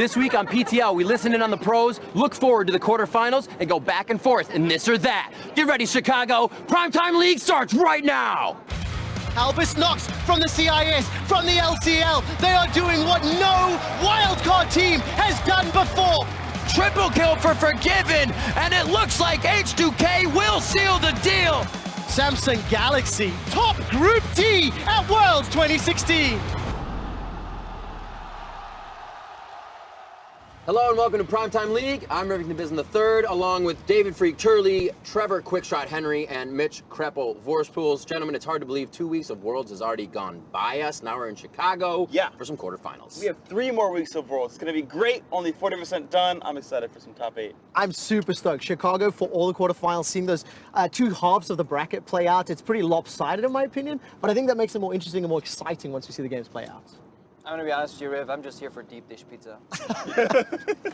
This week on PTL, we listen in on the pros, look forward to the quarterfinals, and go back and forth in this or that. Get ready, Chicago. Primetime League starts right now. Albus Knox from the CIS, from the LCL. They are doing what no wildcard team has done before. Triple kill for Forgiven, and it looks like H2K will seal the deal. Samsung Galaxy, top Group D at Worlds 2016. Hello and welcome to Primetime League. I'm Rivington Bisson III, along with David Freak Turley, Trevor Quickshot Henry, and Mitch Kreppel Vorspools. Gentlemen, it's hard to believe 2 weeks of Worlds has already gone by us. Now we're in Chicago for some quarterfinals. We have 3 more weeks of Worlds. It's going to be great. Only 40% done. I'm excited for some top 8. I'm super stoked. Chicago for all the quarterfinals, seeing those 2 halves of the bracket play out. It's pretty lopsided in my opinion, but I think that makes it more interesting and more exciting once we see the games play out. I'm gonna be honest with you, Riv, I'm just here for deep dish pizza.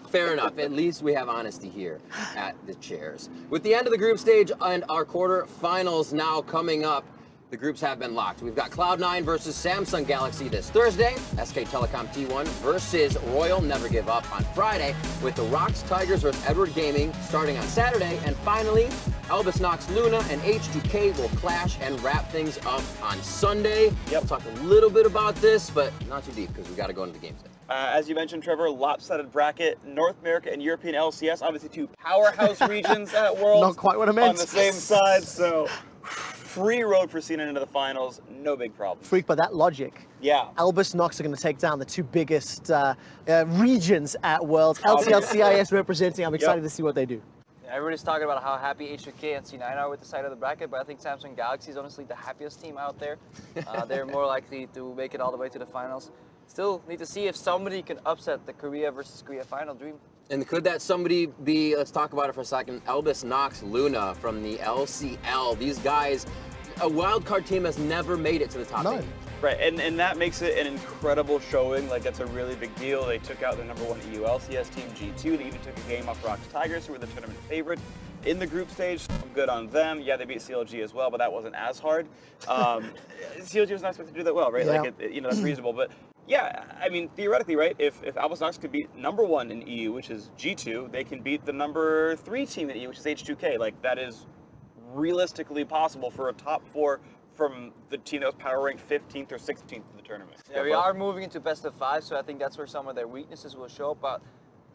Fair enough. At least we have honesty here at the chairs. With the end of the group stage and our quarterfinals now coming up, the groups have been locked. We've got Cloud9 versus Samsung Galaxy this Thursday, SK Telecom T1 versus Royal Never Give Up on Friday, with the Rocks Tigers versus Edward Gaming starting on Saturday, and finally, Albus Knox Luna and H2K will clash and wrap things up on Sunday. We'll talk a little bit about this, but not too deep because we got to go into the games. As you mentioned, Trevor, lopsided bracket, North America and European LCS, obviously 2 powerhouse regions at Worlds. Not quite what I meant. On the same side, so free road for Cena into the finals, no big problem. Freak, but that logic. Yeah. Albus Knox are going to take down the 2 biggest regions at Worlds. LCL, CIS representing. I'm excited to see what they do. Everybody's talking about how happy H2K and C9 are with the side of the bracket, but I think Samsung Galaxy is honestly the happiest team out there. They're more likely to make it all the way to the finals. Still need to see if somebody can upset the Korea versus Korea final dream. And could that somebody be, let's talk about it for a second, Albus Knox Luna from the LCL. These guys, a wildcard team has never made it to the top 8. Right, and that makes it an incredible showing. Like, that's a really big deal. They took out the #1 EU LCS team, G2. They even took a game off Rocks Tigers, who were the tournament favorite in the group stage. Good on them. Yeah, they beat CLG as well, but that wasn't as hard. CLG was not supposed to do that well, right? Yeah. Like, that's reasonable. But yeah, I mean, theoretically, right? If Albus Knox could beat #1 in EU, which is G2, they can beat the #3 team in EU, which is H2K. Like, that is realistically possible for a top 4 from the team that was power ranked 15th or 16th in the tournament. Yeah, we are moving into best of 5, so I think that's where some of their weaknesses will show up, but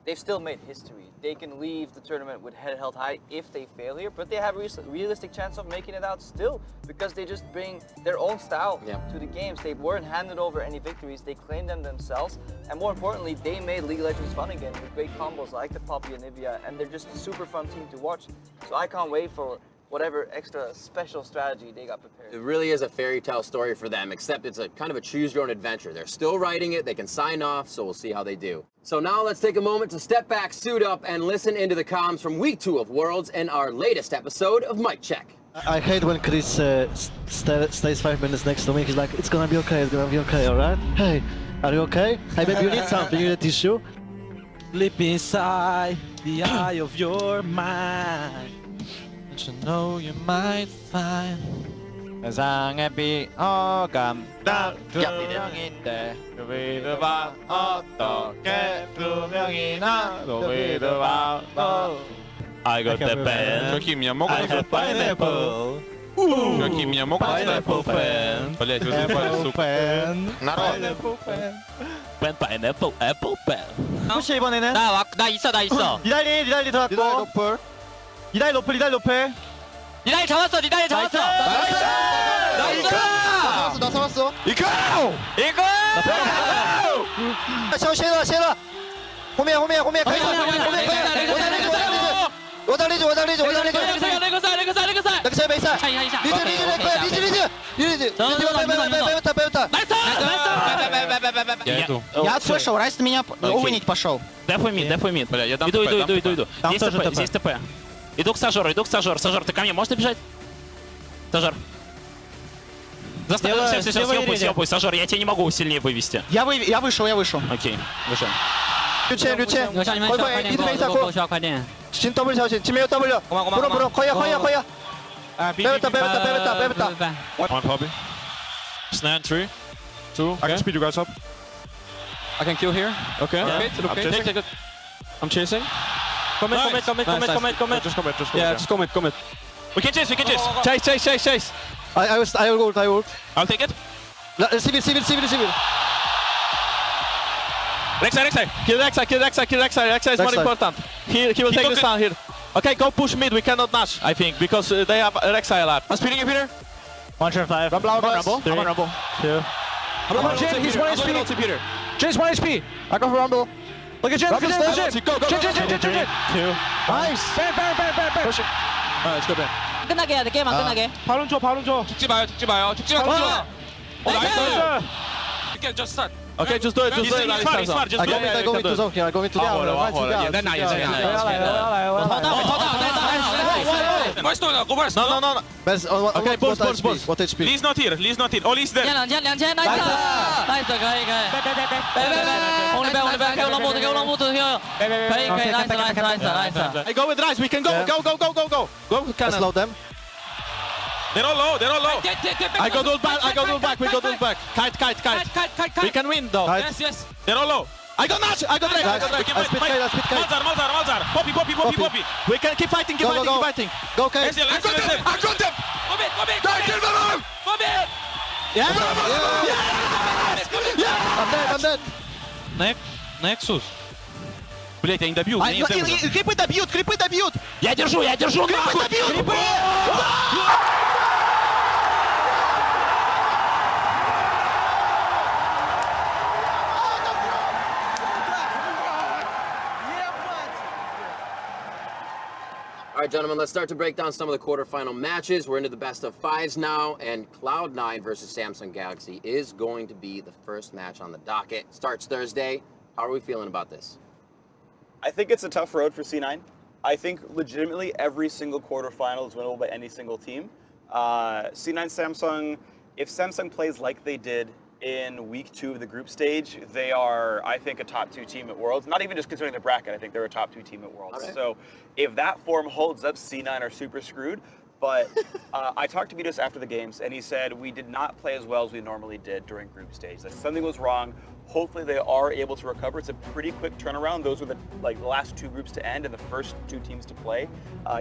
they've still made history. They can leave the tournament with head held high if they fail here, but they have a realistic chance of making it out still, because they just bring their own style to the games. They weren't handed over any victories, they claimed them themselves, and more importantly, they made League of Legends fun again with great combos like the Poppy and Nivea, and they're just a super fun team to watch. So I can't wait for whatever extra special strategy they got prepared. It really is a fairy tale story for them, except it's a kind of a choose your own adventure. They're still writing it, they can sign off, so we'll see how they do. So now let's take a moment to step back, suit up, and listen into the comms from week 2 of Worlds and our latest episode of Mic Check. I hate when Chris stays 5 minutes next to me. He's like, it's gonna be okay, alright? Hey, are you okay? Hey, maybe you need something, you need a tissue? Sleep inside the eye of your mind. You know you might find 세상에 비어감다 투명인데 그 믿어봐 어떻게 투명이나 너 믿어봐 I got the pen Какие меня могут I have pineapple Какие меня могут Pineapple pen Блять, вы заебали, сука. Народ Pineapple apple pen 푸시 이번에는 나 있어 니달리 들어갔고 니달리 노플 니달리 잡았어 나이스 나 잡았어 이거 쉐라 호미야 오달리즈 리즈 빼었다 Я отслышал, Райс на меня увинить пошел. Дефу мид. Бля, я дам Иду. Здесь ТП. Иду к стажеру. Стажер, ты ко мне можешь добежать? Стажер. Заставил, все, съебывай, стажер, я тебя не могу сильнее вывести. Я вышел. Окей, вышел. 绿切一直没下过进 W 小心前面有 W 不可以背不打 One Poppy. Snare 3, 2, I can speed you guys up. I can kill here. Okay. I'm chasing. Take it. I'm chasing. Commit. Just commit. Yeah, just commit. We can chase. Chase. I ult. I'll take it. Civil. Rek'Sai. Kill Rek'Sai is more important. He will take the stun here. Okay, go push mid. We cannot dash, I think, because they have Rek'Sai a lot. I'm speeding you, Peter. 1.5. I'm on Rumble. 2. I'm on Jin. He's 1 HP. Peter. Jin's 1 HP. I go for Rumble. Look at Jin. Rumble stairs. Go. Jin. 2. Nice. Ban. Push it. Let's go ban. 끝나게 해야 돼. 게임 안 끝나게. 바론 줘. 죽지 마요. 나이스. You can just start. Okay, just do it. He's smart. Just do it. I go into zone here. I go into zone. No. Okay, push. What HP? Lee's not here. Oh, Lee's there. 两千 나이스. 나이스.可以。红里边给我龙木可以 나이스. I go with Rise. We can go. Go. Let's load them. They're all low. I go dual back. We go dual back. Kite. We can win though. Yes. They're all low. I got Nash. I spit kite. Malzar. Poppy. We can keep fighting. Keep fighting. Go, Kate. I got them. Come in. Yeah. I'm dead. Nexus. Блять, они добьют. Keep with the butte. Я держу. All right, gentlemen, let's start to break down some of the quarterfinal matches. We're into the best of fives now, and Cloud9 versus Samsung Galaxy is going to be the first match on the docket. Starts Thursday. How are we feeling about this? I think it's a tough road for C9. I think legitimately every single quarterfinal is winnable by any single team. C9 Samsung, if Samsung plays like they did in week 2 of the group stage, they are, I think, a top 2 team at Worlds. Not even just considering the bracket, I think they're a top 2 team at Worlds. Okay. So if that form holds up, C9 are super screwed. But I talked to Vitas after the games, and he said we did not play as well as we normally did during group stage. That something was wrong. Hopefully they are able to recover. It's a pretty quick turnaround. Those were the last 2 groups to end and the first 2 teams to play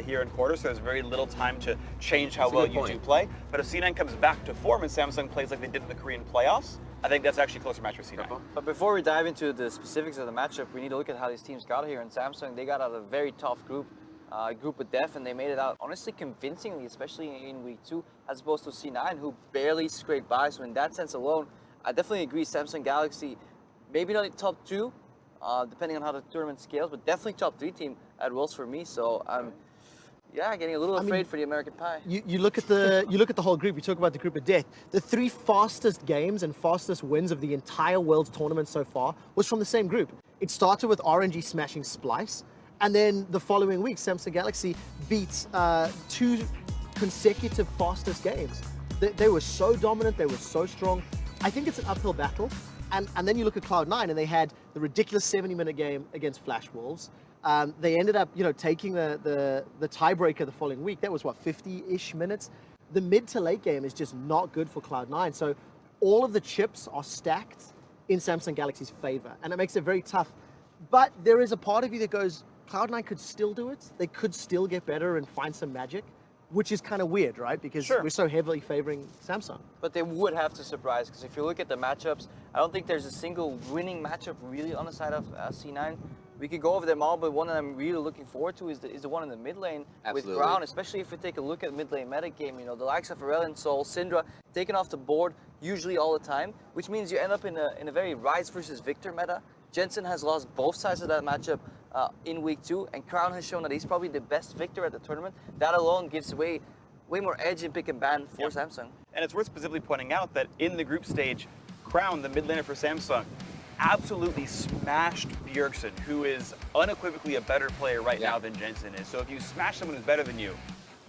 here in quarters. So there's very little time to change how well you do play. But if C9 comes back to form and Samsung plays like they did in the Korean playoffs, I think that's actually a closer match for C9. But before we dive into the specifics of the matchup, we need to look at how these teams got here. And Samsung, they got out of a very tough group with Def, and they made it out honestly convincingly, especially in week 2, as opposed to C9, who barely scraped by. So in that sense alone, I definitely agree. Samsung Galaxy, maybe not in top 2, depending on how the tournament scales, but definitely top 3 team at Worlds for me. So I'm, getting a little afraid for the American Pie. You look at the whole group. You talk about the group of death. The 3 fastest games and fastest wins of the entire Worlds tournament so far was from the same group. It started with RNG smashing Splice, and then the following week, Samsung Galaxy beat 2 consecutive fastest games. They were so dominant. They were so strong. I think it's an uphill battle. And then you look at Cloud9, and they had the ridiculous 70-minute game against Flash Wolves. They ended up, taking the tiebreaker the following week. That was, 50-ish minutes? The mid to late game is just not good for Cloud9. So all of the chips are stacked in Samsung Galaxy's favor, and it makes it very tough. But there is a part of you that goes, Cloud9 could still do it. They could still get better and find some magic, which is kind of weird, right? Because we're so heavily favoring Samsung. But they would have to surprise, because if you look at the matchups, I don't think there's a single winning matchup really on the side of C9. We could go over them all, but one that I'm really looking forward to is the one in the mid lane with Ground, especially if we take a look at mid lane meta game. The likes of Aurelion Sol, Syndra, taken off the board usually all the time, which means you end up in a very Rise versus Victor meta. Jensen has lost both sides of that matchup in week 2, and Crown has shown that he's probably the best Victor at the tournament. That alone gives way more edge in pick and ban for Samsung. And it's worth specifically pointing out that in the group stage, Crown, the mid laner for Samsung, absolutely smashed Bjergsen, who is unequivocally a better player right now than Jensen is. So if you smash someone who's better than you,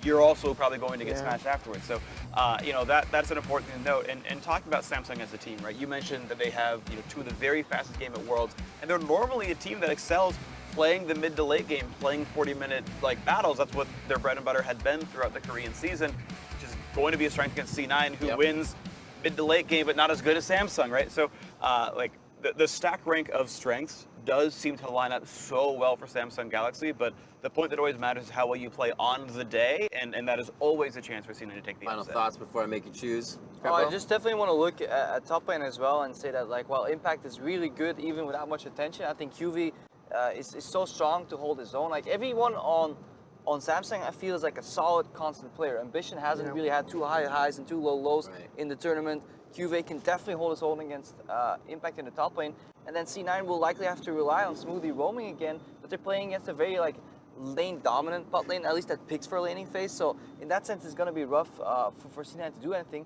you're also probably going to get smashed afterwards. So, that's an important thing to note. And talking about Samsung as a team, right? You mentioned that they have 2 of the very fastest game at Worlds, and they're normally a team that excels playing the mid to late game, playing 40-minute battles. That's what their bread and butter had been throughout the Korean season, which is going to be a strength against C9, who wins mid to late game, but not as good as Samsung, right? So, the stack rank of strengths does seem to line up so well for Samsung Galaxy, but the point that always matters is how well you play on the day, and that is always a chance for C9 to take the Final upset. thoughts before I make you choose? Oh, I just definitely want to look at top lane as well and say that, like, while Impact is really good even without much attention, I think QV is so strong to hold his own. Like, everyone on Samsung, I feel, is like a solid, constant player. Ambition hasn't really had too high highs and too low lows in the tournament. QV can definitely hold his own against Impact in the top lane. And then C9 will likely have to rely on smoothly roaming again, but they're playing against a very, like, lane-dominant bot lane, at least that picks for laning phase. So in that sense, it's going to be rough for C9 to do anything.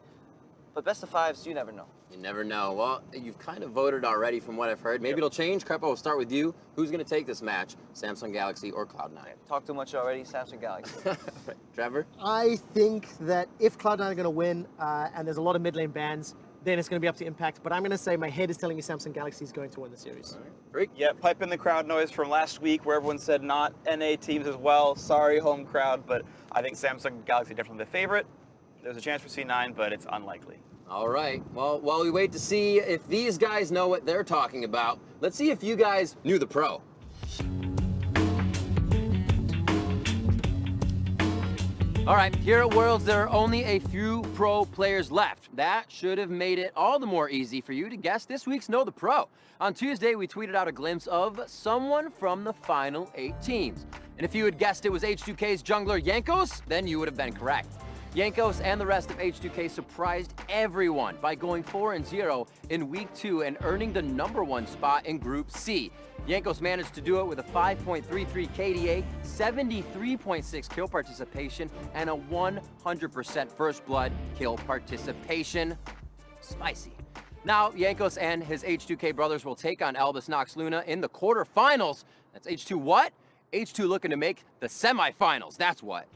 But best of fives, you never know. You never know. Well, you've kind of voted already from what I've heard. Maybe it'll change. Crepo, we'll start with you. Who's going to take this match, Samsung Galaxy or Cloud9? Talked too much already, Samsung Galaxy. Trevor? I think that if Cloud9 are going to win, and there's a lot of mid lane bans, then it's going to be up to Impact. But I'm going to say my head is telling me Samsung Galaxy is going to win the series. Freak? Yeah, pipe in the crowd noise from last week where everyone said not NA teams as well. Sorry, home crowd, but I think Samsung Galaxy definitely the favorite. There's a chance for C9, but it's unlikely. All right. Well, while we wait to see if these guys know what they're talking about, let's see if you guys knew the pro. All right, here at Worlds, there are only a few pro players left. That should have made it all the more easy for you to guess this week's Know the Pro. On Tuesday, we tweeted out a glimpse of someone from the final 8 teams. And if you had guessed it was H2K's jungler Jankos, then you would have been correct. Jankos and the rest of H2K surprised everyone by going 4-0 in Week 2 and earning the #1 spot in Group C. Jankos managed to do it with a 5.33 KDA, 73.6 kill participation, and a 100% first blood kill participation. Spicy. Now, Jankos and his H2K brothers will take on Albus Nox Luna in the quarterfinals. That's H2 what? H2 looking to make the semifinals, that's what.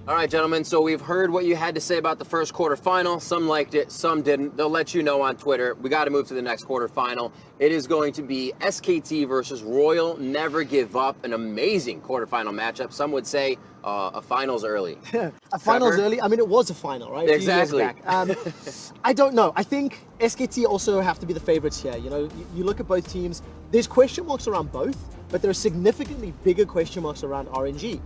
All right, gentlemen, so we've heard what you had to say about the first quarterfinal. Some liked it, some didn't. They'll let you know on Twitter. We got to move to the next quarterfinal. It is going to be SKT versus Royal Never Give Up, an amazing quarterfinal matchup. Some would say a finals early. A finals early? I mean, it was a final, right? Exactly. A few years back. I don't know. I think SKT also have to be the favorites here. You know, you look at both teams. There's question marks around both, but there are significantly bigger question marks around RNG.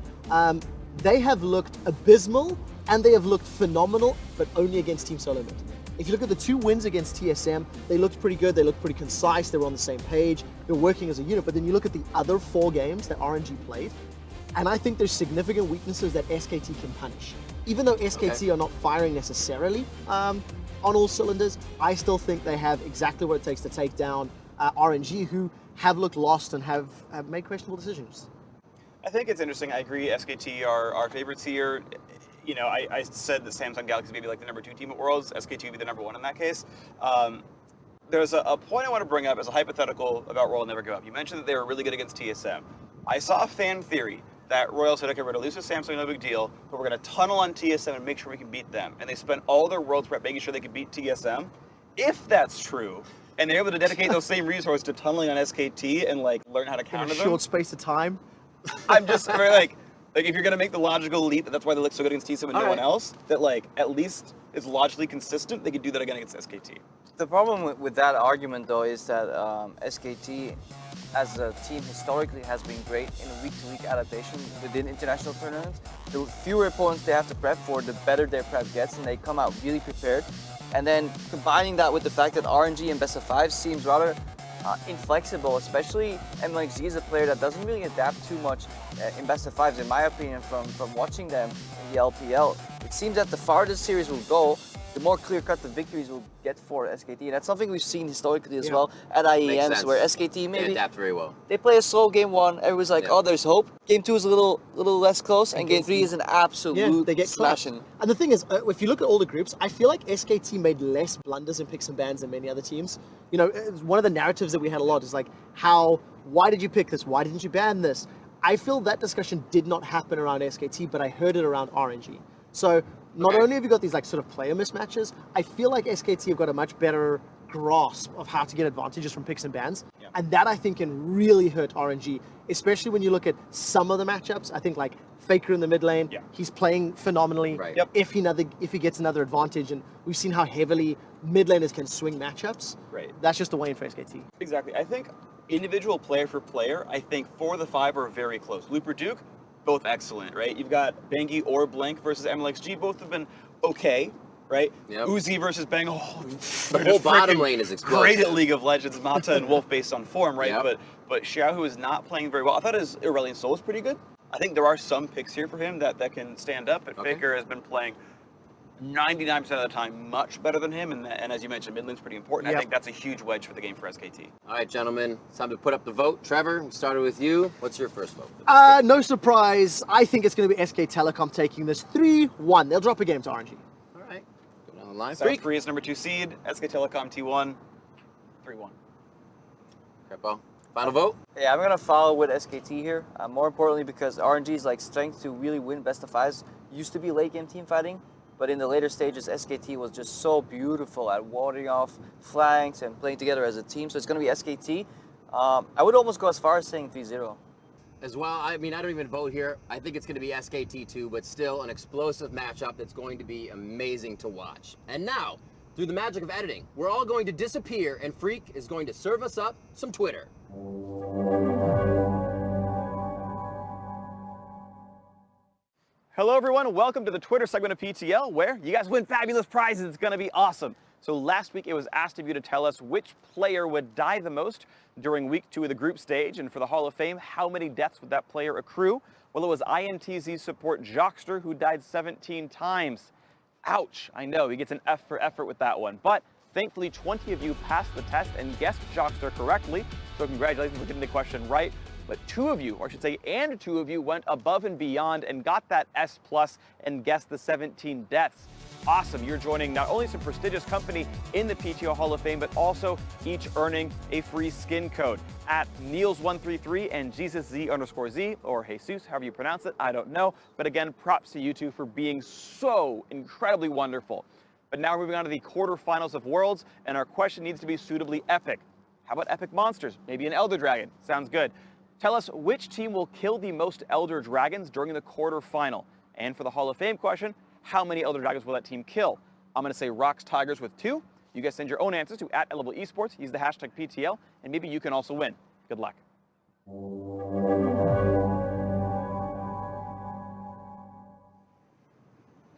They have looked abysmal and they have looked phenomenal, but only against Team Solomid. If you look at the 2 wins against TSM, they looked pretty good, they looked pretty concise, they were on the same page, they were working as a unit, but then you look at the other 4 games that RNG played, and I think there's significant weaknesses that SKT can punish. Even though SKT are not firing necessarily on all cylinders, I still think they have exactly what it takes to take down RNG, who have looked lost and have made questionable decisions. I think it's interesting. I agree. SKT are our favorites here. You know, I said that Samsung Galaxy may be like the #2 team at Worlds. SKT would be the #1 in that case. There's a point I want to bring up as a hypothetical about Royal Never Give Up. You mentioned that they were really good against TSM. I saw a fan theory that Royal said, okay, we're going to lose to Samsung, no big deal, but we're going to tunnel on TSM and make sure we can beat them. And they spent all their Worlds prep making sure they could beat TSM. If that's true, and they're able to dedicate those same resources to tunneling on SKT and like learn how to counter In a them. short space of time. I'm just very like if you're gonna make the logical leap that that's why they look so good against TSM and no one else, that like at least it's logically consistent, they could do that again against SKT. The problem with that argument, though, is that SKT as a team historically has been great in week-to-week adaptation within international tournaments. The fewer opponents they have to prep for, the better their prep gets, and they come out really prepared. And then combining that with the fact that RNG in best of 5 seems rather inflexible, especially MLXG is a player that doesn't really adapt too much in best of 5s, in my opinion, from watching them in the LPL. It seems that the farther the series will go, the more clear-cut the victories will get for SKT. And that's something we've seen historically as well at IEMs, where SKT maybe they adapt very well. They play a slow game 1, everyone's like, oh, there's hope. Game 2 is a little less close, and game 3 is an absolute they get smashing. And the thing is, if you look at all the groups, I feel like SKT made less blunders in picks and bans than many other teams. You know, one of the narratives that we had a lot is like, why did you pick this? Why didn't you ban this? I feel that discussion did not happen around SKT, but I heard it around RNG. So not only have you got these like sort of player mismatches, I feel like SKT have got a much better grasp of how to get advantages from picks and bans. And that I think can really hurt RNG, especially when you look at some of the matchups. I think like FLICKR in the mid lane. Yeah. He's playing phenomenally. Right. Yep. If he gets another advantage, and we've seen how heavily mid laners can swing matchups. Right. That's just the way in for SKT. Exactly. I think individual player for player, I think 4 of the 5 are very close. Looper Duke, both excellent, right? You've got Bengi or Blink versus MLXG, both have been okay, right? Yep. Uzi versus Bang, oh, The whole bottom lane is explosive. great at League of Legends, Mata and Wolf based on form, right? Yep. But Xiao, who is not playing very well, I thought his Aurelion Sol was pretty good. I think there are some picks here for him that can stand up, but Okay. FLICKR has been playing 99% of the time much better than him, and as you mentioned, mid lane's pretty important. Yep. I think that's a huge wedge for the game for SKT. All right, gentlemen, it's time to put up the vote. Trevor, we started with you. What's your first vote? No surprise. I think it's going to be SK Telecom taking this 3-1. They'll drop a game to RNG. All right, go down the line. South Freak. Korea's number 2 seed, SK Telecom T1, 3-1. Crepo. Final vote. Yeah, I'm gonna follow with SKT here. More importantly, because RNG's like strength to really win best of 5s used to be late game team fighting, but in the later stages, SKT was just so beautiful at warding off flanks and playing together as a team. So it's gonna be SKT. I would almost go as far as saying 3-0. As well, I mean, I don't even vote here. I think it's going to be SKT too, but still an explosive matchup that's going to be amazing to watch. And now, through the magic of editing, we're all going to disappear, and Freak is going to serve us up some Twitter. Hello everyone, welcome to the Twitter segment of PTL, where you guys win fabulous prizes. It's gonna be awesome. So last week it was asked of you to tell us which player would die the most during week 2 of the group stage, and for the Hall of Fame, how many deaths would that player accrue? Well, it was INTZ support Jockster, who died 17 times. Ouch, I know, he gets an F for effort with that one. But thankfully, 20 of you passed the test and guessed Jockster correctly, so congratulations for getting the question right. But 2 of you, or I should say, and 2 of you went above and beyond and got that S+ and guessed the 17 deaths. Awesome, you're joining not only some prestigious company in the PTO Hall of Fame, but also each earning a free skin code. At Niels133 and JesusZ_Z, or Jesus, however you pronounce it, I don't know. But again, props to you 2 for being so incredibly wonderful. But now we're moving on to the quarterfinals of Worlds, and our question needs to be suitably epic. How about epic monsters? Maybe an Elder Dragon. Sounds good. Tell us which team will kill the most Elder Dragons during the quarterfinal. And for the Hall of Fame question, how many Elder Dragons will that team kill? I'm going to say Rocks Tigers with 2. You guys send your own answers to @LevelEsports. Use the hashtag PTL, and maybe you can also win. Good luck.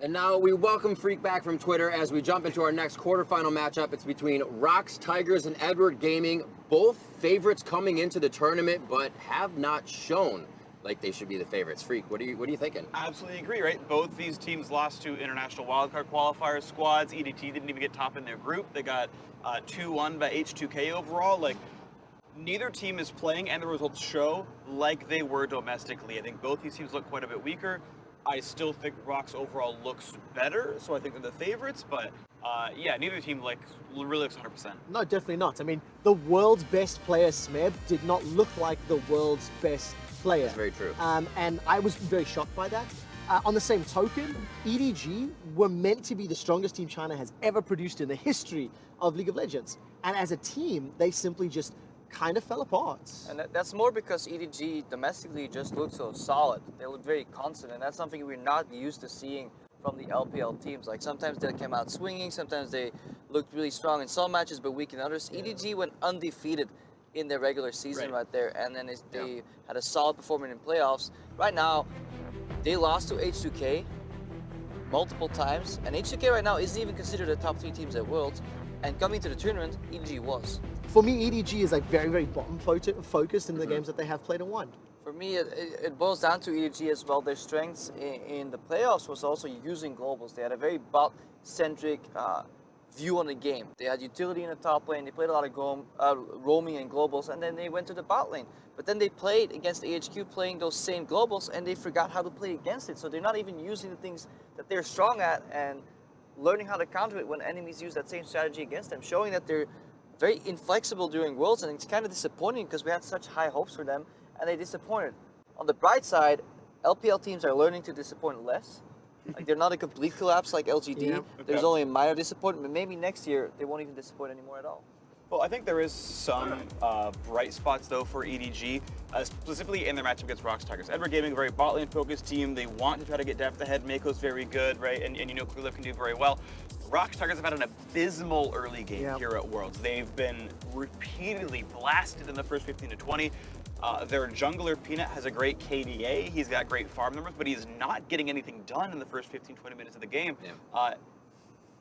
And now we welcome Freak back from Twitter as we jump into our next quarterfinal matchup. It's between Rocks Tigers and Edward Gaming, both favorites coming into the tournament, but have not shown like they should be the favorites. Freak, what are you thinking? Absolutely agree, right? Both these teams lost to international wildcard qualifier squads. EDT didn't even get top in their group. They got 2-1 by H2K overall. Like, neither team is playing, and the results show, like they were domestically. I think both these teams look quite a bit weaker. I still think Rocks overall looks better, so I think they're the favorites, but yeah, neither team really looks 100%. No, definitely not. I mean, the world's best player, Smeb, did not look like the world's best player. That's very true. And I was very shocked by that. On the same token, EDG were meant to be the strongest team China has ever produced in the history of League of Legends. And as a team, they simply just kind of fell apart. And that's more because EDG domestically just looked so solid. They look very constant, and that's something we're not used to seeing from the LPL teams. Like, sometimes they came out swinging, sometimes they looked really strong in some matches but weak in others. EDG went undefeated in their regular season right there, and then they had a solid performance in playoffs. Right now, they lost to H2K multiple times, and H2K right now isn't even considered a top 3 teams at Worlds, and coming to the tournament, EDG was. For me, EDG is like very, very bottom focused in the games that they have played and won. For me, it boils down to EDG as well. Their strengths in the playoffs was also using globals. They had a very bot-centric view on the game. They had utility in the top lane. They played a lot of roaming and globals, and then they went to the bot lane. But then they played against AHQ playing those same globals, and they forgot how to play against it. So they're not even using the things that they're strong at and learning how to counter it when enemies use that same strategy against them, showing that they're very inflexible during Worlds, and it's kind of disappointing because we had such high hopes for them, and they disappointed. On the bright side, LPL teams are learning to disappoint less. Like, they're not a complete collapse like LGD. Yeah. There's only a minor disappointment. Maybe next year they won't even disappoint anymore at all. Well, I think there is some bright spots, though, for EDG, specifically in their matchup against Rocks Tigers. Edward Gaming, a very bot lane focused team. They want to try to get depth ahead. Mako's very good, right? And you know Clearlive can do very well. Rocks Tigers have had an abysmal early game here at Worlds. They've been repeatedly blasted in the first 15 to 20. Their jungler, Peanut, has a great KDA. He's got great farm numbers, but he's not getting anything done in the first 15, 20 minutes of the game.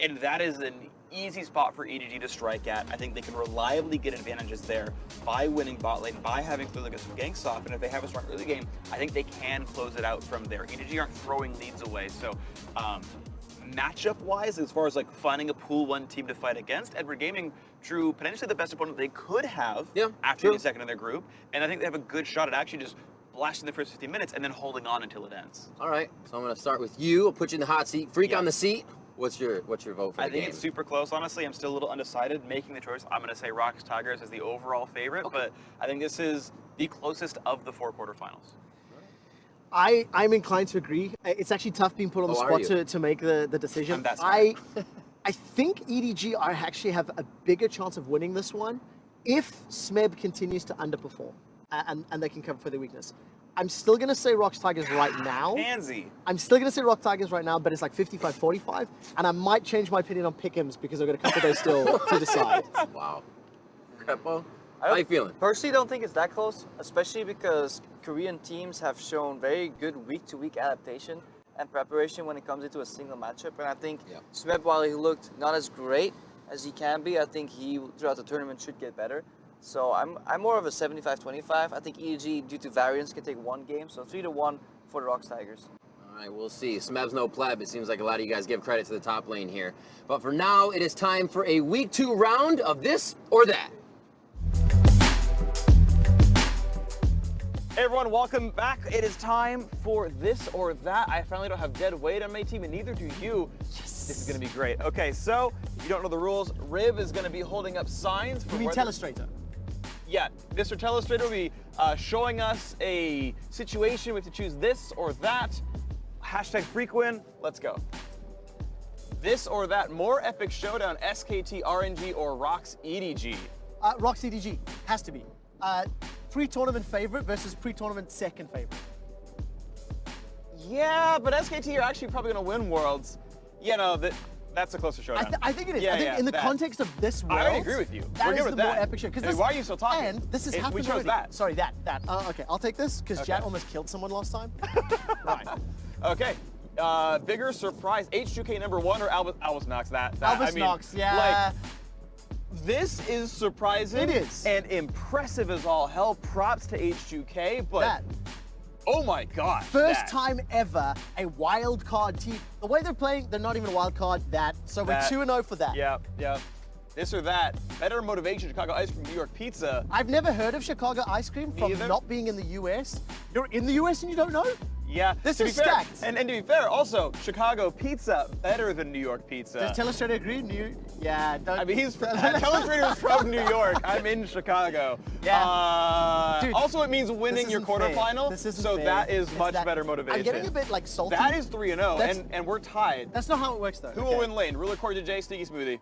And that is an easy spot for EDG to strike at. I think they can reliably get advantages there by winning bot lane, by having Clearlive get some ganks off. And if they have a strong early game, I think they can close it out from there. EDG aren't throwing leads away. So matchup-wise, as far as like finding a pool 1 team to fight against, Edward Gaming drew potentially the best opponent they could have after getting second in their group. And I think they have a good shot at actually just blasting the first 15 minutes and then holding on until it ends. All right, so I'm going to start with you. I'll put you in the hot seat. Freak on the seat. What's your vote for the game? I think it's super close, honestly. I'm still a little undecided making the choice. I'm going to say Rocks Tigers is the overall favorite, but I think this is the closest of the 4 quarterfinals. I'm inclined to agree. It's actually tough being put on the spot to make the decision. I think EDG actually have a bigger chance of winning this one if Smeb continues to underperform and they can cover for their weakness. I'm still going to say Rocks Tigers right now. I'm still going to say Rocks Tigers right now, but it's like 55-45. And I might change my opinion on Pick'ems because I've got a couple of days still to decide. Wow. Crepo, how you feeling? Personally, don't think it's that close, especially because Korean teams have shown very good week-to-week adaptation and preparation when it comes into a single matchup. And I think Smeb, while he looked not as great as he can be, I think he, throughout the tournament, should get better. So I'm more of a 75-25. I think EDG, due to variance, can take 1 game. So 3-1 for the Rocks Tigers. All right, we'll see. Smeb's no pleb. It seems like a lot of you guys give credit to the top lane here. But for now, it is time for a week 2 round of this or that. Hey everyone, welcome back. It is time for this or that. I finally don't have dead weight on my team, and neither do you. Yes. This is going to be great. Okay, so if you don't know the rules, Rib is going to be holding up signs. You mean Telestrator? Yeah, Mr. Telestrator will be showing us a situation. We have to choose this or that. Hashtag FreakWin. Let's go. This or that, more epic showdown, SKT RNG or Rocks EDG? Rocks EDG, has to be. Pre-tournament favorite versus pre-tournament second favorite. Yeah, but SKT are actually probably going to win Worlds. You know, that's a closer showdown. I think it is. I think in the context of this World, I agree with you. That is the more epic show. Why are you still talking? And this is happening. We chose that. Sorry, that. Okay, I'll take this because Jet almost killed someone last time. Right. Okay. Bigger surprise, H2K #1 or Albus Nox? Albus Nox, yeah. Like, this is surprising. It is. And impressive as all hell. Props to H2K, but oh my god. First time ever a wild card team. The way they're playing, they're not even a wild card. So we're 2-0 for that. Yep. This or that. Better motivation, Chicago Ice Cream, New York Pizza. I've never heard of Chicago Ice Cream from not being in the US. You're in the US and you don't know? Yeah. This is stacked. And to be fair, also, Chicago Pizza, better than New York Pizza. Does Telestrator agree? Yeah. I mean, Telestrator is from New York. I'm in Chicago. Yeah. Dude, also, it means winning your quarterfinal. This isn't so fair. that is much better motivation. I'm getting a bit like salty. That is 3-0, and we're tied. That's not how it works, though. Who will win lane? Ruler, Corja J, Sneaky Smoothie.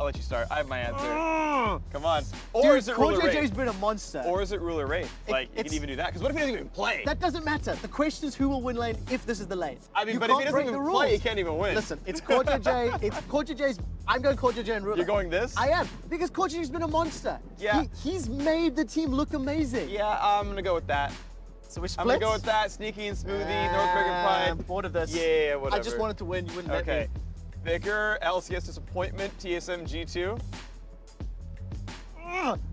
I'll let you start. I have my answer. Come on. Or is it Ruler Ray? J's been a monster. Or is it Ruler Ray? Like, you can even do that. Because what if he doesn't even play? That doesn't matter. The question is who will win lane if this is the lane. I mean, but if he doesn't even play, he can't even win. Listen, it's Corja J. It's Corja J's. I'm going Corja J and Ruler. You're going this? I am. Because Corja J's been a monster. Yeah. He's made the team look amazing. Yeah, I'm going to go with that. So we're split? I'm going to go with that. Sneaky and Smoothie, North American Pride. I'm bored of this. Yeah, whatever. I just wanted to win. You wouldn't let me. FLICKR, LCS Disappointment, TSM G2.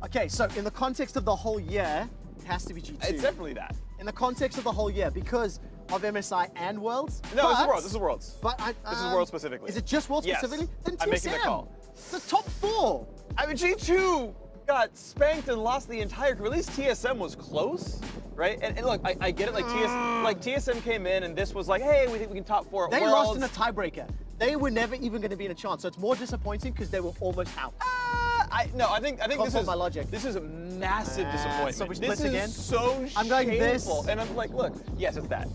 Okay, so in the context of the whole year, it has to be G2. It's definitely that. In the context of the whole year, because of MSI and Worlds. No, this is Worlds. But this is Worlds specifically. Is it just Worlds specifically? Then I'm making the call. The top 4. I mean, G2 got spanked and lost the entire group. At least TSM was close, right? And look, I get it. Like TSM came in, and this was like, hey, we think we can top 4 at They Worlds. lost in a tiebreaker. They were never even going to be in a chance. So it's more disappointing because they were almost out. I think this is my logic. This is a massive disappointment. So we're this again? is so I'm going shameful. this. And I'm like, look, yes, it's that.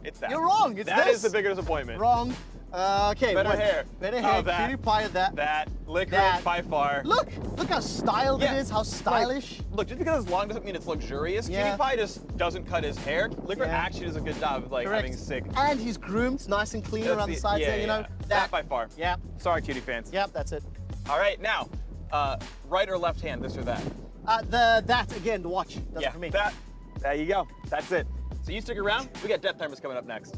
It's that. You're wrong. It's that this. is the bigger disappointment. Wrong. Okay, Better hair. Better Oh, hair. that. PewDiePie at that. That. FLICKR That. by far. Look how styled Yeah. it is, how stylish. Look, just because it's long doesn't mean it's luxurious. Yeah. PewDiePie just doesn't cut his hair. FLICKR Yeah. actually does a good job of like Correct. having sick. And he's groomed, nice and clean That's around the sides there, you know. That by far. Yeah. Sorry, cutie fans. Yep, that's it. All right, now, right or left hand, this or that? That again, the watch. That's for me. that. There you go. That's it. So you stick around. We got Depth Timers coming up next.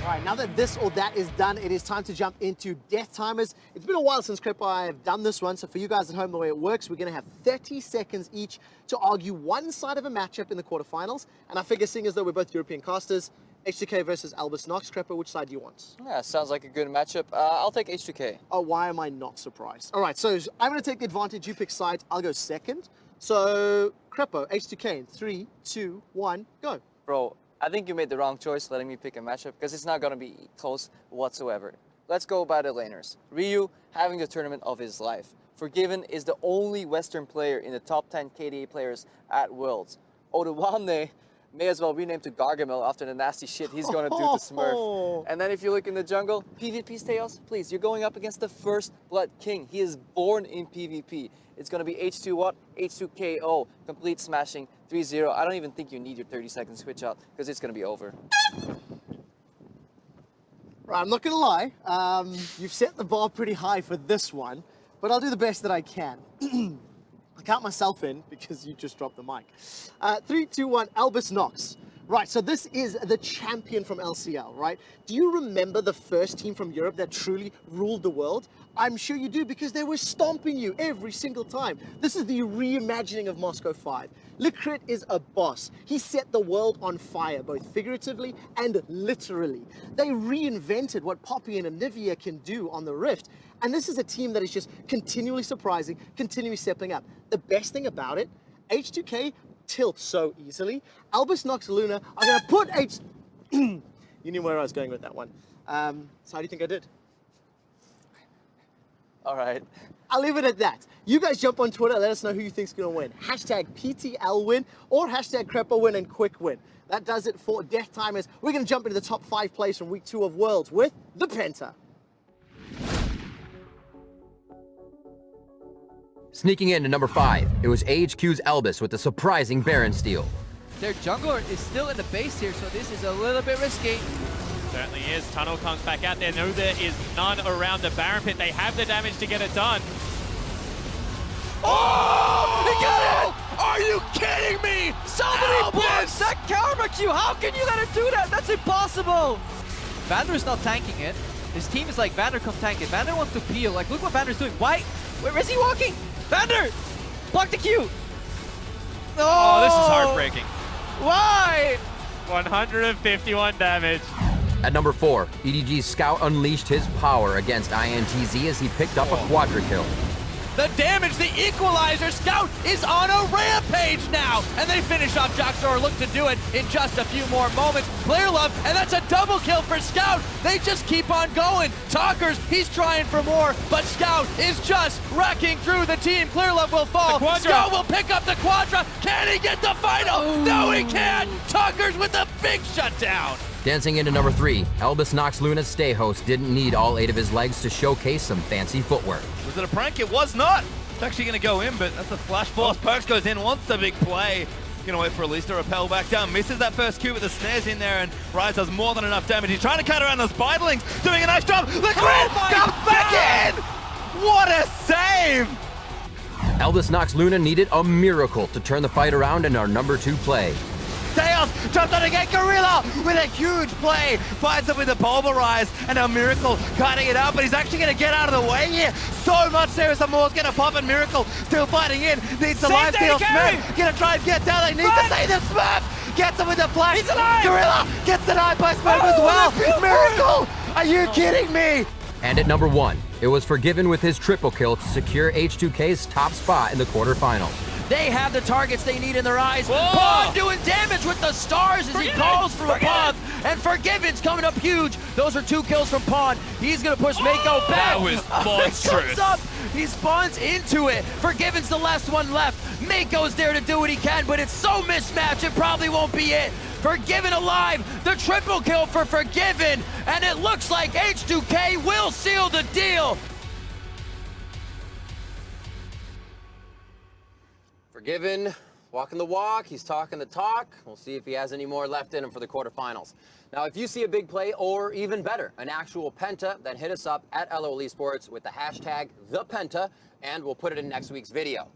All right, now that this or that is done, it is time to jump into Death Timers. It's been a while since I have done this one, so for you guys at home, the way it works, we're going to have 30 seconds each to argue one side of a matchup in the quarterfinals. And I figure, seeing as though we're both European casters, H2K versus Albus Nox. Crepper, which side do you want? Yeah, sounds like a good matchup. I'll take H2K. Oh, why am I not surprised? All right, so I'm going to take the advantage. You pick sides. I'll go second. So, Creppo, H2K in 3, 2, 1, go. Bro, I think you made the wrong choice letting me pick a matchup because it's not going to be close whatsoever. Let's go by the laners. Ryu having the tournament of his life. Forgiven is the only Western player in the top 10 KDA players at Worlds. Oduwamne may as well rename to Gargamel after the nasty shit he's going to do to Smurf. And then if you look in the jungle, PvP Steos, please, you're going up against the first Blood King. He is born in PvP. It's going to be H2 what? H2KO, complete smashing, 3-0. I don't even think you need your 30-second switch out because it's going to be over. Right, I'm not going to lie. You've set the bar pretty high for this one, but I'll do the best that I can. I count myself in because you just dropped the mic. 3, 2, 1, Albus Nox. Right, so this is the champion from LCL, right? Do you remember the first team from Europe that truly ruled the world? I'm sure you do because they were stomping you every single time. This is the reimagining of Moscow 5. FLICKR is a boss. He set the world on fire, both figuratively and literally. They reinvented what Poppy and Anivia can do on the Rift. And this is a team that is just continually surprising, continually stepping up. The best thing about it, H2K tilt so easily. Albus Nox Luna are going to put You knew where I was going with that one. So how do you think I did? All right. I'll leave it at that. You guys jump on Twitter, let us know who you think's going to win. Hashtag PTL win or hashtag Crepper win and quick win. That does it for Death Timers. We're going to jump into the top 5 plays from week 2 of Worlds with the Penta. Sneaking into number 5, it was AHQ's Albus with the surprising Baron steal. Their jungler is still in the base here, so this is a little bit risky. Certainly is. Tunnel comes back out there. No, there is none around the Baron pit. They have the damage to get it done. Oh! He got it! Are you kidding me? Somebody blocks that karma Q! How can you let him do that? That's impossible! Vander is not tanking it. His team is like, Vander, come tank it. Vander wants to peel. Like, look what Vander's doing. Why? Where is he walking? Vander! Block the Q! Oh, this is heartbreaking. Why? 151 damage. At number 4, EDG's Scout unleashed his power against INTZ as he picked up a quadra kill. The damage, the equalizer. Scout is on a rampage now. And they finish off Jaxor, or look to do it in just a few more moments. Player love, and that's a double kill for Scout. They just keep on going. Talkers, he's trying for more, but Scout is just wrecking through the team. Clear love will fall. Scout will pick up the quadra. Can he get the final? Ooh. No, he can't. Talkers with a big shutdown. Dancing into number 3, Albus Nox Luna's stay host didn't need all 8 of his legs to showcase some fancy footwork. Was it a prank? It was not. It's actually going to go in, but that's a flash force. Perks goes in, wants the big play. Going to wait for Elise to rappel back down. Misses that first Q with the snares in there, and Rise does more than enough damage. He's trying to cut around those Spiderlings, doing a nice job. FLICKR comes back in! What a save! Albus Nox Luna needed a miracle to turn the fight around in our number 2 play. Tails jumped on again. Gorilla with a huge play. Finds him with a pulverize, and a Miracle cutting it up, but he's actually going to get out of the way here. So much there. Some more's going to pop, and Miracle still fighting in. Needs the life steal. Smurf going to try and get down. They need to save the Smurf. Gets him with the flash. He's alive. Gorilla gets denied by Smurf as well. Miracle! Are you kidding me? And at number 1, it was Forgiven with his triple kill to secure H2K's top spot in the quarterfinals. They have the targets they need in their eyes. Pawn doing damage with the stars as he calls for a Pawn. And Forgiven's coming up huge. Those are 2 kills from Pawn. He's going to push Mako back. That was monstrous. Comes up. He spawns into it. Forgiven's the last one left. Mako's there to do what he can, but it's so mismatched, it probably won't be it. Forgiven alive, the triple kill for Forgiven, and it looks like H2K will seal the deal. Forgiven, walking the walk, he's talking the talk. We'll see if he has any more left in him for the quarterfinals. Now, if you see a big play, or even better, an actual Penta, then hit us up at LOL Esports with the hashtag #ThePenta, and we'll put it in next week's video.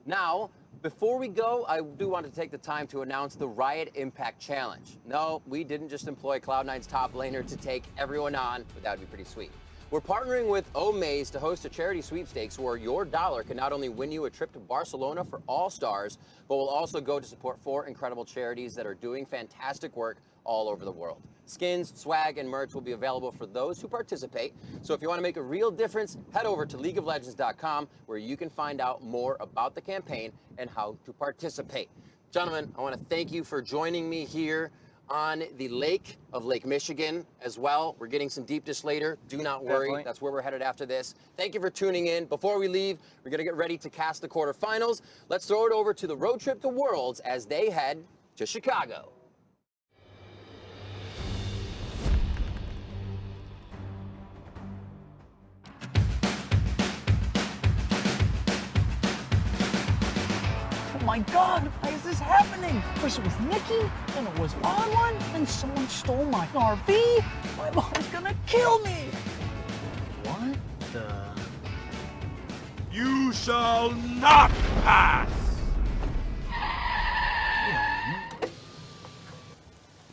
Now, before we go, I do want to take the time to announce the Riot Impact Challenge. No, we didn't just employ Cloud9's top laner to take everyone on, but that would be pretty sweet. We're partnering with Omaze to host a charity sweepstakes where your dollar can not only win you a trip to Barcelona for All Stars, but will also go to support 4 incredible charities that are doing fantastic work all over the world. Skins, swag, and merch will be available for those who participate. So if you want to make a real difference, head over to LeagueOfLegends.com where you can find out more about the campaign and how to participate. Gentlemen, I want to thank you for joining me here on the lake of Lake Michigan as well. We're getting some deep dish later. Do not worry. Definitely. That's where we're headed after this. Thank you for tuning in. Before we leave, we're going to get ready to cast the quarterfinals. Let's throw it over to the road trip to Worlds as they head to Chicago. Oh my God, why is this happening? First it was Nikki, then it was On1, then someone stole my RV. My mom's gonna kill me. What the? You shall not pass!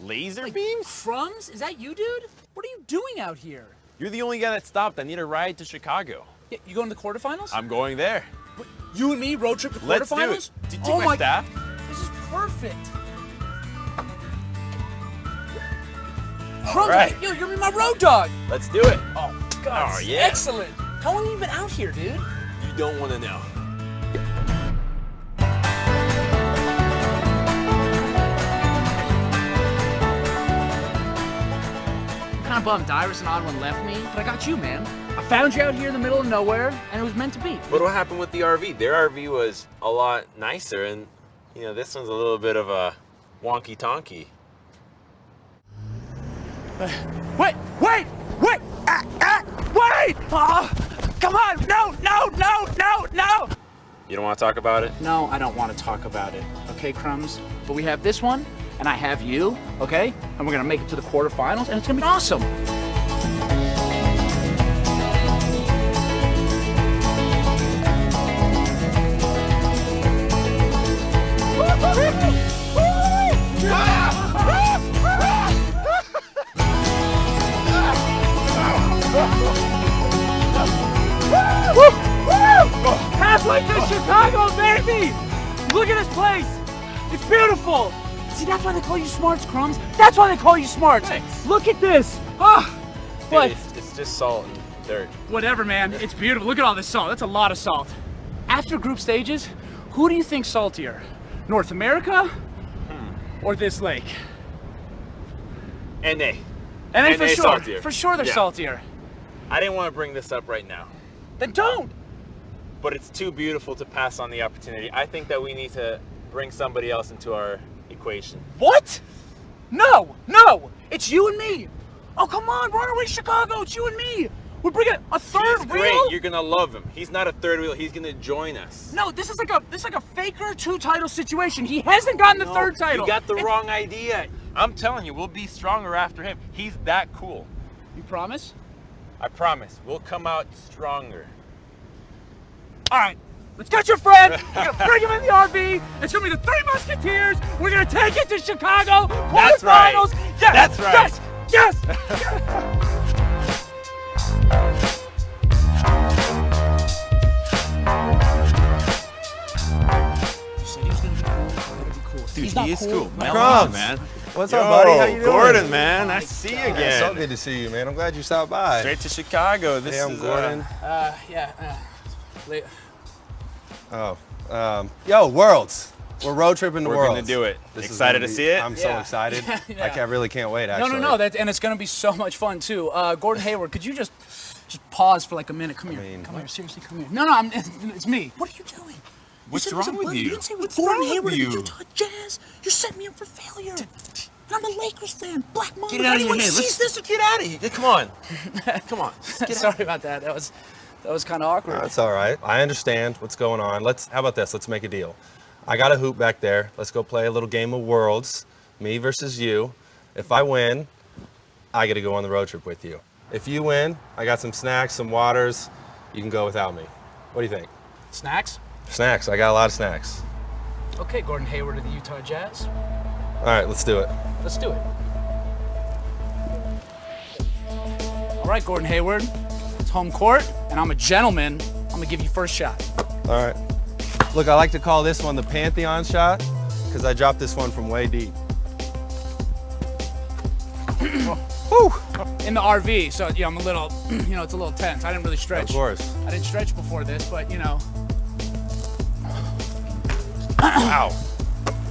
Laser Like, beams? Crumbs? Is that you, dude? What are you doing out here? You're the only guy that stopped. I need a ride to Chicago. Yeah, you going to the quarterfinals? I'm going there. You and me, road trip to quarterfinals? Let's do it. Do you take my staff? This is perfect. All Crumbs, right. yo, you're my road dog. Let's do it. Oh, God. Oh, yeah. Excellent. How long have you been out here, dude? You don't want to know. I'm kind of bummed Dyrus and Odd1 left me, but I got you, man. I found you out here in the middle of nowhere, and it was meant to be. But what happened with the RV? Their RV was a lot nicer, and you know, this one's a little bit of a wonky tonky. Wait! Wait! Come on! No! You don't want to talk about it? No, I don't want to talk about it. Okay, Crumbs? But we have this one, and I have you, okay? And we're gonna make it to the quarterfinals, and it's gonna be awesome. Halfway to Chicago, baby! Look at this place! It's beautiful! See, that's why they call you Smarts, Crumbs. That's why they call you Smarts. Thanks. Look at this! Ah! But Dude, it's just salt and dirt. whatever, man. It's beautiful. Look at all this salt. That's a lot of salt. After group stages, who do you think's saltier? North America or this lake? NA. And for NA sure. saltier. For sure they're Yeah. saltier. I didn't want to bring this up right now, Then don't! but it's too beautiful to pass on the opportunity. I think that we need to bring somebody else into our equation. What? No! It's you and me! Oh, come on, we're on our way to Chicago. It's you and me. We're bringing a third He's wheel. great. You're gonna love him. He's not a third wheel. He's gonna join us. No, this is like a FLICKR 2-title situation. He hasn't gotten the third title. You got the wrong idea. I'm telling you, we'll be stronger after him. He's that cool. You promise? I promise. We'll come out stronger. All right, let's get your friend. We're gonna bring him in the RV. It's gonna be the Three Musketeers. We're gonna take it to Chicago. That's right. Quarterfinals. Yes, That's right. Yes. You said he was gonna be cool. Better be cool. Dude, He's not he is cool. Man. Crumbs. man. What's up, buddy? How you doing? Gordon, man. Nice to see you again. Yeah, so good to see you, man. I'm glad you stopped by. Straight to Chicago. This Hey, I'm is Gordon. Yo, Worlds. We're road tripping to We're Worlds. gonna do it. This is Excited gonna to be- see it? I'm so Yeah. excited. Yeah. I really can't wait, actually. No. And it's gonna be so much fun too. Gordon Hayward, could you just pause for like a minute? Come here. Come here. Seriously, come here. No, it's me. What are you doing? What's said wrong with you? You didn't say What's Gordon wrong with Hayward you? and Utah Jazz. You're setting me up for failure. And I'm a Lakers fan. Black Mamba. Get out of your Anyone head. sees this, Get out of here. Come on. Come on. Sorry about that. That was kind of awkward. That's all right. I understand what's going on. How about this? Let's make a deal. I got a hoop back there. Let's go play a little game of worlds. Me versus you. If I win, I get to go on the road trip with you. If you win, I got some snacks, some waters. You can go without me. What do you think? Snacks? Snacks. I got a lot of snacks. Okay, Gordon Hayward of the Utah Jazz. All right, let's do it. Let's do it. All right, Gordon Hayward. It's home court, and I'm a gentleman. I'm going to give you first shot. All right. Look, I like to call this one the Pantheon shot because I dropped this one from way deep. Woo! In the RV, so I'm a little, it's a little tense. I didn't really stretch. Of course. I didn't stretch before this, but Wow.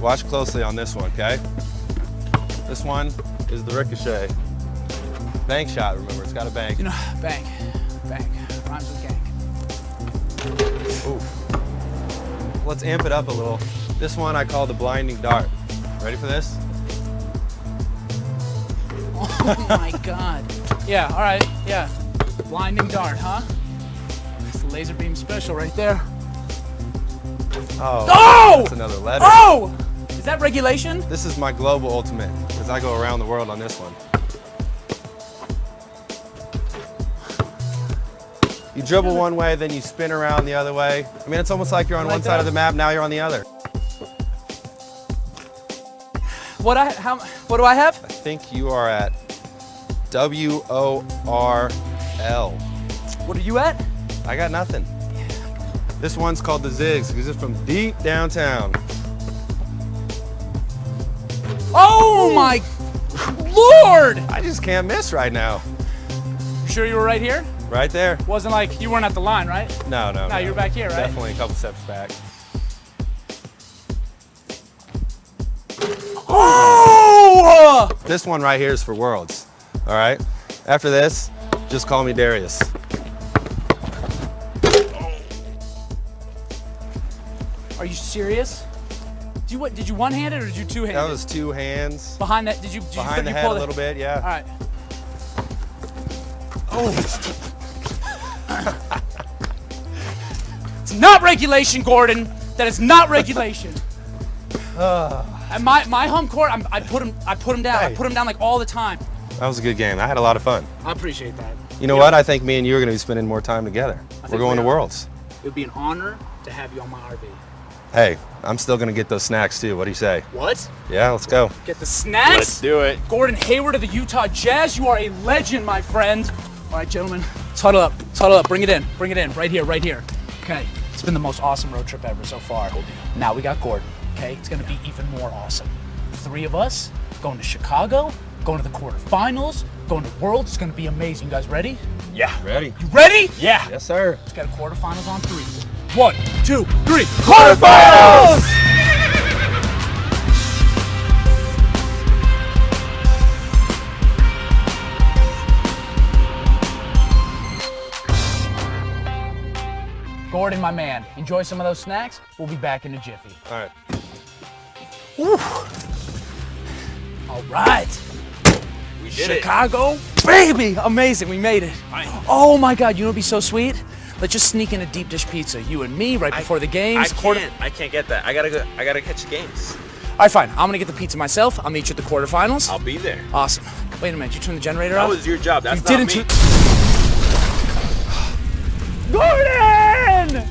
Watch closely on this one, okay? This one is the ricochet. Bank shot, remember, it's got a bank. Bank. Rhymes with gang. Ooh. Let's amp it up a little. This one I call the blinding dart. Ready for this? Oh my God. Yeah, all right, yeah. Blinding dart, huh? That's the laser beam special right there. Oh! That's another letter. Oh! Is that regulation? This is my global ultimate, because I go around the world on this one. You dribble one way, then you spin around the other way. I mean, it's almost like you're on one side of the map, now you're on the other. What do I have? I think you are at WORL. What are you at? I got nothing. This one's called the Zigs because it's from deep downtown. Oh my Lord! I just can't miss right now. You sure you were right here? Right there. Wasn't like you weren't at the line, right? No. No, you're back here, right? Definitely a couple steps back. Oh! This one right here is for Worlds. All right. After this, just call me Darius. Are you serious? Did you one-handed or did you two-handed? That was two hands. Behind that, did you behind the head a little bit, yeah. All right. Oh. It's not regulation, Gordon. That is not regulation. And my home court, I put him down. Hey. I put him down like all the time. That was a good game. I had a lot of fun. I appreciate that. You know what? I think me and you are going to be spending more time together. We're going to Worlds. It would be an honor to have you on my RV. Hey, I'm still going to get those snacks too. What do you say? What? Yeah, let's go. Get the snacks? Let's do it. Gordon Hayward of the Utah Jazz, you are a legend, my friend. All right, gentlemen, let's huddle up. Let's huddle up. Bring it in. Right here. Okay, it's been the most awesome road trip ever so far. Now we got Gordon, okay? It's gonna be even more awesome. The three of us going to Chicago, going to the quarterfinals, going to Worlds. It's gonna be amazing. You guys ready? Yeah. Ready? You ready? Yeah. Yes, sir. Let's get a quarterfinals on 3. 1, 2, 3. Quarterfinals! Gordon, my man, enjoy some of those snacks. We'll be back in a jiffy. All right. Woo. All right. We did Chicago, baby, amazing, we made it. Oh my God, you know what'd be so sweet? Let's just sneak in a deep dish pizza, you and me, right before the games. I can't get that. I gotta catch the games. All right, fine, I'm gonna get the pizza myself. I'll meet you at the quarterfinals. I'll be there. Awesome. Wait a minute, you turned the generator off? That was your job. That's you not didn't me. Gordon!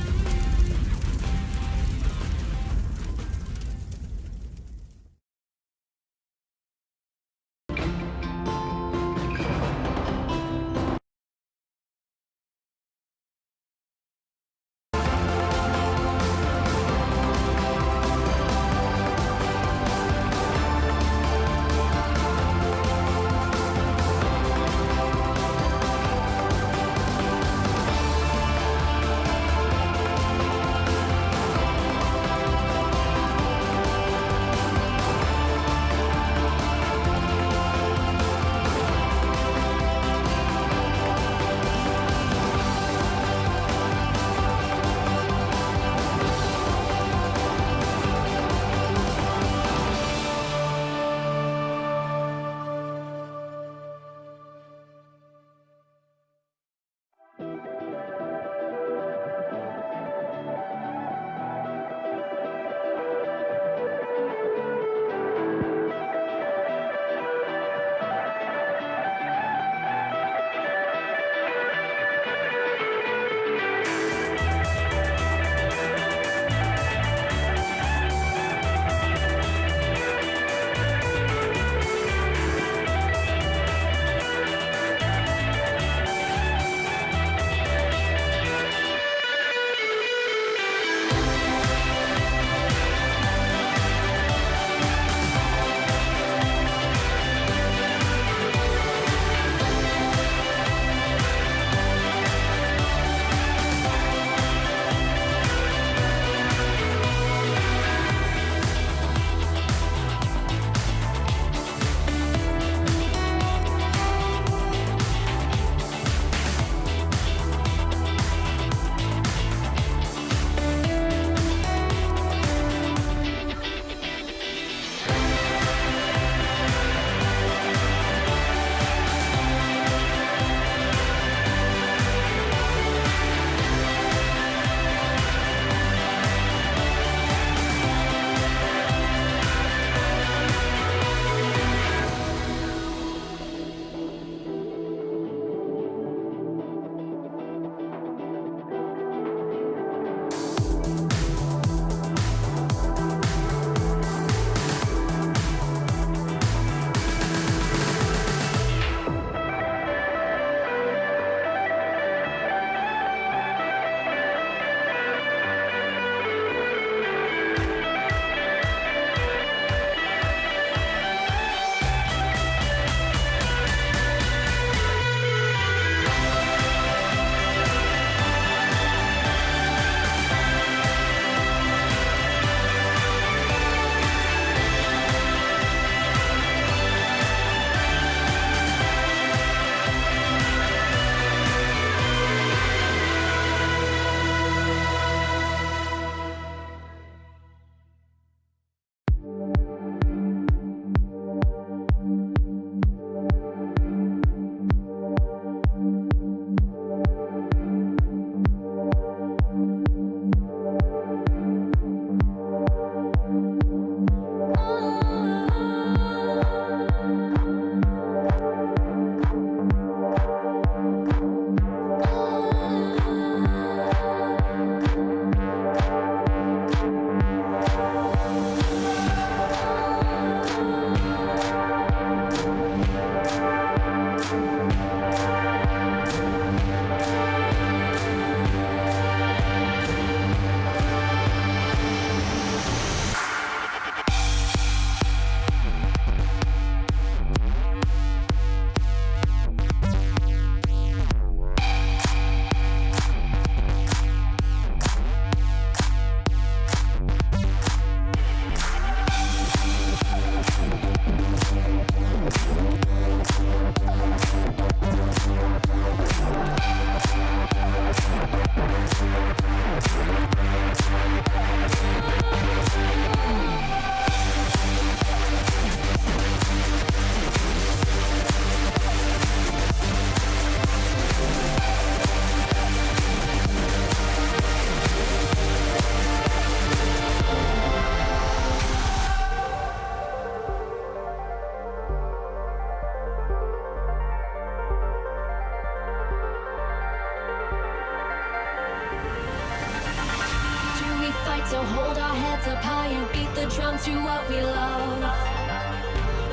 So hold our heads up high and beat the drum to what we love.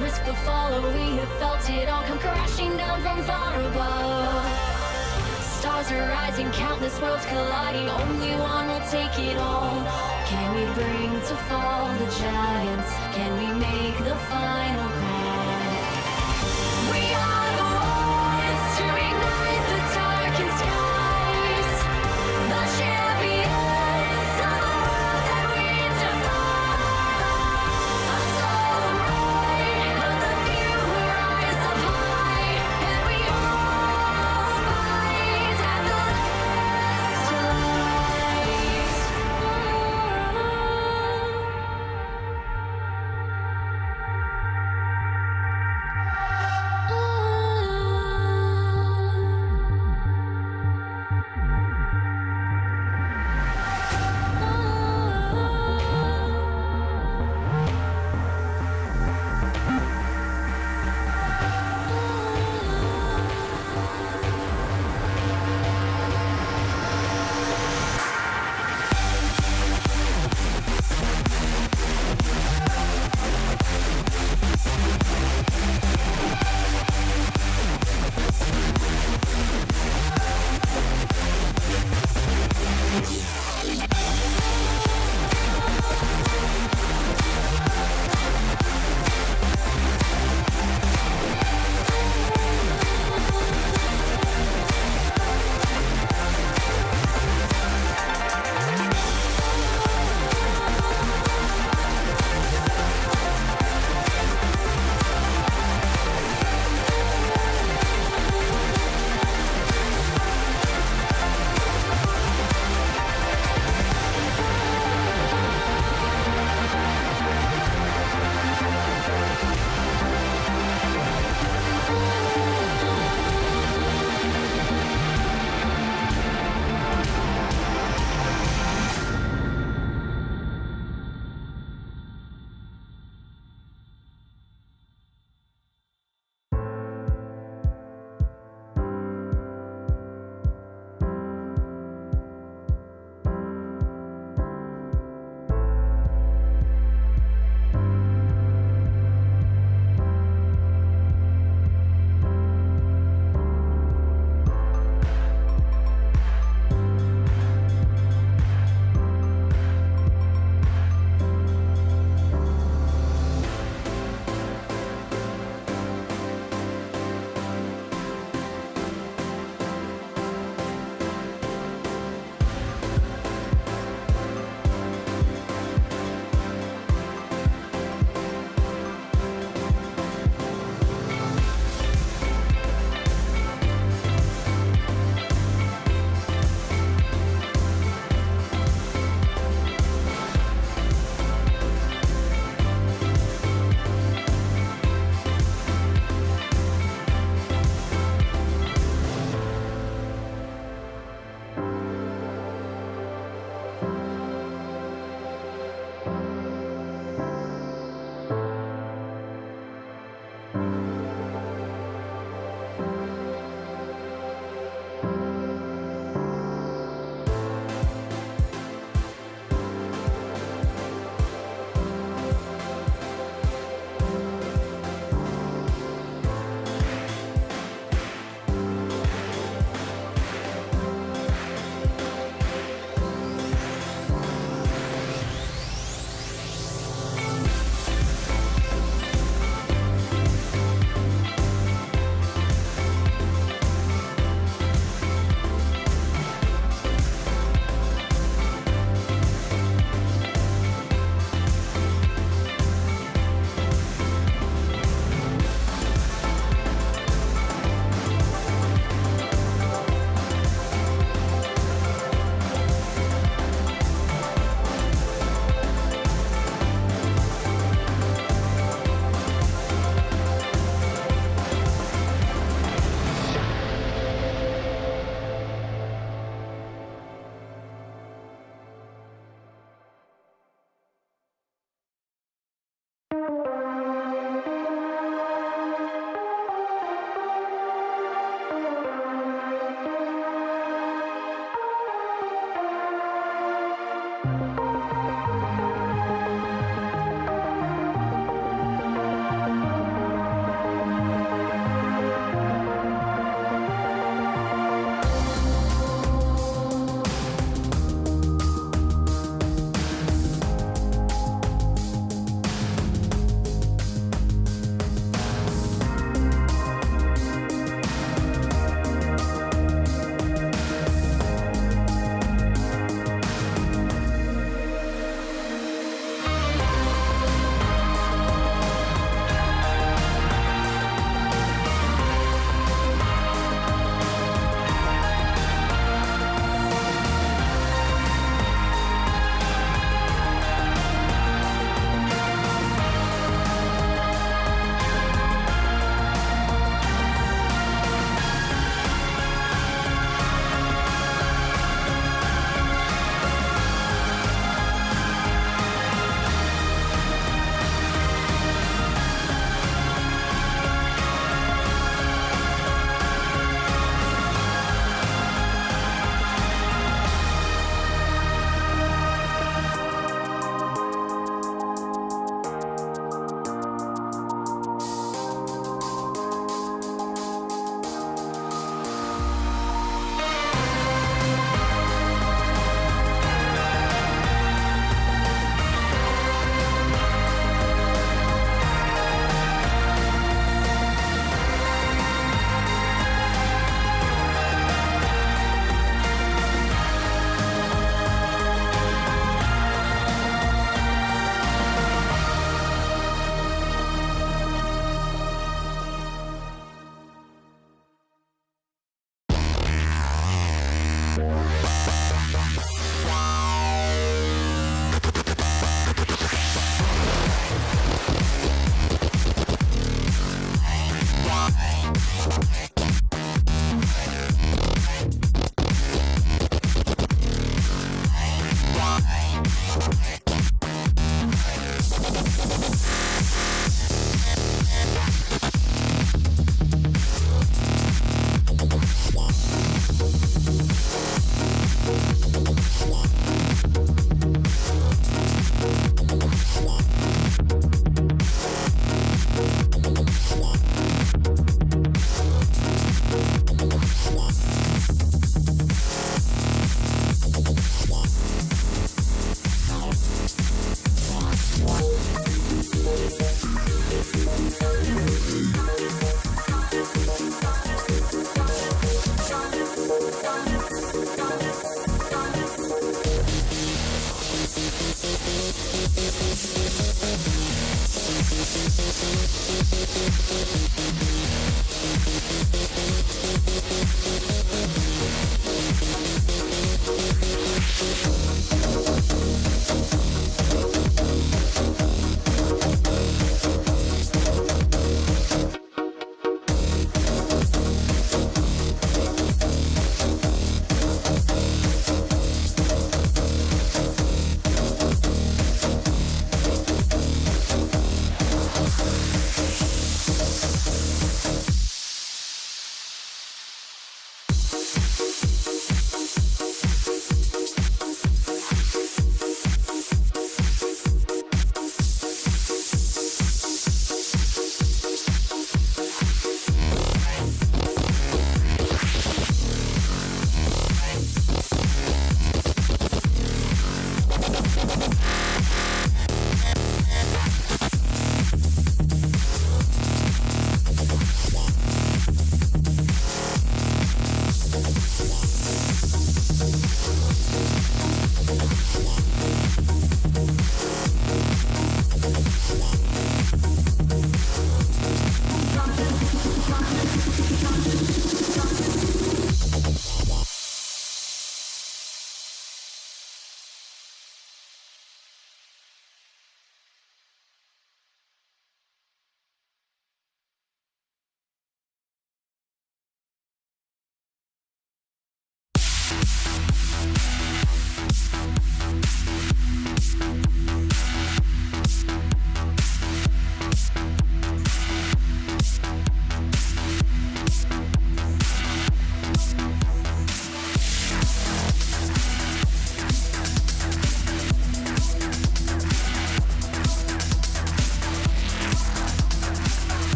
Risk the fall, or we have felt it all come crashing down from far above. Stars are rising, countless worlds colliding, only one will take it all. Can we bring to fall the giants? Can we make the final call? We are the ones to ignite the darkened skies, the champions of the world that we defy. A solo ride of the few who rise up high, and we all fight at the last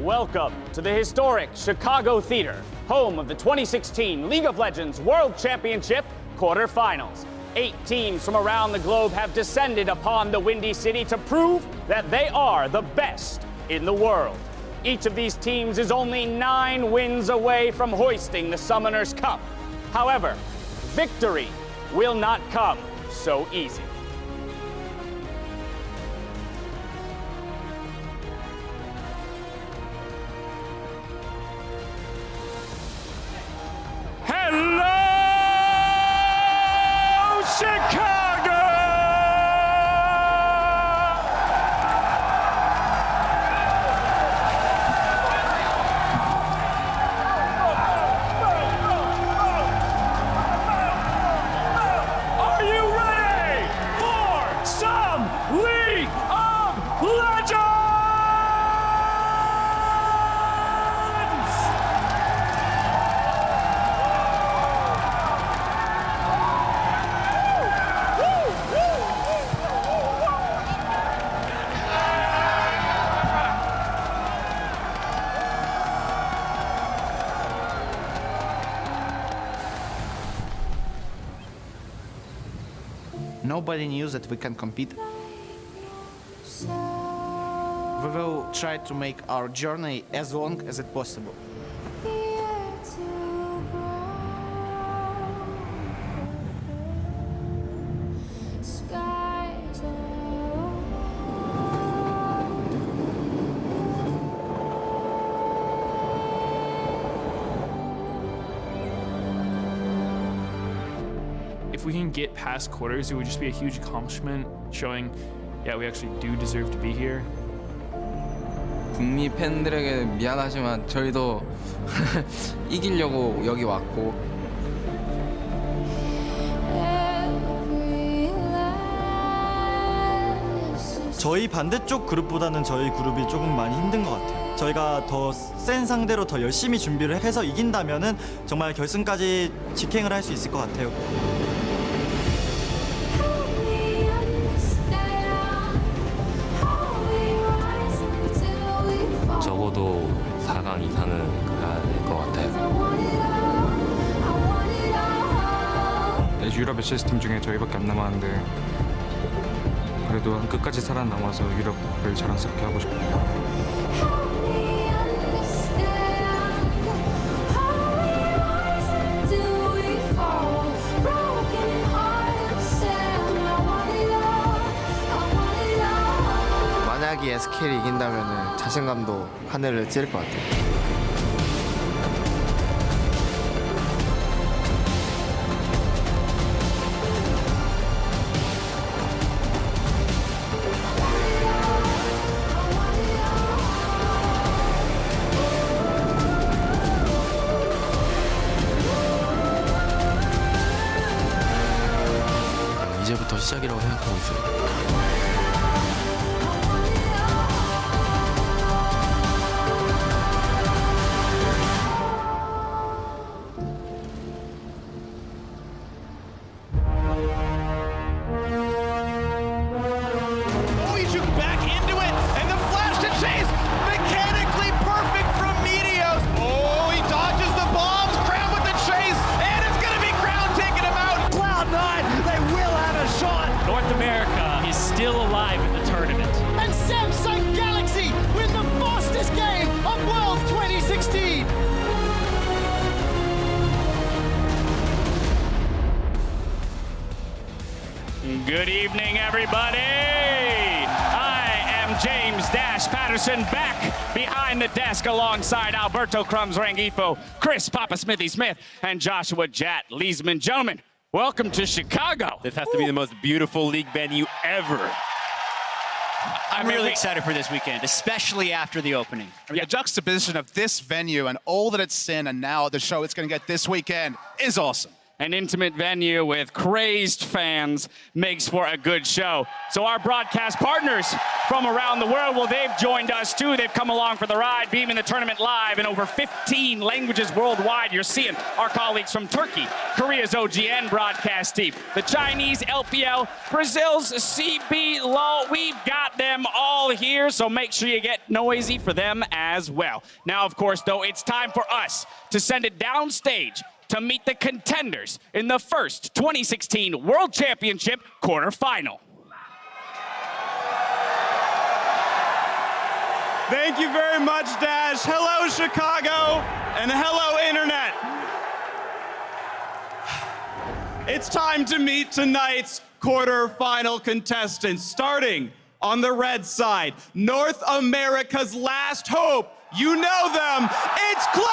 Welcome to the historic Chicago Theater, home of the 2016 League of Legends World Championship quarterfinals. 8 teams from around the globe have descended upon the Windy City to prove that they are the best in the world. Each of these teams is only 9 wins away from hoisting the Summoners Cup. However, victory will not come so easy. Hello, Chicago! Are you ready for some League of Legends? Nobody knew that we can compete. We will try to make our journey as long as it possible. If we can get past quarters, it would just be a huge accomplishment, showing, yeah, we actually do deserve to be here. 북미 팬들에게 미안하지만 저희도 이기려고 여기 왔고. 저희 반대쪽 그룹보다는 저희 그룹이 조금 많이 힘든 것 같아요. 저희가 더 센 상대로 더 열심히 준비를 해서 이긴다면은 정말 결승까지 직행을 할 수 있을 것 같아요. 적어도 4강 이상은 가야 될 것 같아요. 유럽 SS팀 중에 저희밖에 안 남았는데 그래도 끝까지 살아남아서 유럽을 자랑스럽게 하고 싶어요. 만약에 SK를 이긴다면 자신감도 하늘을 찌를 것 같아요. 이제부터 시작이라고 생각하고 있어요. Still alive in the tournament. And Samsung Galaxy win the fastest game of Worlds 2016. Good evening, everybody. I am James Dash Patterson, back behind the desk alongside Alberto Crumbs Rangifo, Chris Papa Smithy Smith, and Joshua Jat Leesman. Gentlemen, welcome to Chicago. This has to be the most beautiful league venue ever. I'm really excited for this weekend, especially after the opening. I mean, the juxtaposition of this venue and all that it's seen and now the show it's going to get this weekend is awesome. An intimate venue with crazed fans makes for a good show. So our broadcast partners from around the world, well, they've joined us too. They've come along for the ride, beaming the tournament live in over 15 languages worldwide. You're seeing our colleagues from Turkey, Korea's OGN broadcast team, the Chinese LPL, Brazil's CB LOL. We've got them all here, so make sure you get noisy for them as well. Now, of course, though, it's time for us to send it downstage to meet the contenders in the first 2016 World Championship quarterfinal. Thank you very much, Dash. Hello, Chicago, and hello, Internet. It's time to meet tonight's quarterfinal contestants. Starting on the red side, North America's last hope. You know them. It's Cloud9!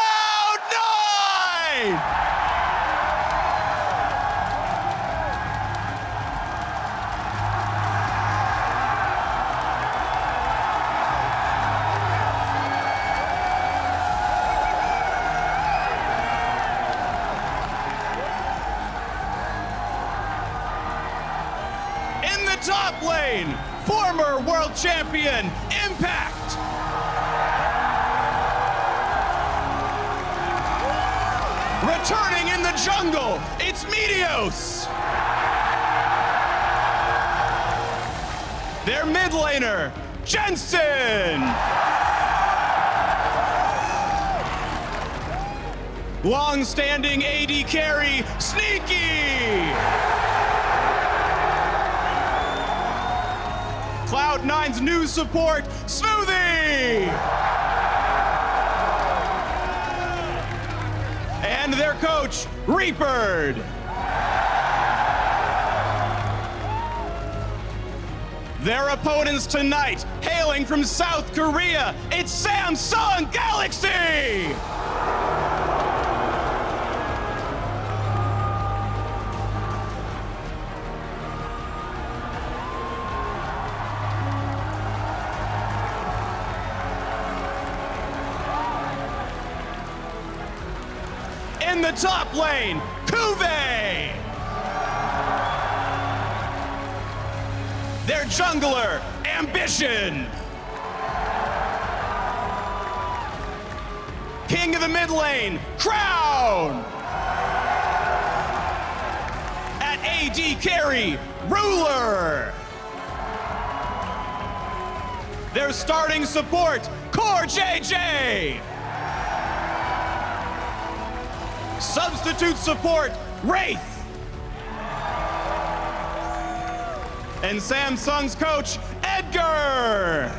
Top lane, former world champion, Impact. Returning in the jungle, it's Meteos. Their mid laner, Jensen. Long-standing AD carry, Sneaky. Cloud9's new support, Smoothie! And their coach, Reapered. Their opponents tonight, hailing from South Korea, it's Samsung Galaxy! In the top lane, Kuve! Their jungler, Ambition! King of the mid lane, Crown! At AD carry, Ruler! Their starting support, Core JJ! Substitute support, Wraith. And Samsung's coach, Edgar.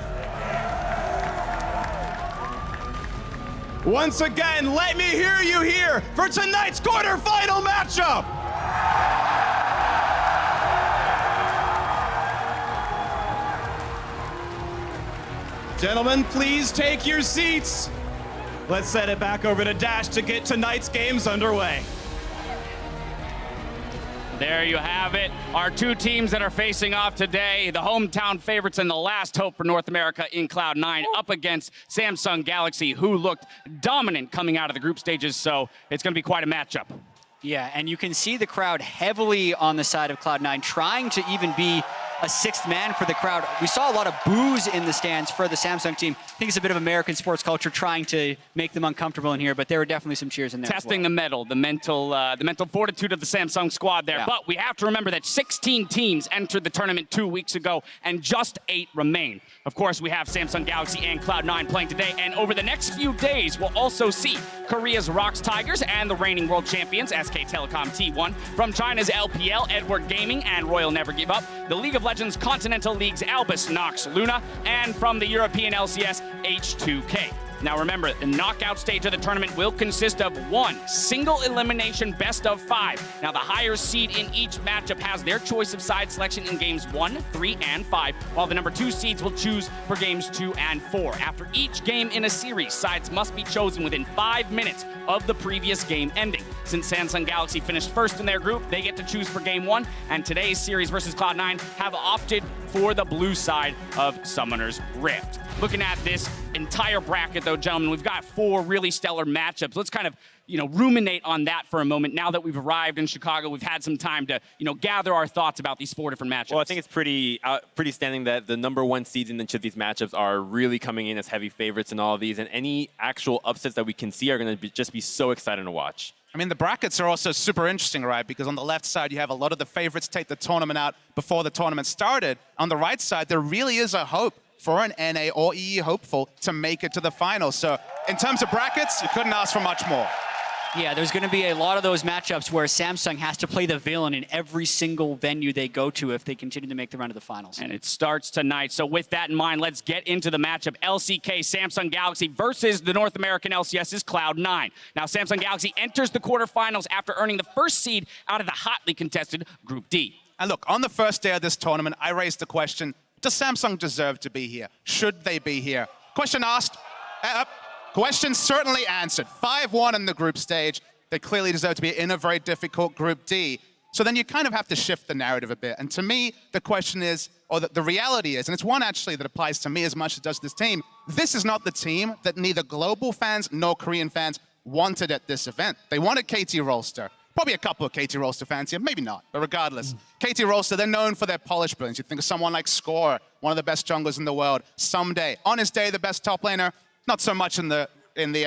Once again, let me hear you here for tonight's quarterfinal matchup. Gentlemen, please take your seats. Let's set it back over to Dash to get tonight's games underway. There you have it. Our two teams that are facing off today, the hometown favorites and the last hope for North America in Cloud9 up against Samsung Galaxy, who looked dominant coming out of the group stages, so it's going to be quite a matchup. Yeah, and you can see the crowd heavily on the side of Cloud9, trying to even be a sixth man for the crowd. We saw a lot of boos in the stands for the Samsung team. I think it's a bit of American sports culture trying to make them uncomfortable in here, but there were definitely some cheers in there. Testing the mettle, the mental fortitude of the Samsung squad there. Yeah. But we have to remember that 16 teams entered the tournament 2 weeks ago, and just 8 remain. Of course, we have Samsung Galaxy and Cloud9 playing today, and over the next few days, we'll also see Korea's ROX Tigers and the reigning world champions, SK Telecom T1, from China's LPL, Edward Gaming and Royal Never Give Up, the League of Legends Continental League's Albus Nox Luna, and from the European LCS, H2K. Now remember, the knockout stage of the tournament will consist of one single elimination best of 5. Now the higher seed in each matchup has their choice of side selection in games 1, 3, and 5, while the number 2 seeds will choose for games 2 and 4. After each game in a series, sides must be chosen within 5 minutes of the previous game ending. Since Samsung Galaxy finished first in their group, they get to choose for game 1, and today's series versus Cloud9 have opted for the blue side of Summoner's Rift. Looking at this entire bracket, though, gentlemen, we've got 4 really stellar matchups. Let's kind of, ruminate on that for a moment. Now that we've arrived in Chicago, we've had some time to, gather our thoughts about these 4 different matchups. Well, I think it's pretty standing that the #1 seeds in each of these matchups are really coming in as heavy favorites in all of these, and any actual upsets that we can see are going to just be so exciting to watch. I mean, the brackets are also super interesting, right? Because on the left side, you have a lot of the favorites take the tournament out before the tournament started. On the right side, there really is a hope for an NA or EE hopeful to make it to the finals. So in terms of brackets, you couldn't ask for much more. Yeah, there's going to be a lot of those matchups where Samsung has to play the villain in every single venue they go to if they continue to make the run to the finals. And it starts tonight. So with that in mind, let's get into the matchup. LCK Samsung Galaxy versus the North American LCS's Cloud9. Now, Samsung Galaxy enters the quarterfinals after earning the first seed out of the hotly contested Group D. And look, on the first day of this tournament, I raised the question, does Samsung deserve to be here? Should they be here? Question asked, question certainly answered. 5-1 in the group stage. They clearly deserve to be in a very difficult Group D. So then you kind of have to shift the narrative a bit. And to me, the question is, or the reality is, and it's one actually that applies to me as much as it does to this team, this is not the team that neither global fans nor Korean fans wanted at this event. They wanted KT Rolster. Probably a couple of KT Rolster fans here, maybe not, but regardless. KT Rolster, they're known for their polished brilliance. You think of someone like Score, one of the best junglers in the world, someday. On his day, the best top laner, not so much in the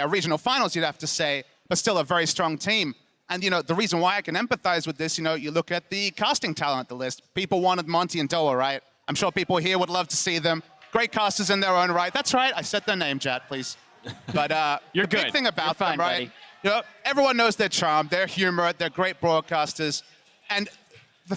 regional finals, you'd have to say, but still a very strong team. And, the reason why I can empathize with this, you look at the casting talent, the list. People wanted Monty and Doa, right? I'm sure people here would love to see them. Great casters in their own right. That's right, I said their name, chat, please. But You're the good. big thing about You're fine, them, right? buddy. Everyone knows their charm, their humor, they're great broadcasters. And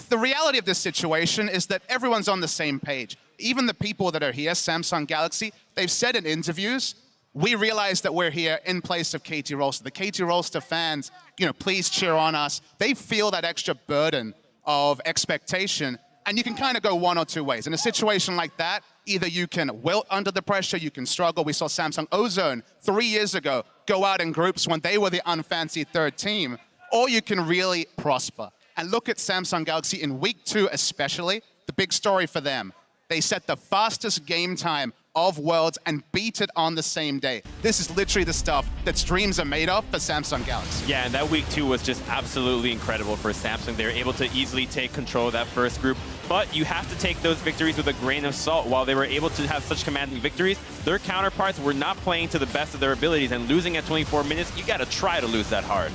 the reality of this situation is that everyone's on the same page. Even the people that are here, Samsung Galaxy, they've said in interviews, we realize that we're here in place of KT Rolster. The KT Rolster fans, please cheer on us. They feel that extra burden of expectation, and you can kind of go one or two ways. In a situation like that, either you can wilt under the pressure, you can struggle. We saw Samsung Ozone 3 years ago go out in groups when they were the unfancied 3rd team, or you can really prosper. And look at Samsung Galaxy in week 2 especially, the big story for them. They set the fastest game time of Worlds and beat it on the same day. This is literally the stuff that streams are made of for Samsung Galaxy. Yeah, and that week 2 was just absolutely incredible for Samsung. They were able to easily take control of that first group, but you have to take those victories with a grain of salt. While they were able to have such commanding victories, their counterparts were not playing to the best of their abilities, and losing at 24 minutes, you gotta try to lose that hard.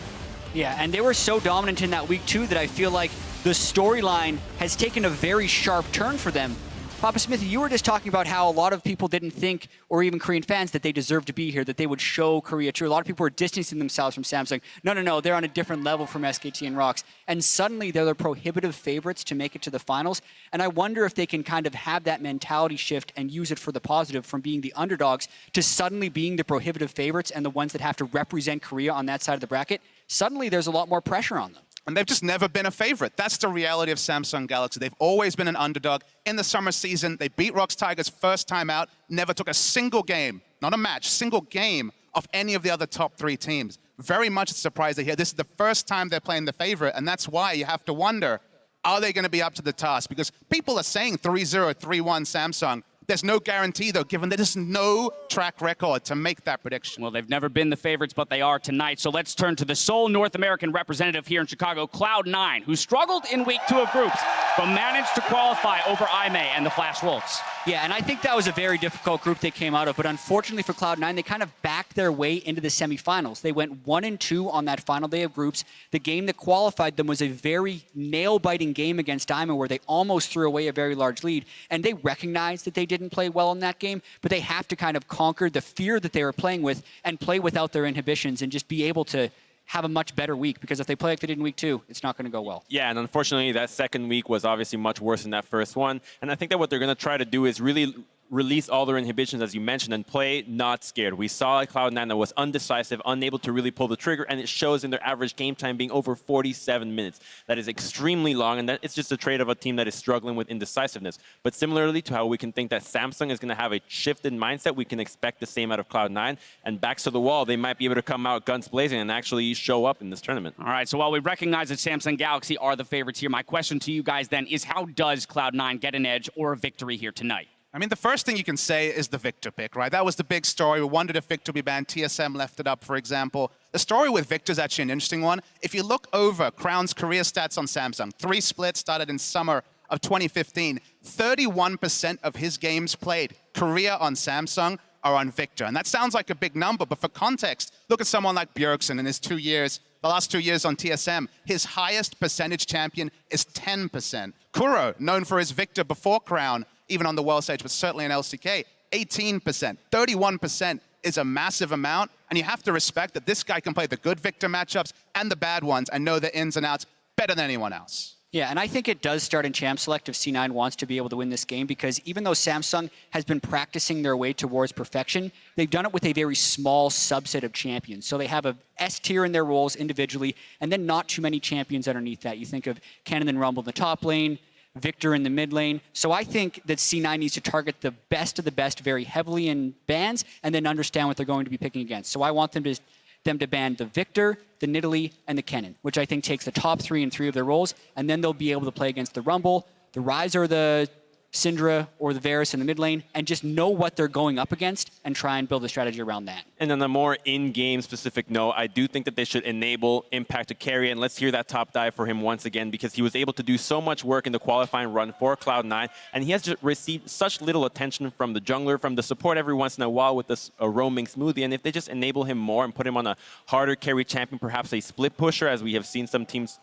Yeah, and they were so dominant in that week, too, that I feel like the storyline has taken a very sharp turn for them. Papa Smithy, you were just talking about how a lot of people didn't think, or even Korean fans, that they deserved to be here, that they would show Korea true. A lot of people were distancing themselves from Samsung. No, they're on a different level from SKT and ROX. And suddenly they're the prohibitive favorites to make it to the finals. And I wonder if they can kind of have that mentality shift and use it for the positive, from being the underdogs to suddenly being the prohibitive favorites and the ones that have to represent Korea on that side of the bracket. Suddenly there's a lot more pressure on them. And they've just never been a favorite. That's the reality of Samsung Galaxy. They've always been an underdog. In the summer season, they beat ROX Tigers first time out, never took a single game, not a match, single game of any of the other top 3 teams. Very much a surprise they're here. This is the first time they're playing the favorite, and that's why you have to wonder, are they going to be up to the task? Because people are saying 3-0, 3-1 Samsung. There's no guarantee, though, given there's no track record to make that prediction. Well, they've never been the favorites, but they are tonight. So let's turn to the sole North American representative here in Chicago, Cloud9, who struggled in week 2 of groups, but managed to qualify over IME and the Flash Wolves. Yeah, and I think that was a very difficult group they came out of, but unfortunately for Cloud9, they kind of backed their way into the semifinals. They went 1-2 on that final day of groups. The game that qualified them was a very nail-biting game against Diamond, where they almost threw away a very large lead, and they recognized that they didn't play well in that game, but they have to kind of conquer the fear that they were playing with and play without their inhibitions and just be able to have a much better week, because if they play like they did in week 2, it's not going to go well. Yeah, and unfortunately, that second week was obviously much worse than that first one. And I think that what they're going to try to do is really release all their inhibitions, as you mentioned, and play not scared. We saw a Cloud9 that was undecisive, unable to really pull the trigger, and it shows in their average game time being over 47 minutes. That is extremely long, and that it's just a trait of a team that is struggling with indecisiveness. But similarly to how we can think that Samsung is going to have a shifted mindset, we can expect the same out of Cloud9. And backs to the wall, they might be able to come out guns blazing and actually show up in this tournament. All right, so while we recognize that Samsung Galaxy are the favorites here, my question to you guys then is, how does Cloud9 get an edge or a victory here tonight? I mean, the first thing you can say is the Victor pick, right? That was the big story. We wondered if Victor would be banned. TSM left it up, for example. The story with Victor is actually an interesting one. If you look over Crown's career stats on Samsung, 3 splits started in summer of 2015. 31% of his games played career on Samsung are on Victor. And that sounds like a big number, but for context, look at someone like Bjergsen in his 2 years. The last 2 years on TSM, his highest percentage champion is 10%. Kuro, known for his Victor before Crown, even on the world stage, but certainly in LCK, 18%. 31% is a massive amount, and you have to respect that this guy can play the good Victor matchups and the bad ones and know the ins and outs better than anyone else. Yeah, and I think it does start in Champ Select if C9 wants to be able to win this game, because even though Samsung has been practicing their way towards perfection, they've done it with a very small subset of champions. So they have a S tier in their roles individually, and then not too many champions underneath that. You think of Cannon and Rumble in the top lane, Victor in the mid lane. So I think that C9 needs to target the best of the best very heavily in bans, and then understand what they're going to be picking against. So I want them to ban the Victor, the Nidalee, and the Kennen, which I think takes the top 3 in 3 of their roles, and then they'll be able to play against the Rumble, the Ryze or the Syndra or the Varus in the mid lane, and just know what they're going up against and try and build a strategy around that. And on a more in-game specific note, I do think that they should enable Impact to carry, and let's hear that top dive for him once again, because he was able to do so much work in the qualifying run for Cloud9, and he has just received such little attention from the jungler, from the support every once in a while with this roaming smoothie, and if they just enable him more and put him on a harder carry champion, perhaps a split pusher, as we have seen some teams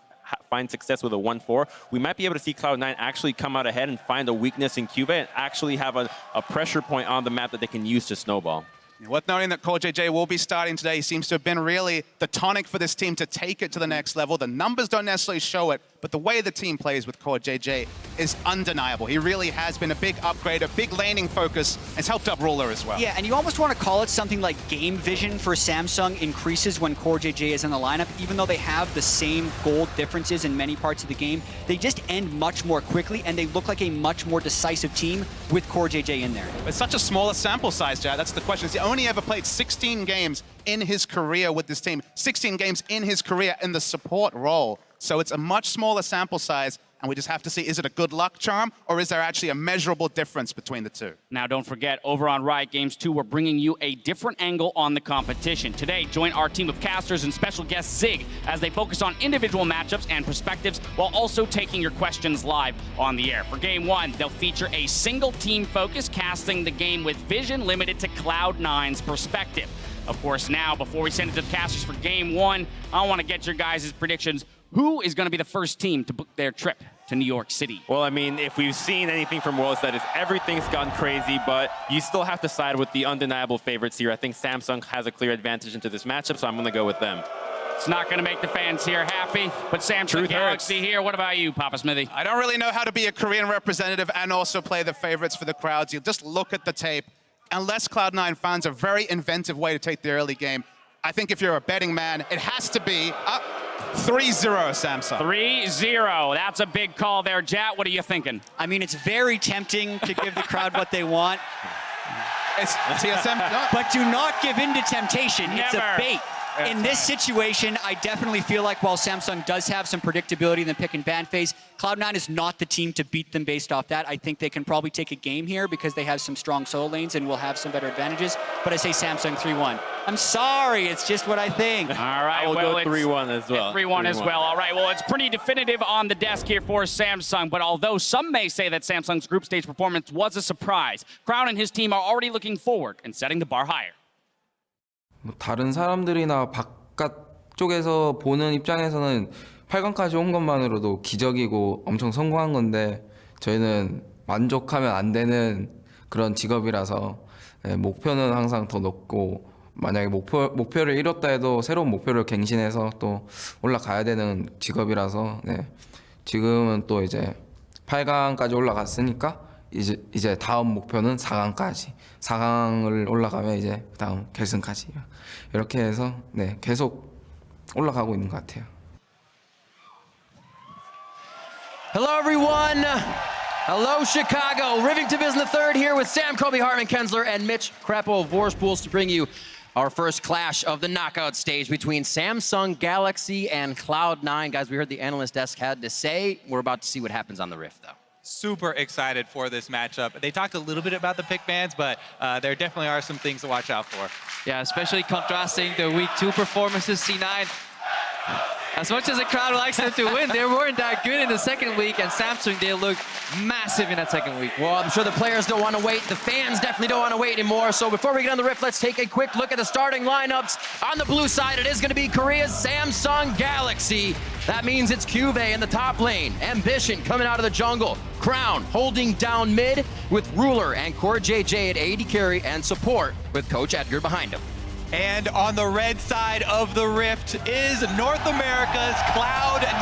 find success with a 1-4, we might be able to see Cloud9 actually come out ahead and find a weakness in Cuba and actually have a pressure point on the map that they can use to snowball. Worth noting that CoreJJ will be starting today. He seems to have been really the tonic for this team to take it to the next level. The numbers don't necessarily show it, but the way the team plays with CoreJJ is undeniable. He really has been a big upgrade, a big laning focus, and it's helped up Ruler as well. Yeah, and you almost want to call it something like game vision for Samsung increases when CoreJJ is in the lineup. Even though they have the same gold differences in many parts of the game, they just end much more quickly, and they look like a much more decisive team with CoreJJ in there. It's such a smaller sample size, Jared. That's the question. He only ever played 16 games in his career with this team, 16 games in his career in the support role. So it's a much smaller sample size, and we just have to see, is it a good luck charm, or is there actually a measurable difference between the two? Now, don't forget, over on Riot Games 2, we're bringing you a different angle on the competition. Today, join our team of casters and special guest Zig as they focus on individual matchups and perspectives while also taking your questions live on the air. For Game 1, they'll feature a single team focus, casting the game with vision limited to Cloud9's perspective. Of course, now, before we send it to the casters for Game 1, I want to get your guys' predictions. Who is going to be the first team to book their trip to New York City? Well, I mean, if we've seen anything from Worlds, that is everything's gone crazy, but you still have to side with the undeniable favorites here. I think Samsung has a clear advantage into this matchup, so I'm going to go with them. It's not going to make the fans here happy, but Samsung Galaxy here. What about you, Papa Smithy? I don't really know how to be a Korean representative and also play the favorites for the crowds. You just look at the tape. Unless Cloud9 finds a very inventive way to take the early game, I think if you're a betting man, it has to be 3-0 Samsung. 3-0. That's a big call there. Jat, what are you thinking? I mean, it's very tempting to give the crowd what they want. It's TSM. No. But do not give in to temptation. Never. It's a bait. In this situation, I definitely feel like while Samsung does have some predictability in the pick and ban phase, Cloud9 is not the team to beat them based off that. I think they can probably take a game here because they have some strong solo lanes and will have some better advantages. But I say Samsung 3-1. I'm sorry, it's just what I think. All right, I will go 3-1 as well. 3-1 as well. All right, well, it's pretty definitive on the desk here for Samsung. But although some may say that Samsung's group stage performance was a surprise, Crown and his team are already looking forward and setting the bar higher. 다른 사람들이나 바깥 쪽에서 보는 입장에서는 8강까지 온 것만으로도 기적이고 엄청 성공한 건데 저희는 만족하면 안 되는 그런 직업이라서 목표는 항상 더 높고 만약에 목표를 이뤘다 해도 새로운 목표를 갱신해서 또 올라가야 되는 직업이라서 지금은 또 이제 8강까지 올라갔으니까 이제 다음 목표는 4강까지. 4강을 올라가면 이제 다음 결승까지. 이렇게 해서 네, 계속 올라가고 있는 것 같아요. Hello, everyone. Hello, Chicago. Rivington is in the third here with Sam, Kobe, Hartman, Kensler, and Mitch Krapo of Vorspools to bring you our first clash of the knockout stage between Samsung Galaxy and Cloud9. Guys, we heard the analyst desk had to say. We're about to see what happens on the Rift, though. Super excited for this matchup. They talked a little bit about the pick bans, but there definitely are some things to watch out for. Yeah, especially contrasting the week 2 performances, C9. As much as the crowd likes them to win, they weren't that good in the second week, and Samsung, they looked massive in that second week. Well, I'm sure the players don't want to wait. The fans definitely don't want to wait anymore. So before we get on the Rift, let's take a quick look at the starting lineups. On the blue side, it is going to be Korea's Samsung Galaxy. That means it's Cuvee in the top lane. Ambition coming out of the jungle. Crown holding down mid with Ruler and Core JJ at AD carry and support with Coach Edgar behind him. And on the red side of the Rift is North America's Cloud9.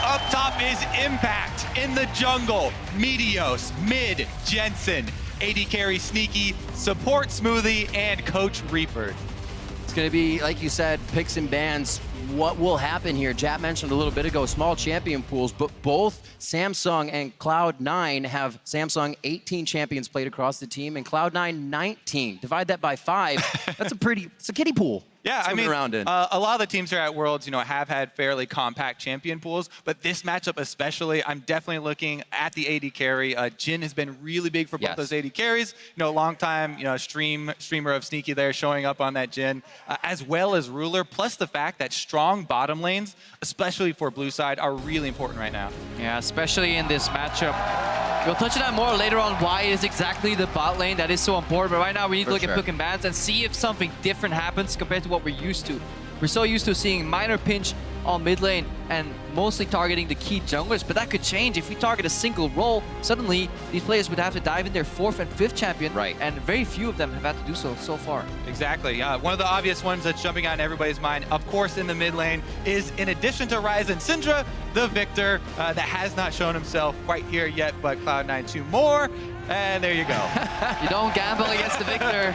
Up top is Impact in the jungle. Meteos, mid, Jensen, AD carry Sneaky, support Smoothie, and Coach Reaper. It's going to be, like you said, picks and bans. What will happen here? Jap mentioned a little bit ago, small champion pools, but both Samsung and Cloud9 have Samsung 18 champions played across the team and Cloud9 19. Divide that by 5. That's it's a kiddie pool. Yeah, I mean, around in. A lot of the teams here at Worlds, have had fairly compact champion pools, but this matchup especially, I'm definitely looking at the AD carry. Jin has been really big for both those AD carries. Long time, streamer of Sneaky there showing up on that Jin, as well as Ruler, plus the fact that strong bottom lanes, especially for blue side, are really important right now. Yeah, especially in this matchup. We'll touch on that more later on, why it is exactly the bot lane that is so important. But right now, we need to look at pick and bans and see if something different happens compared to what we're used to. We're so used to seeing minor pinch on mid lane and mostly targeting the key junglers, but that could change. If we target a single role, suddenly these players would have to dive in their 4th and 5th champion, and very few of them have had to do so far. Exactly. One of the obvious ones that's jumping out in everybody's mind, of course, in the mid lane, is in addition to Ryze and Syndra, the Victor that has not shown himself quite here yet, but Cloud9 2 more, and there you go. You don't gamble against the Victor.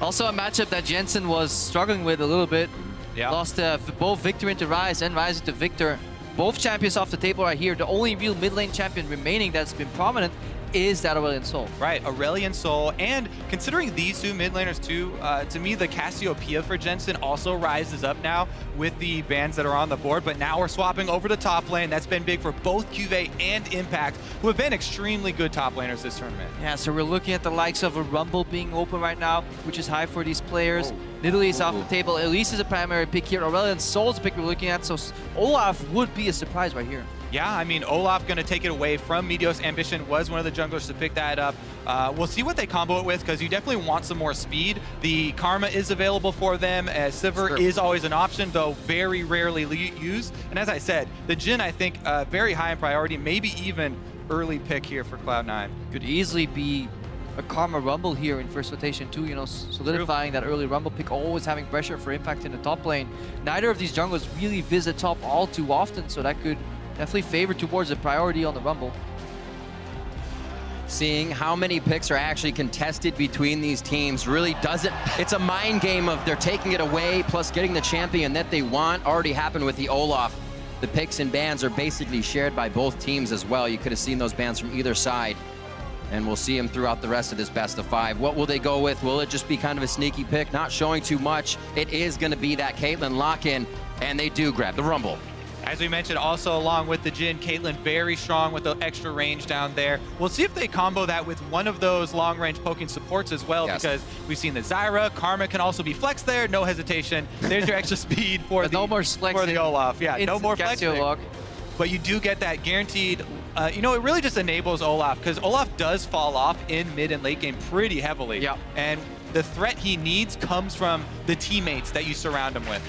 Also a matchup that Jensen was struggling with a little bit. Lost both Victor into Ryze and Ryze into Victor. Both champions off the table right here. The only real mid lane champion remaining that's been prominent is that Aurelion Sol. Right, Aurelion Sol, and considering these two mid laners too, to me the Cassiopeia for Jensen also rises up now with the bans that are on the board, but now we're swapping over to top lane. That's been big for both Cuvee and Impact, who have been extremely good top laners this tournament. Yeah, so we're looking at the likes of a Rumble being open right now, which is high for these players. Nidalee is off the table. Elise is a primary pick here. Aurelion Sol's a pick we're looking at, so Olaf would be a surprise right here. Yeah, I mean, Olaf going to take it away from Meteos. Ambition was one of the junglers to pick that up. We'll see what they combo it with, because you definitely want some more speed. The Karma is available for them, as Sivir is always an option, though very rarely used. And as I said, the Jhin, I think, very high in priority, maybe even early pick here for Cloud9. Could easily be a Karma Rumble here in first rotation too, solidifying that early Rumble pick, always having pressure for Impact in the top lane. Neither of these junglers really visit top all too often, so that could definitely favor towards a priority on the Rumble. Seeing how many picks are actually contested between these teams really doesn't. It's a mind game of they're taking it away, plus getting the champion that they want. Already happened with the Olaf. The picks and bans are basically shared by both teams as well. You could have seen those bans from either side. And we'll see them throughout the rest of this best of 5. What will they go with? Will it just be kind of a sneaky pick? Not showing too much. It is going to be that Caitlyn lock-in, and they do grab the Rumble. As we mentioned, also along with the Jhin, Caitlyn very strong with the extra range down there. We'll see if they combo that with one of those long-range poking supports as well, because we've seen the Zyra. Karma can also be flexed there, no hesitation. There's your extra speed for the Olaf. Yeah, no more flexing. But you do get that guaranteed. It really just enables Olaf, because Olaf does fall off in mid and late game pretty heavily. And the threat he needs comes from the teammates that you surround him with.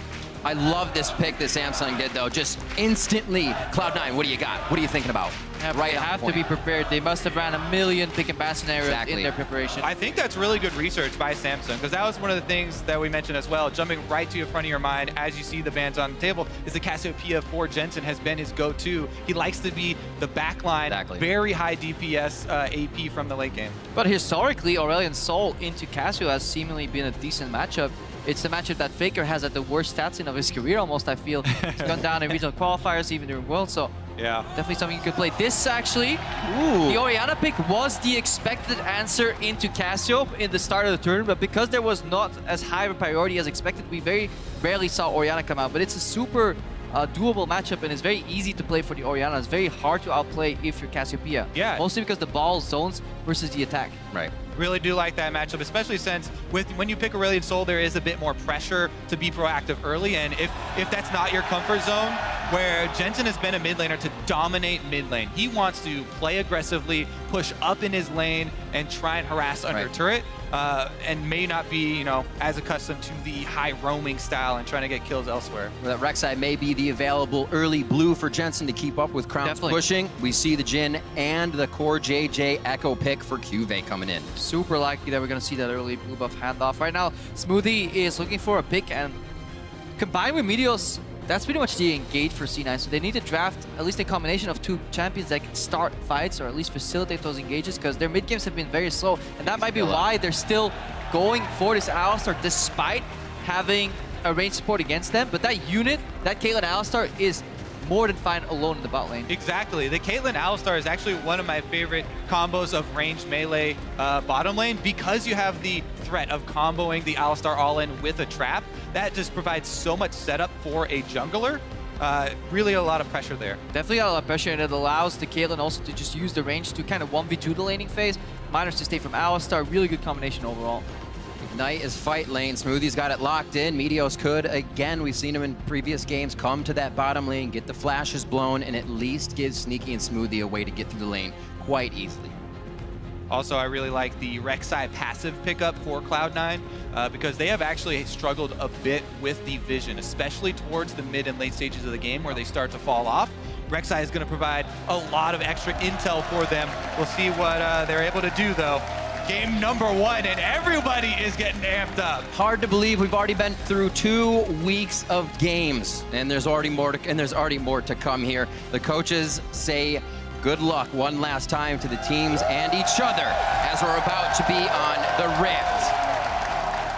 I love this pick that Samsung did, though. Just instantly, Cloud9, what do you got? What are you thinking about? Right, they have to be prepared. They must have ran a million pick and ban scenarios in their preparation. I think that's really good research by Samsung, because that was one of the things that we mentioned as well. Jumping right to the front of your mind as you see the bans on the table is the Cassiopeia for Jensen has been his go-to. He likes to be the backline, very high DPS AP from the late game. But historically, Aurelion Sol into Cassio has seemingly been a decent matchup. It's the matchup that FLICKR has at the worst stats in of his career almost, I feel. He's gone down in regional qualifiers, even during Worlds, so yeah, definitely something you could play. This actually, the Orianna pick was the expected answer into Cassio in the start of the tournament, but because there was not as high of a priority as expected, we very rarely saw Orianna come out. But it's a super doable matchup, and it's very easy to play for the Orianna. It's very hard to outplay if you're Cassiopeia. Yeah. Mostly because the ball zones versus the attack. Right. Really do like that matchup, especially since when you pick Aurelion Sol, there is a bit more pressure to be proactive early, and if that's not your comfort zone, where Jensen has been a mid laner to dominate mid lane. He wants to play aggressively, push up in his lane, and try and harass under turret, and may not be, you know, as accustomed to the high roaming style and trying to get kills elsewhere. Well, that Rek'Sai may be the available early blue for Jensen to keep up with Crown's pushing. We see the Jhin and the core JJ Echo pick for QV coming in. Super likely that we're going to see that early blue buff handoff. Right now, Smoothie is looking for a pick, and combined with Meteos, that's pretty much the engage for C9. So they need to draft at least a combination of two champions that can start fights or at least facilitate those engages, because their mid games have been very slow. And that might be why they're still going for this Alistar despite having a range support against them. But that unit, that Caitlyn Alistar, is more than fine alone in the bot lane. Exactly. The Caitlyn Alistar is actually one of my favorite combos of ranged melee bottom lane, because you have the threat of comboing the Alistar all-in with a trap. That just provides so much setup for a jungler. Really a lot of pressure there. Definitely a lot of pressure, and it allows the Caitlyn also to just use the range to kind of 1v2 the laning phase. Miners to stay from Alistar. Really good combination overall. Ignite is fight lane. Smoothie's got it locked in. Meteos could, again, we've seen him in previous games, come to that bottom lane, get the flashes blown, and at least give Sneaky and Smoothie a way to get through the lane quite easily. Also, I really like the Rek'Sai passive pickup for Cloud9 because they have actually struggled a bit with the vision, especially towards the mid and late stages of the game where they start to fall off. Rek'Sai is going to provide a lot of extra intel for them. We'll see what they're able to do, though. Game number 1, and everybody is getting amped up. Hard to believe we've already been through 2 weeks of games, and there's already more to come here. The coaches say good luck one last time to the teams and each other as we're about to be on the Rift.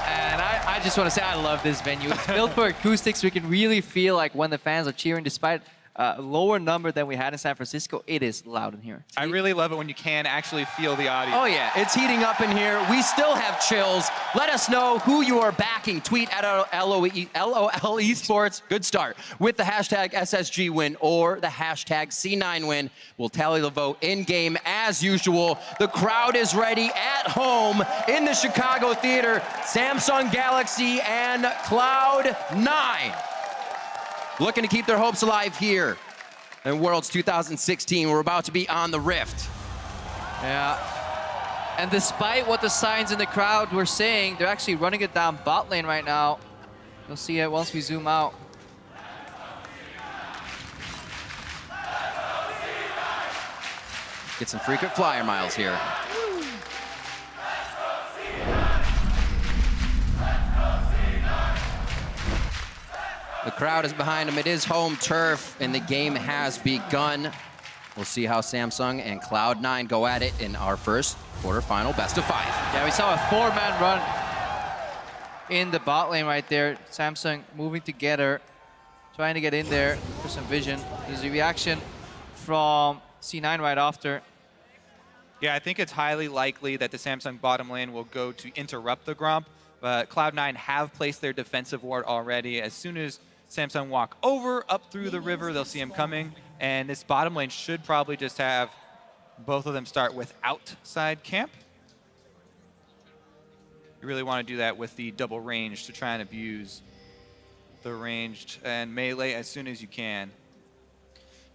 And I just want to say I love this venue. It's built for acoustics. We can really feel like when the fans are cheering, despite a lower number than we had in San Francisco, it is loud in here. I really love it when you can actually feel the audience. Oh yeah, it's heating up in here. We still have chills. Let us know who you are backing. Tweet at LOL Esports. Good start. With the hashtag SSG win or the hashtag C9 win. We'll tally the vote in game as usual. The crowd is ready at home in the Chicago Theater. Samsung Galaxy and Cloud9. Looking to keep their hopes alive here in Worlds 2016. We're about to be on the Rift. Yeah. And despite what the signs in the crowd were saying, they're actually running it down bot lane right now. You'll see it once we zoom out. Get some frequent flyer miles here. The crowd is behind him. It is home turf, and the game has begun. We'll see how Samsung and Cloud9 go at it in our first quarterfinal best of 5. Yeah, we saw a 4-man run in the bot lane right there. Samsung moving together, trying to get in there for some vision. There's a reaction from C9 right after. Yeah, I think it's highly likely that the Samsung bottom lane will go to interrupt the Gromp, but Cloud9 have placed their defensive ward already. As soon as Samsung walk over, up through the river, they'll see him coming, and this bottom lane should probably just have both of them start with outside camp. You really want to do that with the double range to try and abuse the ranged and melee as soon as you can.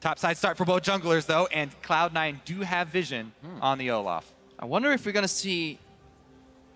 Topside start for both junglers, though, and Cloud9 do have vision on the Olaf. I wonder if we're going to see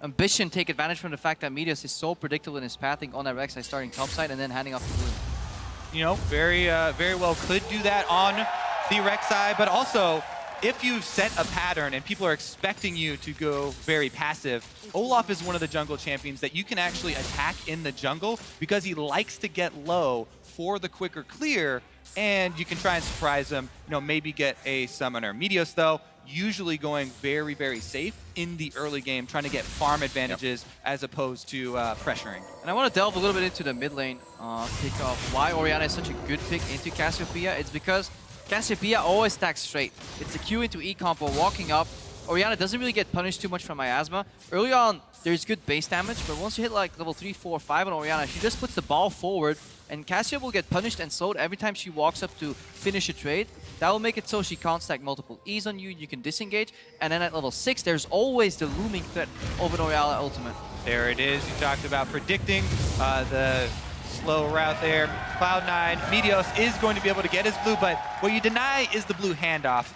Ambition take advantage from the fact that Meteos is so predictable in his pathing on that Rek'Sai starting topside and then handing off the blue. You know, very well could do that on the Rek'Sai, but also if you've set a pattern and people are expecting you to go very passive, Olaf is one of the jungle champions that you can actually attack in the jungle because he likes to get low for the quicker clear, and you can try and surprise him, maybe get a summoner. Meteos, though, usually going very, very safe in the early game, trying to get farm advantages as opposed to pressuring. And I want to delve a little bit into the mid lane kickoff. Why Orianna is such a good pick into Cassiopeia? It's because Cassiopeia always stacks straight. It's the Q into E combo, walking up. Orianna doesn't really get punished too much from Miasma. Early on, there's good base damage, but once you hit like level 3, 4, 5 on Orianna, she just puts the ball forward, and Cassia will get punished and slowed every time she walks up to finish a trade. That will make it so she can't stack multiple E's on you, you can disengage, and then at level 6, there's always the looming threat of an Orianna ultimate. There it is. You talked about predicting the slow route there. Cloud9, Meteos is going to be able to get his blue, but what you deny is the blue handoff.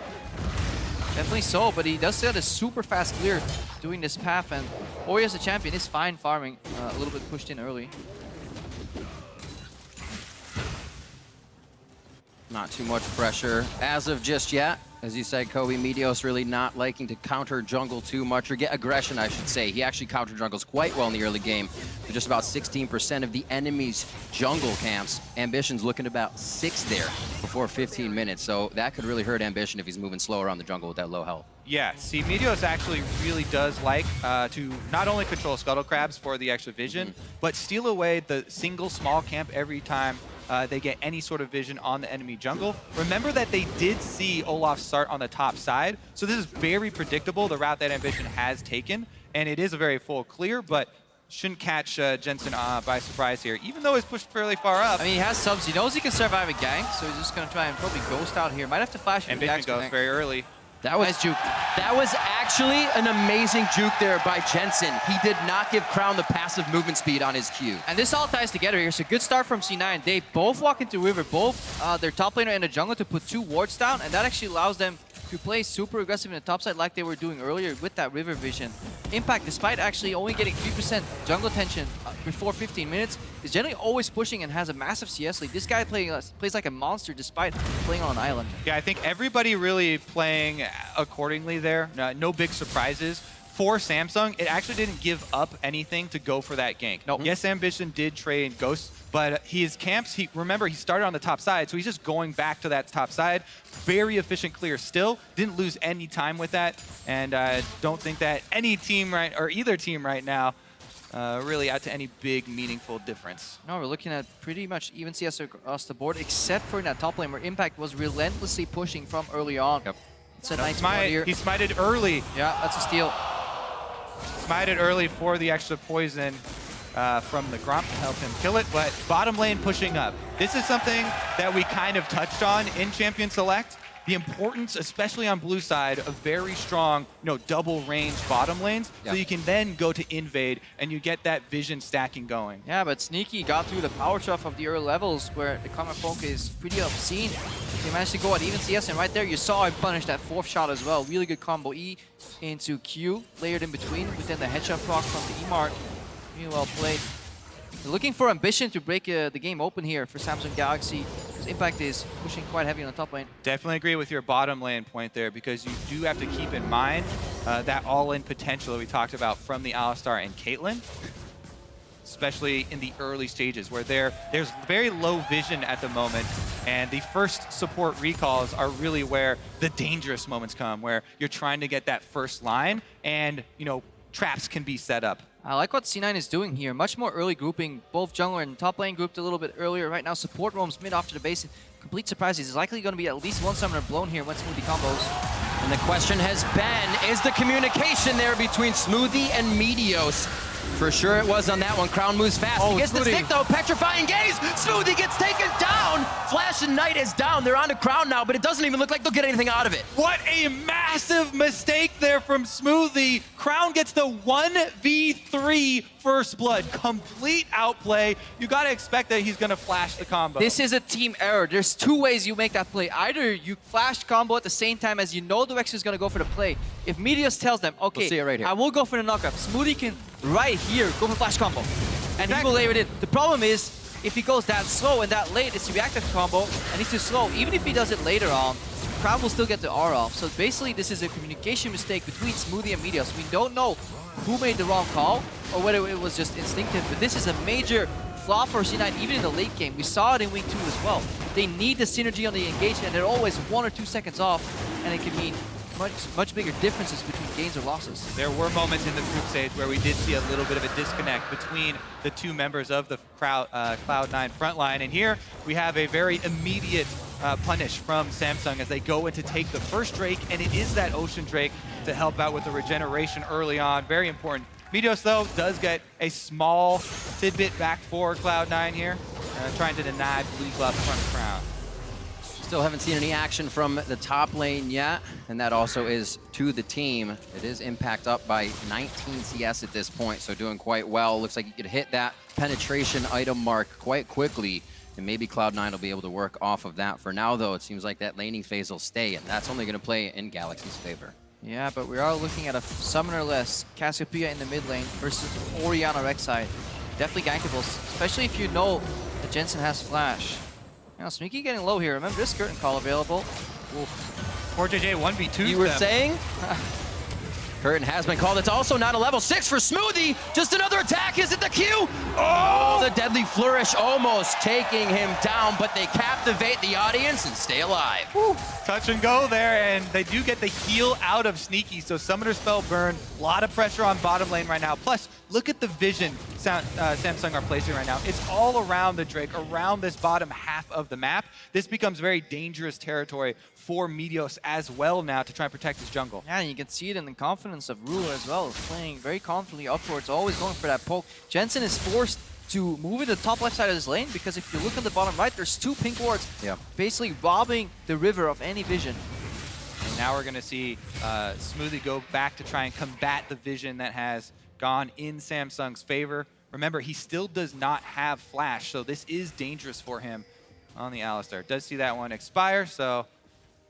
Definitely so, but he does set a super fast clear doing this path, and Ori as a champion is fine farming, a little bit pushed in early. Not too much pressure as of just yet. As you said, Kobe, Meteos really not liking to counter jungle too much, or get aggression, I should say. He actually counter jungles quite well in the early game. For just about 16% of the enemy's jungle camps. Ambition's looking about 6 there before 15 minutes, so that could really hurt Ambition if he's moving slower on the jungle with that low health. Yeah, see, Meteos actually really does like to not only control Scuttle Crabs for the extra vision, but steal away the single small camp every time they get any sort of vision on the enemy jungle. Remember that they did see Olaf start on the top side, so this is very predictable, the route that Ambition has taken, and it is a very full clear, but shouldn't catch Jensen by surprise here, even though he's pushed fairly far up. I mean, he has subs. He knows he can survive a gank, so he's just going to try and probably ghost out here. Might have to flash into the Ambition goes very early. That was nice juke. That was actually an amazing juke there by Jensen. He did not give Crown the passive movement speed on his Q. And this all ties together here. So good start from C9. They both walk into River, both their top laner and the jungle to put 2 wards down, and that actually allows them to play super aggressive in the top side like they were doing earlier with that River vision. Impact, despite actually only getting 3% jungle tension before 15 minutes, is generally always pushing and has a massive CS lead. This guy plays like a monster despite playing on an island. Yeah, I think everybody really playing accordingly there. No big surprises. For Samsung, it actually didn't give up anything to go for that gank. Nope. Yes, Ambition did trade Ghost, but his camps, remember, he started on the top side, so he's just going back to that top side. Very efficient clear still. Didn't lose any time with that, and I don't think that any team either team right now really out to any big meaningful difference. No, we're looking at pretty much even CS across the board, except for in that top lane where Impact was relentlessly pushing from early on. Yep. It's a nice smite here. He smited early. Yeah, that's a steal. Smited early for the extra poison from the Gromp to help him kill it, but bottom lane pushing up. This is something that we kind of touched on in Champion Select. The importance, especially on blue side, of very strong, double range bottom lanes, so you can then go to invade and you get that vision stacking going. Yeah, but Sneaky got through the power shove of the early levels where the Karma Poke is pretty obscene. He managed to go at even CS, and right there you saw him punish that 4th shot as well. Really good combo E into Q, layered in between, within the headshot proc from the E-Mark. Really well played. They're looking for Ambition to break the game open here for Samsung Galaxy, because Impact is pushing quite heavy on the top lane. Definitely agree with your bottom lane point there, because you do have to keep in mind that all-in potential that we talked about from the Alistar and Caitlyn, especially in the early stages where there's very low vision at the moment, and the first support recalls are really where the dangerous moments come, where you're trying to get that first line and, traps can be set up. I like what C9 is doing here. Much more early grouping. Both jungler and top lane grouped a little bit earlier. Right now, support roams mid after the base. Complete surprise. There's likely going to be at least one summoner blown here when Smoothie combos. And the question has been, is the communication there between Smoothie and Meteos? For sure it was on that one. Crown moves fast. He gets the stick though. Petrifying gaze. Smoothie gets taken down. Flash and Knight is down. They're on to Crown now, but it doesn't even look like they'll get anything out of it. What a massive mistake there from Smoothie. Crown gets the 1v3 first blood. Complete outplay. You got to expect that he's going to flash the combo. This is a team error. There's 2 ways you make that play. Either you flash combo at the same time as you know the Rex is going to go for the play. If Meteos tells them, okay, we'll see it right here. I will go for the knockup, Smoothie can right here go for flash combo. And he will layer it in. The problem is, if he goes that slow and that late, it's a reactive combo, and he's too slow. Even if he does it later on, Crown will still get the R off. So basically, this is a communication mistake between Smoothie and Meteos. We don't know who made the wrong call or whether it was just instinctive, but this is a major flaw for C9, even in the late game. We saw it in week 2 as well. They need the synergy on the engagement, and they're always 1 or 2 seconds off, and it can mean much bigger differences between gains or losses. There were moments in the group stage where we did see a little bit of a disconnect between the 2 members of the Cloud9 frontline, and here we have a very immediate punish from Samsung as they go in to take the first Drake, and it is that Ocean Drake to help out with the regeneration early on. Very important. Meteos, though, does get a small tidbit back for Cloud9 here, trying to deny blue buff in front of Crown. Still haven't seen any action from the top lane yet, and that also is to the team. It is impact up by 19 CS at this point, so doing quite well. Looks like you could hit that penetration item mark quite quickly, and maybe Cloud9 will be able to work off of that. For now, though, it seems like that laning phase will stay, and that's only going to play in Galaxy's favor. Yeah, but we are looking at a summoner-less Cassiopeia in the mid lane versus Orianna Rek'Sai. Definitely gankable, especially if you know that Jensen has flash. Now, Sneaky getting low here. Remember this curtain call available. Oof. 4JJ 1v2. You were saying? Curtain has been called. It's also not a level 6 for Smoothie. Just another attack. Is it the Q? Oh, the deadly flourish almost taking him down, but they captivate the audience and stay alive. Woo. Touch and go there, and they do get the heal out of Sneaky, so Summoner Spell burn. A lot of pressure on bottom lane right now. Plus, look at the vision Samsung are placing right now. It's all around the Drake, around this bottom half of the map. This becomes very dangerous territory for Meteos as well now to try and protect his jungle. Yeah, and you can see it in the confidence of Ruler as well. Playing very confidently upwards, always going for that poke. Jensen is forced to move into the top left side of his lane because if you look on the bottom right, there's 2 pink wards basically robbing the river of any vision. And now we're going to see Smoothie go back to try and combat the vision that has gone in Samsung's favor. Remember, he still does not have flash, so this is dangerous for him on the Alistar. Does see that one expire, so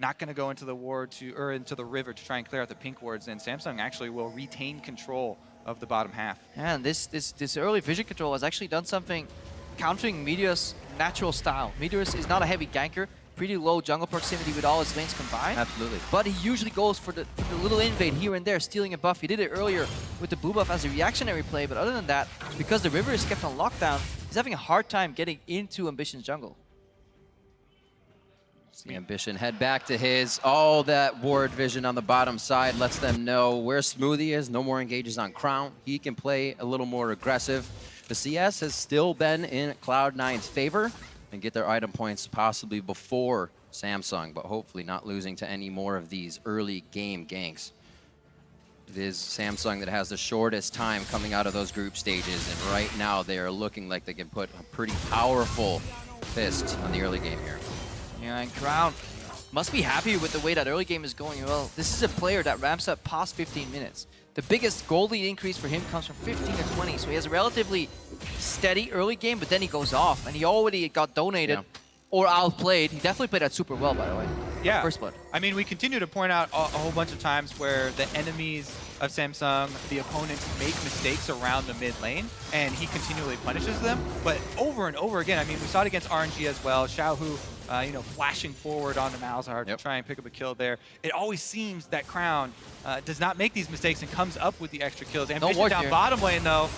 not going to go into the ward or into the river to try and clear out the pink wards, and Samsung actually will retain control of the bottom half. And this early vision control has actually done something countering Meteos' natural style. Meteos is not a heavy ganker, pretty low jungle proximity with all his lanes combined. Absolutely. But he usually goes for the little invade here and there, stealing a buff. He did it earlier with the blue buff as a reactionary play, but other than that, because the river is kept on lockdown, he's having a hard time getting into Ambition's jungle. The Ambition head back to his. All that ward vision on the bottom side lets them know where Smoothie is. No more engages on Crown. He can play a little more aggressive. The CS has still been in Cloud9's favor and get their item points possibly before Samsung, but hopefully not losing to any more of these early game ganks. It is Samsung that has the shortest time coming out of those group stages, and right now they are looking like they can put a pretty powerful fist on the early game here. Yeah, and Crown must be happy with the way that early game is going. Well, this is a player that ramps up past 15 minutes. The biggest gold lead increase for him comes from 15 to 20, so he has a relatively steady early game, but then he goes off, and he already got donated or outplayed. He definitely played that super well, by the way. Yeah. First blood. I mean, we continue to point out a whole bunch of times where the enemies of Samsung, the opponents, make mistakes around the mid lane, and he continually punishes them. But over and over again, I mean, we saw it against RNG as well. Xiaohu, you know, flashing forward onto Malzahar to try and pick up a kill there. It always seems that Crown does not make these mistakes and comes up with the extra kills. Ambition down bottom lane, though.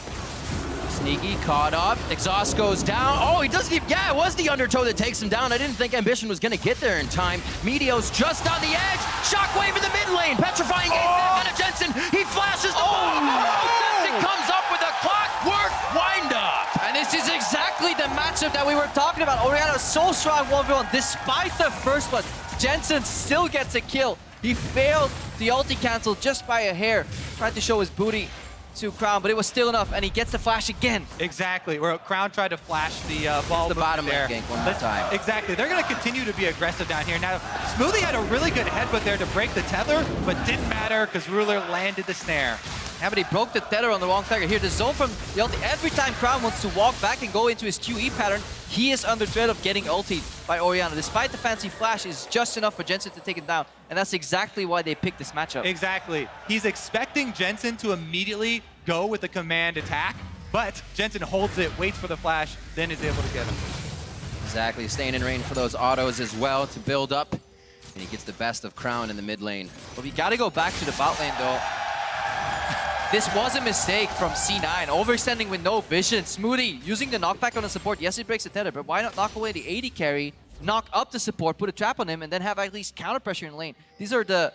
Sneaky caught up. Exhaust goes down. Oh, he doesn't even... Yeah, it was the undertow that takes him down. I didn't think Ambition was going to get there in time. Meteos just on the edge. Shockwave in the mid lane. Petrifying Ace and Jensen. He flashes the ball. Jensen comes up with a clockwork wind-up. And this is exactly the matchup that we were talking about. Orianna is so strong 1v1. Despite the first blood, Jensen still gets a kill. He failed the ulti cancel just by a hair. Tried to show his booty to Crown, but it was still enough, and he gets the flash again. Exactly, where Crown tried to flash the ball. The bottom lane gank one more time. Exactly, they're going to continue to be aggressive down here. Now, Smoothie had a really good headbutt there to break the tether, but didn't matter because Ruler landed the snare. Yeah, but he broke the tether on the wrong target. Here, the zone from the ulti. Every time Crown wants to walk back and go into his QE pattern, he is under threat of getting ultied by Orianna. Despite the fancy flash, is just enough for Jensen to take him down, and that's exactly why they picked this matchup. Exactly. He's expecting Jensen to immediately go with the command attack, but Jensen holds it, waits for the flash, then is able to get him. Exactly, staying in range for those autos as well to build up And he gets the best of Crown in the mid lane. But we gotta go back to the bot lane though. This was a mistake from C9, overextending with no vision. Smoothie using the knockback on the support. Yes, it breaks the tether, but why not knock away the AD carry, knock up the support, put a trap on him, and then have at least counter pressure in lane? These are the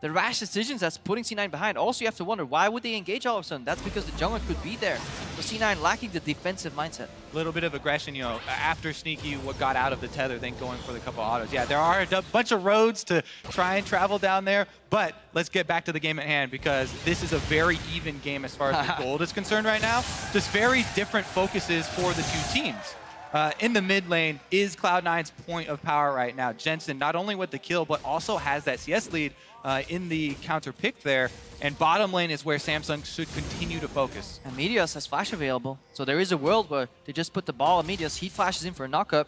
rash decisions that's putting C9 behind. Also, you have to wonder, why would they engage all of a sudden? That's because the jungler could be there. So C9 lacking the defensive mindset. A little bit of aggression, you know, after Sneaky what got out of the tether, then going for the couple autos. Yeah, there are a bunch of roads to try and travel down there, but let's get back to the game at hand, because this is a very even game as far as the gold is concerned right now. Just very different focuses for the two teams. In the mid lane is Cloud9's point of power right now. Jensen, not only with the kill, but also has that CS lead in the counter pick there. And bottom lane is where Samsung should continue to focus. And Meteos has flash available. So there is a world where they just put the ball on Meteos. He flashes in for a knockup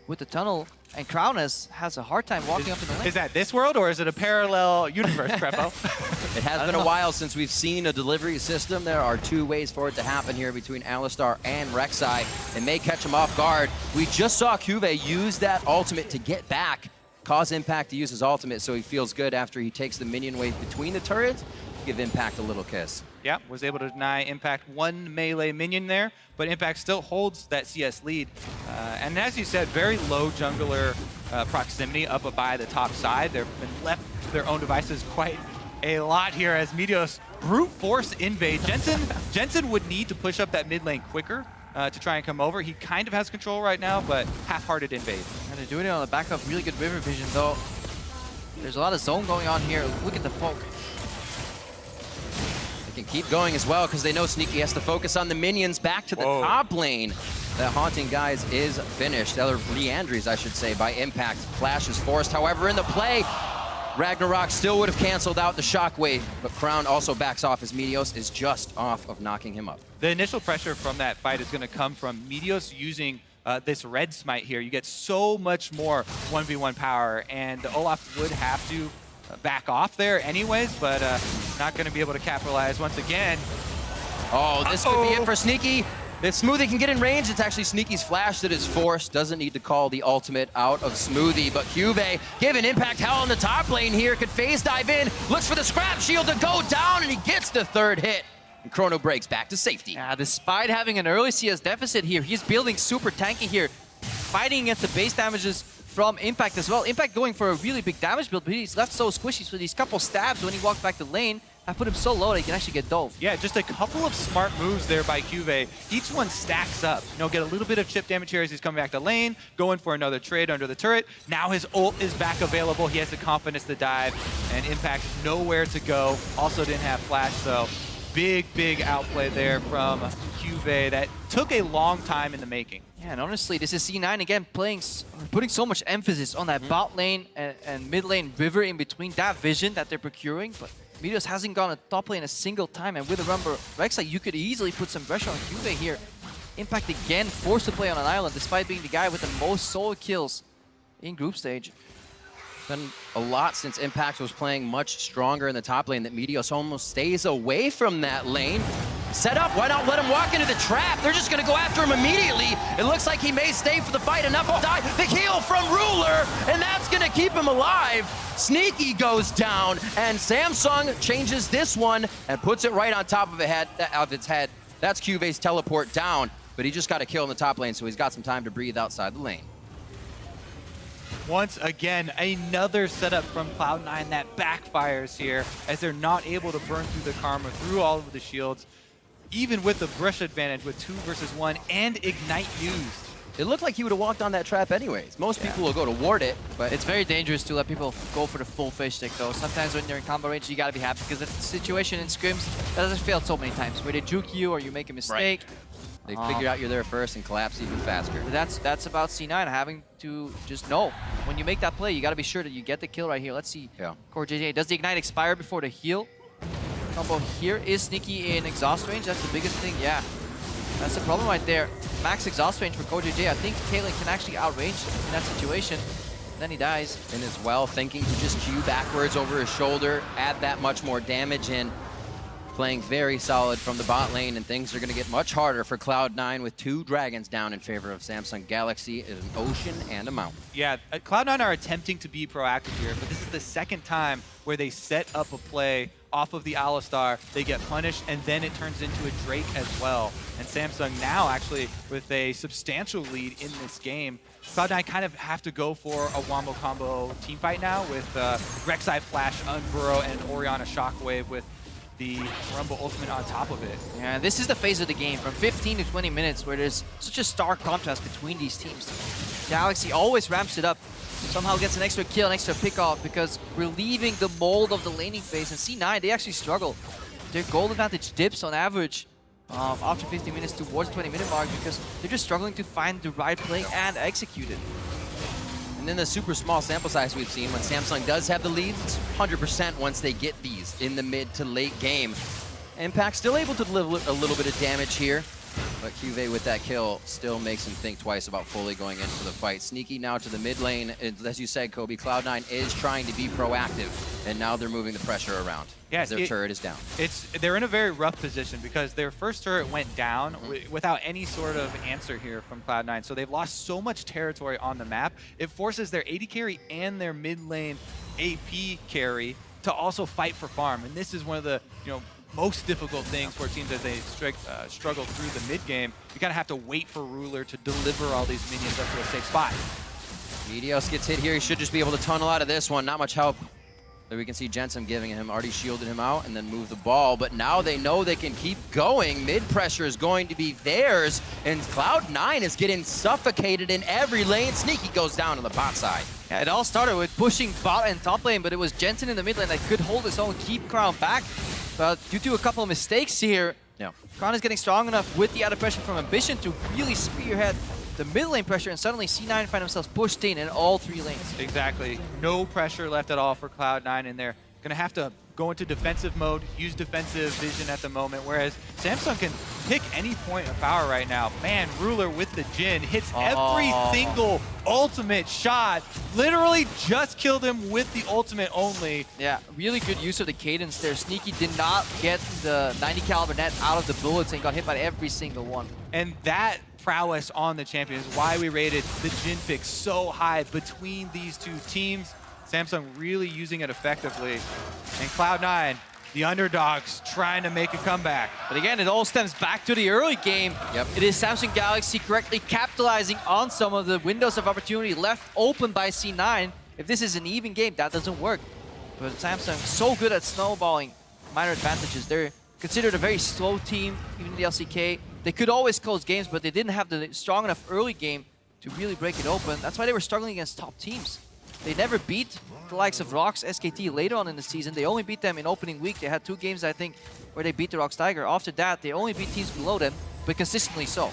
with the tunnel. And Crown has a hard time walking up to the lane. Is that this world, or is it a parallel universe, Crepo? It has been a while since we've seen a delivery system. There are two ways for it to happen here between Alistar and Rek'Sai. It may catch him off guard. We just saw Cuvee use that ultimate to get back, cause Impact to use his ultimate, so he feels good after he takes the minion wave between the turrets. Give Impact a little kiss. Yeah, was able to deny Impact one melee minion there, but Impact still holds that CS lead. And as you said, very low jungler proximity up by the top side. They've been left to their own devices quite a lot here as Meteos brute force invade. Jensen would need to push up that mid lane quicker to try and come over. He kind of has control right now, but half-hearted invade. And they're doing it on the back of really good river vision though. There's a lot of zone going on here. Look at the poke. Can keep going as well because they know Sneaky has to focus on the minions back to the top lane. The Haunting Guys is finished. Other Leandries, I should say, by Impact. Flash is forced, however, in the play. Ragnarok still would have canceled out the shockwave, but Crown also backs off as Meteos is just off of knocking him up. The initial pressure from that fight is going to come from Meteos using this red smite here. You get so much more 1v1 power, and Olaf would have to back off there anyways, but not going to be able to capitalize once again. Oh, this could be it for Sneaky. If Smoothie can get in range, it's actually Sneaky's flash that is forced. Doesn't need to call the ultimate out of Smoothie, but Cuvee giving Impact hell in the top lane here. Could phase dive in, looks for the scrap shield to go down, and he gets the third hit. And Chrono breaks back to safety. Yeah, despite having an early CS deficit here, he's building super tanky here, fighting against the base damages from Impact as well. Impact going for a really big damage build, but he's left so squishy, so these couple stabs when he walks back to lane have put him so low that he can actually get dove. Yeah, just a couple of smart moves there by Cuvee. Each one stacks up. You know, get a little bit of chip damage here as he's coming back to lane, going for another trade under the turret. Now his ult is back available. He has the confidence to dive, and Impact nowhere to go. Also didn't have flash, so big outplay there from Cuvee that took a long time in the making. Yeah, and honestly, this is C9 again putting so much emphasis on that bot lane and mid lane river in between, that vision that they're procuring, but Meteos hasn't gone to top lane a single time, and with a Rumble Rek'Sai, you could easily put some pressure on Cuvee here. Impact again forced to play on an island despite being the guy with the most solo kills in group stage. Been a lot since Impact was playing much stronger in the top lane that Meteos almost stays away from that lane. Set up, why not let him walk into the trap? They're just gonna go after him immediately. It looks like he may stay for the fight, enough to die. The heal from Ruler, and that's gonna keep him alive. Sneaky goes down, and Samsung changes this one and puts it right on top of its head. That's Cuvee's teleport down, but he just got a kill in the top lane, so he's got some time to breathe outside the lane. Once again, another setup from Cloud9 that backfires here as they're not able to burn through the Karma, through all of the shields, even with the brush advantage with 2 versus 1 and Ignite used. It looked like he would have walked on that trap anyways. Most people will go to ward it, but it's very dangerous to let people go for the full fish stick though. Sometimes when you're in combo range, you gotta be happy because the situation in scrims that has failed so many times where they juke you or you make a mistake. Right. They figure out you're there first and collapse even faster. That's about C9 having to just know when you make that play, you got to be sure that you get the kill right here. Let's see. Yeah. Core JJ, does the Ignite expire before the heal? Combo here is Sneaky in exhaust range. That's the biggest thing. Yeah, that's the problem right there. Max exhaust range for Core JJ. I think Caitlyn can actually outrange in that situation. Then he dies. And as well, thinking to just Q backwards over his shoulder, add that much more damage in. playing very solid from the bot lane, and things are going to get much harder for Cloud9 with 2 dragons down in favor of Samsung Galaxy, an ocean and a mountain. Yeah, Cloud9 are attempting to be proactive here, but this is the second time where they set up a play off of the Alistar, they get punished, and then it turns into a Drake as well. And Samsung now actually with a substantial lead in this game. Cloud9 kind of have to go for a wombo combo team fight now with Rek'Sai Flash, Unburrow, and Orianna Shockwave with the Rumble Ultimate on top of it. Yeah, this is the phase of the game from 15 to 20 minutes where there's such a stark contrast between these teams. Galaxy always ramps it up, somehow gets an extra kill, an extra pick off because we're leaving the mold of the laning phase, and C9, they actually struggle. Their gold advantage dips on average after 15 minutes towards the 20-minute mark because they're just struggling to find the right play and execute it. And then the super small sample size we've seen when Samsung does have the leads, it's 100% once they get these in the mid to late game. Impact still able to deliver a little bit of damage here, but QV with that kill still makes him think twice about fully going into the fight. Sneaky now to the mid lane. As you said, Kobe, Cloud9 is trying to be proactive, and now they're moving the pressure around. Yes, their turret is down. They're in a very rough position because their first turret went down without any sort of answer here from Cloud9. So they've lost so much territory on the map. It forces their AD carry and their mid lane AP carry to also fight for farm. And this is one of the most difficult things for teams as they struggle through the mid game. You kind of have to wait for Ruler to deliver all these minions up to a safe spot. Meteos gets hit here. He should just be able to tunnel out of this one. Not much help. But we can see Jensen giving him, already shielded him out and then move the ball. But now they know they can keep going. Mid pressure is going to be theirs. And Cloud9 is getting suffocated in every lane. Sneaky goes down on the bot side. Yeah, it all started with pushing bot and top lane, but it was Jensen in the mid lane that could hold his own, keep Crown back. But due to a couple of mistakes here, Crown is getting strong enough with the added pressure from Ambition to really spearhead the mid lane pressure, and suddenly C9 find themselves pushed in all 3 lanes. Exactly. No pressure left at all for Cloud9, and they're going to have to go into defensive mode, use defensive vision at the moment, whereas Samsung can pick any point of power right now. Man, Ruler with the Jhin hits every single ultimate shot. Literally just killed him with the ultimate only. Yeah, really good use of the cadence there. Sneaky did not get the 90 caliber net out of the bullets and got hit by every single one. And that prowess on the champion is why we rated the Jhin pick so high between these two teams. Samsung really using it effectively. And Cloud9, the underdogs, trying to make a comeback. But again, it all stems back to the early game. It is Samsung Galaxy correctly capitalizing on some of the windows of opportunity left open by C9. If this is an even game, that doesn't work. But Samsung so good at snowballing minor advantages. They're considered a very slow team, even in the LCK. They could always close games, but they didn't have the strong enough early game to really break it open. That's why they were struggling against top teams. They never beat the likes of Rox, SKT later on in the season. They only beat them in opening week. They had 2 games, I think, where they beat the Rox Tiger. After that, they only beat teams below them, but consistently so.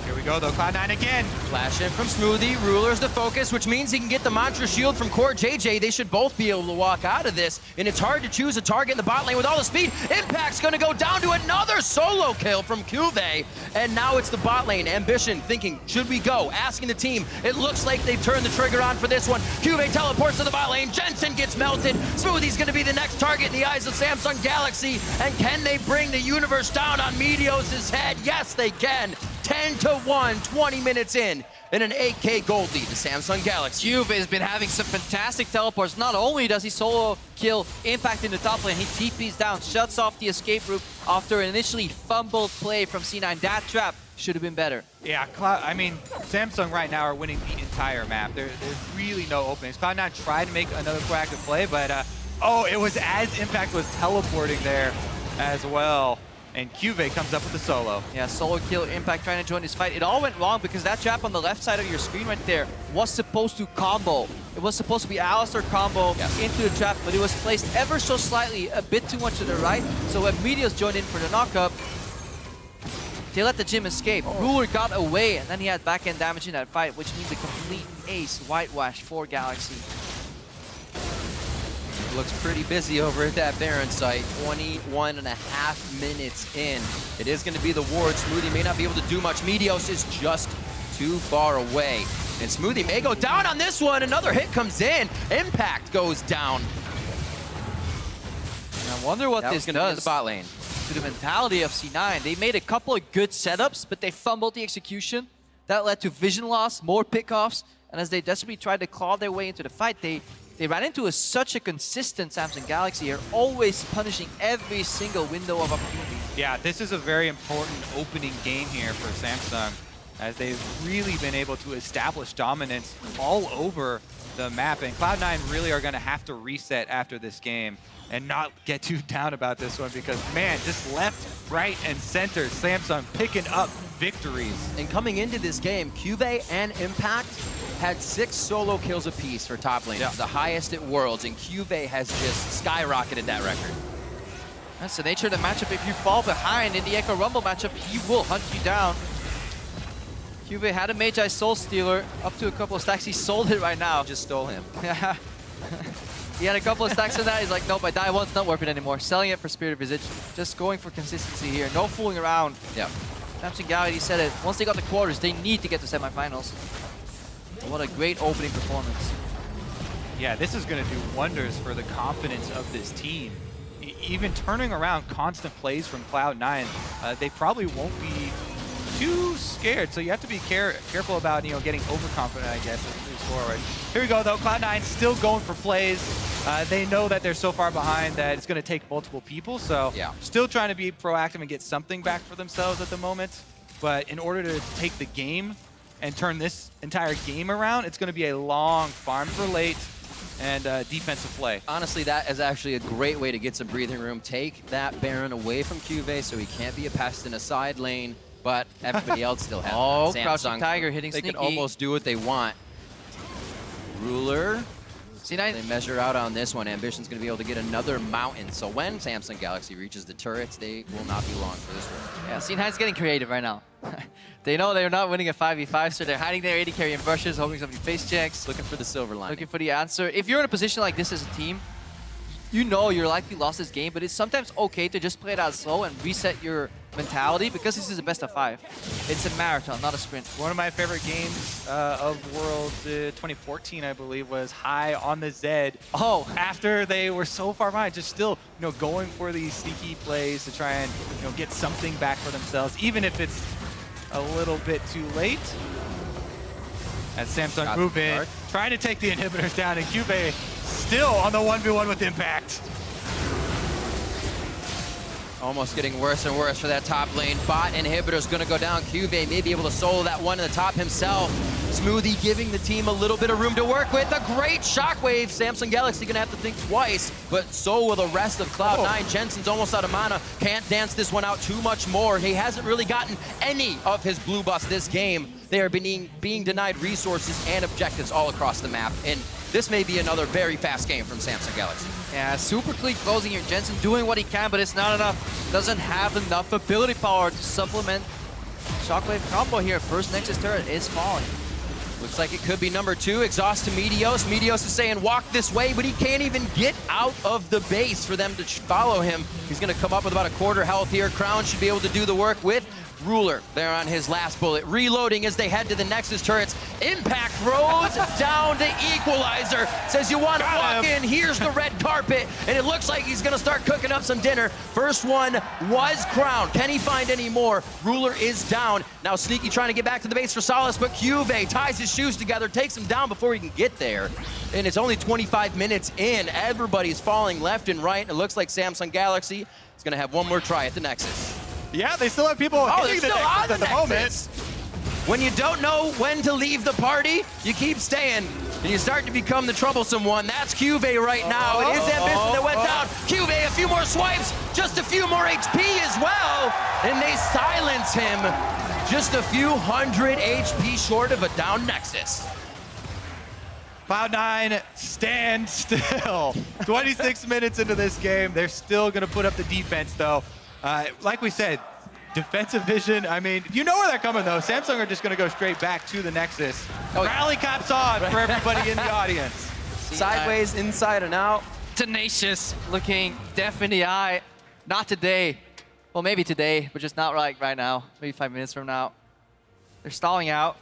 Here we go, though. Cloud9 again. Flash in from Smoothie. Ruler's the focus, which means he can get the Mantra Shield from Core JJ. They should both be able to walk out of this, and it's hard to choose a target in the bot lane with all the speed. Impact's going to go down to another solo kill from QV, and now it's the bot lane. Ambition thinking, should we go? Asking the team. It looks like they've turned the trigger on for this one. QV teleports to the bot lane. Jensen gets melted. Smoothie's going to be the next target in the eyes of Samsung Galaxy, and can they bring the universe down on Meteos' head? Yes, they can. 10-1, 20 minutes in, and an 8K gold lead to Samsung Galaxy. Juve has been having some fantastic teleports. Not only does he solo kill Impact in the top lane, he TPs down, shuts off the escape route after an initially fumbled play from C9. That trap should have been better. Yeah, Samsung right now are winning the entire map. There's really no openings. Cloud9 tried to make another proactive play, but it was as Impact was teleporting there as well. And QV comes up with the solo. Yeah, solo kill, Impact trying to join this fight. It all went wrong because that trap on the left side of your screen right there was supposed to combo. It was supposed to be Alistar combo into the trap, but it was placed ever so slightly, a bit too much to the right. So when Meteos joined in for the knockup, they let the Jhin escape. Ruler got away, and then he had back-end damage in that fight, which means a complete ace whitewash for Galaxy. Looks pretty busy over at that Baron site. 21.5 minutes in. It is going to be the ward. Smoothie may not be able to do much. Meteos is just too far away. And Smoothie may go down on this one. Another hit comes in. Impact goes down. Now Wonder what That this was gonna be in does the bot lane. to the mentality of C9. They made a couple of good setups, but they fumbled the execution. That led to vision loss, more pickoffs, and as they desperately tried to claw their way into the fight, they ran into such a consistent Samsung Galaxy here, always punishing every single window of opportunity. Yeah, this is a very important opening game here for Samsung, as they've really been able to establish dominance all over the map. And Cloud9 really are going to have to reset after this game and not get too down about this one because, man, just left, right, and center, Samsung picking up victories. And coming into this game, Cube and Impact had 6 solo kills apiece for top lane. Yeah. The highest at Worlds, and Cube has just skyrocketed that record. That's the nature of the matchup. If you fall behind in the Echo Rumble matchup, he will hunt you down. Cube had a Magi Soul Stealer up to a couple of stacks. He sold it right now. Just stole him. Yeah. He had a couple of stacks of that. He's like, nope, I die once, not worth it anymore. Selling it for Spirit of Visage. Just going for consistency here. No fooling around. Yeah. Samsung Galaxy said it. Once they got the quarters, they need to get to semifinals. What a great opening performance. Yeah, this is going to do wonders for the confidence of this team. Even turning around constant plays from Cloud9, they probably won't be too scared. So you have to be careful about, getting overconfident, I guess, as it moves forward. Here we go, though. Cloud9 still going for plays. They know that they're so far behind that it's going to take multiple people. So still trying to be proactive and get something back for themselves at the moment. But in order to take the game and turn this entire game around, it's going to be a long farm for late and defensive play. Honestly, that is actually a great way to get some breathing room. Take that Baron away from Cube so he can't be a pest in a side lane, but everybody else still has Oh, Samsung. Crouching Tiger hitting They sneaky. can almost do what they want. Ruler. C9. They measure out on this one. Ambition's going to be able to get another mountain. So when Samsung Galaxy reaches the turrets, they will not be long for this one. Yeah, C9's getting creative right now. They know they're not winning a 5v5, so they're hiding their AD carry in brushes, hoping somebody face checks. Looking for the silver line. Looking for the answer. If you're in a position like this as a team, you know you're likely lost this game, but it's sometimes okay to just play it out slow and reset your mentality because this is a best of 5. It's a marathon, not a sprint. One of my favorite games of World 2014, I believe, was high on the Zed. Oh, after they were so far behind, just still, going for these sneaky plays to try and, get something back for themselves, even if it's a little bit too late. As Samsung move in, trying to take the inhibitors down, and Cube still on the 1v1 with Impact. Almost getting worse and worse for that top lane. Bot inhibitor's gonna go down. Cube may be able to solo that one in the top himself. Smoothie giving the team a little bit of room to work with. A great shockwave. Samsung Galaxy gonna have to think twice, but so will the rest of Cloud9. Jensen's almost out of mana. Can't dance this one out too much more. He hasn't really gotten any of his blue buffs this game. They are being denied resources and objectives all across the map. And this may be another very fast game from Samsung Galaxy. Yeah, super clean closing here. Jensen doing what he can, but it's not enough. Doesn't have enough ability power to supplement Shockwave combo here. First Nexus turret is falling. Looks like it could be number 2. Exhaust to Meteos. Meteos is saying walk this way, but he can't even get out of the base for them to follow him. He's going to come up with about a quarter health here. Crown should be able to do the work with Ruler there on his last bullet. Reloading as they head to the Nexus turrets. Impact throws down the equalizer. Says you want to walk in, here's the red carpet. And it looks like he's going to start cooking up some dinner. First one was Crown. Can he find any more? Ruler is down. Now Sneaky trying to get back to the base for Solace, but Cube ties his shoes together, takes him down before he can get there. And it's only 25 minutes in. Everybody's falling left and right. And it looks like Samsung Galaxy is going to have one more try at the Nexus. Yeah, they still have people hitting the Nexus at the moment. When you don't know when to leave the party, you keep staying, and you start to become the troublesome one. That's Cube right now. It is Ambition that went down. Cube, a few more swipes, just a few more HP as well, and they silence him. Just a few hundred HP short of a down Nexus. Cloud9 stand still. 26 minutes into this game, they're still going to put up the defense, though. Like we said, defensive vision, I mean, you know where they're coming, though. Samsung are just going to go straight back to the Nexus. Rally caps on for everybody in the audience. Sideways, inside and out. Tenacious looking deaf in the eye. Not today. Well, maybe today, but just not right now. Maybe 5 minutes from now. They're stalling out.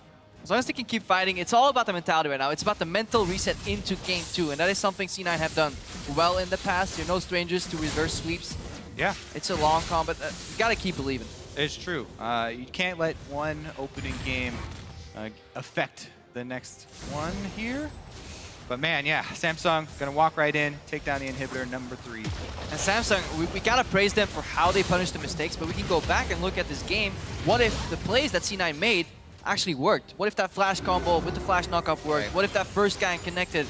As long as they can keep fighting, it's all about the mentality right now. It's about the mental reset into Game 2, and that is something C9 have done well in the past. You're no strangers to reverse sweeps. Yeah. It's a long combat. You gotta keep believing. It's true. You can't let one opening game affect the next one here. But man, yeah, Samsung gonna walk right in, take down the inhibitor number 3. And Samsung, we gotta praise them for how they punish the mistakes, but we can go back and look at this game. What if the plays that C9 made actually worked? What if that flash combo with the flash knockoff worked? Right. What if that first gang connected?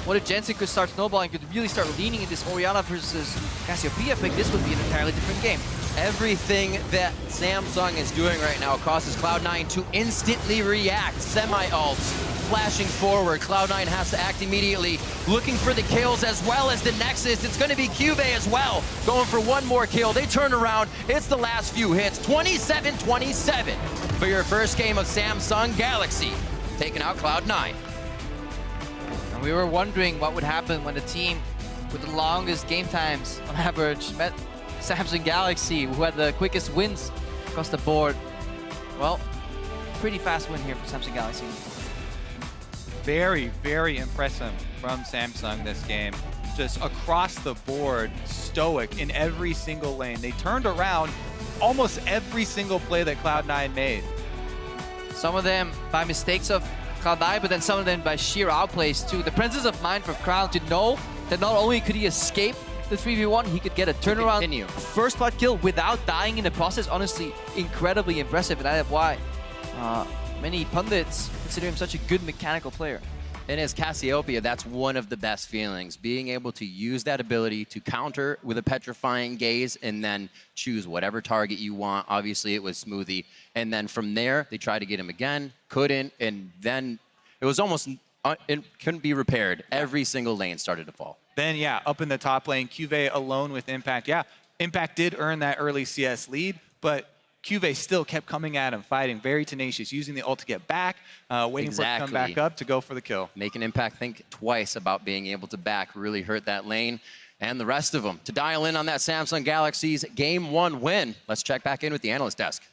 What if Jensen could start snowballing, could really start leaning in this Orianna versus Cassiopeia pick? This would be an entirely different game. Everything that Samsung is doing right now causes Cloud9 to instantly react. Semi-ults, flashing forward. Cloud9 has to act immediately, looking for the kills as well as the Nexus. It's going to be Cuvée as well, going for one more kill. They turn around. It's the last few hits. 27-27 for your first game of Samsung Galaxy, taking out Cloud9. And we were wondering what would happen when the team with the longest game times on average met Samsung Galaxy, who had the quickest wins across the board. Well, pretty fast win here for Samsung Galaxy. Very, very impressive from Samsung this game. Just across the board, stoic in every single lane. They turned around almost every single play that Cloud9 made. Some of them by mistakes of Cloud9, but then some of them by sheer outplays too. The presence of mind for Crown to know that not only could he escape the 3v1, he could get a turnaround first blood kill without dying in the process. Honestly, incredibly impressive, and that is why many pundits consider him such a good mechanical player. And as Cassiopeia, that's one of the best feelings, being able to use that ability to counter with a petrifying gaze and then choose whatever target you want. Obviously, it was Smoothie. And then from there, they tried to get him again, couldn't, and then it was almost, it couldn't be repaired. Every single lane started to fall. Then, yeah, up in the top lane, Cuvée alone with Impact. Yeah, Impact did earn that early CS lead, but Cuvée still kept coming at him, fighting, very tenacious, using the ult to get back, waiting for it to come back up to go for the kill. Making Impact think twice about being able to back really hurt that lane. And the rest of them to dial in on that Samsung Galaxy's Game 1 win. Let's check back in with the analyst desk.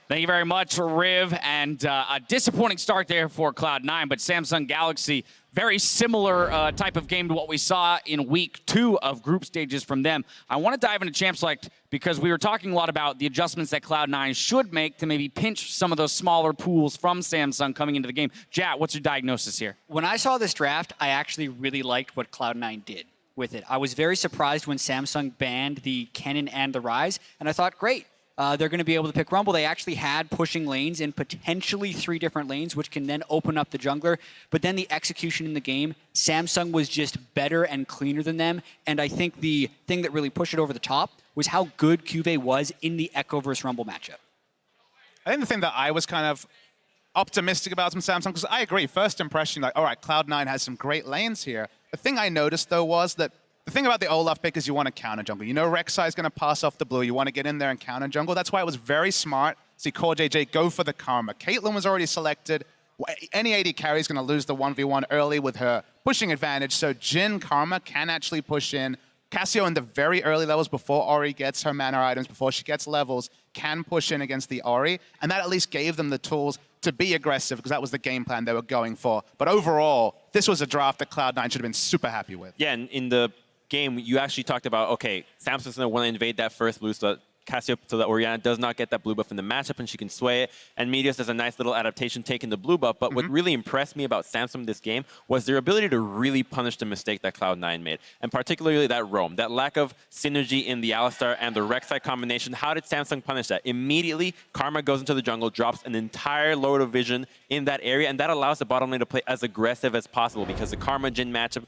Thank you very much, Riv. And a disappointing start there for Cloud9, but Samsung Galaxy, very similar type of game to what we saw in week 2 of group stages from them. I want to dive into Champ Select because we were talking a lot about the adjustments that Cloud9 should make to maybe pinch some of those smaller pools from Samsung coming into the game. Jat, what's your diagnosis here? When I saw this draft, I actually really liked what Cloud9 did with it. I was very surprised when Samsung banned the Kennen and the Ryze, and I thought, great. They're going to be able to pick Rumble. They actually had pushing lanes in potentially 3 different lanes, which can then open up the jungler. But then the execution in the game, Samsung was just better and cleaner than them. And I think the thing that really pushed it over the top was how good Cuvée was in the Echo versus Rumble matchup. I think the thing that I was kind of optimistic about from Samsung, because I agree, first impression, like, all right, Cloud9 has some great lanes here. The thing I noticed, though, was that the thing about the Olaf pick is you want to counter jungle. You know Rek'Sai is going to pass off the blue. You want to get in there and counter jungle. That's why it was very smart to see Core JJ go for the Karma. Caitlyn was already selected. Any AD carry is going to lose the 1v1 early with her pushing advantage. So Jhin Karma can actually push in. Cassio in the very early levels before Ori gets her mana items, before she gets levels, can push in against the Ori. And that at least gave them the tools to be aggressive because that was the game plan they were going for. But overall, this was a draft that Cloud9 should have been super happy with. Yeah, and in the game, you actually talked about, okay, Samsung's going to want to invade that first blue so that Orianna does not get that blue buff in the matchup and she can sway it. And Meteos does a nice little adaptation taking the blue buff. But what really impressed me about Samsung this game was their ability to really punish the mistake that Cloud9 made. And particularly that roam, that lack of synergy in the Alistar and the Rek'Sai combination. How did Samsung punish that? Immediately, Karma goes into the jungle, drops an entire load of vision in that area. And that allows the bottom lane to play as aggressive as possible because the Karma Jhin matchup,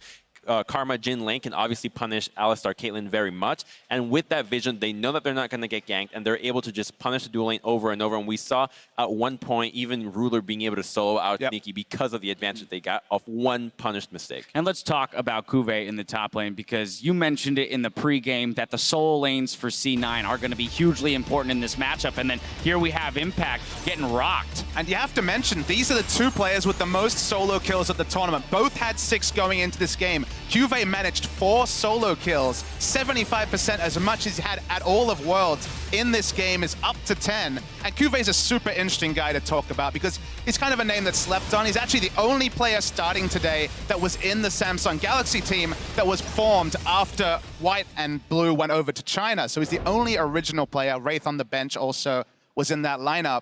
Karma Jhin lane can obviously punish Alistar Caitlyn very much. And with that vision, they know that they're not going to get ganked, and they're able to just punish the dual lane over and over. And we saw at one point even Ruler being able to solo out Sneaky because of the advantage they got off one punished mistake. And let's talk about Cuvée in the top lane because you mentioned it in the pregame that the solo lanes for C9 are going to be hugely important in this matchup. And then here we have Impact getting rocked. And you have to mention, these are the 2 players with the most solo kills at the tournament. Both had 6 going into this game. QV managed 4 solo kills, 75% as much as he had at all of Worlds in this game is up to 10. And QV is a super interesting guy to talk about because he's kind of a name that's slept on. He's actually the only player starting today that was in the Samsung Galaxy team that was formed after White and Blue went over to China. So he's the only original player. Wraith on the bench also was in that lineup.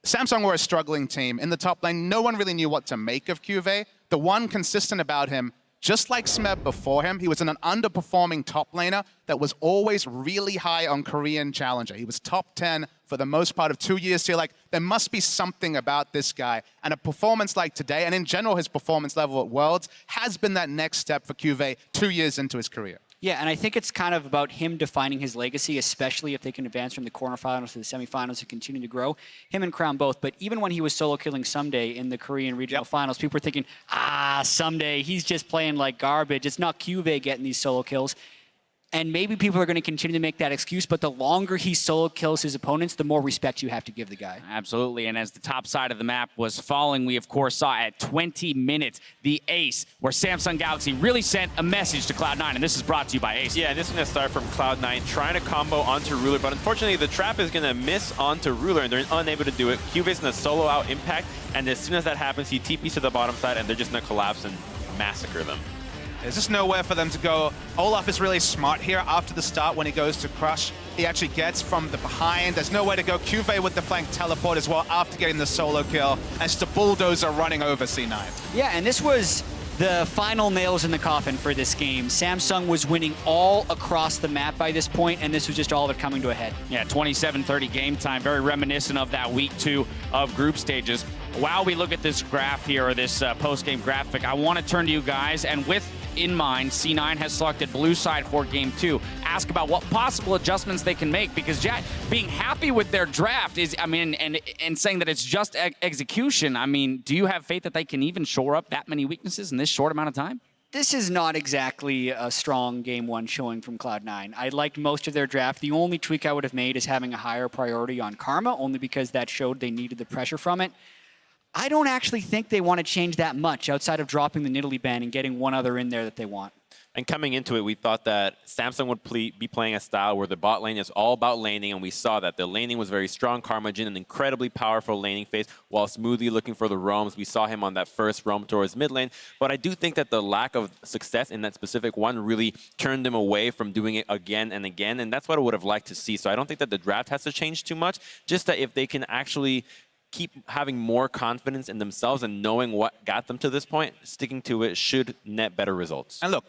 Samsung were a struggling team. In the top lane, no one really knew what to make of QV. The one consistent about him, just like Smeb before him, he was an underperforming top laner that was always really high on Korean Challenger. He was top 10 for the most part of 2 years. So you're like, there must be something about this guy. And a performance like today, and in general his performance level at Worlds, has been that next step for QV 2 years into his career. Yeah, and I think it's kind of about him defining his legacy, especially if they can advance from the quarterfinals to the semifinals and continue to grow. Him and Crown both, but even when he was solo killing Someday in the Korean regional finals, people were thinking, Someday, he's just playing like garbage. It's not QV getting these solo kills. And maybe people are going to continue to make that excuse, but the longer he solo kills his opponents, the more respect you have to give the guy. Absolutely, and as the top side of the map was falling, we of course saw at 20 minutes the ace, where Samsung Galaxy really sent a message to Cloud9, and this is brought to you by Ace. Yeah, and this is going to start from Cloud9 trying to combo onto Ruler, but unfortunately the trap is going to miss onto Ruler, and they're unable to do it. QV is going to solo out Impact, and as soon as that happens, he TPs to the bottom side, and they're just going to collapse and massacre them. There's just nowhere for them to go. Olaf is really smart here after the start when he goes to crush. He actually gets from the behind. There's nowhere to go. QV with the flank teleport as well after getting the solo kill. And just a bulldozer running over C9. Yeah, and this was the final nails in the coffin for this game. Samsung was winning all across the map by this point, and this was just all of it coming to a head. Yeah, 27-30 game time, very reminiscent of that week 2 of group stages. While we look at this graph here, or this post-game graphic, I want to turn to you guys, and with in mind, C9 has selected blue side for game 2. Ask about what possible adjustments they can make, because Jet being happy with their draft is, I mean, and saying that it's just execution. I mean, do you have faith that they can even shore up that many weaknesses in this short amount of time? This is not exactly a strong game 1 showing from Cloud9. I liked most of their draft. The only tweak I would have made is having a higher priority on Karma, only because that showed they needed the pressure from it. I don't actually think they want to change that much outside of dropping the Nidalee ban and getting one other in there that they want. And coming into it, we thought that Samsung would be playing a style where the bot lane is all about laning, and we saw that. The laning was very strong. Karmajin, an incredibly powerful laning phase, while smoothly looking for the roams. We saw him on that first roam towards mid lane. But I do think that the lack of success in that specific one really turned him away from doing it again and again, and that's what I would have liked to see. So I don't think that the draft has to change too much, just that if they can actually keep having more confidence in themselves and knowing what got them to this point, sticking to it should net better results. And look,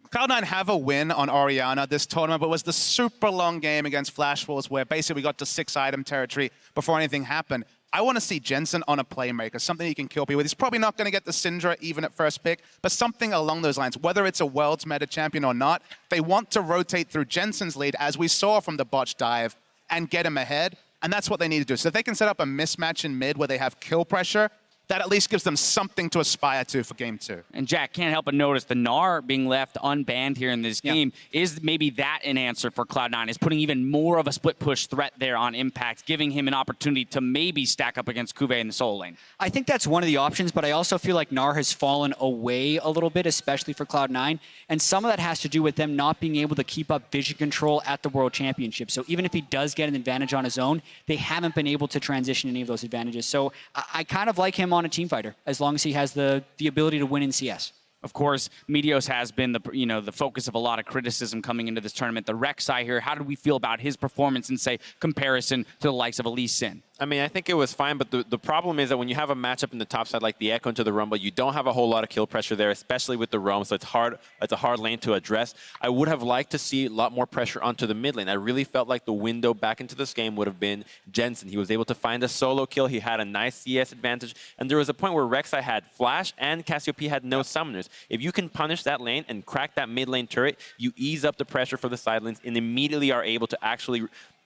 Cloud9 have a win on Orianna this tournament, but it was the super long game against Flash Wolves where basically we got to 6-item territory before anything happened. I want to see Jensen on a playmaker, something he can kill people with. He's probably not going to get the Syndra even at first pick, but something along those lines. Whether it's a Worlds meta champion or not, they want to rotate through Jensen's lead, as we saw from the botch dive, and get him ahead. And that's what they need to do. So if they can set up a mismatch in mid where they have kill pressure, that at least gives them something to aspire to for game 2. And Jack, can't help but notice the Gnar being left unbanned here in this game. Is maybe that an answer for Cloud9? Is putting even more of a split push threat there on Impact, giving him an opportunity to maybe stack up against QV in the solo lane? I think that's one of the options, but I also feel like Gnar has fallen away a little bit, especially for Cloud9. And some of that has to do with them not being able to keep up vision control at the World Championship. So even if he does get an advantage on his own, they haven't been able to transition any of those advantages. So I kind of like him on a team fighter, as long as he has the ability to win in CS. Of course, Meteos has been the focus of a lot of criticism coming into this tournament. The Rek'Sai here, how did we feel about his performance in, say, comparison to the likes of Elise Sin? I mean, I think it was fine, but the problem is that when you have a matchup in the top side like the Echo into the Rumble, you don't have a whole lot of kill pressure there, especially with the roam, so it's a hard lane to address. I would have liked to see a lot more pressure onto the mid lane. I really felt like the window back into this game would have been Jensen. He was able to find a solo kill, he had a nice CS advantage, and there was a point where Rek'Sai had Flash and Cassiopeia had no summoners. If you can punish that lane and crack that mid lane turret, you ease up the pressure for the side lanes and immediately are able to actually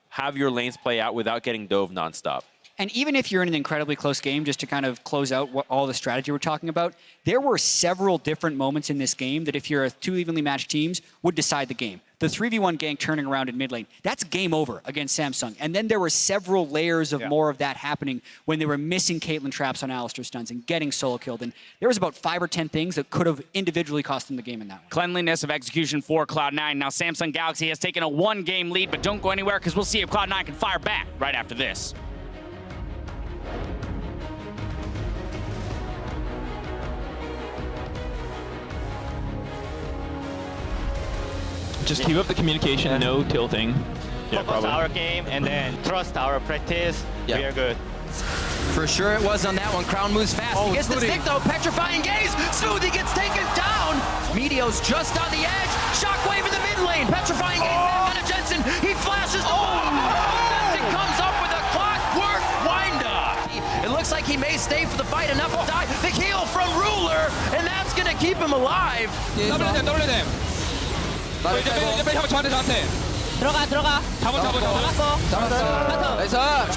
have your lanes play out without getting dove nonstop. And even if you're in an incredibly close game, just to kind of close out all the strategy we're talking about, there were several different moments in this game that if you're a 2 evenly matched teams, would decide the game. The 3v1 gank turning around in mid lane, that's game over against Samsung. And then there were several layers of more of that happening when they were missing Caitlyn traps on Alistar stuns and getting solo killed. And there was about 5 or 10 things that could have individually cost them the game in that one. Cleanliness of execution for Cloud9. Now Samsung Galaxy has taken a 1-game lead, but don't go anywhere because we'll see if Cloud9 can fire back right after this. Just keep up the communication, no tilting. Focus our game and then trust our practice. We are good. For sure it was on that one. Crown moves fast. He gets the stick though. Petrifying gaze. Smoothie gets taken down. Meteo's just on the edge. Shockwave in the mid lane. Petrifying gaze back on Jensen. He flashes the ball. Jensen comes up with a clockwork windup. It looks like he may stay for the fight. Enough to die. The heal from Ruler, and that's gonna keep him alive.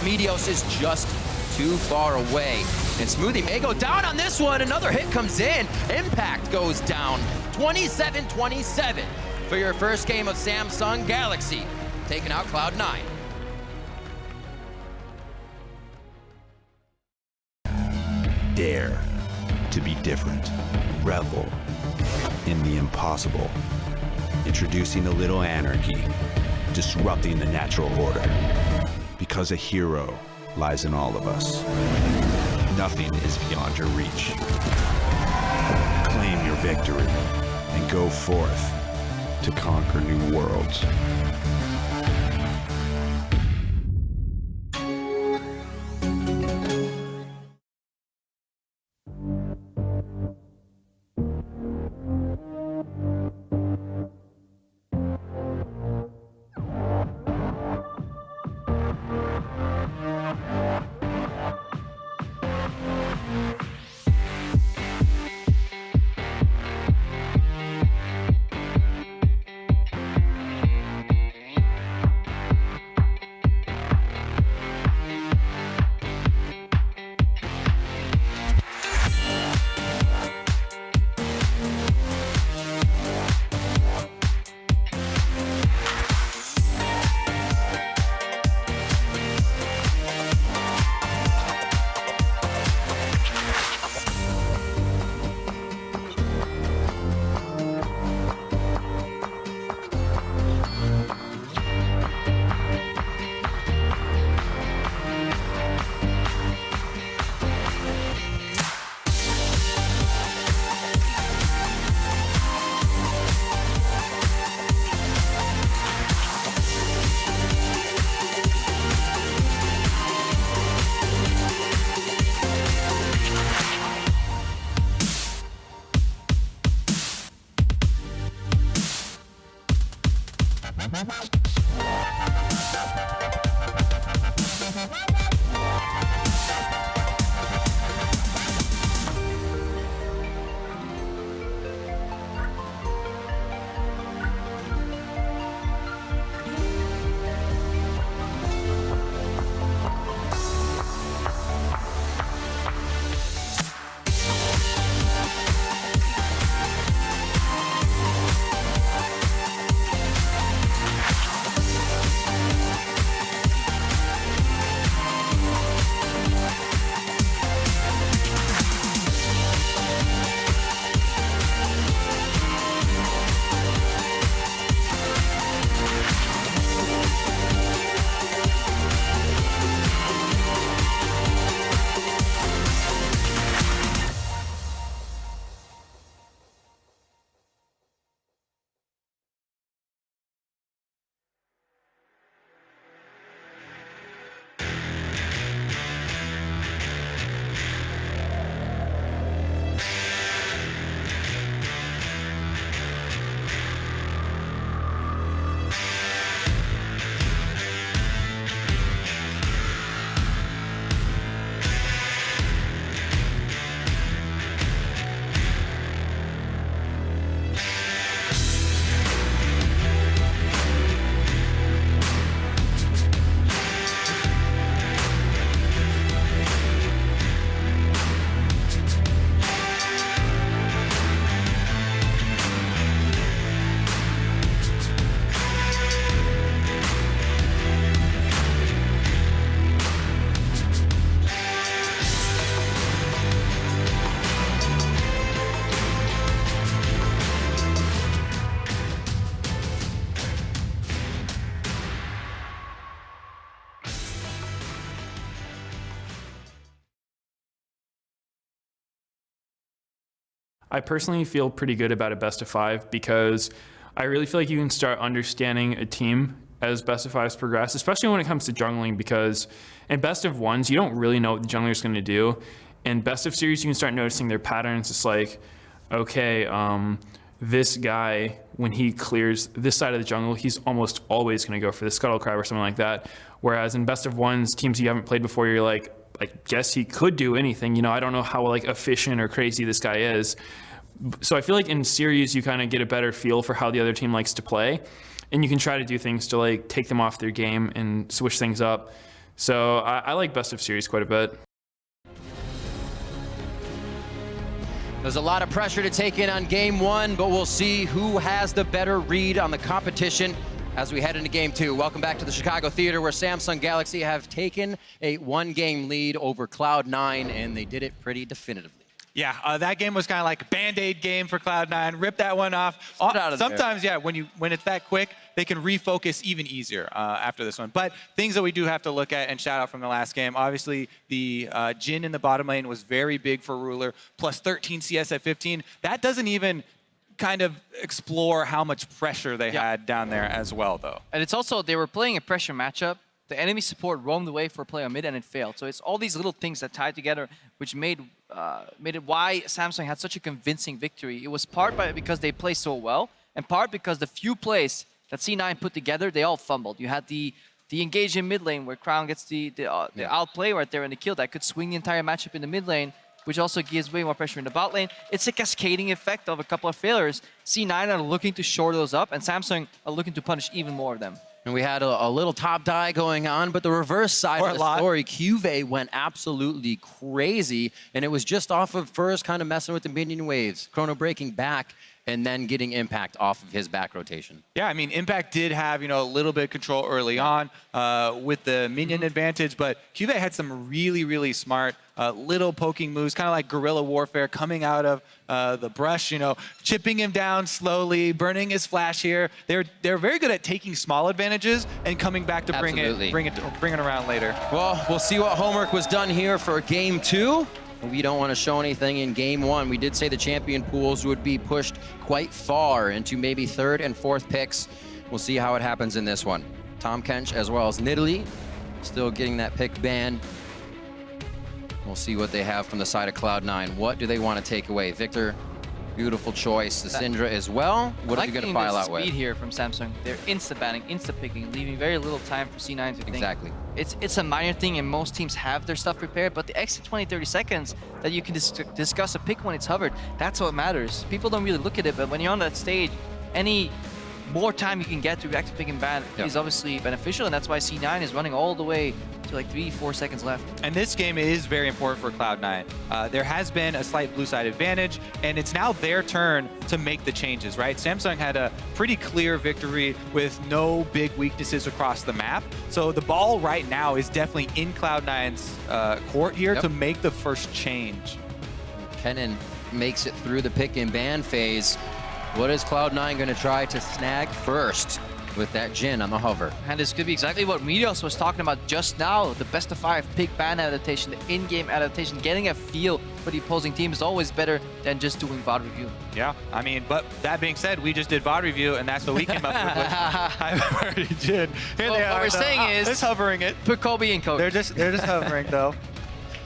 Meteos is just too far away. And Smoothie may go down on this one. Another hit comes in. Impact goes down. 27-27 for your first game of Samsung Galaxy. Taking out Cloud9. Dare to be different. Revel in the impossible. Introducing a little anarchy, disrupting the natural order. Because a hero lies in all of us. Nothing is beyond your reach. Claim your victory and go forth to conquer new worlds. I personally feel pretty good about a best of 5 because I really feel like you can start understanding a team as best of 5s progress, especially when it comes to jungling, because in best of 1s, you don't really know what the jungler is going to do. In best of series, you can start noticing their patterns. It's like, okay, this guy, when he clears this side of the jungle, he's almost always going to go for the scuttle crab or something like that. Whereas in best of 1s, teams you haven't played before, you're like, I guess he could do anything. You know, I don't know how like efficient or crazy this guy is. So I feel like in series, you kind of get a better feel for how the other team likes to play. And you can try to do things to like take them off their game and switch things up. So I like best of series quite a bit. There's a lot of pressure to take in on game 1, but we'll see who has the better read on the competition as we head into game 2. Welcome back to the Chicago Theater, where Samsung Galaxy have taken a 1-game lead over Cloud9, and they did it pretty definitively. Yeah, that game was kind of like a Band-Aid game for Cloud9. Rip that one off. Sometimes, yeah, when it's that quick, they can refocus even easier after this one. But things that we do have to look at and shout out from the last game, obviously the Jhin in the bottom lane was very big for Ruler, plus 13 CS at 15. That doesn't even kind of explore how much pressure they had down there as well, though. And it's also, they were playing a pressure matchup. The enemy support roamed away for a play on mid and it failed. So it's all these little things that tied together, which made it why Samsung had such a convincing victory. It was part because they play so well, and part because the few plays that C9 put together, they all fumbled. You had the engage in mid lane where Crown gets the outplay right there in the kill that could swing the entire matchup in the mid lane, which also gives way more pressure in the bot lane. It's a cascading effect of a couple of failures. C9 are looking to shore those up, and Samsung are looking to punish even more of them. And we had a little top die going on, but the reverse side of the story, Cuvée went absolutely crazy, and it was just off of first kind of messing with the minion waves, Chrono breaking back, and then getting Impact off of his back rotation. Yeah, I mean, Impact did have, a little bit of control early on with the minion advantage, but Cuvée had some really, really smart little poking moves, kind of like guerrilla warfare coming out of the brush, chipping him down slowly, burning his flash here. They're very good at taking small advantages and coming back to bring it around later. Well, we'll see what homework was done here for game 2. We don't want to show anything in game 1. We did say the champion pools would be pushed quite far into maybe 3rd and 4th picks. We'll see how it happens in this one. Tom Kench as well as Nidalee still getting that pick ban. We'll see what they have from the side of Cloud9. What do they want to take away? Victor, beautiful choice. The Syndra as well. What are you going to file out with? Speed here from Samsung. They're insta-banning, insta-picking, leaving very little time for C9 to think. Exactly. It's a minor thing, and most teams have their stuff prepared, but the extra 20-30 seconds that you can discuss a pick when it's hovered, that's what matters. People don't really look at it, but when you're on that stage, any more time you can get to react to pick and ban is obviously beneficial, and that's why C9 is running all the way to like 3-4 seconds left. And this game is very important for Cloud9. There has been a slight blue side advantage, and it's now their turn to make the changes, right? Samsung had a pretty clear victory with no big weaknesses across the map. So the ball right now is definitely in Cloud9's court here to make the first change. Kennen makes it through the pick and ban phase. What is Cloud9 going to try to snag first with that Jhin on the hover? And this could be exactly what Meteos was talking about just now. The best of 5 pick ban adaptation, the in-game adaptation, getting a feel for the opposing team is always better than just doing VOD review. Yeah, I mean, but that being said, we just did VOD review, and that's what we came up with. I've already Jhin. Here they are. What we're saying is, just hovering it. Put Kobe in coach. They're just hovering though.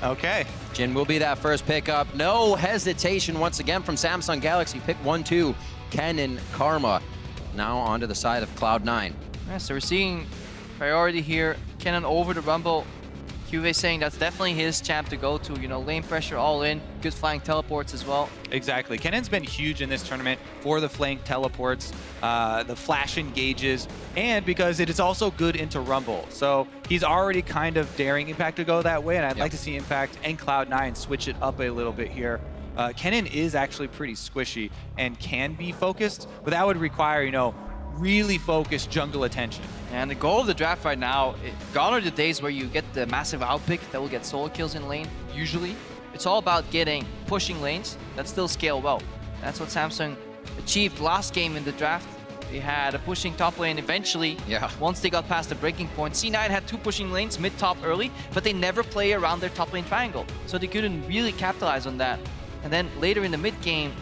Okay. Jhin will be that first pickup. No hesitation once again from Samsung Galaxy. Pick 1-2. Kennen, Karma. Now onto the side of Cloud9. Yeah, so we're seeing priority here. Kennen over the Rumble. Cuvée saying that's definitely his champ to go to. Lane pressure all in. Good flying teleports as well. Exactly. Kennen's been huge in this tournament for the flank teleports, the flash engages, and because it is also good into Rumble. So he's already kind of daring Impact to go that way, and I'd like to see Impact and Cloud9 switch it up a little bit here. Kennen is actually pretty squishy and can be focused, but that would require, really focused jungle attention. And the goal of the draft right now, gone are the days where you get the massive outpick that will get solo kills in lane, usually. It's all about pushing lanes that still scale well. That's what Samsung achieved last game in the draft. They had a pushing top lane eventually. Once they got past the breaking point, C9 had 2 pushing lanes, mid-top early, but they never play around their top lane triangle. So they couldn't really capitalize on that. And then later in the mid game,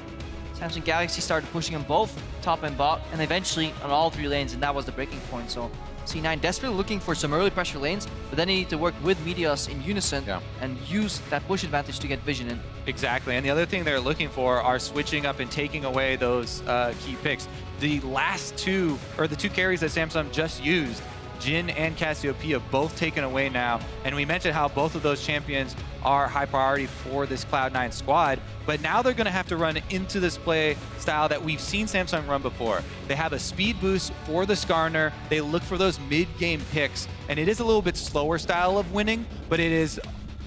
Samsung Galaxy started pushing on both top and bot, and eventually on all 3 lanes, and that was the breaking point. So C9 desperately looking for some early pressure lanes, but then they need to work with Meteos in unison and use that push advantage to get vision in. Exactly, and the other thing they're looking for are switching up and taking away those key picks. The last two, or the 2 carries that Samsung just used, Jin and Cassiopeia, both taken away now. And we mentioned how both of those champions are high priority for this Cloud9 squad, but now they're going to have to run into this play style that we've seen Samsung run before. They have a speed boost for the Skarner. They look for those mid-game picks, and it is a little bit slower style of winning, but it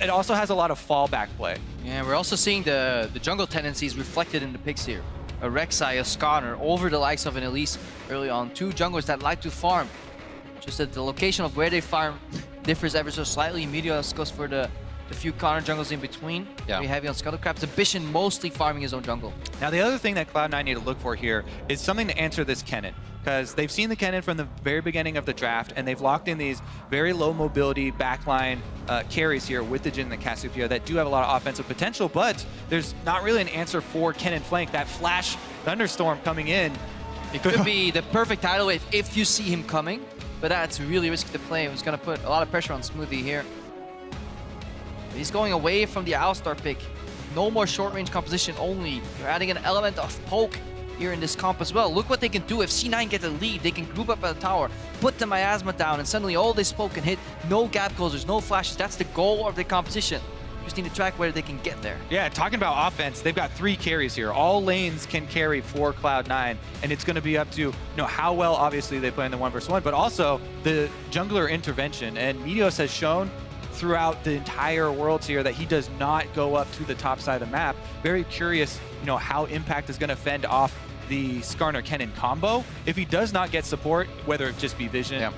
also has a lot of fallback play. Yeah, we're also seeing the jungle tendencies reflected in the picks here. A Rek'Sai, a Skarner, over the likes of an Elise early on. 2 junglers that like to farm. Just that the location of where they farm differs ever so slightly. Meteos goes for the few counter jungles in between. Very heavy on Scuttlecrabs. Ambition mostly farming his own jungle. Now the other thing that Cloud9 need to look for here is something to answer this Kennen, because they've seen the Kennen from the very beginning of the draft, and they've locked in these very low mobility backline carries here with the Jin and the Cassiopeia that do have a lot of offensive potential, but there's not really an answer for Kennen flank. That flash thunderstorm coming in. It could be the perfect tidal wave if you see him coming. But that's really risky to play. It's going to put a lot of pressure on Smoothie here. He's going away from the Alistar pick. No more short-range composition only. You're adding an element of poke here in this comp as well. Look what they can do. If C9 get a lead, they can group up at the tower, put the miasma down, and suddenly all this poke can hit. No gap closers, no flashes. That's the goal of the composition. Just need to track where they can get there. Yeah, talking about offense, they've got 3 carries here. All lanes can carry for Cloud9, and it's going to be up to how well, obviously, they play in the 1v1, but also the jungler intervention. And Meteos has shown throughout the entire Worlds here that he does not go up to the top side of the map. Very curious, how Impact is going to fend off the Skarner-Kennen combo. If he does not get support, whether it just be vision,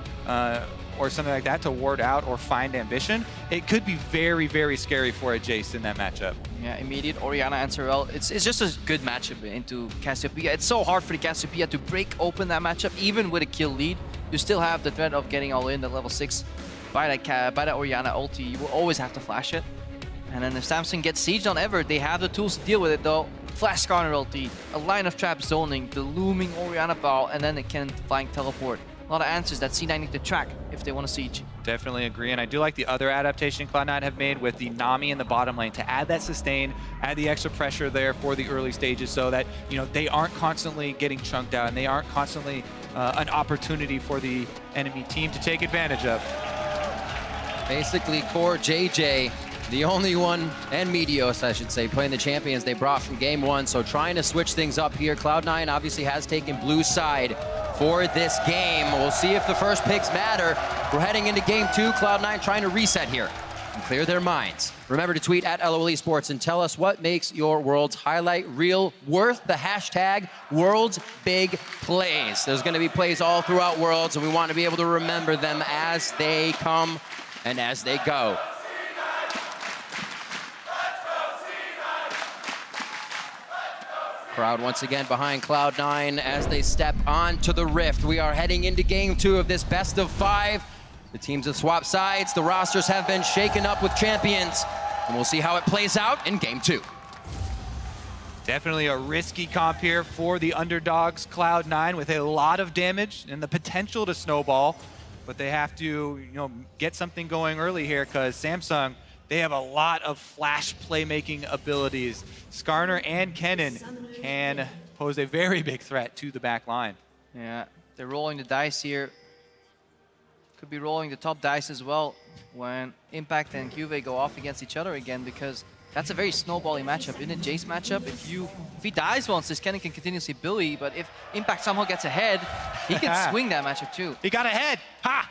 or something like that to ward out or find ambition, it could be very, very scary for a Jace in that matchup. Yeah, immediate Orianna and Sorel. It's just a good matchup into Cassiopeia. It's so hard for the Cassiopeia to break open that matchup, even with a kill lead. You still have the threat of getting all in at level 6 by that Orianna ulti. You will always have to flash it. And then if Samsung gets sieged on ever, they have the tools to deal with it though. Flash Skarner ulti, a line of trap zoning, the looming Orianna ball, and then the Kennen flying teleport. A lot of answers that C9 need to track if they want to siege. Definitely agree, and I do like the other adaptation Cloud9 have made with the Nami in the bottom lane to add that sustain, add the extra pressure there for the early stages so that they aren't constantly getting chunked out and they aren't constantly an opportunity for the enemy team to take advantage of. Basically, Core JJ, the only one, and Meteos, I should say, playing the champions they brought from game 1, so trying to switch things up here. Cloud9 obviously has taken Blue's side for this game. We'll see if the first picks matter. We're heading into game 2. Cloud9 trying to reset here and clear their minds. Remember to tweet at LOL Esports and tell us what makes your Worlds highlight reel worth the hashtag Worlds Big Plays. There's going to be plays all throughout Worlds, and we want to be able to remember them as they come and as they go. Crowd once again behind Cloud9 as they step onto the Rift. We are heading into game 2 of this best of 5. The teams have swapped sides. The rosters have been shaken up with champions. And we'll see how it plays out in game 2. Definitely a risky comp here for the underdogs, Cloud9, with a lot of damage and the potential to snowball. But they have to, get something going early here because Samsung, they have a lot of flash playmaking abilities. Skarner and Kennen can pose a very big threat to the back line. Yeah, they're rolling the dice here. Could be rolling the top dice as well when Impact and Juve go off against each other again, because that's a very snowbally matchup. In a Jace matchup, if he dies once, this Kennen can continuously bully, but if Impact somehow gets ahead, he can swing that matchup too. He got ahead! Ha!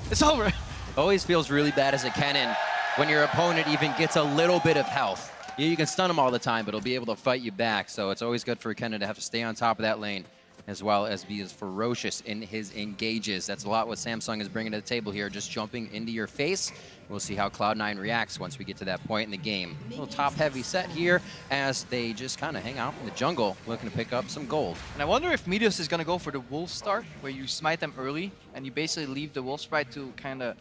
It's over! Always feels really bad as a Kennen when your opponent even gets a little bit of health. You can stun him all the time, but he'll be able to fight you back. So it's always good for Kennen to have to stay on top of that lane, as well as be as ferocious in his engages. That's a lot what Samsung is bringing to the table here, just jumping into your face. We'll see how Cloud9 reacts once we get to that point in the game. A little top-heavy set here as they just kind of hang out in the jungle, looking to pick up some gold. And I wonder if Meteos is going to go for the Wolf start, where you smite them early, and you basically leave the Wolf sprite to kind of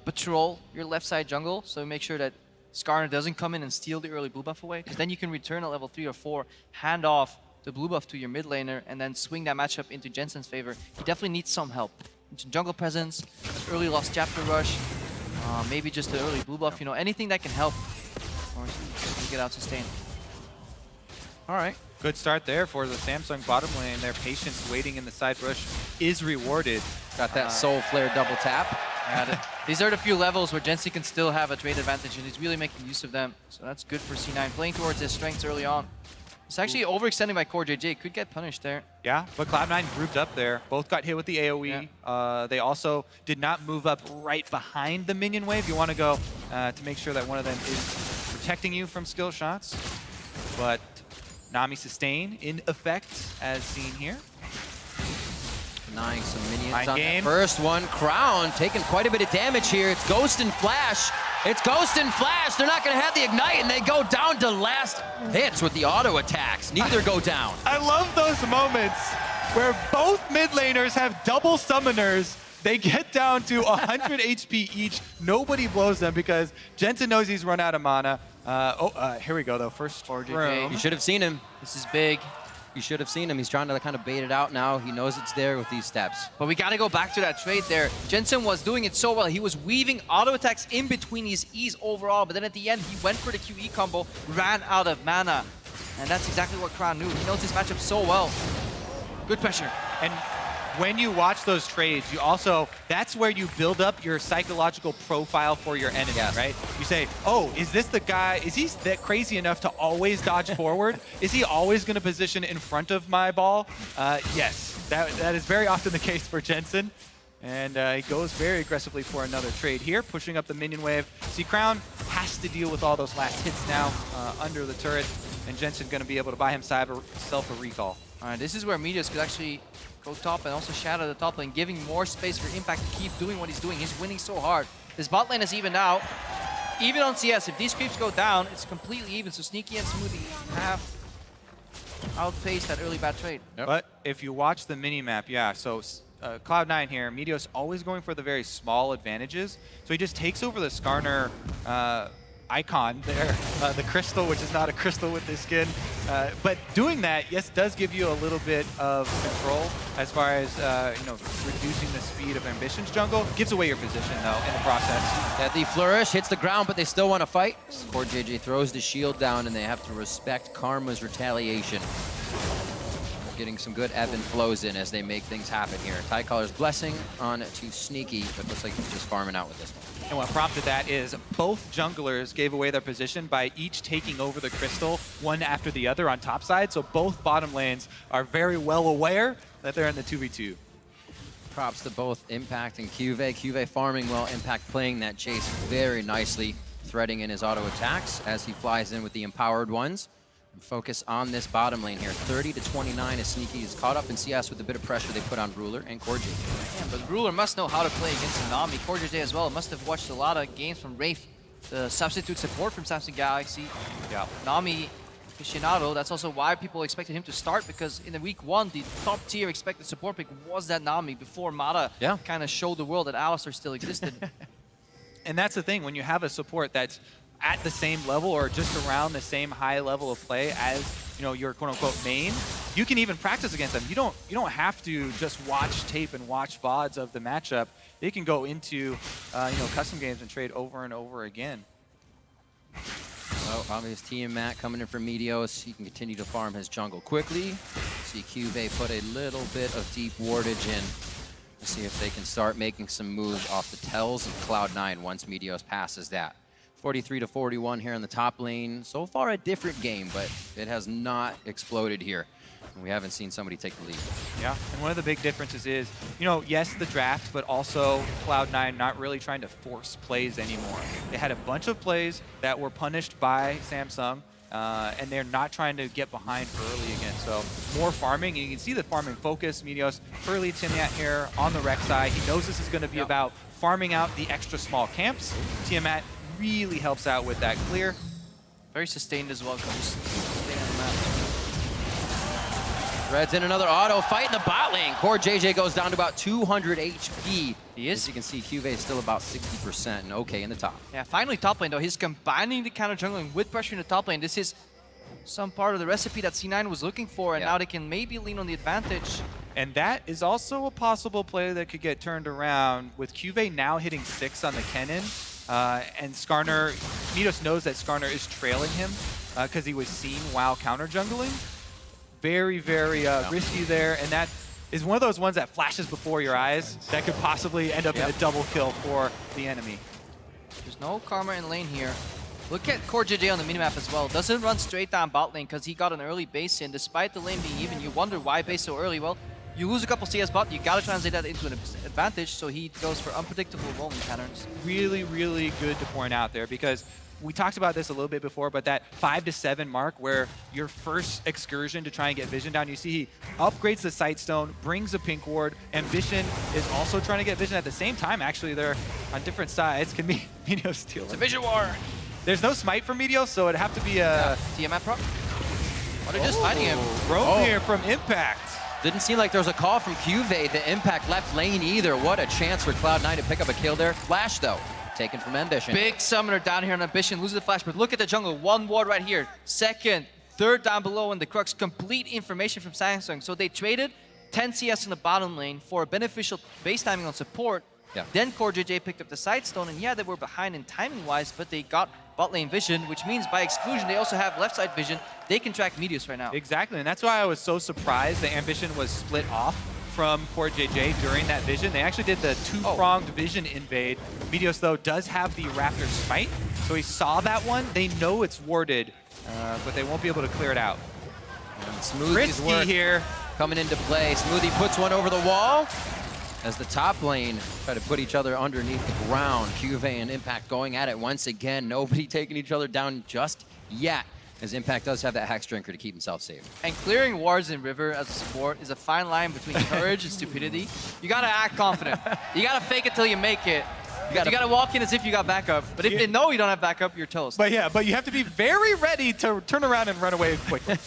patrol your left side jungle, so make sure that Skarner doesn't come in and steal the early blue buff away, because then you can return at level 3 or 4, hand off the blue buff to your mid laner, and then swing that matchup into Jensen's favor. He definitely needs some help. Jungle presence, early lost chapter rush, maybe just the early blue buff, you know, anything that can help or get out sustain. All right, good start there for the Samsung bottom lane. Their patience waiting in the side rush is rewarded. Got that Soul Flare double tap. These are the few levels where Jensen can still have a trade advantage, and he's really making use of them. So that's good for C9, playing towards his strengths early on. It's actually overextending by Core JJ, could get punished there. Yeah, but Cloud9 grouped up there. Both got hit with the AoE. Yeah. They also did not move up right behind the minion wave. You want to go to make sure that one of them is protecting you from skill shots. But Nami sustain in effect, as seen here. Denying some minions Mind on game. that first one. Crown taking quite a bit of damage here. It's Ghost and Flash. It's Ghost and Flash. They're not going to have the Ignite, and they go down to last hits with the auto attacks. Neither go down. I love those moments where both mid laners have double summoners. They get down to 100 HP each. Nobody blows them because Jensen knows he's run out of mana. Here we go, though. First room. You should have seen him. This is big. You should have seen him. He's trying to kind of bait it out now. He knows it's there with these steps. But we got to go back to that trade there. Jensen was doing it so well. He was weaving auto attacks in between his E's overall, but then at the end, he went for the QE combo, ran out of mana. And that's exactly what Crown knew. He knows his matchup so well. Good pressure. And when you watch those trades, you also, that's where you build up your psychological profile for your enemy, right? You say, oh, is this the guy, is he that crazy enough to always dodge forward? Is he always going to position in front of my ball? Yes, that is very often the case for Jensen. And he goes very aggressively for another trade here, pushing up the minion wave. See, Crown has to deal with all those last hits now under the turret, and Jensen going to be able to buy himself a recall. All right, this is where Meteos could actually go top and also shadow the top lane, giving more space for Impact to keep doing what he's doing. He's winning so hard. This bot lane is even out. Even on CS, if these creeps go down, it's completely even. So Sneaky and Smoothie have outpaced that early bad trade. Yep. But if you watch the mini-map, so Cloud9 here, Meteos always going for the very small advantages. So he just takes over the Skarner icon there, the crystal, which is not a crystal with this skin. But doing that, yes, does give you a little bit of control as far as reducing the speed of Ambition's jungle. Gives away your position though in the process. Yeah, the flourish hits the ground, but they still want to fight. Core JJ throws the shield down, and they have to respect Karma's retaliation. Getting some good ebb and flows in as they make things happen here. Tycaller's blessing on to Sneaky, but looks like he's just farming out with this one. And what prompted that is both junglers gave away their position by each taking over the crystal one after the other on top side. So both bottom lanes are very well aware that they're in the 2v2. Props to both Impact and QV. QV farming well, Impact playing that chase very nicely, threading in his auto attacks as he flies in with the empowered ones. Focus on this bottom lane here. 30-29 as Sneaky is caught up in CS with a bit of pressure they put on Ruler and Core JJ. Yeah, but Ruler must know how to play against Nami. Core JJ as well must have watched a lot of games from Wraith, the substitute support from Samsung Galaxy. Yeah. Nami aficionado, that's also why people expected him to start, because in the week 1, the top tier expected support pick was that Nami before Mata kind of showed the world that Alistar still existed. And that's the thing, when you have a support that's at the same level or just around the same high level of play as your quote-unquote main, you can even practice against them. You don't have to just watch tape and watch VODs of the matchup. They can go into custom games and trade over and over again. Well, obvious Team Matt coming in for Meteos. He can continue to farm his jungle quickly. See QV put a little bit of deep wardage in. Let's see if they can start making some moves off the tells of Cloud9 once Meteos passes that. 43-41 here in the top lane. So far a different game, but it has not exploded here. And we haven't seen somebody take the lead. Yeah, and one of the big differences is, yes, the draft, but also Cloud9 not really trying to force plays anymore. They had a bunch of plays that were punished by Samsung, and they're not trying to get behind early again. So more farming, and you can see the farming focus. Meteos, early Tiamat here on the rec side. He knows this is going to be about farming out the extra small camps. Tiamat really helps out with that clear. Very sustained as well. Just stay on the map. Threads in another auto fight in the bot lane. Core JJ goes down to about 200 HP. He is. As you can see, QV is still about 60% and okay in the top. Yeah, finally top lane though. He's combining the counter jungling with pressure in the top lane. This is some part of the recipe that C9 was looking for, and now they can maybe lean on the advantage. And that is also a possible play that could get turned around with QV now hitting 6 on the Kennen. And Skarner, Meados knows that Skarner is trailing him because he was seen while counter jungling. Very, very risky there, and that is one of those ones that flashes before your eyes that could possibly end up in a double kill for the enemy. There's no Karma in lane here. Look at Core JJ on the minimap as well. Doesn't run straight down bot lane because he got an early base in. Despite the lane being even, you wonder why base so early. Well, you lose a couple CS bot, you gotta translate that into an advantage, so he goes for unpredictable rolling patterns. Really, really good to point out there because we talked about this a little bit before, but that 5 to 7 mark where your first excursion to try and get vision down, you see he upgrades the Sightstone, brings a pink ward, Ambition is also trying to get vision at the same time. Actually, they're on different sides. Can be Meteos steal? It's a vision war. There's no smite for Meteos, so it'd have to be a TMF prop. Well, they're just fighting him. Roam here from Impact. Didn't seem like there was a call from QV. The Impact left lane either. What a chance for Cloud9 to pick up a kill there. Flash though, taken from Ambition. Big summoner down here on Ambition, loses the flash, but look at the jungle. One ward right here. Second, third down below in the Crux. Complete information from Samsung. So they traded 10 CS in the bottom lane for a beneficial base timing on support. Yeah. Then Core JJ picked up the Sightstone, and yeah, they were behind in timing-wise, but they got bot lane vision, which means by exclusion, they also have left side vision. They can track Meteos right now. Exactly, and that's why I was so surprised that Ambition was split off from Core JJ during that vision. They actually did the two-pronged vision invade. Meteos, though, does have the Raptor Smite, so he saw that one. They know it's warded, but they won't be able to clear it out. Smoothie's work here coming into play. Smoothie puts one over the wall as the top lane try to put each other underneath the ground. QV and Impact going at it once again. Nobody taking each other down just yet, as Impact does have that Hex Drinker to keep himself safe. And clearing wards in River as a support is a fine line between courage and stupidity. You gotta act confident. You gotta fake it till you make it. You gotta walk in as if you got backup. But if they know you don't have backup, you're toast. But yeah, but you have to be very ready to turn around and run away quickly.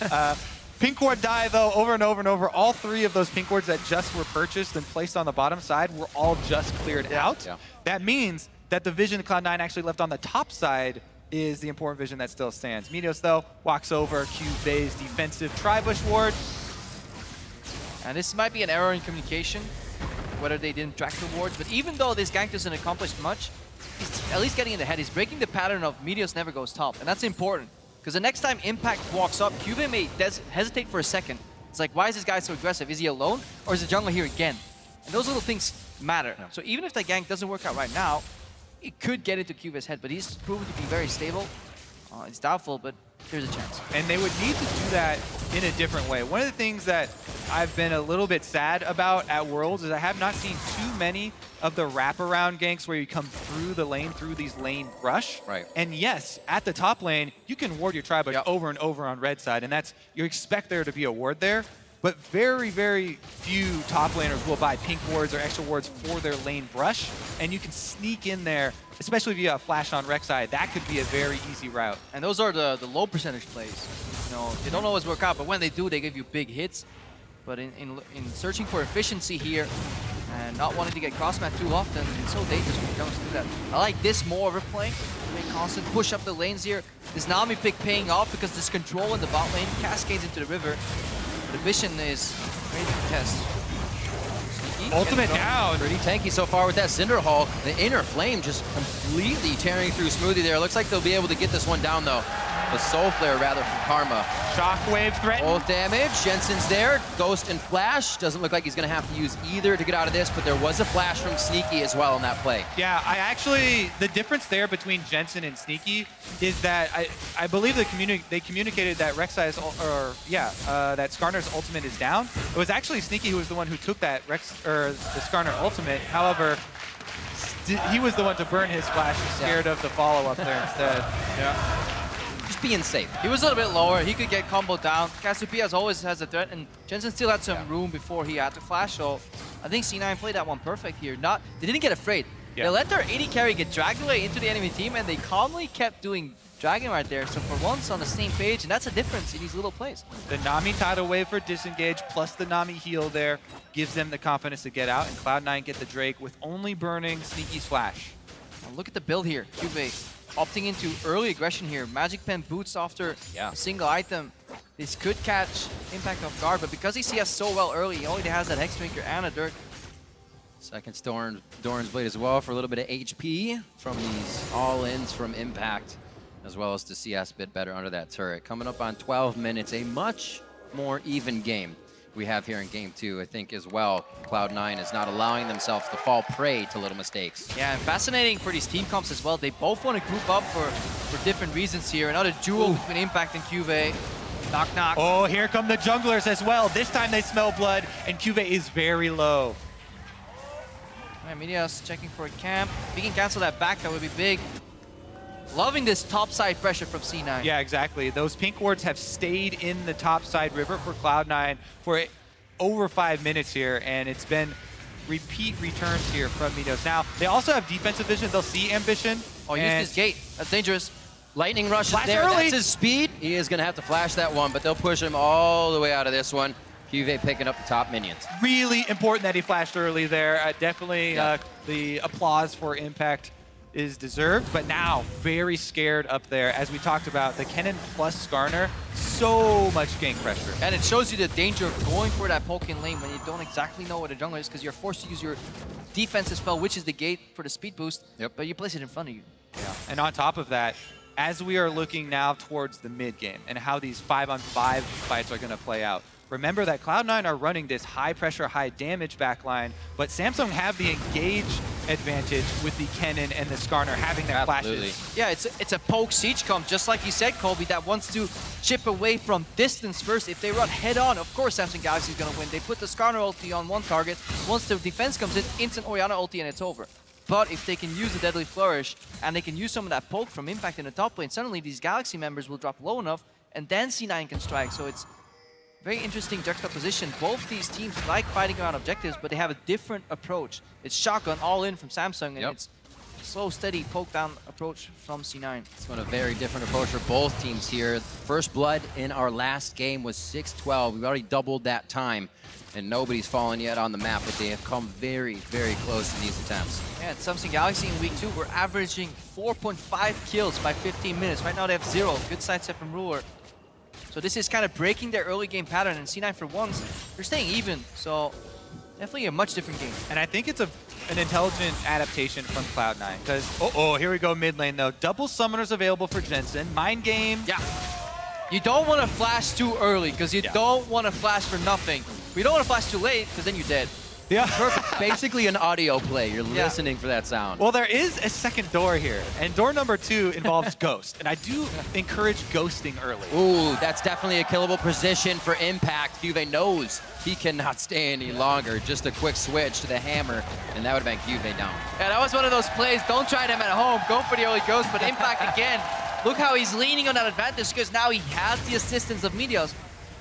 Pink ward die, though, over and over and over. All 3 of those pink wards that just were purchased and placed on the bottom side were all just cleared out. Yeah. That means that the vision Cloud9 actually left on the top side is the important vision that still stands. Meteos, though, walks over QV's defensive Tri-Bush ward. And this might be an error in communication, whether they didn't track the wards, but even though this gank doesn't accomplish much, he's at least getting in the head. He's breaking the pattern of Meteos never goes top, and that's important. Because the next time Impact walks up, QV may hesitate for a second. It's like, why is this guy so aggressive? Is he alone? Or is the jungle here again? And those little things matter. Yeah. So even if the gank doesn't work out right now, it could get into QV's head, but he's proven to be very stable. It's doubtful, but there's a chance. And they would need to do that in a different way. One of the things that I've been a little bit sad about at Worlds is I have not seen too many of the wraparound ganks where you come through the lane, through these lane rush. Right. And yes, at the top lane, you can ward your Tri-Bush over and over on red side, and that's, you expect there to be a ward there. But very, very few top laners will buy pink wards or extra wards for their lane brush, and you can sneak in there, especially if you have flash on Rek'Sai. That could be a very easy route. And those are the low percentage plays. You know, they don't always work out, but when they do, they give you big hits. But in searching for efficiency here and not wanting to get cross-mat too often, it's so dangerous when it comes to that. I like this more over playing. Constant push up the lanes here. This Nami pick paying off because this control in the bot lane cascades into the river. The vision is ready to test. Ultimate down. Pretty tanky so far with that Cinder Hulk. The inner flame just completely tearing through Smoothie there. Looks like they'll be able to get this one down though. The Soul Flare rather from Karma. Shockwave threat. Both damage. Jensen's there. Ghost and Flash. Doesn't look like he's going to have to use either to get out of this, but there was a Flash from Sneaky as well in that play. Yeah, I actually, the difference there between Jensen and Sneaky is that I believe they communicated that Rek'Sai's, that Skarner's ultimate is down. It was actually Sneaky who was the one who took that the Skarner ultimate. However, he was the one to burn his Flash, scared of the follow-up there instead. Yeah. Just being safe. He was a little bit lower. He could get comboed down. Cassiopeia as always has a threat, and Jensen still had some room before he had to flash. So I think C9 played that one perfect here. They didn't get afraid. Yeah. They let their AD carry get dragged away into the enemy team, and they calmly kept doing Dragon right there. So for once on the same page, and that's a difference in these little plays. The Nami tidal wave for disengage plus the Nami heal there gives them the confidence to get out, and Cloud9 get the Drake with only burning Sneaky's flash. Now look at the build here. Cuvee opting into early aggression here. Magic Pen boots after a single item. This could catch Impact off guard, but because he CS so well early, he only has that Hexmaker and a Dirk. Second Doran's Blade as well for a little bit of HP from these all-ins from Impact, as well as the CS a bit better under that turret. Coming up on 12 minutes, a much more even game we have here in game 2, I think, as well. Cloud9 is not allowing themselves to fall prey to little mistakes. Yeah, and fascinating for these team comps as well. They both want to group up for different reasons here. Another duel between Impact and Cuvee. Knock, knock. Oh, here come the junglers as well. This time they smell blood, and Cuvee is very low. All right, Media's checking for a camp. If he can cancel that back, that would be big. Loving this topside pressure from C9. Yeah, exactly. Those pink wards have stayed in the topside river for Cloud9 for over 5 minutes here, and it's been repeat returns here from Minos. Now, they also have defensive vision. They'll see Ambition. Oh, use this gate. That's dangerous. Lightning rush is Flash there. early. That's his speed. He is going to have to flash that one, but they'll push him all the way out of this one. Cuvee picking up the top minions. Really important that he flashed early there. Definitely the applause for Impact is deserved, but now very scared up there. As we talked about, the Kennen plus Skarner, so much gank pressure. And it shows you the danger of going for that poke in lane when you don't exactly know what a jungler is, because you're forced to use your defensive spell, which is the gate for the speed boost, but you place it in front of you. Yeah. And on top of that, as we are looking now towards the mid game and how these 5-on-5 fights are going to play out, remember that Cloud9 are running this high pressure, high damage backline, but Samsung have the engage advantage with the Kennen and the Skarner having their flashes. Yeah, it's a poke siege comp, just like you said, Colby, that wants to chip away from distance first. If they run head on, of course Samsung Galaxy is going to win. They put the Skarner ulti on one target. Once the defense comes in, instant Orianna ulti and it's over. But if they can use the Deadly Flourish and they can use some of that poke from Impact in the top lane, suddenly these Galaxy members will drop low enough and then C9 can strike. So it's very interesting juxtaposition. Both these teams like fighting around objectives, but they have a different approach. It's shotgun all in from Samsung, and it's slow, steady poke down approach from C9. It's been a very different approach for both teams here. First blood in our last game was 6-12. We've already doubled that time, and nobody's fallen yet on the map, but they have come very, very close in these attempts. Yeah, Samsung Galaxy in week 2, we're averaging 4.5 kills by 15 minutes. Right now they have 0. Good sidestep from Ruler. So this is kind of breaking their early game pattern, and C9 for once, they're staying even. So definitely a much different game. And I think it's an intelligent adaptation from Cloud9, because, here we go mid lane though. Double summoners available for Jensen. Mind game. Yeah. You don't want to flash too early, because you don't want to flash for nothing. But you don't want to flash too late, because then you're dead. Yeah. Perfect. Basically an audio play. You're listening for that sound. Well, there is a second door here, and door number 2 involves Ghost, and I do encourage ghosting early. Ooh, that's definitely a killable position for Impact. Cuvee knows he cannot stay any longer. Just a quick switch to the hammer, and that would have been Cuvee down. Yeah, that was one of those plays. Don't try them at home. Go for the early Ghost, but Impact again. Look how he's leaning on that advantage, because now he has the assistance of Meteos.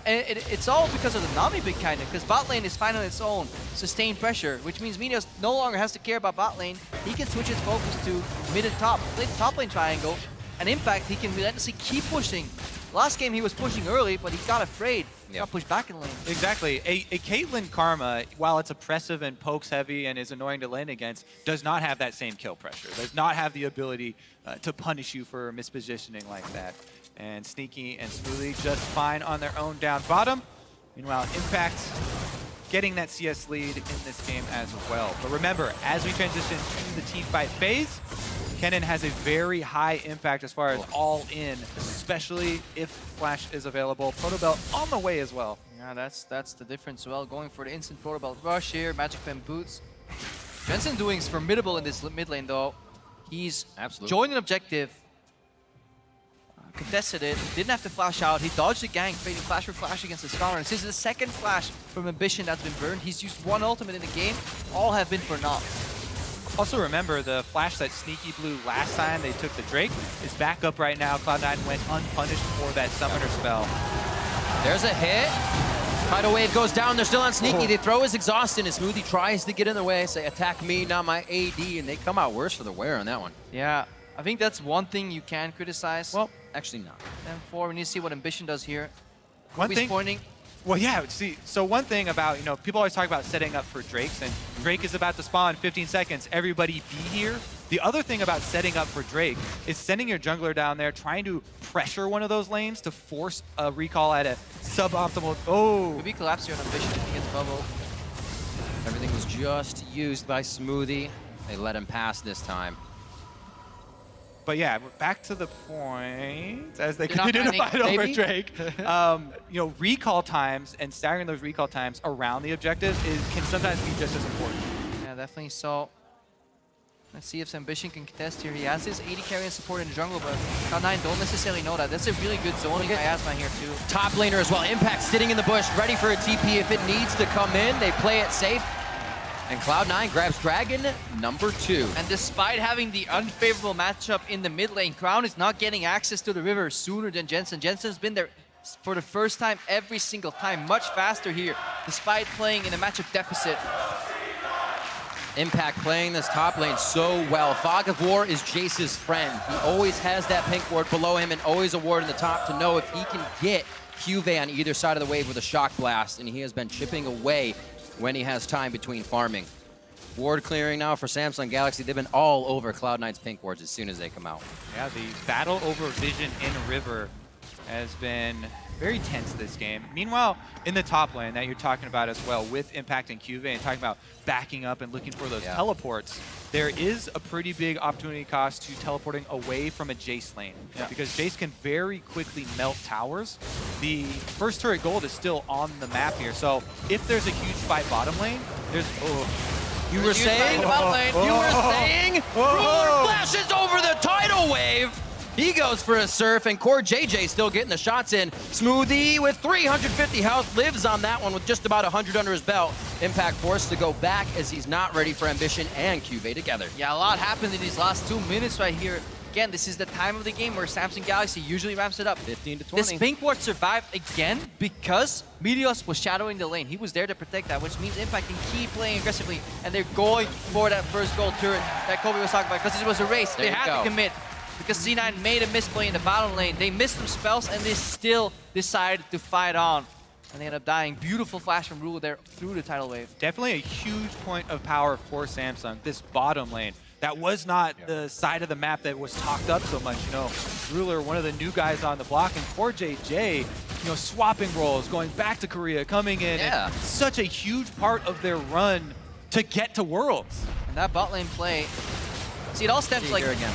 And it's all because of the Nami pick, kind of, because bot lane is fine on its own, sustained pressure, which means Meteos no longer has to care about bot lane. He can switch his focus to mid and top, play the top lane triangle, and Impact, he can relentlessly keep pushing. Last game he was pushing early, but he got afraid. He got pushed back in the lane. Exactly. A Caitlyn Karma, while it's oppressive and pokes heavy and is annoying to lane against, does not have that same kill pressure. Does not have the ability to punish you for mispositioning like that. And Sneaky and Smoothie just fine on their own down bottom. Meanwhile, Impact getting that CS lead in this game as well. But remember, as we transition to the team fight phase, Kennen has a very high impact as far as all in, especially if Flash is available. Protobelt on the way as well. Yeah, that's the difference. Well, going for the instant Protobelt rush here, Magic Pen boots. Jensen doing formidable in this mid lane though. He's joined an objective, contested it, didn't have to flash out. He dodged the gank, fading flash for flash against the Scholar. And this is the second flash from Ambition that's been burned. He's used one ultimate in the game. All have been for naught. Also remember, the flash that Sneaky blew last time they took the Drake is back up right now. Cloud9 went unpunished for that summoner spell. There's a hit. Tidal wave goes down. They're still on Sneaky. They throw his exhaust in. And Smoothie tries to get in the way, say, attack me, not my AD. And they come out worse for the wear on that one. Yeah. I think that's one thing you can criticize. Well, actually not. And 4, we need to see what Ambition does here. One thing. Pointing. Well, yeah. See, so one thing about people always talk about setting up for Drakes, and Drake is about to spawn 15 seconds. Everybody be here. The other thing about setting up for Drake is sending your jungler down there, trying to pressure one of those lanes to force a recall at a suboptimal. Oh. Could be collapse here on Ambition if he gets bubble. Everything was just used by Smoothie. They let him pass this time. But yeah, we're back to the point as they continue to fight over Drake. Recall times and staggering those recall times around the objectives can sometimes be just as important. Yeah, definitely. So let's see if Ambition can contest here. He has his 80 carry and support in the jungle, but Cloud9 don't necessarily know that. That's a really good zoning Miasma here too. Top laner as well. Impact sitting in the bush, ready for a TP if it needs to come in. They play it safe. And Cloud9 grabs Dragon number 2. And despite having the unfavorable matchup in the mid lane, Crown is not getting access to the river sooner than Jensen. Jensen's been there for the first time every single time, much faster here, despite playing in a matchup deficit. Impact playing this top lane so well. Fog of War is Jace's friend. He always has that pink ward below him and always a ward in the top to know if he can get Juve on either side of the wave with a shock blast, and he has been chipping away when he has time between farming. Ward clearing now for Samsung Galaxy. They've been all over Cloud9's pink wards as soon as they come out. Yeah, the battle over vision in River has been very tense this game. Meanwhile, in the top lane that you're talking about as well, with Impact and Juve, and talking about backing up and looking for those teleports, there is a pretty big opportunity cost to teleporting away from a Jace lane. Because Jace can very quickly melt towers. The first turret gold is still on the map here, so if there's a huge fight bottom lane, there's... You were saying? You were saying? Ruler flashes over the tidal wave! He goes for a surf, and Core JJ still getting the shots in. Smoothie with 350 health lives on that one with just about 100 under his belt. Impact forced to go back as he's not ready for Ambition and Cuvée together. Yeah, a lot happened in these last 2 minutes right here. Again, this is the time of the game where Samsung Galaxy usually ramps it up. 15 to 20. This pink ward survived again because Meteos was shadowing the lane. He was there to protect that, which means Impact can keep playing aggressively, and they're going for that first gold turret that Kobe was talking about because it was a race. They had to commit. Because C9 made a misplay in the bottom lane. They missed some spells, and they still decided to fight on. And they end up dying. Beautiful flash from Ruler there through the tidal wave. Definitely a huge point of power for Samsung, this bottom lane. That was not the side of the map that was talked up so much. Ruler, one of the new guys on the block, and Core JJ, swapping roles, going back to Korea, coming in. Yeah. Such a huge part of their run to get to Worlds. And that bot lane play, see, it all stems like... again.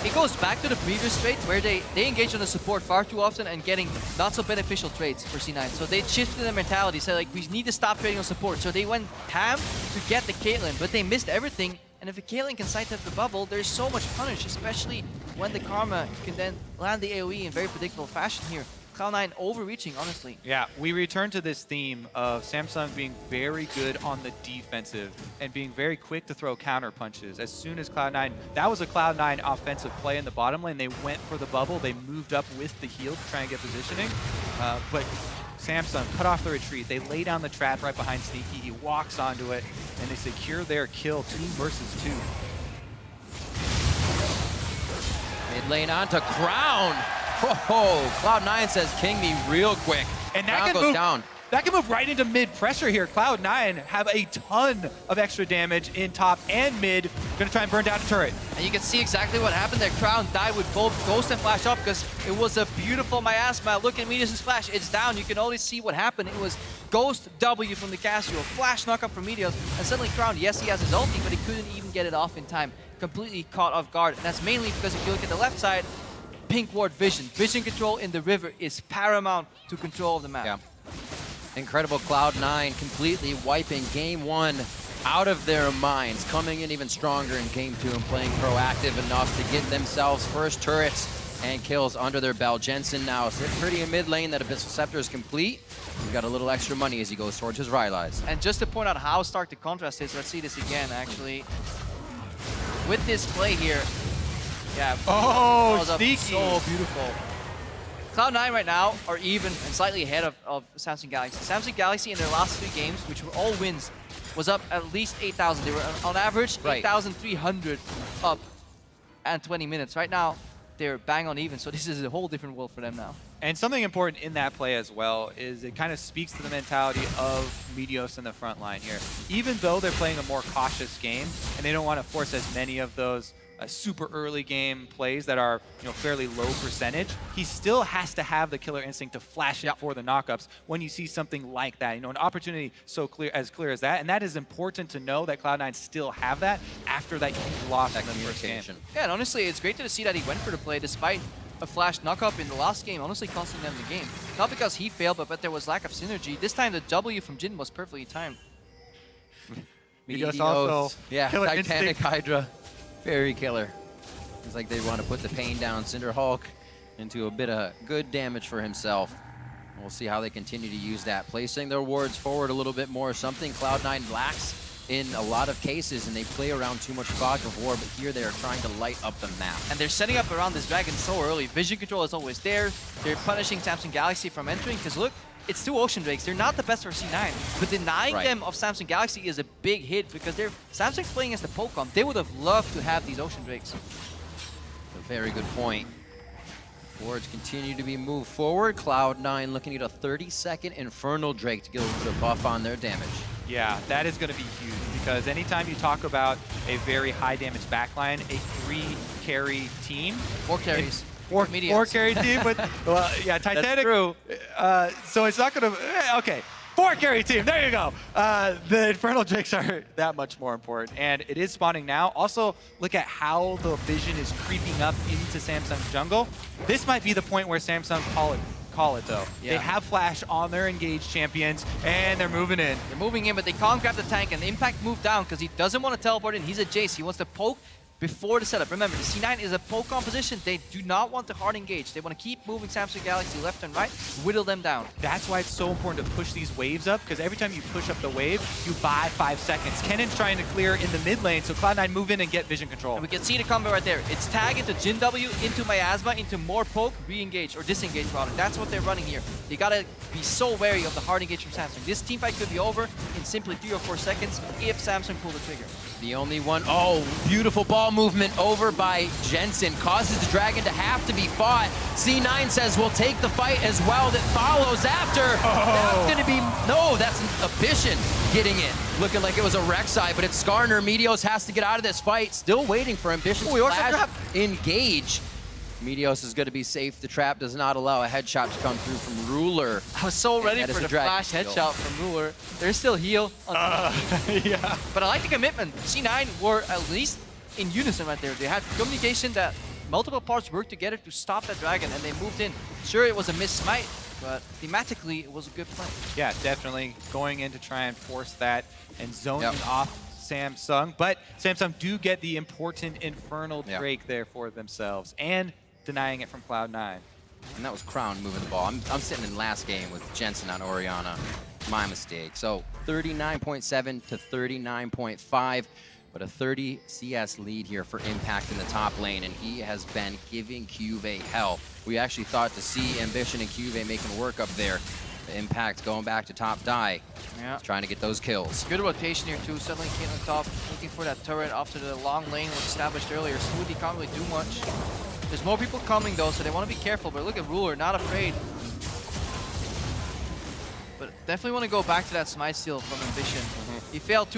It goes back to the previous trade where they engage on the support far too often and getting not so beneficial trades for C9. So they shifted their mentality, said like, we need to stop trading on support. So they went ham to get the Caitlyn, but they missed everything. And if a Caitlyn can sight up the bubble, there's so much punish, especially when the Karma can then land the AoE in very predictable fashion here. Cloud9 overreaching, honestly. Yeah, we return to this theme of Samsung being very good on the defensive and being very quick to throw counter punches. As soon as Cloud9, that was a Cloud9 offensive play in the bottom lane. They went for the bubble. They moved up with the heal to try and get positioning. But Samsung cut off the retreat. They lay down the trap right behind Sneaky. He walks onto it, and they secure their kill, 2 versus 2. Mid lane onto Crown. Oh, Cloud9 says king me real quick. And that goes down. That can move right into mid pressure here. Cloud9 have a ton of extra damage in top and mid. Gonna try and burn down the turret. And you can see exactly what happened there. Crown died with both Ghost and Flash up because it was a beautiful miasma. Look at Meteos' Flash. It's down. You can only see what happened. It was Ghost W from the Casio, Flash knockup from Meteos, and suddenly Crown, yes, he has his ulti, but he couldn't even get it off in time. Completely caught off guard. And that's mainly because if you look at the left side, pink ward vision. Vision control in the river is paramount to control of the map. Yeah. Incredible Cloud9 completely wiping game 1 out of their minds, coming in even stronger in game 2 and playing proactive enough to get themselves first turrets and kills under their belt. Jensen now sit pretty in mid lane. That Abyssal Scepter is complete. He's got a little extra money as he goes towards his Rylai's. And just to point out how stark the contrast is, let's see this again actually. With this play here, yeah. Oh, sneaky. So beautiful. Cloud9 right now are even and slightly ahead of Samsung Galaxy. Samsung Galaxy in their last 3 games, which were all wins, was up at least 8,000. They were on average 8,300 up and 20 minutes. Right now, they're bang on even, so this is a whole different world for them now. And something important in that play as well is it kind of speaks to the mentality of Meteos in the front line here. Even though they're playing a more cautious game and they don't want to force as many of those super early game plays that are fairly low percentage, he still has to have the killer instinct to flash it for the knockups when you see something like that. An opportunity so clear as that, and that is important to know that Cloud9 still have that after that huge loss in the first game. Yeah, and honestly, it's great to see that he went for the play despite a flash knockup in the last game, honestly costing them the game. Not because he failed, but there was lack of synergy. This time the W from Jin was perfectly timed. Meteos also Titanic Hydra. Very killer. It's like they want to put the pain down. Cinder Hulk into a bit of good damage for himself. We'll see how they continue to use that. Placing their wards forward a little bit more, something Cloud9 lacks in a lot of cases, and they play around too much fog of war, but here they are trying to light up the map. And they're setting up around this dragon so early. Vision control is always there. They're punishing Samsung Galaxy from entering, because look, it's 2 Ocean Drakes. They're not the best for C9, but denying them of Samsung Galaxy is a big hit because Samsung's playing as the Pokemon. They would have loved to have these Ocean Drakes. A very good point. Wards continue to be moved forward. Cloud9 looking at a 30-second Infernal Drake to get a little bit of buff on their damage. Yeah, that is going to be huge because anytime you talk about a very high damage backline, a 3-carry team. 4 carries. 4 carry team, but well, yeah, Titanic. That's true. So it's not gonna. Okay, 4 carry team. There you go. The Infernal Drakes are that much more important, and it is spawning now. Also, look at how the vision is creeping up into Samsung's jungle. This might be the point where Samsung call it though. Yeah. They have flash on their engaged champions, and they're moving in. They're moving in, but they can't grab the tank, and the Impact moved down because he doesn't want to teleport in. He's a Jace. He wants to poke before the setup. Remember, the C9 is a Pokemon position. They do not want to hard engage. They want to keep moving Samsung Galaxy left and right, whittle them down. That's why it's so important to push these waves up, because every time you push up the wave, you buy 5 seconds. Kennon's trying to clear in the mid lane, so Cloud9 move in and get vision control. And we can see the combo right there. It's tag into Jin W, into Miasma, into more poke, re-engage, or disengage rather. That's what they're running here. You gotta be so wary of the hard engage from Samsung. This teamfight could be over in simply 3 or 4 seconds if Samsung pull the trigger. The only one, beautiful ball movement over by Jensen. Causes the dragon to have to be fought. C9 says we'll take the fight as well that follows after. That's gonna be, no, that's Ambition getting it. Looking like it was a Rek'Sai, but it's Skarner. Meteos has to get out of this fight. Still waiting for Ambition's flash engage. Meteos is going to be safe. The trap does not allow a headshot to come through from Ruler. I was so ready for the flash headshot from Ruler. There's still heal. Yeah. But I like the commitment. C9 were at least in unison right there. They had communication that multiple parts worked together to stop that dragon, and they moved in. Sure, it was a missed smite, but thematically, it was a good play. Yeah, definitely going in to try and force that and zoning off Samsung. But Samsung do get the important Infernal Drake there for themselves, and denying it from Cloud9. And that was Crown moving the ball. I'm sitting in last game with Jensen on Orianna. My mistake. So 39.7 to 39.5, but a 30 CS lead here for Impact in the top lane, and he has been giving Cuvee hell. We actually thought to see Ambition and Cuvee making work up there. The Impact going back to top die. Yeah. Trying to get those kills. Good rotation here too. Suddenly Caitlyn top, looking for that turret after the long lane was established earlier. Smoothie can't really do much. There's more people coming though, so they want to be careful, but look at Ruler, not afraid. But definitely want to go back to that smite steal from Ambition. He failed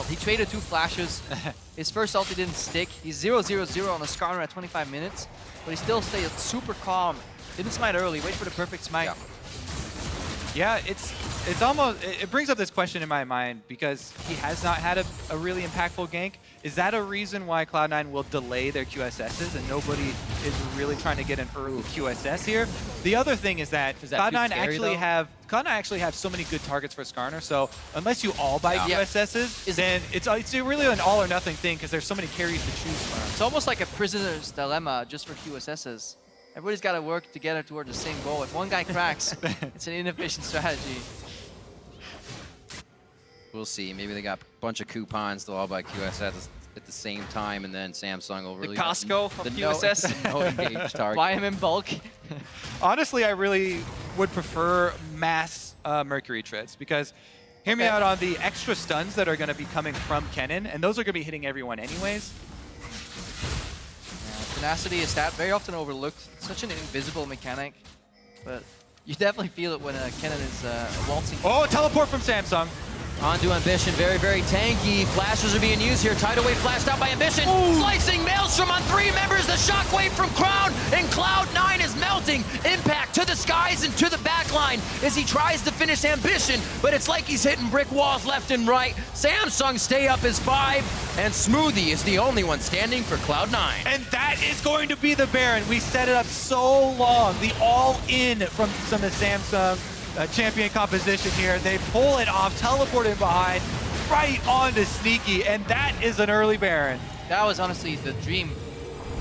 He traded 2 flashes. His first ulti didn't stick. He's 0-0-0 on a Skarner at 25 minutes, but he still stayed super calm. Didn't smite early, wait for the perfect smite. Yeah, it's almost, it brings up this question in my mind because he has not had a really impactful gank. Is that a reason why Cloud9 will delay their QSSs and nobody is really trying to get an early QSS here? The other thing is that Cloud9 actually have so many good targets for Skarner, so unless you all buy QSSs, then it's really an all or nothing thing because there's so many carries to choose from. It's almost like a prisoner's dilemma just for QSSs. Everybody's got to work together toward the same goal. If one guy cracks, it's an inefficient strategy. We'll see. Maybe they got a bunch of coupons. They'll all buy QSS at the same time, and then Samsung will really... The Costco of QSS? No engaged target. Buy them in bulk. Honestly, I really would prefer mass Mercury treads because hear me out on the extra stuns that are going to be coming from Kennen, and those are going to be hitting everyone anyways. tenacity, a stat very often overlooked. It's such an invisible mechanic, but you definitely feel it when Kennen is waltzing. Oh, teleport from Samsung. Onto Ambition, very, very tanky. Flashes are being used here. Tidal Wave flashed out by Ambition. Ooh. Slicing Maelstrom on 3 members. The shockwave from Crown, and Cloud9 is melting. Impact to the skies and to the back line as he tries to finish Ambition, but it's like he's hitting brick walls left and right. Samsung stay up as 5, and Smoothie is the only one standing for Cloud9. And that is going to be the Baron. We set it up so long. The all-in from some of the Samsung champion composition here. They pull it off, teleport it behind, right onto Sneaky, and that is an early Baron. That was honestly the dream.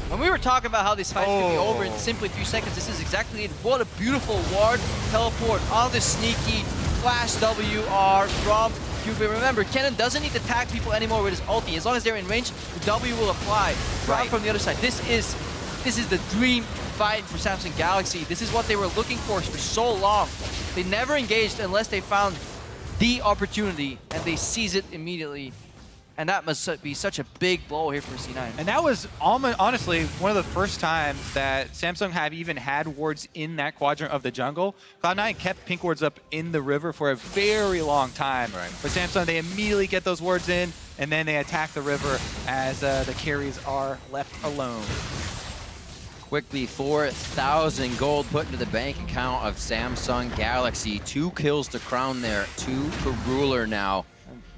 When we were talking about how this fight could be over in simply a few seconds, this is exactly it. What a beautiful ward teleport on the Sneaky, flash WR from Cupid. Remember, Kennen doesn't need to tag people anymore with his ulti. As long as they're in range, the W will apply. Right from the other side. This is the dream fight for Samsung Galaxy. This is what they were looking for so long. They never engaged unless they found the opportunity, and they seize it immediately. And that must be such a big blow here for C9. And that was honestly one of the first times that Samsung have even had wards in that quadrant of the jungle. Cloud9 kept pink wards up in the river for a very long time. Right. For Samsung, they immediately get those wards in, and then they attack the river as the carries are left alone. Quickly, 4,000 gold put into the bank account of Samsung Galaxy. 2 kills to Crown there, 2 for Ruler now.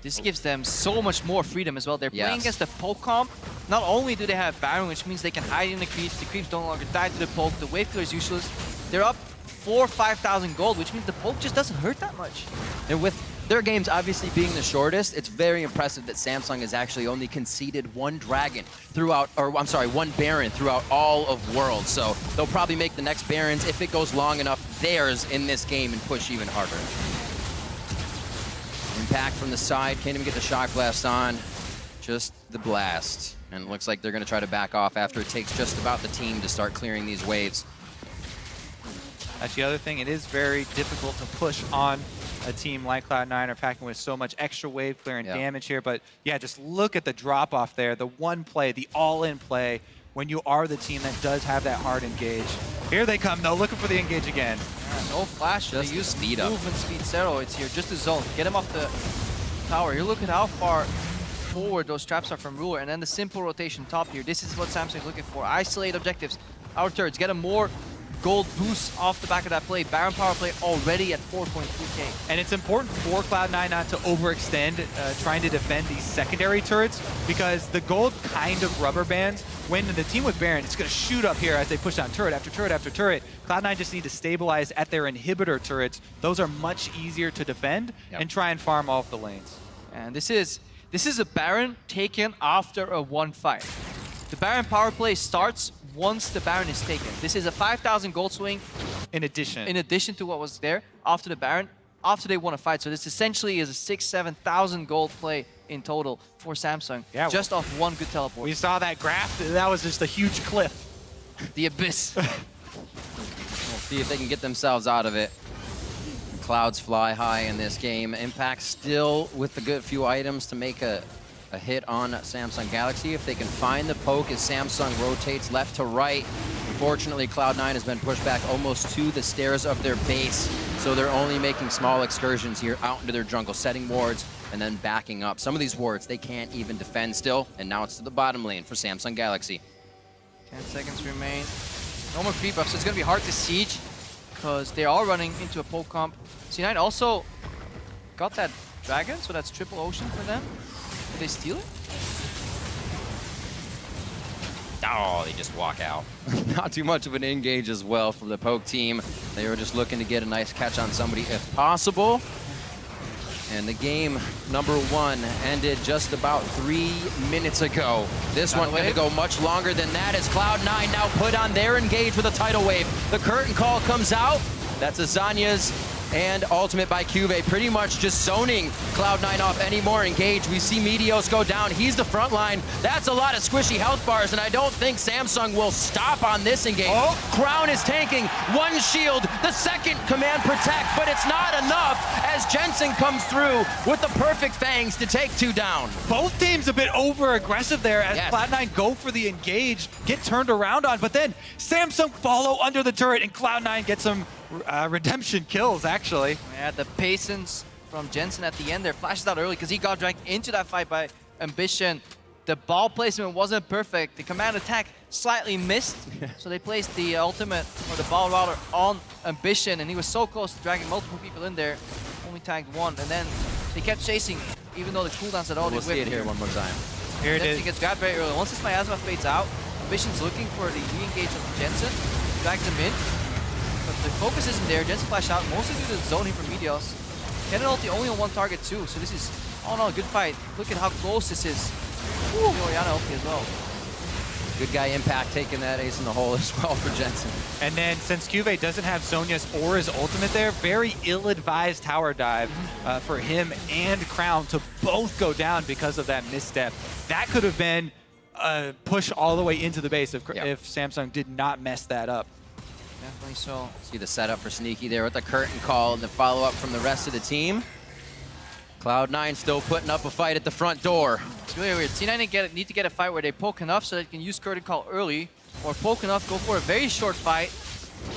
This gives them so much more freedom as well. They're playing against the poke comp. Not only do they have Baron, which means they can hide in the creeps no longer die to the poke, the wave killer is useless. They're up 4,000 or 5,000 gold, which means the poke just doesn't hurt that much. And with their games obviously being the shortest, it's very impressive that Samsung has actually only conceded 1 dragon throughout, or I'm sorry, 1 Baron throughout all of Worlds. So they'll probably make the next Barons, if it goes long enough, theirs in this game and push even harder. Impact from the side, can't even get the shock blast on, just the blast. And it looks like they're gonna try to back off after it takes just about the team to start clearing these waves. That's the other thing, it is very difficult to push on a team like Cloud9 are packing with so much extra wave clear and damage here. But yeah, just look at the drop off there, the one play, the all-in play when you are the team that does have that hard engage. Here they come though, looking for the engage again. Yeah, no flash, just use speed up. Movement speed steroids here, just to zone. Get him off the tower. Here, look at how far forward those traps are from Ruler, and then the simple rotation top here. This is what Samsung is looking for. Isolate objectives, our turrets, get them more gold boost off the back of that play. Baron power play already at 4.3k. And it's important for Cloud9 not to overextend trying to defend these secondary turrets, because the gold kind of rubber bands when the team with Baron, it's going to shoot up here as they push down turret after turret after turret. Cloud9 just need to stabilize at their inhibitor turrets. Those are much easier to defend and try and farm off the lanes. And this is a Baron taken after a 1-5. The Baron power play starts once the Baron is taken. This is a 5,000 gold swing in addition to what was there after the Baron, after they won a fight. So this essentially is a 6,000-7,000 gold play in total for Samsung, just off one good teleport. We saw that graph, that was just a huge cliff. The abyss. We'll see if they can get themselves out of it. Clouds fly high in this game. Impact still with the good few items to make a hit on Samsung Galaxy. If they can find the poke as Samsung rotates left to right. Unfortunately, Cloud9 has been pushed back almost to the stairs of their base, so they're only making small excursions here out into their jungle, setting wards and then backing up. Some of these wards they can't even defend still, and now it's to the bottom lane for Samsung Galaxy. 10 seconds remain. No more creep buffs, so it's going to be hard to siege because they are running into a poke comp. C9 also got that dragon, so that's triple ocean for them. Did they steal it? Oh, they just walk out. Not too much of an engage as well from the poke team. They were just looking to get a nice catch on somebody if possible. And the game number 1 ended just about 3 minutes ago. This one going to go much longer than that as Cloud9 now put on their engage with a tidal wave. The curtain call comes out. That's Azanya's and ultimate by Cuvee, pretty much just zoning Cloud9 off any more engage. We see Meteos go down. He's the front line. That's a lot of squishy health bars, and I don't think Samsung will stop on this engage. Crown is tanking. One shield, the second command protect, but it's not enough as Jensen comes through with the perfect fangs to take 2 down. Both teams a bit over-aggressive there as Cloud9 go for the engage, get turned around on, but then Samsung follow under the turret and Cloud9 get some redemption kills, actually. Yeah, the patience from Jensen at the end there flashes out early because he got dragged into that fight by Ambition. The ball placement wasn't perfect. The command attack slightly missed, so they placed the ultimate, or the ball router, on Ambition, and he was so close to dragging multiple people in there. Only tagged one, and then they kept chasing, even though the cooldowns had already We'll see it here one more time. Here it is. He gets grabbed very early. Once this miasma fades out, Ambition's looking for the re-engage of Jensen, drags him in, but the focus isn't there. Jensen flashed out, mostly due to the zoning from Meteos. Cannon ulti only on one target too, so this is all in all a good fight. Look at how close this is. Oriana ulti as well. Good guy Impact taking that ace in the hole as well for Jensen. And then since Cuvee doesn't have Zhonya's or his ultimate there, very ill-advised tower dive for him and Crown to both go down because of that misstep. That could have been a push all the way into the base if Samsung did not mess that up. Definitely so. See the setup for Sneaky there with the curtain call and the follow-up from the rest of the team. Cloud9 still putting up a fight at the front door. It's really weird. C9 need to get a fight where they poke enough so they can use curtain call early, or poke enough, go for a very short fight,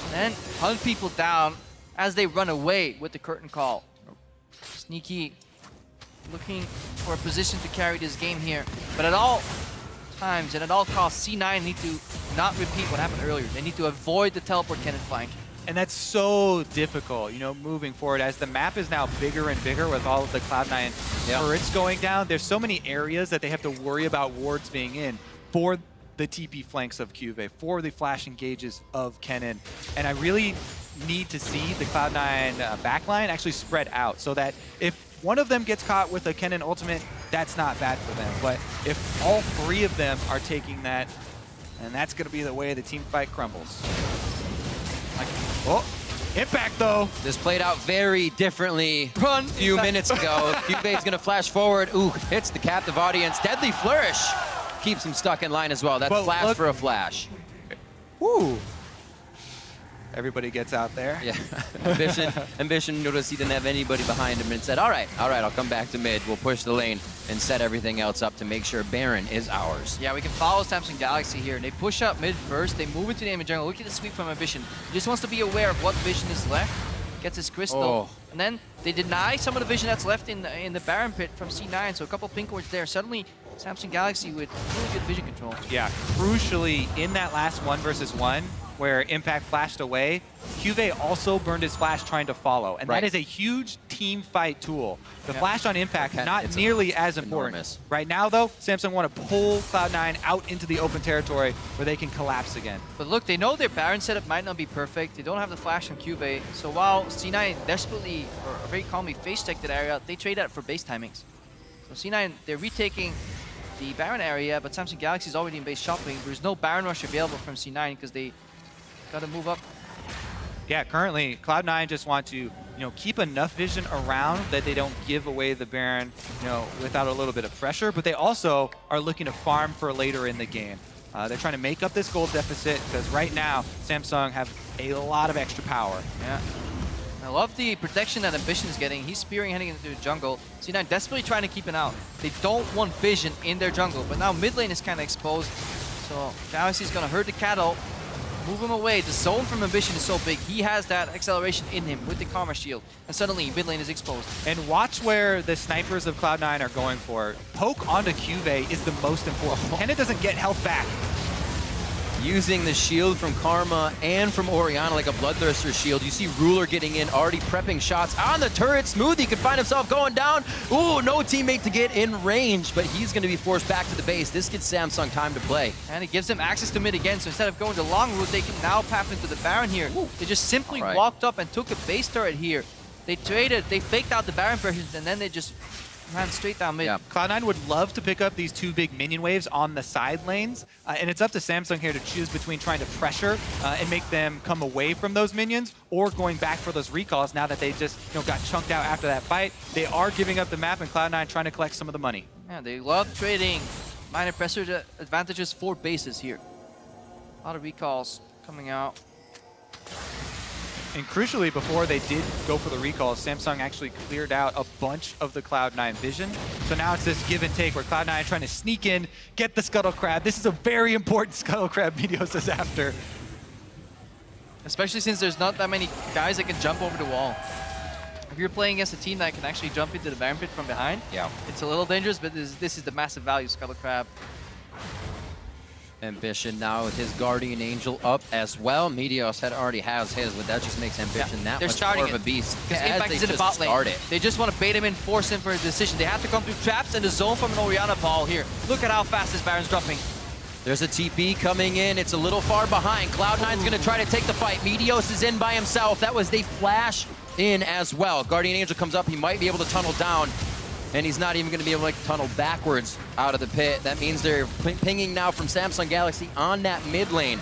and then hunt people down as they run away with the curtain call. Sneaky looking for a position to carry this game here, but at all times and at all costs, C9 need to not repeat what happened earlier. They need to avoid the teleport cannon flank. And that's so difficult, you know, moving forward. As the map is now bigger and bigger with all of the Cloud9 turrets going down, there's so many areas that they have to worry about wards being in for the TP flanks of Cuvee, for the flash engages of Kennen. And I really need to see the Cloud9 backline actually spread out so that if one of them gets caught with a Kennen ultimate, that's not bad for them. But if all 3 of them are taking that, and that's going to be the way the team fight crumbles. Oh, Impact though. This played out very differently a few minutes ago. Cuvee's gonna flash forward. Ooh, hits the captive audience. Deadly Flourish keeps him stuck in line as well. That's flash for a flash. Woo. Everybody gets out there. Yeah. Ambition noticed he didn't have anybody behind him and said, all right, I'll come back to mid. We'll push the lane and set everything else up to make sure Baron is ours. Yeah, we can follow Samsung Galaxy here. They push up mid first. They move into the aim jungle. Look at the sweep from Ambition. He just wants to be aware of what vision is left. Gets his crystal. And then they deny some of the vision that's left in the Baron pit from C9. So a couple pink wards there. Suddenly, Samsung Galaxy with really good vision control. Yeah, crucially, in that last 1v1, where Impact flashed away, Cuvee also burned his flash trying to follow. And that is a huge team fight tool. The flash on Impact, not nearly as important. Enormous. Right now, though, Samsung want to pull Cloud9 out into the open territory where they can collapse again. But look, they know their Baron setup might not be perfect. They don't have the flash from Cuvee. So while C9 desperately, or very calmly face-checked that area, they trade that for base timings. So C9, they're retaking the Baron area, but Samsung Galaxy is already in base shopping. There's no Baron rush available from C9 because they gotta move up. Yeah, currently Cloud9 just want to, keep enough vision around that they don't give away the Baron, without a little bit of pressure. But they also are looking to farm for later in the game. They're trying to make up this gold deficit because right now Samsung have a lot of extra power. Yeah. I love the protection that Ambition is getting. He's spearing heading into the jungle. C9 desperately trying to keep it out. They don't want vision in their jungle, but now mid lane is kind of exposed. So Galaxy's gonna herd the cattle. Move him away. The zone from Ambition is so big. He has that acceleration in him with the Karma Shield. And suddenly, mid lane is exposed. And watch where the snipers of Cloud9 are going for. Poke onto Cuvee is the most important. Kennen doesn't get health back. Using the shield from Karma and from Oriana like a Bloodthirster shield. You see Ruler getting in, already prepping shots on the turret. Smoothie could find himself going down. Ooh, no teammate to get in range, but he's going to be forced back to the base. This gives Samsung time to play. And it gives them access to mid again, so instead of going the long route, they can now path into the Baron here. Ooh. They just simply walked up and took a base turret here. They traded, they faked out the Baron versions, and then they just ran straight down mid. Yeah. Cloud9 would love to pick up these 2 big minion waves on the side lanes, and it's up to Samsung here to choose between trying to pressure and make them come away from those minions, or going back for those recalls now that they just got chunked out after that fight. They are giving up the map, and Cloud9 trying to collect some of the money. Yeah, they love trading minor pressure advantages for bases here. A lot of recalls coming out. And crucially, before they did go for the recalls, Samsung actually cleared out a bunch of the Cloud9 vision. So now it's this give and take where Cloud9 trying to sneak in, get the Scuttle Crab. This is a very important Scuttle Crab Meteos is after. Especially since there's not that many guys that can jump over the wall. If you're playing against a team that can actually jump into the Baron Pit from behind, it's a little dangerous, but this is the massive value Scuttle Crab. Ambition now with his Guardian Angel up as well. Meteos already has his, but that just makes Ambition that They're much starting more of a beast. Because Impact is in the bot lane. They just want to bait him in, force him for a decision. They have to come through traps and the zone from an Orianna ball here. Look at how fast this Baron's dropping. There's a TP coming in. It's a little far behind. Cloud9's going to try to take the fight. Meteos is in by himself. That was the flash in as well. Guardian Angel comes up. He might be able to tunnel down. And he's not even going to be able to tunnel backwards out of the pit. That means they're pinging now from Samsung Galaxy on that mid lane.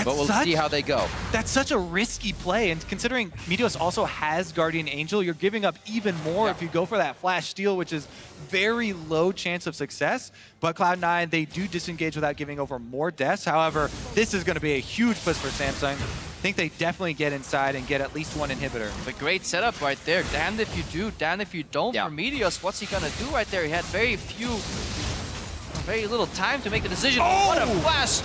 But we'll see how they go. That's such a risky play, and considering Meteos also has Guardian Angel, you're giving up even more if you go for that flash steal, which is very low chance of success. But Cloud9, they do disengage without giving over more deaths. However, this is going to be a huge push for Samsung. I think they definitely get inside and get at least 1 inhibitor. But great setup right there. Damned if you do, damned if you don't. For Meteos, what's he going to do right there? He had very little time to make the decision. Oh! What a flash!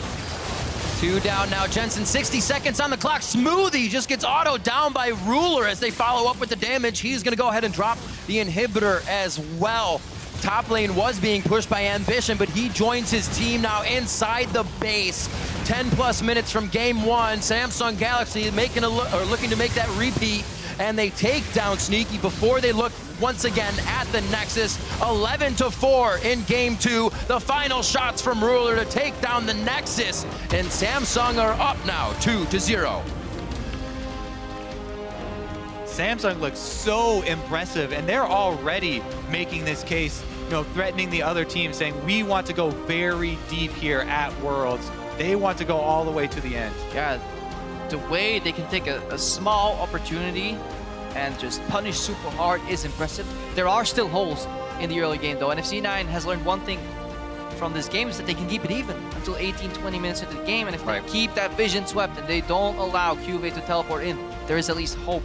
2 down now. Jensen, 60 seconds on the clock. Smoothie just gets auto down by Ruler as they follow up with the damage. He's going to go ahead and drop the inhibitor as well. Top lane was being pushed by Ambition, but he joins his team now inside the base. 10+ minutes from game 1. Samsung Galaxy looking to make that repeat, and they take down Sneaky before they look once again at the Nexus. 11-4 in game 2. The final shots from Ruler to take down the Nexus, and Samsung are up now 2-0. Samsung looks so impressive, and they're already making this case, threatening the other team, saying we want to go very deep here at Worlds. They want to go all the way to the end. Yeah, the way they can take a small opportunity and just punish super hard is impressive. There are still holes in the early game though, and if C9 has learned one thing from this game is that they can keep it even until 18-20 minutes into the game, and if they keep that vision swept and they don't allow QV to teleport in, there is at least hope.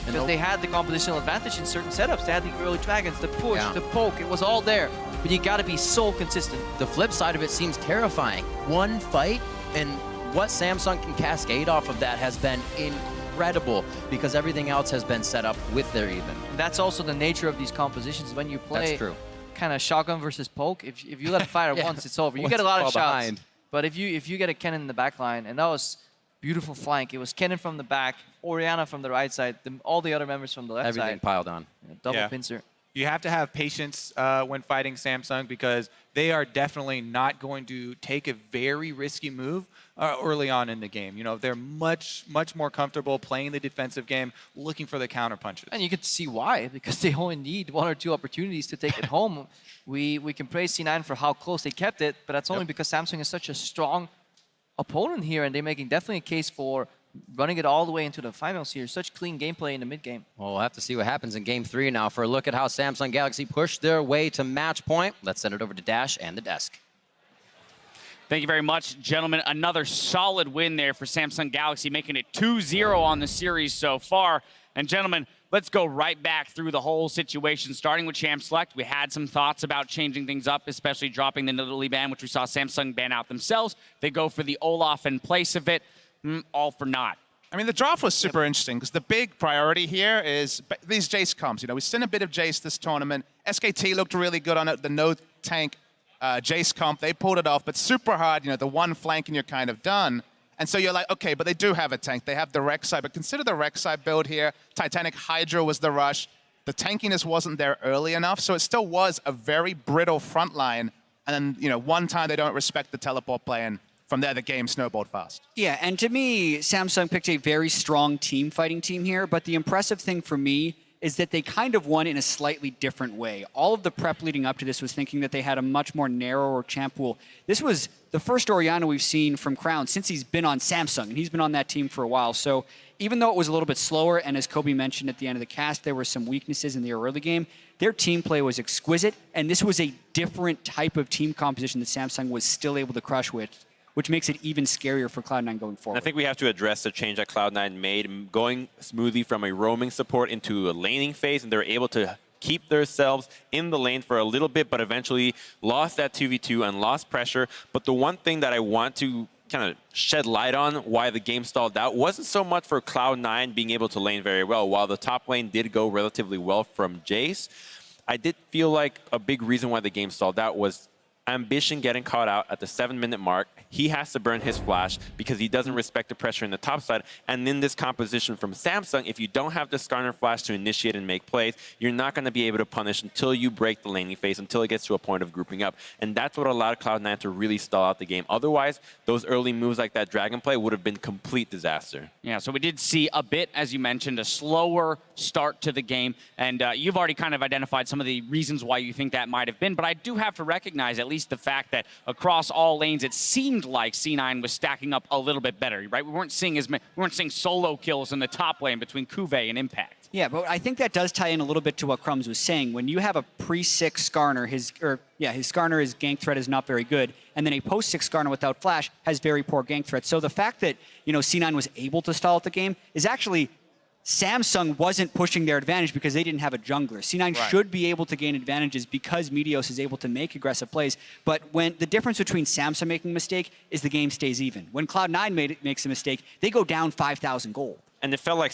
Because they had the compositional advantage in certain setups. They had the early dragons, the push, the poke, it was all there. But you gotta be so consistent. The flip side of it seems terrifying. One fight, and what Samsung can cascade off of that has been incredible, because everything else has been set up with their even. And that's also the nature of these compositions. When you play kind of shotgun versus poke, if you let it fire once, it's over. You get a lot of shots. But if you get a cannon in the back line, and that was beautiful flank. It was Kennen from the back, Orianna from the right side, all the other members from the left side. Everything piled on. Double pincer. You have to have patience when fighting Samsung, because they are definitely not going to take a very risky move early on in the game. They're much more comfortable playing the defensive game, looking for the counter punches. And you can see why, because they only need 1 or 2 opportunities to take it home. We can praise C9 for how close they kept it, but that's only because Samsung is such a strong opponent here, and they're making definitely a case for running it all the way into the finals here. Such clean gameplay in the mid game. Well, we'll have to see what happens in game 3 now for a look at how Samsung Galaxy pushed their way to match point. Let's send it over to Dash and the desk. Thank you very much, gentlemen. Another solid win there for Samsung Galaxy, making it 2-0 on the series so far. And gentlemen, let's go right back through the whole situation, starting with Champ Select. We had some thoughts about changing things up, especially dropping the Nidalee ban, which we saw Samsung ban out themselves. They go for the Olaf in place of it. All for naught. I mean, the draft was super interesting, because the big priority here is these Jace comps. We've seen a bit of Jace this tournament. SKT looked really good on it, the no tank Jace comp. They pulled it off, but super hard, the one flank and you're kind of done. And so you're like, okay, but they do have a tank. They have the Rek'Sai, but consider the Rek'Sai build here. Titanic Hydra was the rush. The tankiness wasn't there early enough, so it still was a very brittle front line. And then, one time they don't respect the teleport play, and from there the game snowballed fast. Yeah, and to me, Samsung picked a very strong fighting team here, but the impressive thing for me is that they kind of won in a slightly different way. All of the prep leading up to this was thinking that they had a much more narrower champ pool. This was the first Orianna we've seen from Crown since he's been on Samsung, and he's been on that team for a while. So even though it was a little bit slower, and as Kobe mentioned at the end of the cast, there were some weaknesses in the early game, their team play was exquisite, and this was a different type of team composition that Samsung was still able to crush with, which makes it even scarier for Cloud9 going forward. I think we have to address the change that Cloud9 made, going smoothly from a roaming support into a laning phase, and they're able to keep themselves in the lane for a little bit, but eventually lost that 2v2 and lost pressure. But the one thing that I want to kind of shed light on why the game stalled out wasn't so much for Cloud9 being able to lane very well. While the top lane did go relatively well from Jace, I did feel like a big reason why the game stalled out was Ambition getting caught out at the 7-minute mark. He has to burn his flash because he doesn't respect the pressure in the top side. And in this composition from Samsung, if you don't have the Skarner flash to initiate and make plays, you're not going to be able to punish until you break the laning phase, until it gets to a point of grouping up. And that's what allowed Cloud9 to really stall out the game. Otherwise, those early moves like that dragon play would have been complete disaster. Yeah, so we did see a bit, as you mentioned, a slower start to the game. And you've already kind of identified some of the reasons why you think that might have been. But I do have to recognize at least the fact that across all lanes, it seemed like C9 was stacking up a little bit better, right? We weren't seeing solo kills in the top lane between Cuvée and Impact. Yeah, but I think that does tie in a little bit to what Crumbs was saying. When you have a pre-6 Skarner, his Skarner, his gank threat is not very good, and then a post-6 Skarner without flash has very poor gank threat. So the fact that, C9 was able to stall out the game is actually Samsung wasn't pushing their advantage because they didn't have a jungler. C9 should be able to gain advantages because Meteos is able to make aggressive plays. But when the difference between Samsung making a mistake is the game stays even. When Cloud9 makes a mistake, they go down 5,000 gold. And it felt like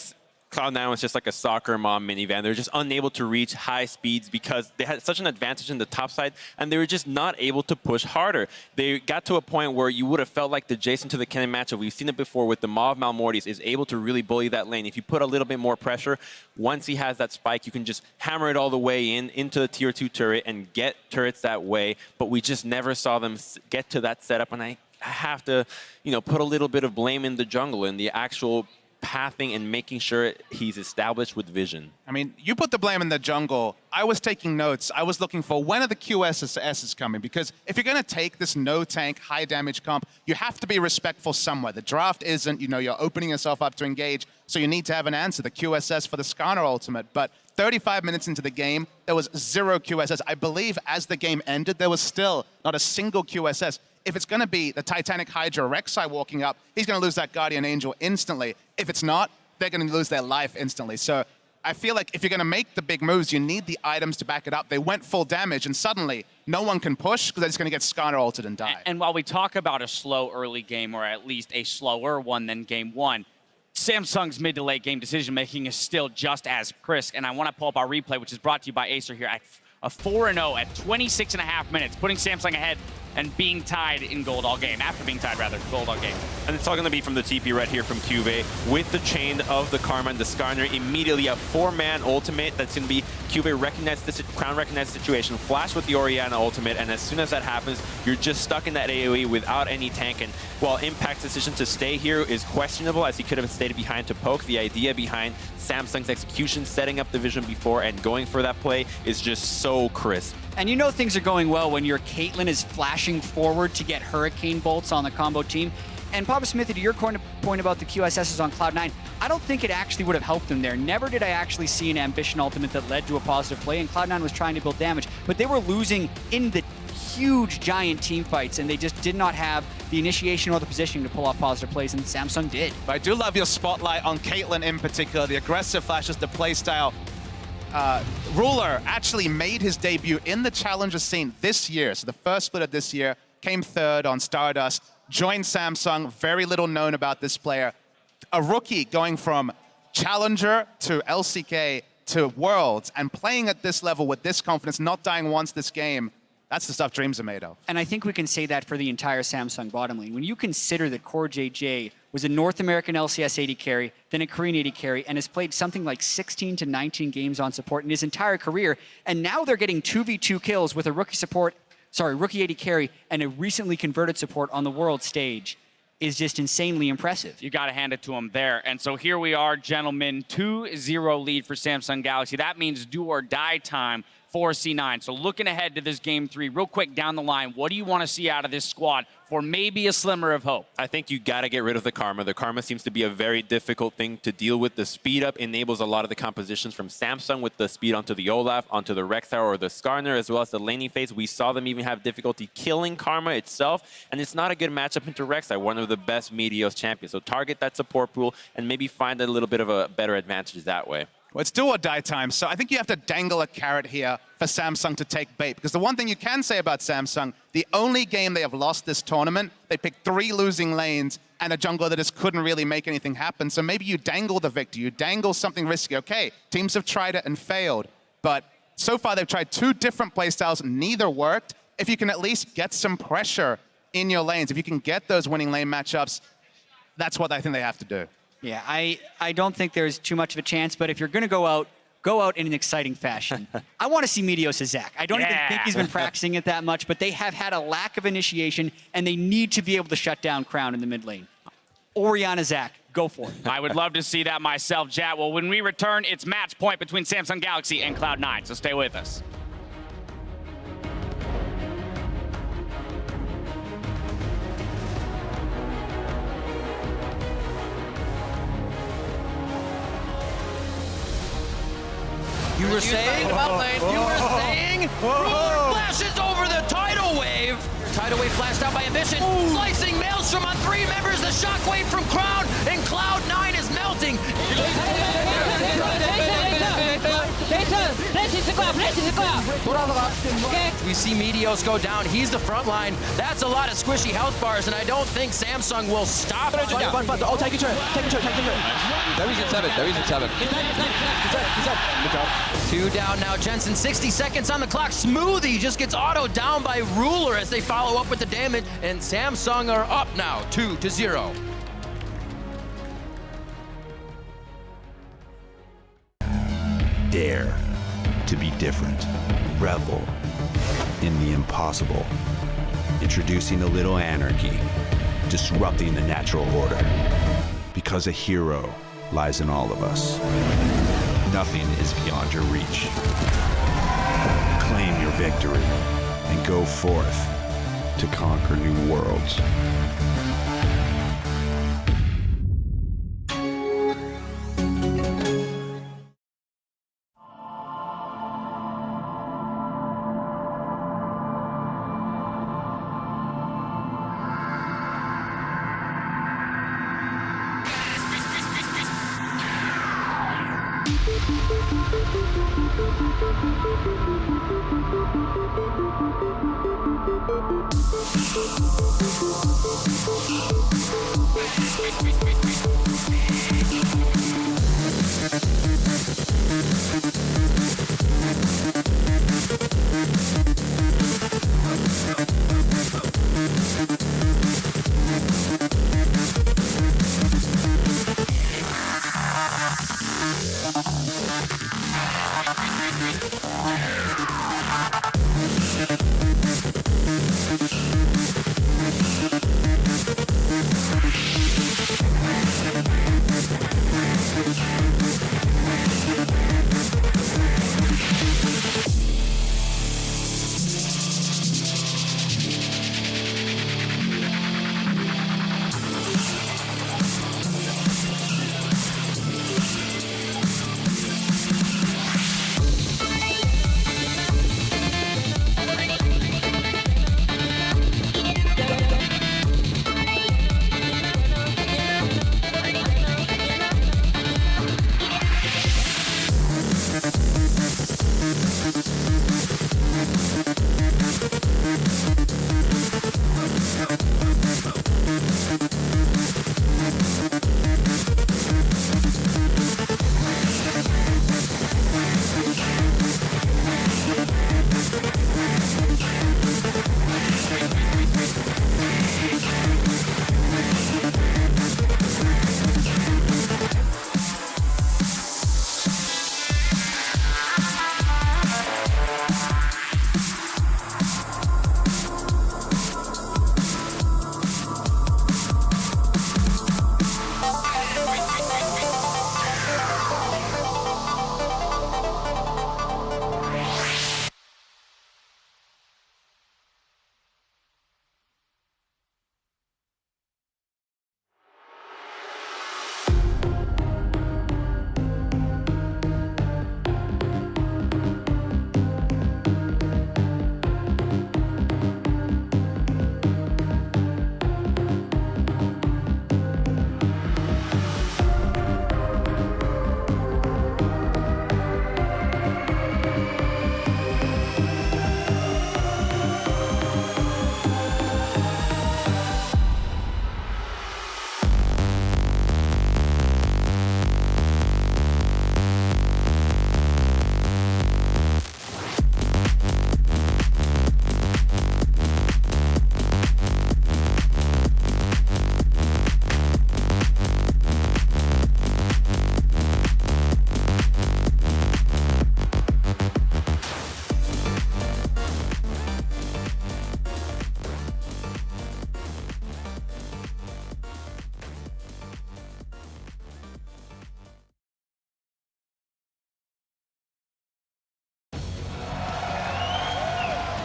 Cloud9 was just like a soccer mom minivan. They're just unable to reach high speeds because they had such an advantage in the top side, and they were just not able to push harder. They got to a point where you would have felt like the Jason to the Kennen matchup. We've seen it before with the Maw of Malmortis is able to really bully that lane. If you put a little bit more pressure, once he has that spike, you can just hammer it all the way into the tier 2 turret and get turrets that way. But we just never saw them get to that setup, and I have to, put a little bit of blame in the jungle, in the actual pathing and making sure he's established with vision. I mean, you put the blame in the jungle. I was taking notes. I was looking for when are the QSSs coming? Because if you're going to take this no-tank, high-damage comp, you have to be respectful somewhere. The draft isn't, you're opening yourself up to engage, so you need to have an answer. The QSS for the Skarner ultimate. But 35 minutes into the game, there was 0 QSS. I believe as the game ended, there was still not a single QSS. If it's going to be the Titanic Hydra Rek'Sai walking up, he's going to lose that Guardian Angel instantly. If it's not, they're going to lose their life instantly. So I feel like if you're going to make the big moves, you need the items to back it up. They went full damage, and suddenly no one can push because they're just going to get Skarner ulted and die. And while we talk about a slow early game, or at least a slower one than game one, Samsung's mid to late game decision-making is still just as crisp. And I want to pull up our replay, which is brought to you by Acer here at a 4-0 at 26.5 minutes, putting Samsung ahead and being tied in gold all game. After being tied, rather, gold all game. And it's all going to be from the TP right here from Cuvée with the chain of the Karma and the Skarner. Immediately a 4-man ultimate that's going to be Cuvée recognized this Crown recognized situation, flash with the Orianna ultimate, and as soon as that happens, you're just stuck in that AoE without any tank. And while Impact's decision to stay here is questionable, as he could have stayed behind to poke, the idea behind Samsung's execution, setting up the vision before and going for that play is just so crisp. And things are going well when your Caitlyn is flashing forward to get Hurricane Bolts on the combo team. And Papa Smithy, to your point about the QSSs on Cloud9, I don't think it actually would have helped them there. Never did I actually see an Ambition ultimate that led to a positive play, and Cloud9 was trying to build damage. But they were losing in the huge, giant team fights, and they just did not have the initiation or the positioning to pull off positive plays, and Samsung did. But I do love your spotlight on Caitlyn in particular, the aggressive flashes, the playstyle. Ruler actually made his debut in the Challenger scene this year. So the first split of this year, came third on Stardust, joined Samsung, very little known about this player. A rookie going from Challenger to LCK to Worlds and playing at this level with this confidence, not dying once this game. That's the stuff dreams are made of. And I think we can say that for the entire Samsung bottom lane. When you consider that Core JJ was a North American LCS 80 carry, then a Korean 80 carry, and has played something like 16 to 19 games on support in his entire career, and now they're getting 2v2 kills with a rookie 80 carry and a recently converted support on the world stage. is just insanely impressive. You got to hand it to them there. And so here we are, gentlemen, 2-0 lead for Samsung Galaxy. That means do or die time for C9. So looking ahead to this game 3, real quick down the line, what do you want to see out of this squad for maybe a slimmer of hope? I think you got to get rid of the Karma. The Karma seems to be a very difficult thing to deal with. The speed up enables a lot of the compositions from Samsung with the speed onto the Olaf, onto the Rexar or the Skarner, as well as the laning phase. We saw them even have difficulty killing Karma itself, and it's not a good matchup into Rexar, one of the best Meteos champions. So target that support pool and maybe find a little bit of a better advantage that way. Well, it's do or die time, so I think you have to dangle a carrot here for Samsung to take bait. Because the one thing you can say about Samsung, the only game they have lost this tournament, they picked 3 losing lanes and a jungler that just couldn't really make anything happen. So maybe you dangle the victor, you dangle something risky. Okay, teams have tried it and failed, but so far they've tried 2 different playstyles, neither worked. If you can at least get some pressure in your lanes, if you can get those winning lane matchups, that's what I think they have to do. Yeah, I don't think there's too much of a chance, but if you're going to go out in an exciting fashion. I want to see Meteos as Zach. I don't even think he's been practicing it that much, but they have had a lack of initiation, and they need to be able to shut down Crown in the mid lane. Orianna Zach, go for it. I would love to see that myself, Jat. Well, when we return, it's match point between Samsung Galaxy and Cloud9, so stay with us. You were saying? You were saying? Ruler flashes over the tidal wave. Tidal wave flashed out by Ambition. Slicing Maelstrom on 3 members. The shockwave from Crown, and Cloud9 is melting. We see Meteos go down. He's the front line. That's a lot of squishy health bars, and I don't think Samsung will stop. Oh, take a turn. There he's in 7. Good job. 2 down now. Jensen, 60 seconds on the clock. Smoothie just gets auto down by Ruler as they follow up with the damage, and Samsung are up now, 2-0. Dare to be different. Revel in the impossible. Introducing a little anarchy. Disrupting the natural order. Because a hero lies in all of us. Nothing is beyond your reach. Claim your victory and go forth to conquer new worlds.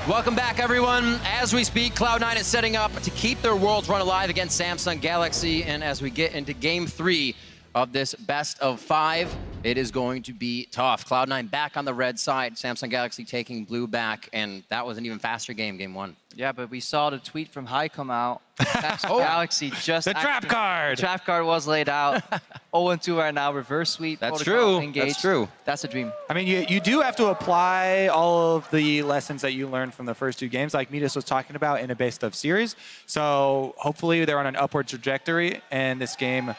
Welcome back, everyone. As we speak, Cloud9 is setting up to keep their Worlds run alive against Samsung Galaxy. And as we get into Game 3 of this best of 5, it is going to be tough. Cloud9 back on the red side, Samsung Galaxy taking blue back, and that was an even faster game, Game 1. Yeah, but we saw the tweet from Hai come out. Samsung Galaxy just the trap card. The trap card was laid out. 0-2 right now, reverse sweep. That's true. Engaged. That's true. That's a dream. I mean, you do have to apply all of the lessons that you learned from the first 2 games, like Midas was talking about, in a best of series. So hopefully they're on an upward trajectory, and this game,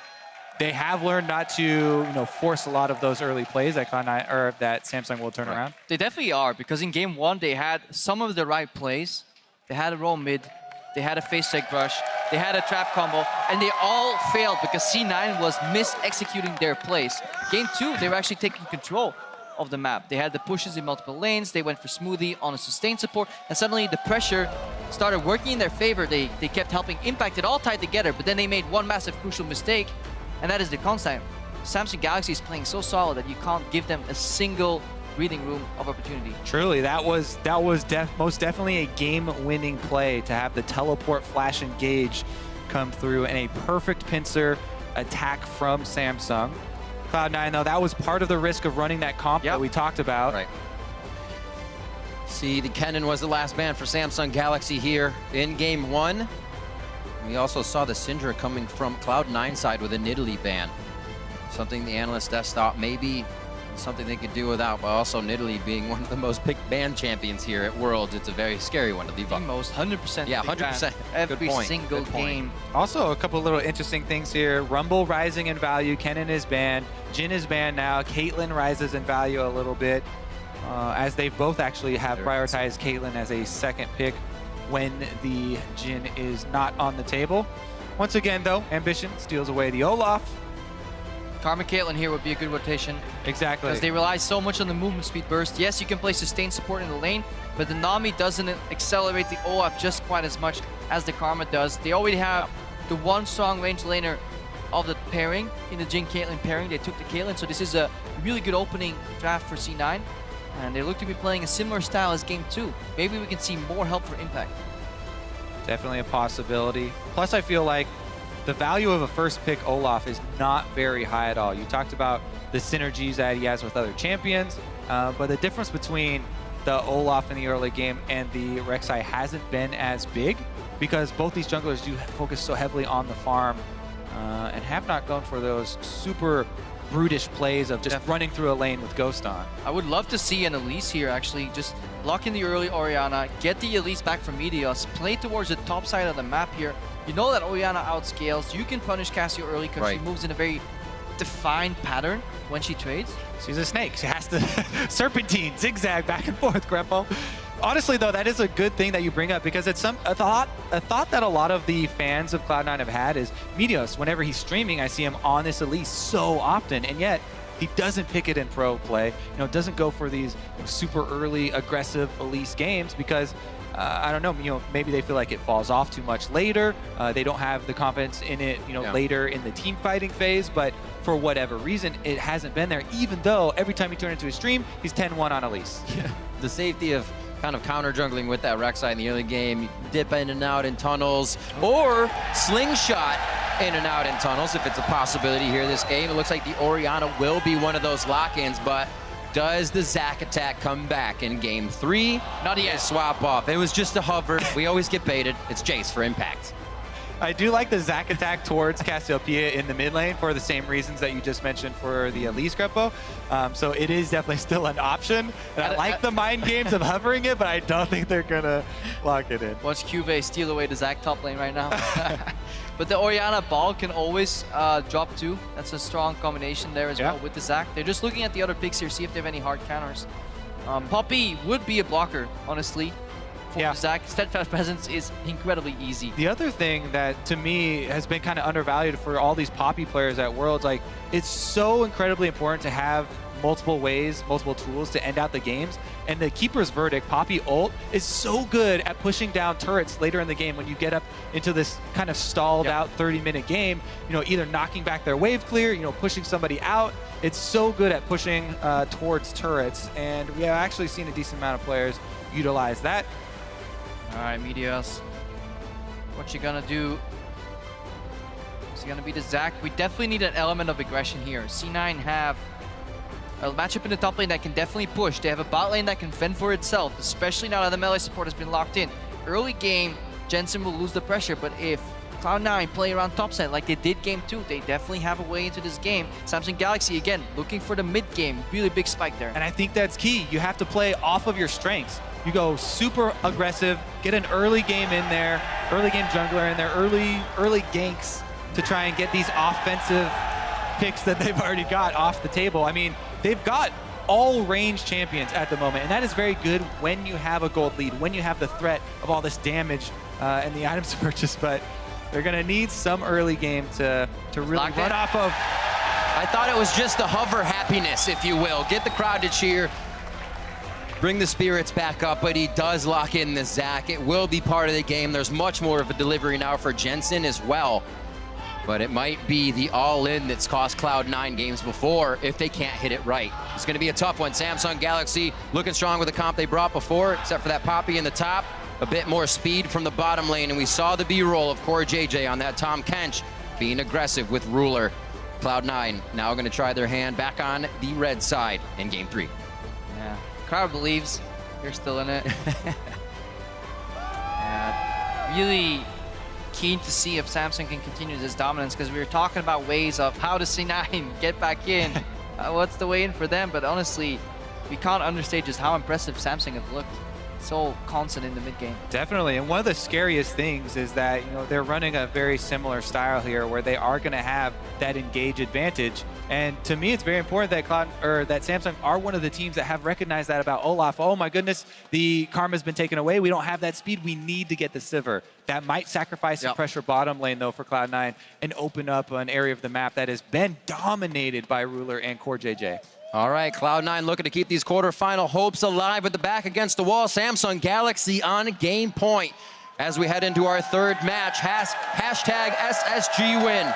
they have learned not to, force a lot of those early plays that Cloud9 or that Samsung will turn around. They definitely are, because in Game 1 they had some of the right plays. They had a roll mid, they had a face check brush, they had a trap combo, and they all failed because C9 was mis-executing their plays. Game 2, they were actually taking control of the map. They had the pushes in multiple lanes, they went for smoothie on a sustained support, and suddenly the pressure started working in their favor. They kept helping Impact, it all tied together, but then they made one massive crucial mistake, and that is the constant. Samsung Galaxy is playing so solid that you can't give them a single breathing room of opportunity. Truly, that was most definitely a game-winning play to have the teleport flash engage come through and a perfect pincer attack from Samsung. Cloud9, though, that was part of the risk of running that comp that we talked about. Right. See, the Kennen was the last man for Samsung Galaxy here in Game 1. We also saw the Syndra coming from Cloud9 side with a Nidalee ban. Something the analyst desk thought maybe something they could do without, but also Nidalee being one of the most picked ban champions here at Worlds. It's a very scary one to leave up. The most, 100%. Yeah, 100%. Every single game. Also, a couple of little interesting things here. Rumble rising in value. Kennen is banned. Jhin is banned now. Caitlyn rises in value a little bit, as they both actually have prioritized Caitlyn as a second pick when the Jhin is not on the table. Once again, though, Ambition steals away the Olaf. Karma Caitlyn here would be a good rotation. Exactly. Because they rely so much on the movement speed burst. Yes, you can play sustained support in the lane, but the Nami doesn't accelerate the Olaf just quite as much as the Karma does. They already have the one strong range laner of the pairing, in the Jhin Caitlyn pairing. They took the Caitlyn, so this is a really good opening draft for C9. And they look to be playing a similar style as Game 2. Maybe we can see more help for Impact. Definitely a possibility. Plus, I feel like the value of a first pick Olaf is not very high at all. You talked about the synergies that he has with other champions, but the difference between the Olaf in the early game and the Rek'Sai hasn't been as big, because both these junglers do focus so heavily on the farm and have not gone for those super brutish plays of just running through a lane with Ghost on. I would love to see an Elise here, actually. Just lock in the early Orianna, get the Elise back from Meteos, play towards the top side of the map here. You know that Orianna outscales. You can punish Cassio early because she moves in a very defined pattern when she trades. She's a snake. She has to serpentine, zigzag, back and forth, Greppo. Honestly, though, that is a good thing that you bring up, because it's a thought that a lot of the fans of Cloud9 have had is Meteos. Whenever he's streaming, I see him on this Elise so often, and yet he doesn't pick it in pro play. Doesn't go for these super early aggressive Elise games because I don't know. Maybe they feel like it falls off too much later. They don't have the confidence in it. Later in the team fighting phase, but for whatever reason, it hasn't been there. Even though every time you turn into a stream, he's 10-1 on Elise. The safety of kind of counter jungling with that Rek'Sai in the early game, dip in and out in tunnels, or slingshot in and out in tunnels if it's a possibility here this game. It looks like the Orianna will be one of those lock-ins, but does the Zac attack come back in Game 3? Not yet. Swap off. It was just a hover. We always get baited. It's Jace for Impact. I do like the Zac attack towards Cassiopeia in the mid lane for the same reasons that you just mentioned for the Elise Greppo. So it is definitely still an option. And I like the mind games of hovering it, but I don't think they're going to lock it in. Watch Cuvee steal away the Zac top lane right now. But the Orianna ball can always drop too. That's a strong combination there as well with the Zac. They're just looking at the other picks here, see if they have any hard counters. Poppy would be a blocker, honestly. For Zac, Steadfast Presence is incredibly easy. The other thing that, to me, has been kind of undervalued for all these Poppy players at Worlds, like, it's so incredibly important to have multiple ways, multiple tools to end out the games. And the Keeper's Verdict, Poppy ult, is so good at pushing down turrets later in the game when you get up into this kind of stalled out 30-minute game, either knocking back their wave clear, pushing somebody out. It's so good at pushing towards turrets. And we have actually seen a decent amount of players utilize that. All right, Meteos. What you gonna do? Is it gonna be the Zac? We definitely need an element of aggression here. C9 have a matchup in the top lane that can definitely push. They have a bot lane that can fend for itself, especially now that the melee support has been locked in. Early game, Jensen will lose the pressure, but if Cloud9 play around top side like they did game 2, they definitely have a way into this game. Samsung Galaxy, again, looking for the mid game. Really big spike there. And I think that's key. You have to play off of your strengths. You go super aggressive, get an early game in there, early game jungler in there, early ganks to try and get these offensive picks that they've already got off the table. I mean, they've got all range champions at the moment, and that is very good when you have a gold lead, when you have the threat of all this damage and the items purchase, but they're gonna need some early game to really run off of. I thought it was just the hover happiness, if you will. Get the crowd to cheer, bring the spirits back up, but he does lock in the Zac. It will be part of the game. There's much more of a delivery now for Jensen as well. But it might be the all-in that's cost Cloud9 games before if they can't hit it right. It's going to be a tough one. Samsung Galaxy looking strong with the comp they brought before, except for that Poppy in the top. A bit more speed from the bottom lane, and we saw the B-roll of Core JJ on that Tom Kench being aggressive with Ruler. Cloud9 now going to try their hand back on the red side in Game 3. Yeah, crowd believes they're still in it. Yeah, really keen to see if Samsung can continue this dominance, because we were talking about ways of how does C9 get back in. What's the way in for them? But honestly, we can't understate just how impressive Samsung have looked. So constant in the mid game. Definitely, and one of the scariest things is that they're running a very similar style here, where they are going to have that engage advantage. And to me, it's very important that that Samsung are one of the teams that have recognized that about Olaf. Oh my goodness, the Karma's been taken away. We don't have that speed. We need to get the Sivir. That might sacrifice some pressure bottom lane though for Cloud9 and open up an area of the map that has been dominated by Ruler and Core JJ. All right, Cloud9 looking to keep these quarterfinal hopes alive with the back against the wall. Samsung Galaxy on game point as we head into our third match. Hashtag SSG win.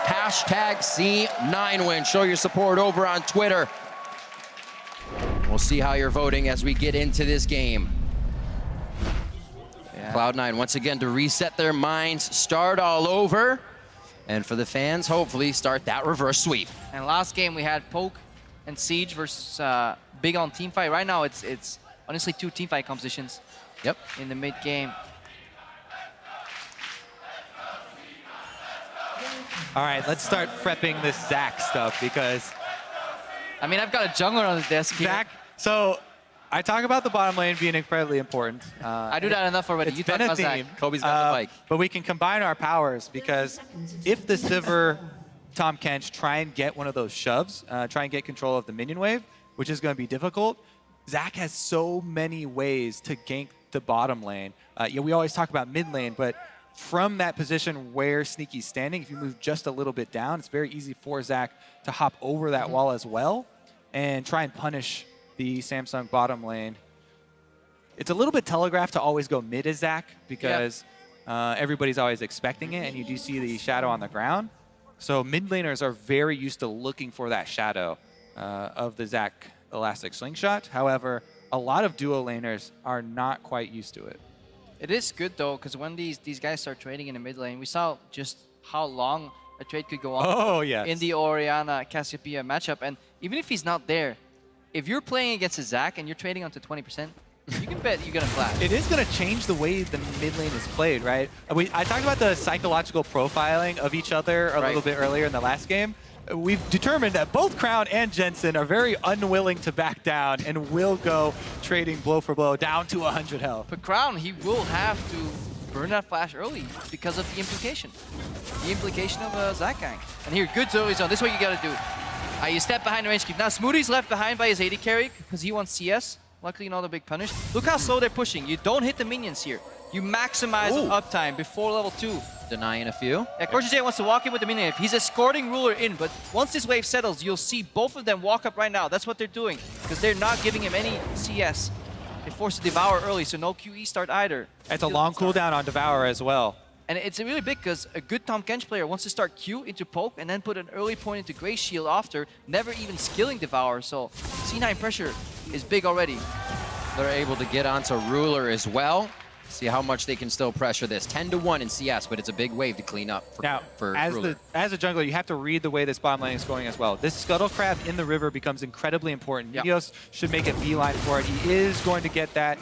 Hashtag C9 win. Show your support over on Twitter. We'll see how you're voting as we get into this game. Yeah. Cloud9 once again to reset their minds, start all over, and for the fans, hopefully start that reverse sweep. And last game we had Poke and Siege versus Big on teamfight. Right now it's honestly 2 teamfight compositions. Yep. In the mid game. All right, let's start prepping this Zac stuff, because I mean, I've got a jungler on the desk here. Zac, so I talk about the bottom lane being incredibly important. I do that enough already. It's You been talk a about Zac. theme. Kobe's got the mic. But we can combine our powers, because if the Sivir Tom Kench try and get one of those shoves, try and get control of the minion wave, which is going to be difficult. Zac has so many ways to gank the bottom lane. We always talk about mid lane, but from that position where Sneaky's standing, if you move just a little bit down, it's very easy for Zac to hop over that wall as well and try and punish the Samsung bottom lane. It's a little bit telegraphed to always go mid as Zac, because everybody's always expecting it, and you do see the shadow on the ground. So mid laners are very used to looking for that shadow of the Zac Elastic Slingshot. However, a lot of duo laners are not quite used to it. It is good though, because when these guys start trading in the mid lane, we saw just how long a trade could go on. Oh, yes. In the Orianna Cassiopeia matchup. And even if he's not there, if you're playing against a Zac and you're trading onto 20%, you can bet you're going to flash. It is going to change the way the mid lane is played, right? I talked about the psychological profiling of each other a little bit earlier in the last game. We've determined that both Crown and Jensen are very unwilling to back down and will go trading blow for blow down to 100 health. But Crown, he will have to burn that flash early because of the implication. The implication of a Zac gank. And here, good early zone. This is what you got to do. You step behind the range keep. Now Smoothie's left behind by his AD carry because he wants CS. Luckily, not a big punish. Look how slow they're pushing. You don't hit the minions here. You maximize uptime before level 2. Denying a few. Yeah, J wants to walk in with the minion wave. He's escorting Ruler in, but once this wave settles, you'll see both of them walk up right now. That's what they're doing, because they're not giving him any CS. They force to Devour early, so no QE start either. It's a long cooldown on Devour as well. And it's really big, because a good Tahm Kench player wants to start Q into Poke and then put an early point into Grey Shield after, never even skilling Devour. So C9 pressure is big already. They're able to get onto Ruler as well. See how much they can still pressure this. 10-1 in CS, but it's a big wave to clean up for Ruler. As a jungler, you have to read the way this bottom lane is going as well. This Scuttle Crab in the river becomes incredibly important. Meteos should make a beeline for it. He is going to get that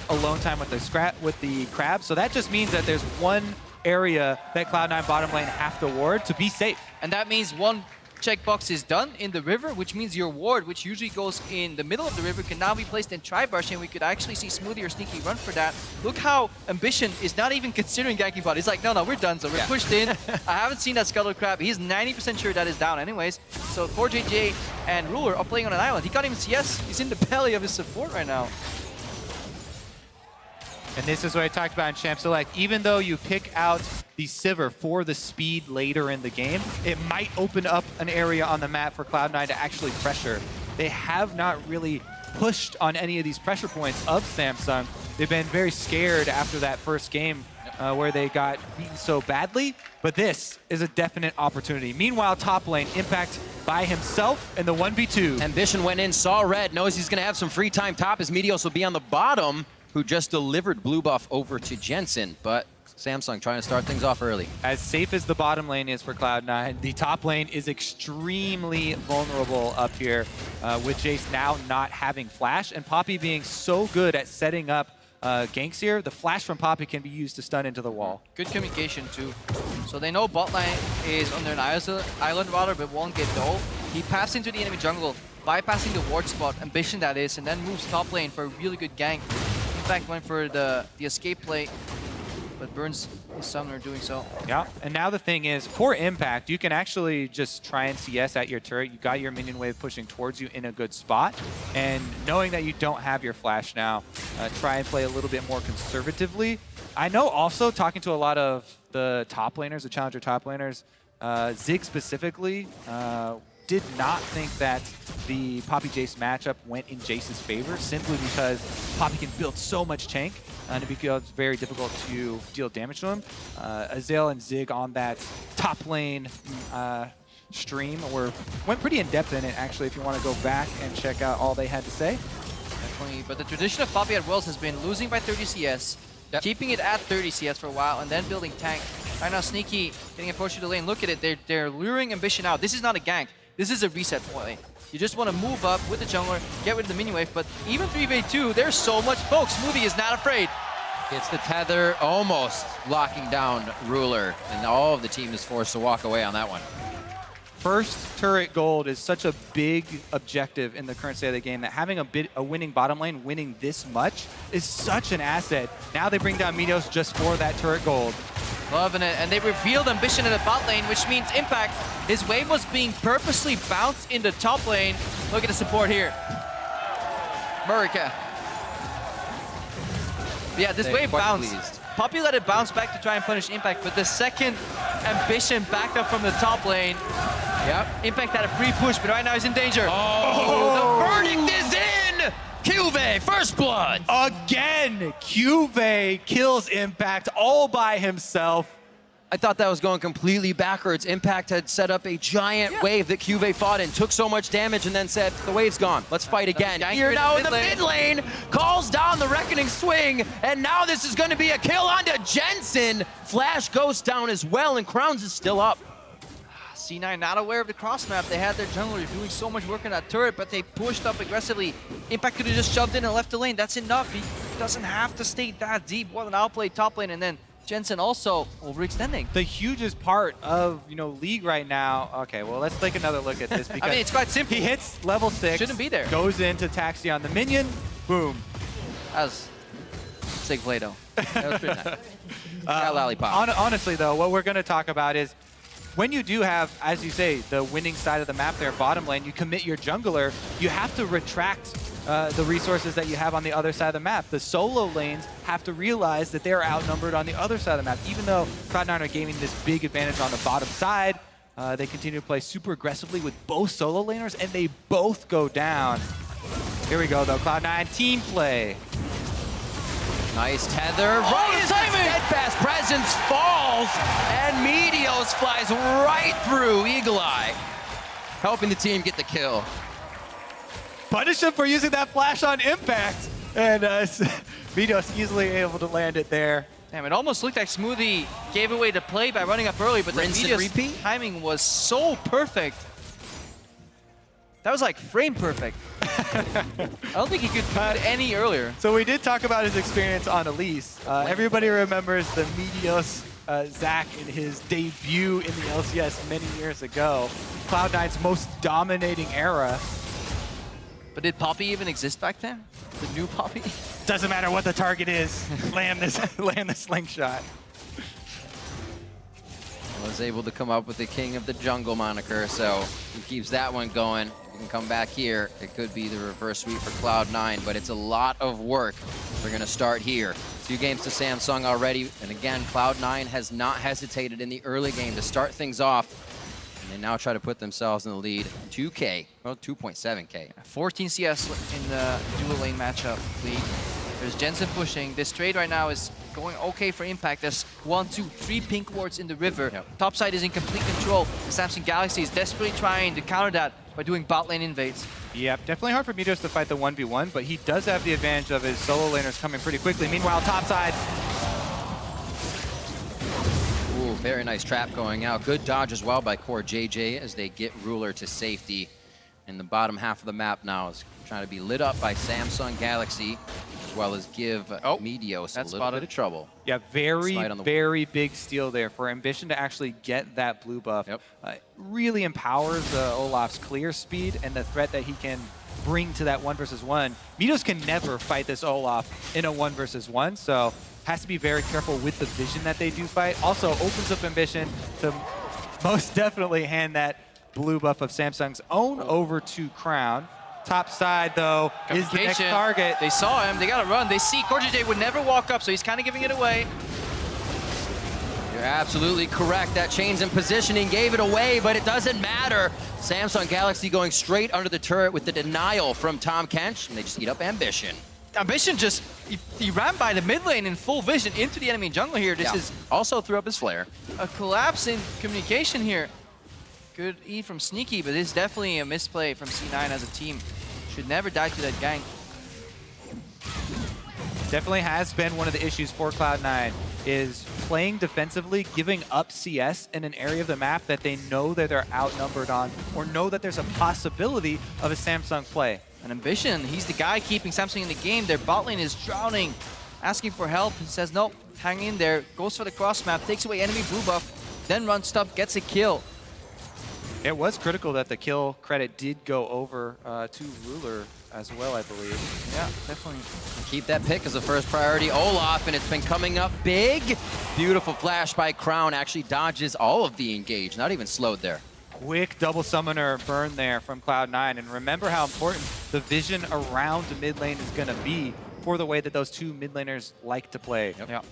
alone time with the crab, so that just means that there's one area that Cloud9 bottom lane have to ward to be safe. And that means one checkbox is done in the river, which means your ward, which usually goes in the middle of the river, can now be placed in Tri-Brush, and we could actually see Smoothie or Sneaky run for that. Look how Ambition is not even considering ganking bot. He's like, no, we're done, so we're pushed in. I haven't seen that Scuttle Crab. He's 90% sure that is down anyways. So 4JJ and Ruler are playing on an island. He can't even CS. He's in the belly of his support right now. And this is what I talked about in Champ Select. Even though you pick out the Sivir for the speed later in the game, it might open up an area on the map for Cloud9 to actually pressure. They have not really pushed on any of these pressure points of Samsung. They've been very scared after that first game where they got beaten so badly, but this is a definite opportunity. Meanwhile, top lane, Impact by himself in the 1v2. Ambition went in, saw red, knows he's going to have some free time top as Meteos will be on the bottom, who just delivered blue buff over to Jensen, but Samsung trying to start things off early. As safe as the bottom lane is for Cloud9, the top lane is extremely vulnerable up here with Jace now not having flash and Poppy being so good at setting up ganks here. The flash from Poppy can be used to stun into the wall. Good communication too. So they know bot lane is under an island router but won't get the ult. He passed into the enemy jungle, bypassing the ward spot, Ambition that is, and then moves top lane for a really good gank. Impact went for the escape play, but burns his summoner doing so. Yeah, and now the thing is, for Impact, you can actually just try and CS at your turret. You got your minion wave pushing towards you in a good spot, and knowing that you don't have your flash now, try and play a little bit more conservatively. I know also, talking to a lot of the top laners, the challenger top laners, Zig specifically, did not think that the Poppy Jace matchup went in Jace's favor simply because Poppy can build so much tank and it becomes very difficult to deal damage to him. Azael and Zig on that top lane stream went pretty in-depth in it, actually, if you want to go back and check out all they had to say. Definitely, but the tradition of Poppy at Worlds has been losing by 30 CS, keeping it at 30 CS for a while, and then building tank. Right now, Sneaky getting approached to the lane. Look at it, they're luring Ambition out. This is not a gank. This is a reset point. You just want to move up with the jungler, get rid of the minion wave, but even 3v2, there's so much poke. Smoothie is not afraid. It's the tether almost locking down Ruler, and all of the team is forced to walk away on that one. First turret gold is such a big objective in the current state of the game that having a winning bottom lane, winning this much, is such an asset. Now they bring down Meteos just for that turret gold. Loving it, and they revealed Ambition in the bot lane, which means Impact, his wave was being purposely bounced in the top lane. Look at the support here. Murica. Yeah, this wave bounced. Poppy let it bounce back to try and punish Impact, but the second Ambition backed up from the top lane, Impact had a pre-push, but right now he's in danger. Oh, the verdict is in! Cuve, first blood! Again, Cuve kills Impact all by himself. I thought that was going completely backwards. Impact had set up a giant wave that Cuve fought in, took so much damage, and then said, the wave's gone, let's fight again. Here now in the mid lane, calls down the Reckoning Swing, and now this is going to be a kill onto Jensen. Flash goes down as well, and Crowns is still up. C9 not aware of the cross map. They had their jungler doing so much work on that turret, but they pushed up aggressively. Impact could have just shoved in and left the lane. That's enough. He doesn't have to stay that deep. What an outplay top lane, and then Jensen also overextending. The hugest part of League right now. Okay, well, let's take another look at this because I mean, it's quite simple. He hits level 6. Shouldn't be there. Goes into Taxi on the minion. Boom. That was sick play though. That was pretty nice. Got lollipop. Honestly though, what we're going to talk about is when you do have, as you say, the winning side of the map there, bottom lane, you commit your jungler, you have to retract the resources that you have on the other side of the map. The solo lanes have to realize that they're outnumbered on the other side of the map. Even though Cloud9 are gaining this big advantage on the bottom side, they continue to play super aggressively with both solo laners, and they both go down. Here we go, though. Cloud9 team play. Nice tether. Right as Steadfast Presence falls, and Meteos flies right through Eagle Eye, helping the team get the kill. Punish him for using that flash on Impact. And Midos easily able to land it there. Damn, it almost looked like Smoothie gave away the play by running up early, but the Rinse and Midos repeat? timing was so perfect. That was like frame perfect. I don't think he could do it any earlier. So we did talk about his experience on Elise. Everybody remembers the Midos Zach in his debut in the LCS many years ago. Cloud9's most dominating era. But did Poppy even exist back then? The new Poppy? Doesn't matter what the target is. land the slingshot. Was able to come up with the King of the Jungle moniker, so he keeps that one going. He can come back here. It could be the reverse sweep for Cloud9, but it's a lot of work. We're going to start here. 2 games to Samsung already, and again, Cloud9 has not hesitated in the early game to start things off. And they now try to put themselves in the lead. 2K, well, 2.7K. 14 CS in the dual lane matchup league. There's Jensen pushing. This trade right now is going okay for Impact. There's 1, 2, 3 pink wards in the river. Top side is in complete control. The Samsung Galaxy is desperately trying to counter that by doing bot lane invades. Yep, definitely hard for Midos to fight the 1v1, but he does have the advantage of his solo laners coming pretty quickly. Meanwhile, topside. Ooh, very nice trap going out. Good dodge as well by Core JJ as they get Ruler to safety. In the bottom half of the map now is trying to be lit up by Samsung Galaxy, as well as give Midos a little bit of trouble. Yeah, very big steal there for Ambition to actually get that blue buff. Really empowers Olaf's clear speed and the threat that he can bring to that 1 versus 1. Midos can never fight this Olaf in a 1 versus 1, so has to be very careful with the vision that they do fight. Also opens up Ambition to most definitely hand that blue buff of Samsung's own over to Crown. Top side, though, is the next target. They saw him. They got to run. They see J would never walk up, so he's kind of giving it away. You're absolutely correct. That change in positioning gave it away, but it doesn't matter. Samsung Galaxy going straight under the turret with the denial from Tom Kench, and they just eat up Ambition. Ambition just, he ran by the mid lane in full vision into the enemy jungle here. This is also threw up his flare. A collapse in communication here. Good E from Sneaky, but this is definitely a misplay from C9 as a team. Should never die to that gank. Definitely has been one of the issues for Cloud9 is playing defensively, giving up CS in an area of the map that they know that they're outnumbered on, or know that there's a possibility of a Samsung play. And Ambition, he's the guy keeping Samsung in the game. Their bot lane is drowning, asking for help. He says, nope, hang in there, goes for the cross map, takes away enemy blue buff, then runs top, gets a kill. It was critical that the kill credit did go over to Ruler as well, I believe. Yeah, definitely. Keep that pick as a first priority. Olaf, and it's been coming up big. Beautiful flash by Crown. Actually dodges all of the engage, not even slowed there. Quick double summoner burn there from Cloud9. And remember how important the vision around the mid lane is going to be for the way that those 2 mid laners like to play. Yep.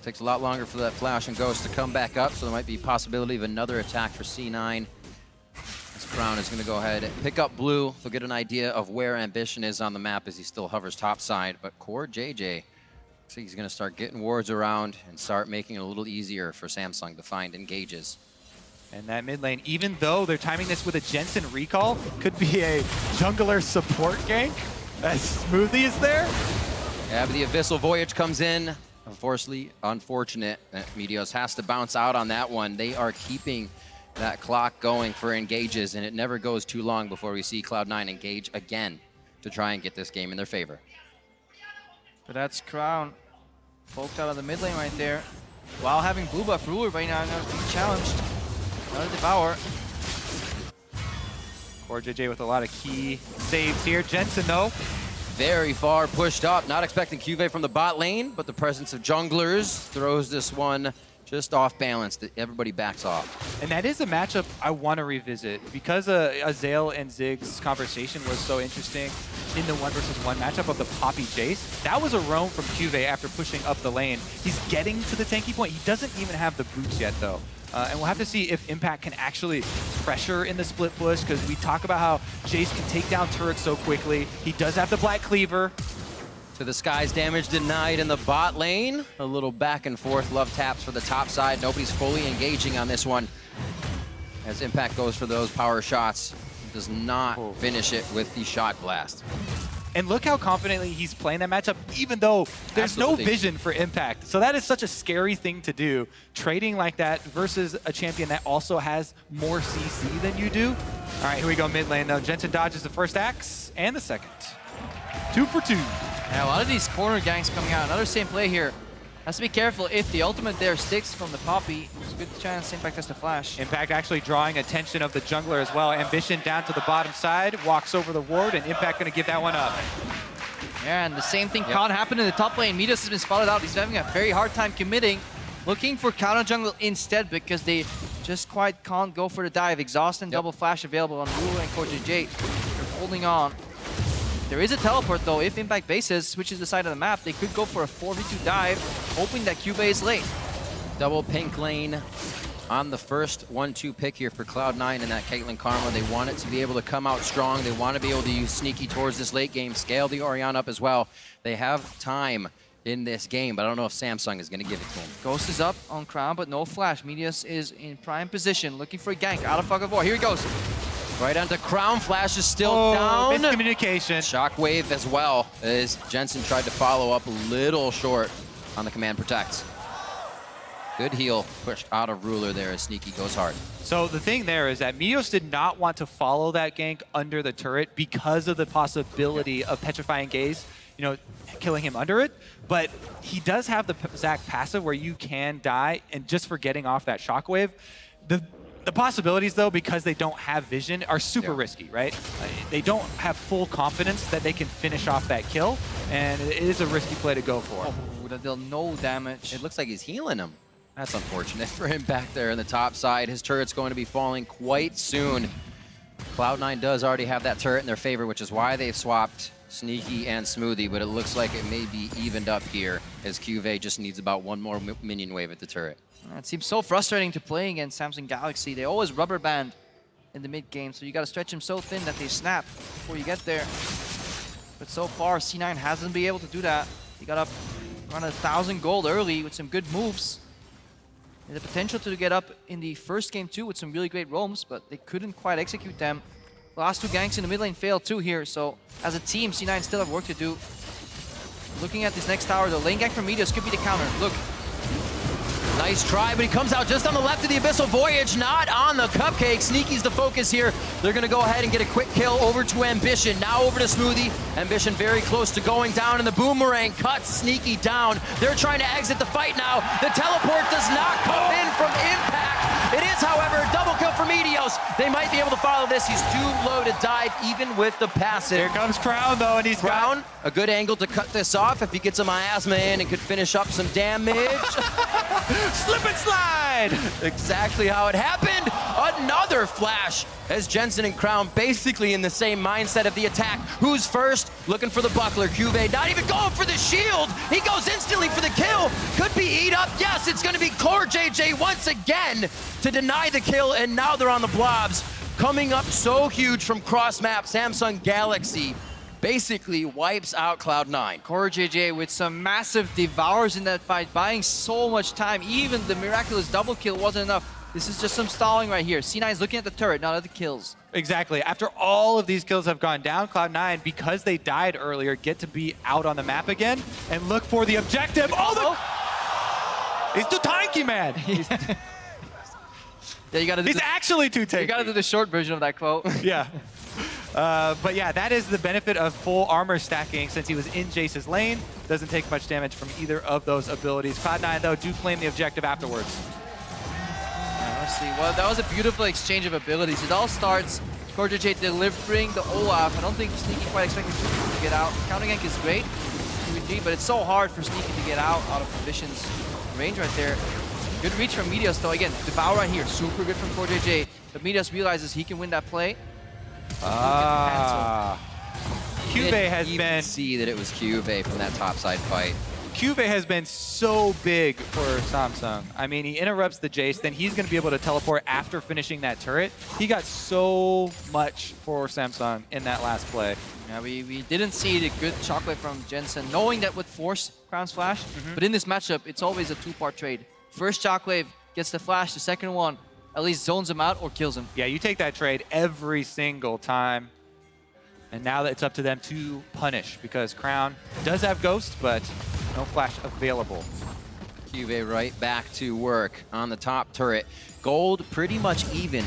Takes a lot longer for that flash and ghost to come back up, so there might be a possibility of another attack for C9. This Crown is going to go ahead and pick up blue. They'll get an idea of where Ambition is on the map as he still hovers topside. But Core JJ, looks like he's going to start getting wards around and start making it a little easier for Samsung to find engages. And that mid lane, even though they're timing this with a Jensen recall, could be a jungler support gank as Smoothie is there. Yeah, but the Abyssal Voyage comes in. Unfortunate that Midos has to bounce out on that one. They are keeping that clock going for engages, and it never goes too long before we see Cloud9 engage again to try and get this game in their favor. But that's Crown. Poked out of the mid lane right there. While having blue buff Ruler right now being challenged. Another Devour. Core JJ with a lot of key saves here. Jensen, though, very far pushed up. Not expecting QV from the bot lane, but the presence of junglers throws this one just off balance. Everybody backs off. And that is a matchup I want to revisit because Azael and Zig's conversation was so interesting in the 1 versus 1 matchup of the Poppy Jace. That was a roam from QV after pushing up the lane. He's getting to the tanky point. He doesn't even have the boots yet, though. And we'll have to see if Impact can actually pressure in the split push, because we talk about how Jace can take down turrets so quickly. He does have the Black Cleaver. To the skies, damage denied in the bot lane. A little back and forth love taps for the top side. Nobody's fully engaging on this one. As Impact goes for those power shots, does not finish it with the shot blast. And look how confidently he's playing that matchup, even though there's no vision for impact. So that is such a scary thing to do, trading like that versus a champion that also has more CC than you do. All right, here we go mid lane though. Jensen dodges the first axe and the second. 2 for 2. Yeah, a lot of these corner ganks coming out. Another same play here. Has to be careful if the ultimate there sticks from the Poppy. There's a good chance Impact has to flash. Impact actually drawing attention of the jungler as well. Ambition down to the bottom side, walks over the ward, and Impact gonna give that one up. Yeah, and the same thing can't happen in the top lane. Midas has been spotted out. He's having a very hard time committing. Looking for counter jungle instead because they just quite can't go for the dive. Exhaust and double flash available on Ruler and CoreJJ. They're holding on. There is a teleport though. If Impact bases switches the side of the map, they could go for a 4v2 dive, hoping that Cube is late. Double pink lane on the first 1-2 pick here for Cloud9 and that Caitlyn Karma. They want it to be able to come out strong. They want to be able to use sneaky towards this late game, scale the Orianna up as well. They have time in this game, but I don't know if Samsung is going to give it to him. Ghost is up on Crown, but no flash. Medius is in prime position, looking for a gank out of Fog of War. Here he goes. Right onto Crown. Flash is still down. Miscommunication. Shockwave as well, as Jensen tried to follow up a little short on the command protect. Good heal pushed out of Ruler there as Sneaky goes hard. So the thing there is that Mios did not want to follow that gank under the turret because of the possibility of Petrifying Gaze, you know, killing him under it. But he does have the Zac passive where you can die, and just for getting off that Shockwave. The possibilities, though, because they don't have vision, are super risky, right? They don't have full confidence that they can finish off that kill, and it is a risky play to go for. Oh, they'll no damage. It looks like he's healing him. That's unfortunate for him back there on the top side. His turret's going to be falling quite soon. Cloud9 does already have that turret in their favor, which is why they've swapped Sneaky and Smoothie, but it looks like it may be evened up here as QV just needs about one more minion wave at the turret. It seems so frustrating to play against Samsung Galaxy. They always rubber band in the mid game, so you got to stretch them so thin that they snap before you get there. But so far, C9 hasn't been able to do that. He got up around 1,000 gold early with some good moves. And the potential to get up in the first game too with some really great roams, but they couldn't quite execute them. The last 2 ganks in the mid lane failed too here, so as a team, C9 still have work to do. Looking at this next tower, the lane gank from Medius could be the counter. Look. Nice try, but he comes out just on the left of the Abyssal Voyage, not on the Cupcake. Sneaky's the focus here. They're going to go ahead and get a quick kill over to Ambition. Now over to Smoothie. Ambition very close to going down, and the Boomerang cuts Sneaky down. They're trying to exit the fight now. The teleport does not come in from Impact. It is, however, a double kill for Medios. They might be able to follow this. He's too low to dive, even with the passive. Here comes Crown, though, and he's Crown, a good angle to cut this off. If he gets a miasma in, it could finish up some damage. Slip and slide! Exactly how it happened. Another flash as Jensen and Crown basically in the same mindset of the attack. Who's first? Looking for the buckler. Cuvée not even going for the shield. He goes instantly for the kill. Could be eat up. Yes, it's going to be CoreJJ once again to deny the kill, and now they're on the blobs. Coming up so huge from cross map, Samsung Galaxy basically wipes out Cloud9. CoreJJ with some massive devours in that fight, buying so much time. Even the miraculous double kill wasn't enough. This is just some stalling right here. C9 is looking at the turret, not at the kills. Exactly. After all of these kills have gone down, Cloud9, because they died earlier, get to be out on the map again and look for the objective. Oh, he's too tanky, man. Yeah, you gotta do he's actually too tanky. You gotta do the short version of that quote. Yeah. But yeah, that is the benefit of full armor stacking since he was in Jace's lane. Doesn't take much damage from either of those abilities. Cloud9, though, do claim the objective afterwards. Let's see. Well, that was a beautiful exchange of abilities. It all starts CoreJJ delivering the Olaf. I don't think Sneaky quite expected to get out. Counter gank is great, but it's so hard for Sneaky to get out of Ambition's range right there. Good reach from Medius, though. Again, Devour right here. Super good from CoreJJ. But Medius realizes he can win that play. Cuvée has been... see that it was Cuvée from that topside fight. Cuvée has been so big for Samsung. I mean, he interrupts the Jace, then he's going to be able to teleport after finishing that turret. He got so much for Samsung in that last play. Yeah, we didn't see the good shockwave from Jensen, knowing that would force Crown's flash. But in this matchup, it's always a 2-part trade. First shockwave gets the flash, the second one at least zones him out or kills him. Yeah, you take that trade every single time. And now that it's up to them to punish, because Crown does have Ghost, but no flash available. QV right back to work on the top turret. Gold pretty much even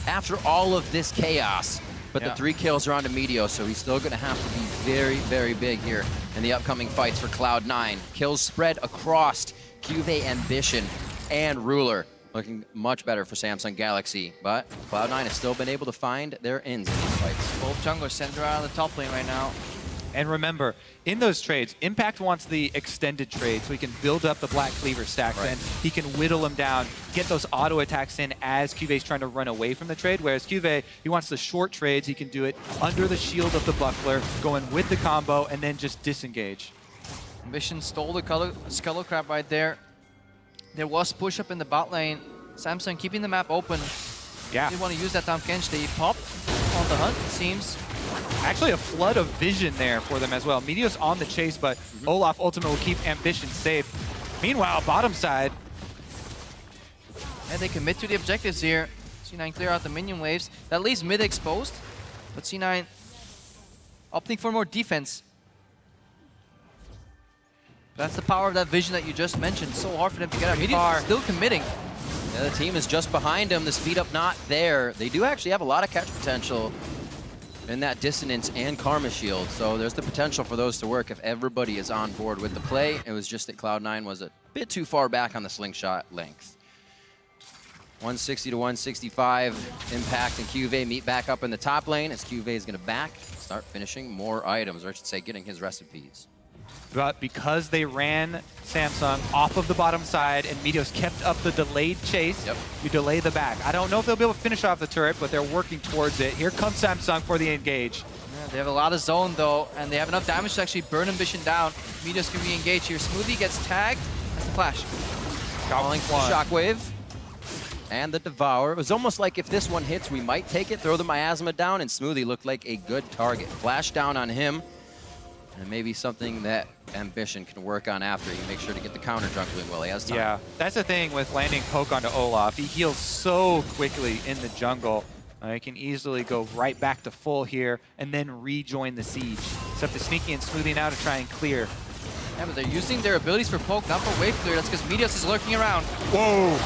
after all of this chaos. But the 3 kills are on to Meteor, so he's still going to have to be very, very big here in the upcoming fights for Cloud9. Kills spread across QV, Ambition, and Ruler. Looking much better for Samsung Galaxy, but Cloud9 has still been able to find their ends in these fights. Both junglers center out on the top lane right now. And remember, in those trades, Impact wants the extended trade so he can build up the Black Cleaver stack, then he can whittle them down, get those auto attacks in as QV's trying to run away from the trade, whereas QV, he wants the short trades, he can do it under the shield of the Buckler, going with the combo, and then just disengage. Ambition stole the Scuttle Crab right there. There was push up in the bot lane. Samsung keeping the map open. Yeah. They want to use that Tahm Kench. They popped on the hunt, it seems. Actually, a flood of vision there for them as well. Meteor's on the chase, but Olaf ultimately will keep Ambition safe. Meanwhile, bottom side. And they commit to the objectives here. C9 clear out the minion waves. That leaves mid exposed, but C9 opting for more defense. That's the power of that vision that you just mentioned. So hard for them to get out. Meteor's still committing. Yeah, the team is just behind him. The speed up not there. They do actually have a lot of catch potential in that Dissonance and Karma Shield. So there's the potential for those to work if everybody is on board with the play. It was just that Cloud9 was a bit too far back on the slingshot length. 160 to 165. Impact and QV meet back up in the top lane as QV is going to start finishing more items, or I should say getting his recipes. But because they ran Samsung off of the bottom side and Meteos kept up the delayed chase, you delay the back. I don't know if they'll be able to finish off the turret, but they're working towards it. Here comes Samsung for the engage. Yeah, they have a lot of zone though, and they have enough damage to actually burn Ambition down. Meteos can re-engage here. Smoothie gets tagged. That's the flash. Calling for the Shockwave. And the Devour. It was almost like if this one hits, we might take it, throw the Miasma down, and Smoothie looked like a good target. Flash down on him. And maybe something that Ambition can work on after. You make sure to get the counter jungling while he has time. Yeah, that's the thing with landing poke onto Olaf. He heals so quickly in the jungle. He can easily go right back to full here and then rejoin the siege. It's up to Sneaky and Smoothie now to try and clear. Yeah, but they're using their abilities for poke, not for wave clear. That's because Meteos is lurking around. Whoa!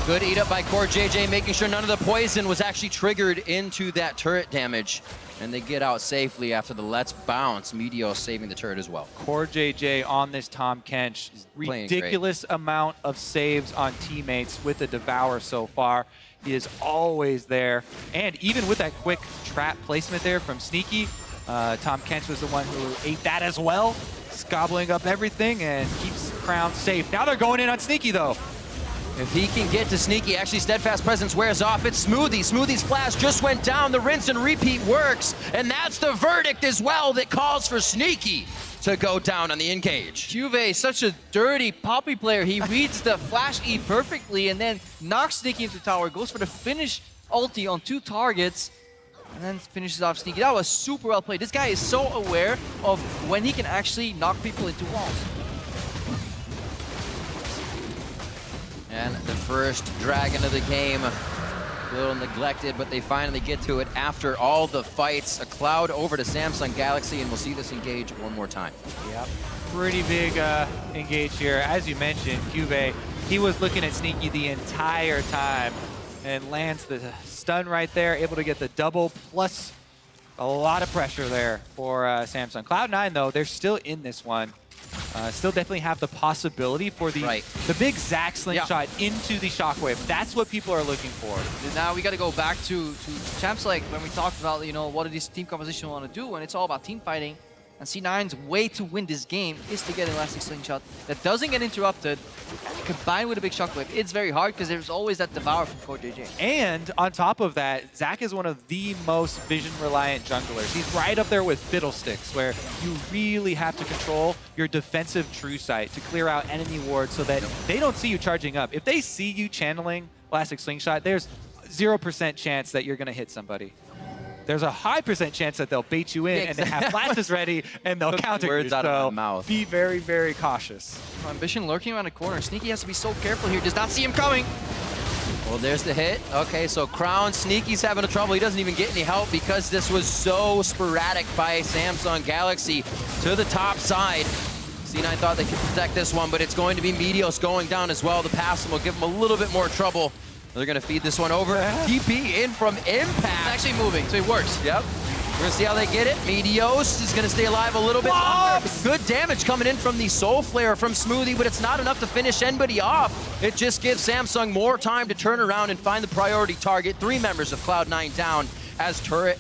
Good eat up by Core JJ, making sure none of the poison was actually triggered into that turret damage. And they get out safely after the Let's Bounce. Meteor saving the turret as well. Core JJ on this Tahm Kench. Ridiculous amount of saves on teammates with the Devour so far. He is always there. And even with that quick trap placement there from Sneaky, Tahm Kench was the one who ate that as well. Gobbling up everything and keeps Crown safe. Now they're going in on Sneaky though. If he can get to Sneaky, actually Steadfast Presence wears off. It's Smoothie. Smoothie's flash just went down. The rinse and repeat works. And that's the verdict as well that calls for Sneaky to go down on the engage. Juve, such a dirty Poppy player. He reads the flash E perfectly and then knocks Sneaky into tower. Goes for the finish ulti on 2 targets. And then finishes off Sneaky. That was super well played. This guy is so aware of when he can actually knock people into walls. And the first dragon of the game, a little neglected, but they finally get to it after all the fights. A Cloud over to Samsung Galaxy, and we'll see this engage one more time. Yep, pretty big engage here. As you mentioned, Cube, he was looking at Sneaky the entire time and lands the stun right there, able to get the double, plus a lot of pressure there for Samsung. Cloud9, though, they're still in this one. Still definitely have the possibility for the big Zac slingshot into the Shockwave. That's what people are looking for. Now we got to go back to champs like when we talked about, you know, what do these team composition want to do, and it's all about team fighting. And C9's way to win this game is to get an Elastic Slingshot that doesn't get interrupted, and combined with a big Shockwave. It's very hard because there's always that Devour from Core JJ. And on top of that, Zac is one of the most vision-reliant junglers. He's right up there with Fiddlesticks, where you really have to control your defensive true sight to clear out enemy wards so that they don't see you charging up. If they see you channeling Elastic Slingshot, there's 0% chance that you're going to hit somebody. There's a high % chance that they'll bait you in and they have flashes ready and they'll counter you. Words out of my mouth. Be very, very cautious. Ambition lurking around the corner. Sneaky has to be so careful here. Does not see him coming. Well, there's the hit. Okay, so Crown, Sneaky's having a trouble. He doesn't even get any help because this was so sporadic by Samsung Galaxy to the top side. C9 thought they could protect this one, but it's going to be Meteos going down as well. The pass will give them a little bit more trouble. They're going to feed this one over. TP in from Impact. It's actually moving, so it works. Yep. We're going to see how they get it. Meteos is going to stay alive a little bit longer. Good damage coming in from the Soul Flare from Smoothie, but it's not enough to finish anybody off. It just gives Samsung more time to turn around and find the priority target. 3 members of Cloud9 down as turret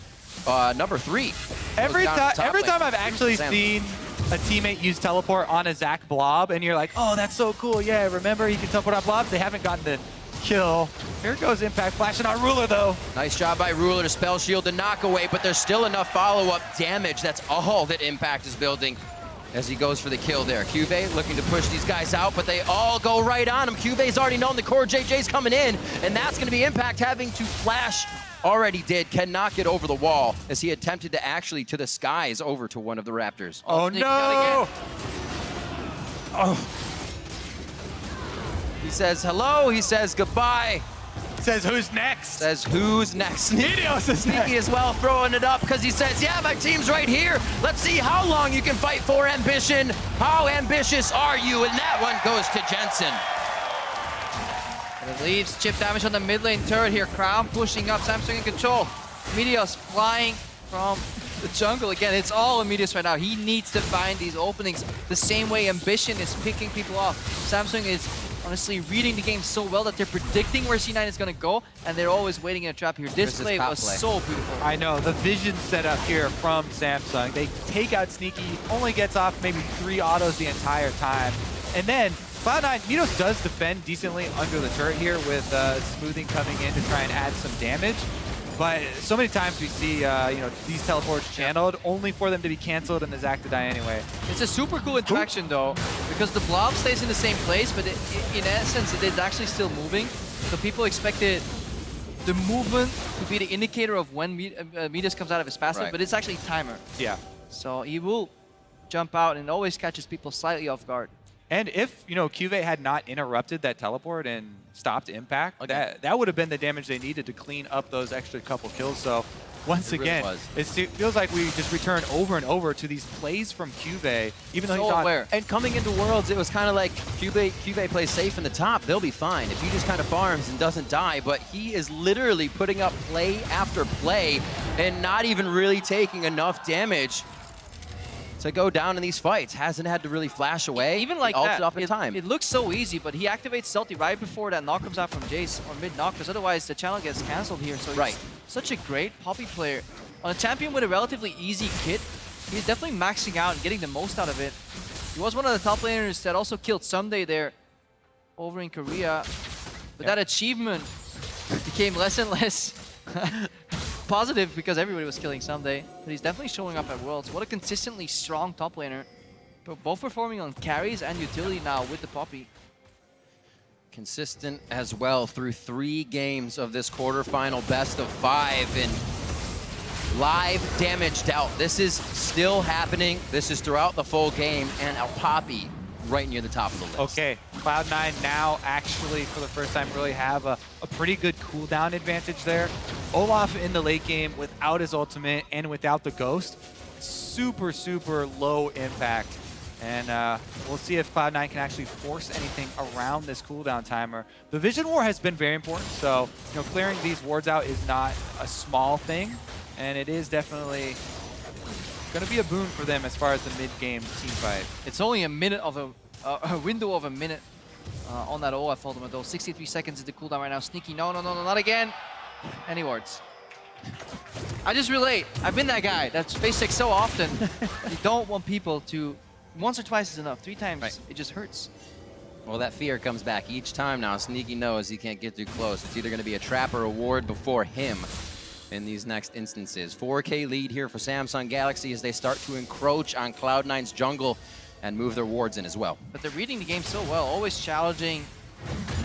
number 3. Every time I've actually seen a teammate use teleport on a Zac Blob, and you're like, oh, that's so cool. Yeah, remember, you can teleport on blobs. They haven't gotten the kill. Here goes Impact flashing on Ruler, though. Nice job by Ruler to spell shield the knockaway, but there's still enough follow-up damage. That's all that Impact is building as he goes for the kill there. Cuvée looking to push these guys out, but they all go right on him. Cuvé's already known the core JJ's coming in, and that's going to be Impact having to flash. Already did, cannot get over the wall as he attempted to actually to the skies over to one of the Raptors. Oh no! Oh. He says hello, he says goodbye. Says who's next? Says who's next. Meteos is Sneaky next. as well, throwing it up because he says, yeah, my team's right here. Let's see how long you can fight for ambition. How ambitious are you? And that one goes to Jensen. And it leaves chip damage on the mid lane turret here. Crown pushing up, Samsung in control. Meteos flying from the jungle again. It's all Meteos right now. He needs to find these openings the same way Ambition is picking people off. Samsung is honestly reading the game so well that they're predicting where C9 is going to go, and they're always waiting in a trap here. This play was so beautiful. I know, the vision set up here from Samsung. They take out Sneaky, only gets off maybe 3 autos the entire time. And then Cloud9, Meteos does defend decently under the turret here with Smoothing coming in to try and add some damage. But so many times we see these teleports channeled only for them to be canceled and the Zac to die anyway. It's a super cool interaction though, because the blob stays in the same place, but in essence it is actually still moving. So people expected the movement to be the indicator of when Meteos comes out of his passive, but it's actually timer. Yeah. So he will jump out and always catches people slightly off guard. And if, Cuvée had not interrupted that teleport and stopped Impact, that would have been the damage they needed to clean up those extra couple kills. So once again, it feels like we just return over and over to these plays from Cuvée, even though he's not aware. And coming into Worlds, it was kind of like Cuvée plays safe in the top. They'll be fine if he just kind of farms and doesn't die. But he is literally putting up play after play and not even really taking enough damage to go down in these fights. Hasn't had to really flash away. Even like that, that, up in time. It looks so easy, but he activates Stealthy right before that knock comes out from Jace, or mid-knock, because otherwise the channel gets cancelled here. So he's such a great Poppy player. On a champion with a relatively easy kit, he's definitely maxing out and getting the most out of it. He was one of the top laners that also killed Someday there over in Korea. But that achievement became less and less positive because everybody was killing Someday. But he's definitely showing up at Worlds. What a consistently strong top laner. Both performing on carries and utility now with the Poppy. Consistent as well through 3 games of this quarterfinal best of 5 and live damage dealt. This is still happening. This is throughout the full game, and our Poppy right near the top of the list. Okay, Cloud9 now actually for the first time really have a pretty good cooldown advantage there. Olaf in the late game without his ultimate and without the ghost, super low impact. And we'll see if Cloud9 can actually force anything around this cooldown timer. The Vision War has been very important, so clearing these wards out is not a small thing, and it is definitely going to be a boon for them as far as the mid-game team fight. It's only a minute of a window of a minute on that Olaf ultimate though. 63 seconds is the cooldown right now. Sneaky, no, not again. Any wards. I just relate. I've been that guy that's face sick so often. You don't want people to. Once or twice is enough. 3 times, it just hurts. Well, that fear comes back each time now. Sneaky knows he can't get too close. It's either going to be a trap or a ward before him in these next instances. 4K lead here for Samsung Galaxy as they start to encroach on Cloud9's jungle and move their wards in as well. But they're reading the game so well, always challenging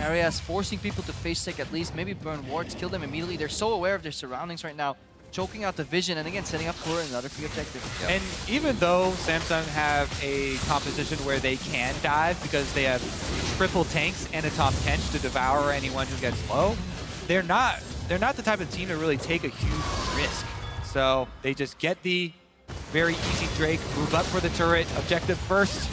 areas, forcing people to face sick at least, maybe burn wards, kill them immediately. They're so aware of their surroundings right now. choking out the vision, and again, setting up for another free objective. And even though Samsung have a composition where they can dive because they have triple tanks and a top Kench to devour anyone who gets low, they're not the type of team to really take a huge risk. So they just get the very easy Drake, move up for the turret, objective first.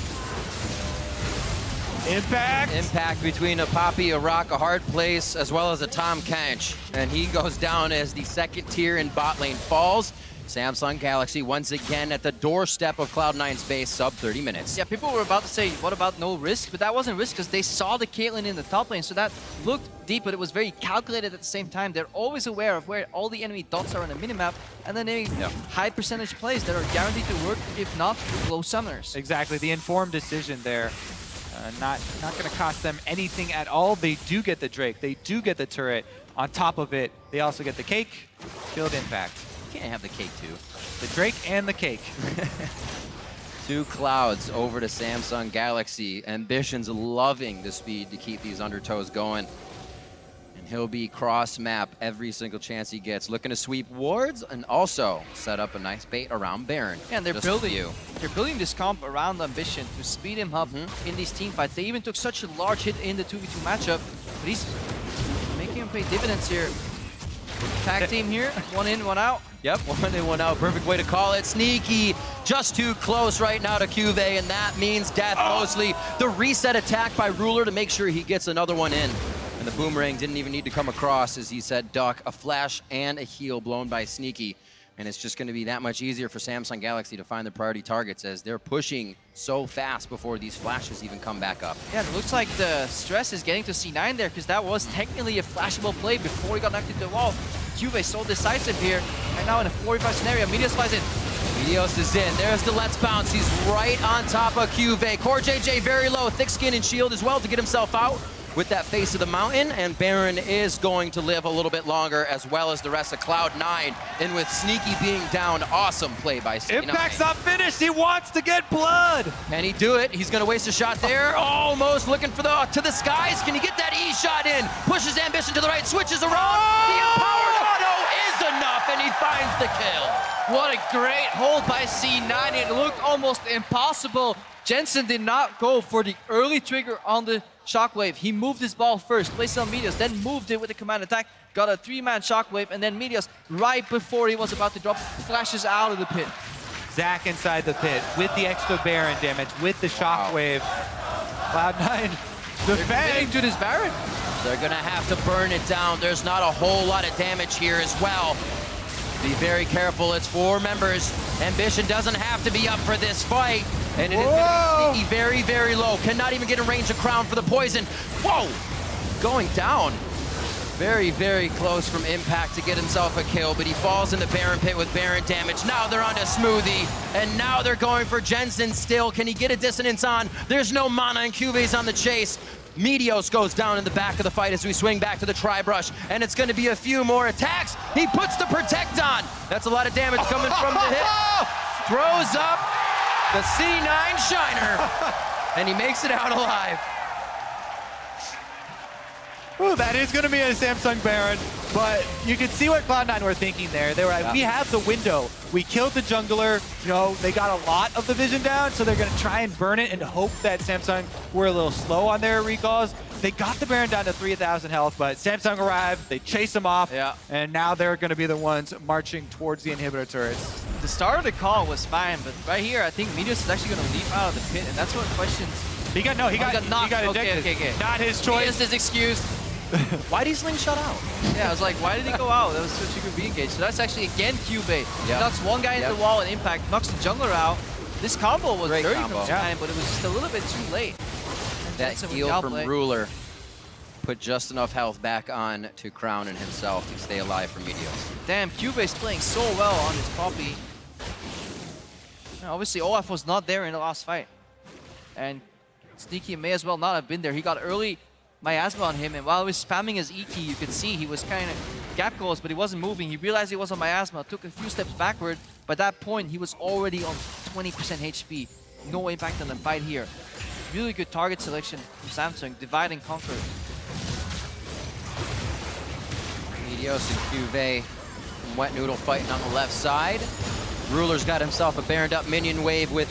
Impact! Impact between a Poppy, a Rock, a Hard Place, as well as a Tom Kench. And he goes down as the second tier in bot lane falls. Samsung Galaxy once again at the doorstep of Cloud9's base, sub 30 minutes. Yeah, people were about to say, what about no risk? But that wasn't risk because they saw the Caitlyn in the top lane, so that looked deep, but it was very calculated at the same time. They're always aware of where all the enemy dots are on the minimap, and then they high percentage plays that are guaranteed to work, if not, low summoners. Exactly, the informed decision there. Not going to cost them anything at all. They do get the Drake, they do get the turret. On top of it, they also get the cake, killed Impact. You can't have the cake too. The Drake and the cake. 2 Clouds over to Samsung Galaxy. Ambition's loving the speed to keep these undertows going. And he'll be cross-map every single chance he gets, looking to sweep wards and also set up a nice bait around Baron. Yeah, and they're building this comp around Ambition to speed him up in these team fights. They even took such a large hit in the 2v2 matchup, but he's making him pay dividends here. Tag team here, 1 in, 1 out. Yep, 1 in, 1 out. Perfect way to call it. Sneaky, just too close right now to Cuve, and that means death mostly. The reset attack by Ruler to make sure he gets another one in. And the boomerang didn't even need to come across, as he said, duck, a flash and a heal blown by Sneaky. And it's just going to be that much easier for Samsung Galaxy to find their priority targets as they're pushing so fast before these flashes even come back up. Yeah, it looks like the stress is getting to C9 there, because that was technically a flashable play before he got knocked into the wall. Juve so decisive here, and now in a 4v5 scenario, Meteos flies in. Meteos is in. There's the Let's Bounce. He's right on top of Cuve. Core JJ very low, thick skin and shield as well to get himself out with that face of the mountain, and Baron is going to live a little bit longer, as well as the rest of Cloud9. And with Sneaky being down, awesome play by C9. Impact's not finished, he wants to get blood! Can he do it? He's gonna waste a shot there. Almost looking for to the skies. Can he get that E shot in? Pushes Ambition to the right, switches around. The empowered auto is enough, and he finds the kill. What a great hold by C9. It looked almost impossible. Jensen did not go for the early trigger on the Shockwave. He moved his ball first, placed it on Meteos, then moved it with the command attack, got a 3-man Shockwave, and then Meteos, right before he was about to drop, flashes out of the pit. Zac inside the pit with the extra Baron damage, with the Shockwave. Cloud9 defending to this Baron. They're gonna have to burn it down. There's not a whole lot of damage here as well. Be very careful, it's 4 members. Ambition doesn't have to be up for this fight. And it is gonna be Sneaky very, very low. Cannot even get a range of crown for the poison. Whoa! Going down. Very, very close from Impact to get himself a kill, but he falls in the Baron pit with Baron damage. Now they're onto Smoothie, and now they're going for Jensen still. Can he get a dissonance on? There's no mana, and Cuve's on the chase. Meteos goes down in the back of the fight as we swing back to the tri-brush, and it's going to be a few more attacks. He puts the Protect on. That's a lot of damage coming from the hit. Throws up the C9 Shiner, and he makes it out alive. Ooh, that is going to be a Samsung Baron, but you can see what Cloud9 were thinking there. They were like, we have the window. We killed the jungler. You know, they got a lot of the vision down, so they're going to try and burn it and hope that Samsung were a little slow on their recalls. They got the Baron down to 3,000 health, but Samsung arrived, they chase him off, and now they're going to be the ones marching towards the inhibitor turrets. The start of the call was fine, but right here, I think Meteos is actually going to leap out of the pit, and that's what questions. He got ejected. Okay. Not his choice. Meteos is excused. Why did he slingshot out? Yeah, I was like, why did he go out? That was such a good re-engage. So that's actually, again, Q-bait. Knocks one guy into the wall and Impact, knocks the jungler out. This combo was dirty from time, but it was just a little bit too late. That heal from Ruler put just enough health back on to Crown and himself to stay alive for Meteos. Damn, Q-bait's playing so well on his Poppy. Obviously, Olaf was not there in the last fight. And Sneaky may as well not have been there. He got early miasma on him, and while he was spamming his E key, you could see he was kind of gap goals, but he wasn't moving. He realized he was on miasma, took a few steps backward. By that point, he was already on 20% HP. No impact on the fight here. Really good target selection from Samsung. Divide and conquer. Meteos and Cuve from Wet Noodle fighting on the left side. Ruler's got himself a baroned up minion wave with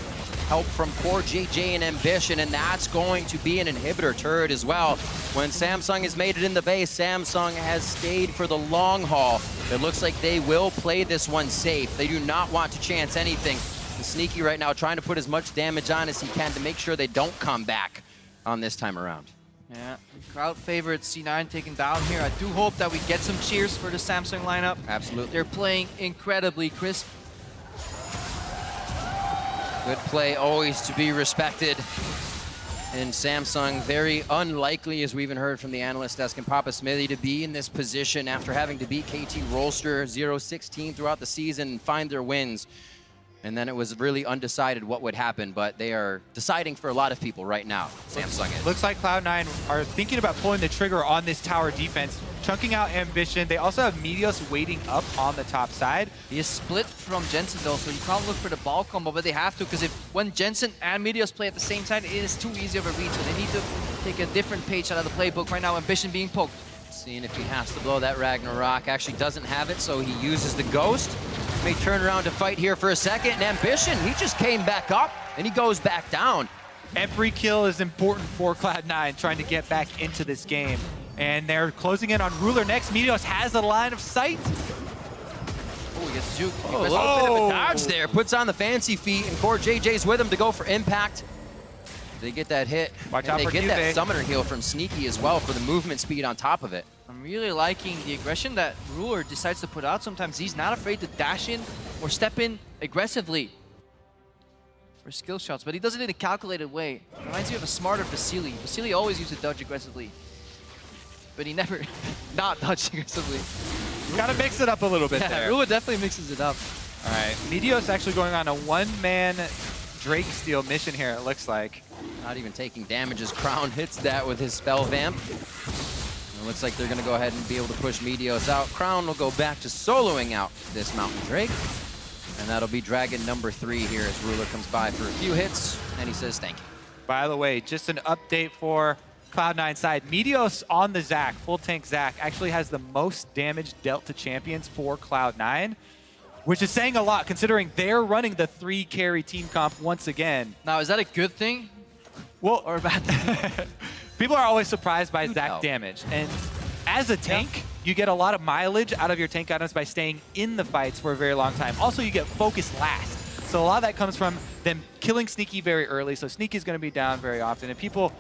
help from Core JJ and Ambition, and that's going to be an inhibitor turret as well. When Samsung has made it in the base, Samsung has stayed for the long haul. It looks like they will play this one safe. They do not want to chance anything. And Sneaky right now trying to put as much damage on as he can to make sure they don't come back on this time around. Yeah, crowd favorite C9 taken down here. I do hope that we get some cheers for the Samsung lineup. Absolutely. They're playing incredibly crisp. Good play, always to be respected. And Samsung, very unlikely, as we even heard from the analyst desk and Papa Smithy, to be in this position after having to beat KT Rolster 0-16 throughout the season and find their wins. And then it was really undecided what would happen, but they are deciding for a lot of people right now. Samsung is. Looks like Cloud9 are thinking about pulling the trigger on this tower defense, chunking out Ambition. They also have Meteos waiting up on the top side. He is split from Jensen though, so you can't look for the ball combo, but they have to, because when Jensen and Meteos play at the same time, it is too easy of a read, so they need to take a different page out of the playbook. Right now, Ambition being poked. Seeing if he has to blow that Ragnarok. Actually doesn't have it, so he uses the Ghost. May turn around to fight here for a second. And Ambition, he just came back up, and he goes back down. Every kill is important for Cloud9, trying to get back into this game. And they're closing in on Ruler next. Meteos has a line of sight. Oh, he gets juked. Oh, a little bit of a dodge there. Puts on the fancy feet, and Core JJ's with him to go for impact. They get that hit, Watch and out they for get Juve. that summoner heal from Sneaky as well for the movement speed on top of it. I'm really liking the aggression that Ruler decides to put out sometimes. He's not afraid to dash in or step in aggressively for skill shots, but he does it in a calculated way. Reminds me of a smarter Vasily. Vasily always used to dodge aggressively, but he never not dodged aggressively. Gotta mix it up a little bit there. Ruler definitely mixes it up. All right, Meteos actually going on a one-man Drake steal mission here, it looks like. Not even taking damage as Crown hits that with his spell vamp. It looks like they're going to go ahead and be able to push Meteos out. Crown will go back to soloing out this Mountain Drake. And that'll be Dragon number 3 here as Ruler comes by for a few hits, and he says thank you. By the way, just an update for Cloud9 side. Meteos on the Zac, full tank Zac, actually has the most damage dealt to champions for Cloud9, which is saying a lot considering they're running the 3 carry team comp once again. Now, is that a good thing? Well, or a bad thing? People are always surprised by Zac damage. And as a tank, you get a lot of mileage out of your tank items by staying in the fights for a very long time. Also, you get focused last. So a lot of that comes from them killing Sneaky very early. So Sneaky's going to be down very often. And people,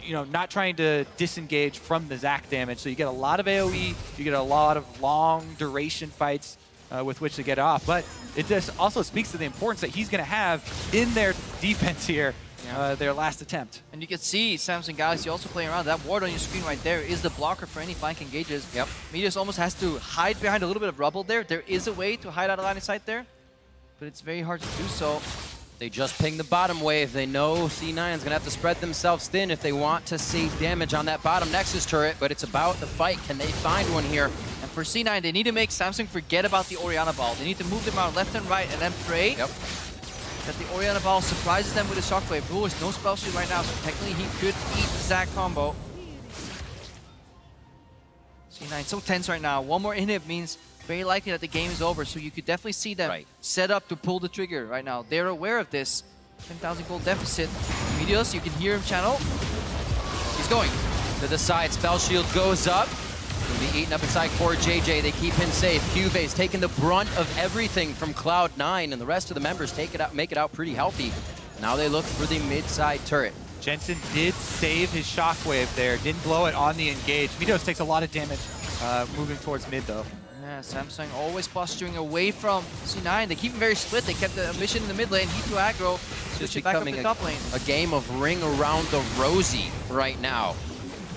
you know, not trying to disengage from the Zac damage. So you get a lot of AoE, you get a lot of long duration fights with which to get off. But it just also speaks to the importance that he's going to have in their defense here. Their last attempt. And you can see Samsung Galaxy also playing around. That ward on your screen right there is the blocker for any flank engages. Yep. Meteos almost has to hide behind a little bit of rubble there. There is a way to hide out of line of sight there, but it's very hard to do so. They just ping the bottom wave. They know C9 is going to have to spread themselves thin if they want to save damage on that bottom Nexus turret, but it's about the fight. Can they find one here? And for C9, they need to make Samsung forget about the Orianna ball. They need to move them out left and right and then pray that the Orianna ball surprises them with a shockwave. Ruler is no spell shield right now, so technically he could eat the Zac combo. C9 so tense right now. One more inhib means very likely that the game is over, so you could definitely see them set up to pull the trigger right now. They're aware of this. 10,000 gold deficit. Meteos, you can hear him channel. He's going to the side. Spell shield goes up. Gonna be eaten up inside Core JJ. They keep him safe. Cube's taking the brunt of everything from Cloud9, and the rest of the members take it out, make it out pretty healthy. Now they look for the mid-side turret. Jensen did save his shockwave there, didn't blow it on the engage. Meteos takes a lot of damage moving towards mid though. Yeah, Samsung always posturing away from C9. They keep him very split. They kept the mission in the mid lane. He to aggro. Just switch it back up becoming the top lane. a game of ring around the rosy right now.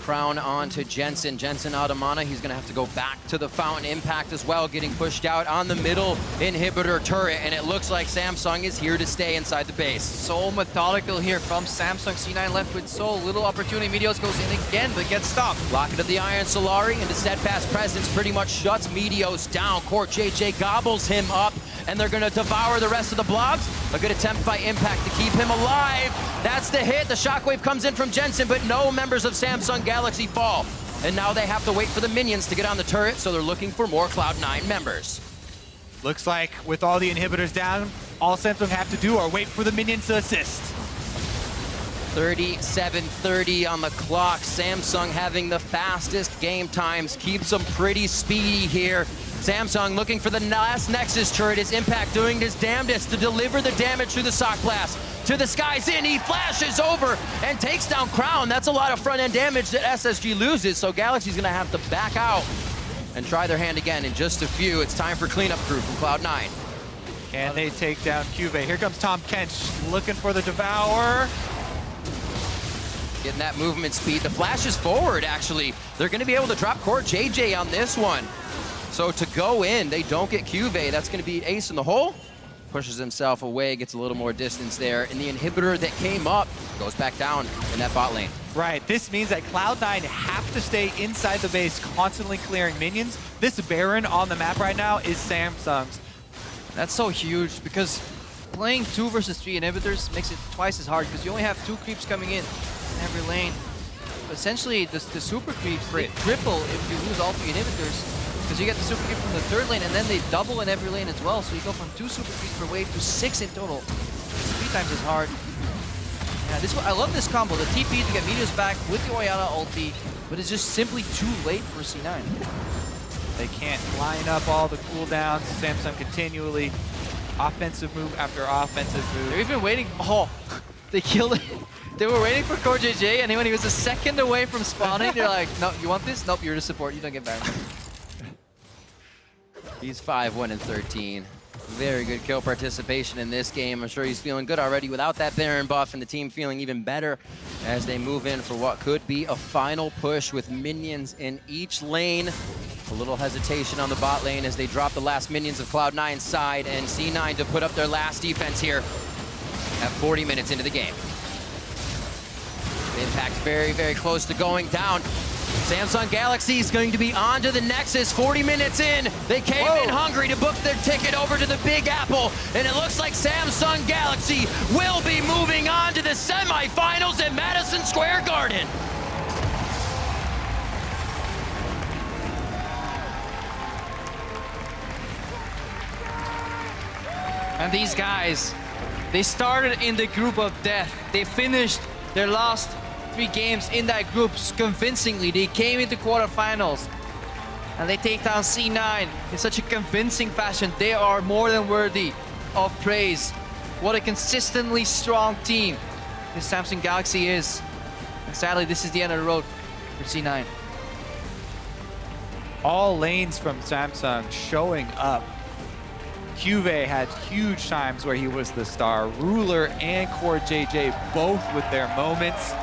Crown on to Jensen. Jensen out of mana. He's going to have to go back to the Fountain Impact as well, getting pushed out on the middle inhibitor turret, and it looks like Samsung is here to stay inside the base. So methodical here from Samsung. C9 left with so little opportunity. Meteos goes in again, but gets stopped. Locket of the Iron Solari into Steadfast Presence pretty much shuts Meteos down. Court JJ gobbles him up, and they're going to devour the rest of the blobs. A good attempt by Impact to keep him alive. That's the hit. The shockwave comes in from Jensen, but no members of Samsung Galaxy fall. And now they have to wait for the minions to get on the turret, so they're looking for more Cloud9 members. Looks like with all the inhibitors down, all Samsung have to do are wait for the minions to assist. 37:30 on the clock. Samsung having the fastest game times, keeps them pretty speedy here. Samsung looking for the last Nexus turret. Is Impact doing his damnedest to deliver the damage through the Sock Blast? To the skies in, he flashes over and takes down Crown. That's a lot of front-end damage that SSG loses, so Galaxy's gonna have to back out and try their hand again in just a few. It's time for cleanup crew from Cloud9. Can they take down Cuvee? Here comes Tom Kench looking for the Devour. Getting that movement speed. The flash is forward, actually. They're gonna be able to drop Core JJ on this one. So to go in, they don't get Cuvee. That's gonna be ace in the hole. Pushes himself away, gets a little more distance there. And the inhibitor that came up goes back down in that bot lane. Right, this means that Cloud9 have to stay inside the base, constantly clearing minions. This Baron on the map right now is Samsung's. That's so huge because playing 2 versus 3 inhibitors makes it twice as hard because you only have 2 creeps coming in every lane. But essentially, the super creeps, they triple if you lose all 3 inhibitors. Because you get the super creep from the 3rd lane, and then they double in every lane as well. So you go from 2 super creeps per wave to 6 in total. It's 3 times as hard. Yeah, I love this combo. The TP to get Meteors back with the Oyana ulti, but it's just simply too late for C9. They can't line up all the cooldowns. Samsung continually offensive move after offensive move. They're even waiting. Oh, they killed it. They were waiting for Core JJ, and when he was a second away from spawning, they're like, no, you want this? Nope, you're the support. You don't get Baron. He's 5-1-13. Very good kill participation in this game. I'm sure he's feeling good already without that Baron buff, and the team feeling even better as they move in for what could be a final push with minions in each lane. A little hesitation on the bot lane as they drop the last minions of Cloud9's side, and C9 to put up their last defense here at 40 minutes into the game. Impact very, very close to going down. Samsung Galaxy is going to be on to the Nexus 40 minutes in. They came in hungry to book their ticket over to the Big Apple, and it looks like Samsung Galaxy will be moving on to the semifinals at Madison Square Garden. And these guys, they started in the group of death. They finished their last 3 games in that group convincingly. They came into quarterfinals and they take down C9 in such a convincing fashion. They are more than worthy of praise. What a consistently strong team this Samsung Galaxy is. And sadly, this is the end of the road for C9. All lanes from Samsung showing up. Cuvee had huge times where he was the star. Ruler and Core JJ both with their moments.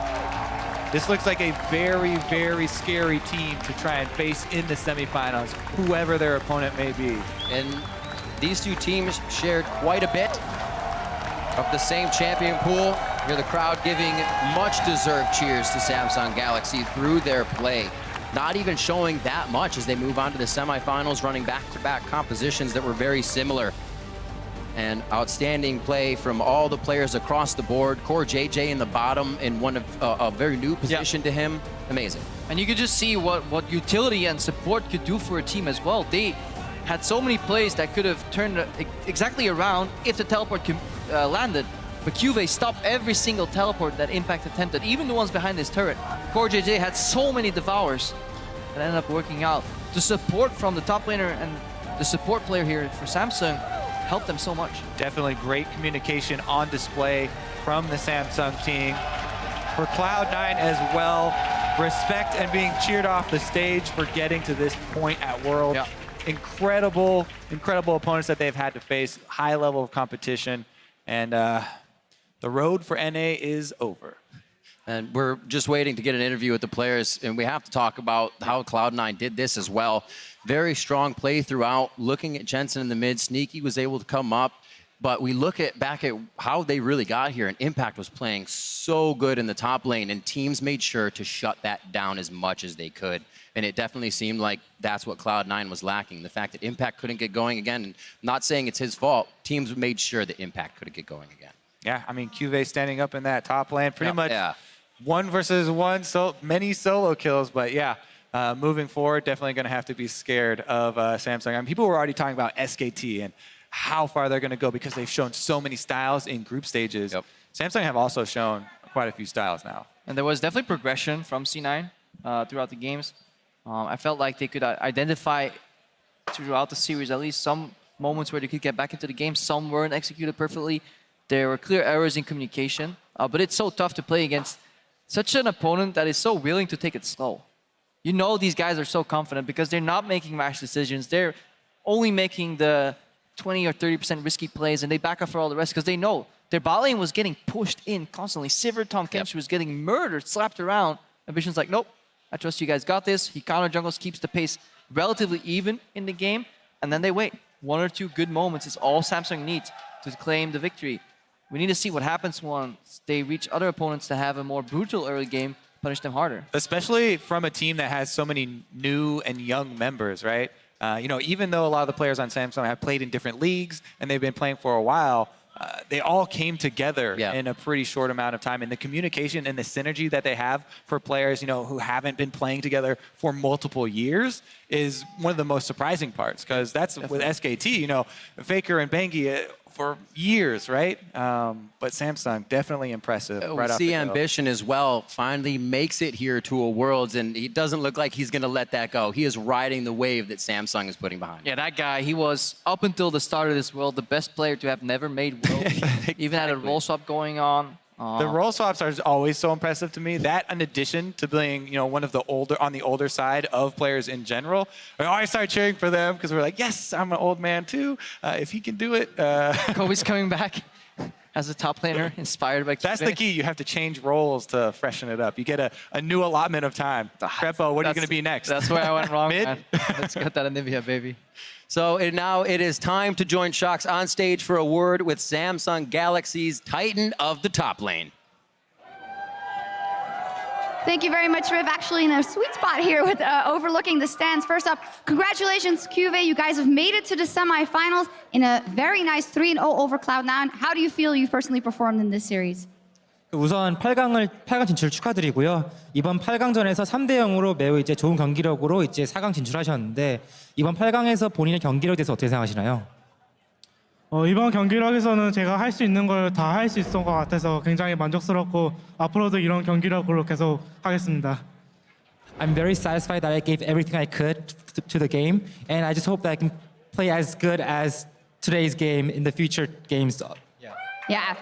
This looks like a very, very scary team to try and face in the semifinals, whoever their opponent may be. And these 2 teams shared quite a bit of the same champion pool. Hear the crowd giving much deserved cheers to Samsung Galaxy through their play. Not even showing that much as they move on to the semifinals, running back-to-back compositions that were very similar. And outstanding play from all the players across the board. Core JJ in the bottom in one of a very new position to him. Amazing. And you could just see what utility and support could do for a team as well. They had so many plays that could have turned exactly around if the teleport landed. But Cuvee stopped every single teleport that Impact attempted, even the ones behind his turret. Core JJ had so many devours that ended up working out. The support from the top laner and the support player here for Samsung helped them so much. Definitely great communication on display from the Samsung team. For Cloud9 as well, respect and being cheered off the stage for getting to this point at World. Yeah. Incredible, incredible opponents that they've had to face, high level of competition, and the road for NA is over. And we're just waiting to get an interview with the players, and we have to talk about how Cloud9 did this as well. Very strong play throughout, looking at Jensen in the mid. Sneaky was able to come up, but we look back at how they really got here, and Impact was playing so good in the top lane, and teams made sure to shut that down as much as they could. And it definitely seemed like that's what Cloud9 was lacking. The fact that Impact couldn't get going again, and not saying it's his fault, teams made sure that Impact couldn't get going again. Yeah, I mean, Cuvee standing up in that top lane, pretty much 1 versus 1, so many solo kills, but yeah, moving forward, definitely going to have to be scared of Samsung. I mean, people were already talking about SKT and how far they're going to go because they've shown so many styles in group stages. Samsung have also shown quite a few styles now. And there was definitely progression from C9 throughout the games. I felt like they could identify throughout the series at least some moments where they could get back into the game. Some weren't executed perfectly. There were clear errors in communication. But it's so tough to play against such an opponent that is so willing to take it slow. You know these guys are so confident because they're not making rash decisions. They're only making the 20 or 30% risky plays, and they back up for all the rest because they know their bot lane was getting pushed in constantly. Sivir Tom Kemp was getting murdered, slapped around. And Vision's like, nope, I trust you guys got this. He counter jungles, keeps the pace relatively even in the game, and then they wait. 1 or 2 good moments is all Samsung needs to claim the victory. We need to see what happens once they reach other opponents to have a more brutal early game, punish them harder. Especially from a team that has so many new and young members, right? You know, even though a lot of the players on Samsung have played in different leagues and they've been playing for a while, they all came together in a pretty short amount of time. And the communication and the synergy that they have for players, you know, who haven't been playing together for multiple years is one of the most surprising parts. Because that's with SKT, you know, FLICKR and Bengi for years, right? But Samsung, definitely impressive. We see Ambition as well finally makes it here to a Worlds, and he doesn't look like he's going to let that go. He is riding the wave that Samsung is putting behind. Yeah, that guy, he was, up until the start of this World, the best player to have never made Worlds. Even had a role swap going on. The role swaps are always so impressive to me. That, in addition to being, you know, one of the older side of players in general, I always start cheering for them because we're like, yes, I'm an old man too. If he can do it, Kobe's coming back as a top laner, inspired by. That's the key. You have to change roles to freshen it up. You get a new allotment of time. Crepo, what are you going to be next? That's where I went wrong. Mid? Man. Let's get that Anivia, baby. So now it is time to join Shox on stage for a word with Samsung Galaxy's Titan of the top lane. Thank you very much, Riv. Actually in a sweet spot here with overlooking the stands. First up, congratulations, QV. You guys have made it to the semifinals in a very nice 3-0 over Cloud9. How do you feel you personally performed in this series? 우선 8강 진출 축하드리고요. 이번 8강전에서 3대 0으로 매우 이제 좋은 경기력으로 이제 4강 진출하셨는데 이번 8강에서 본인의 경기력에 대해서 어떻게 생각하시나요? 이번 경기력에서는 제가 할 수 있는 걸 다 할 수 있었던 것 같아서 굉장히 만족스럽고 앞으로도 이런 경기력으로 계속 하겠습니다. I'm very satisfied that I gave everything I could to the game, and I just hope that I can play as good as today's game in the future games. Yeah.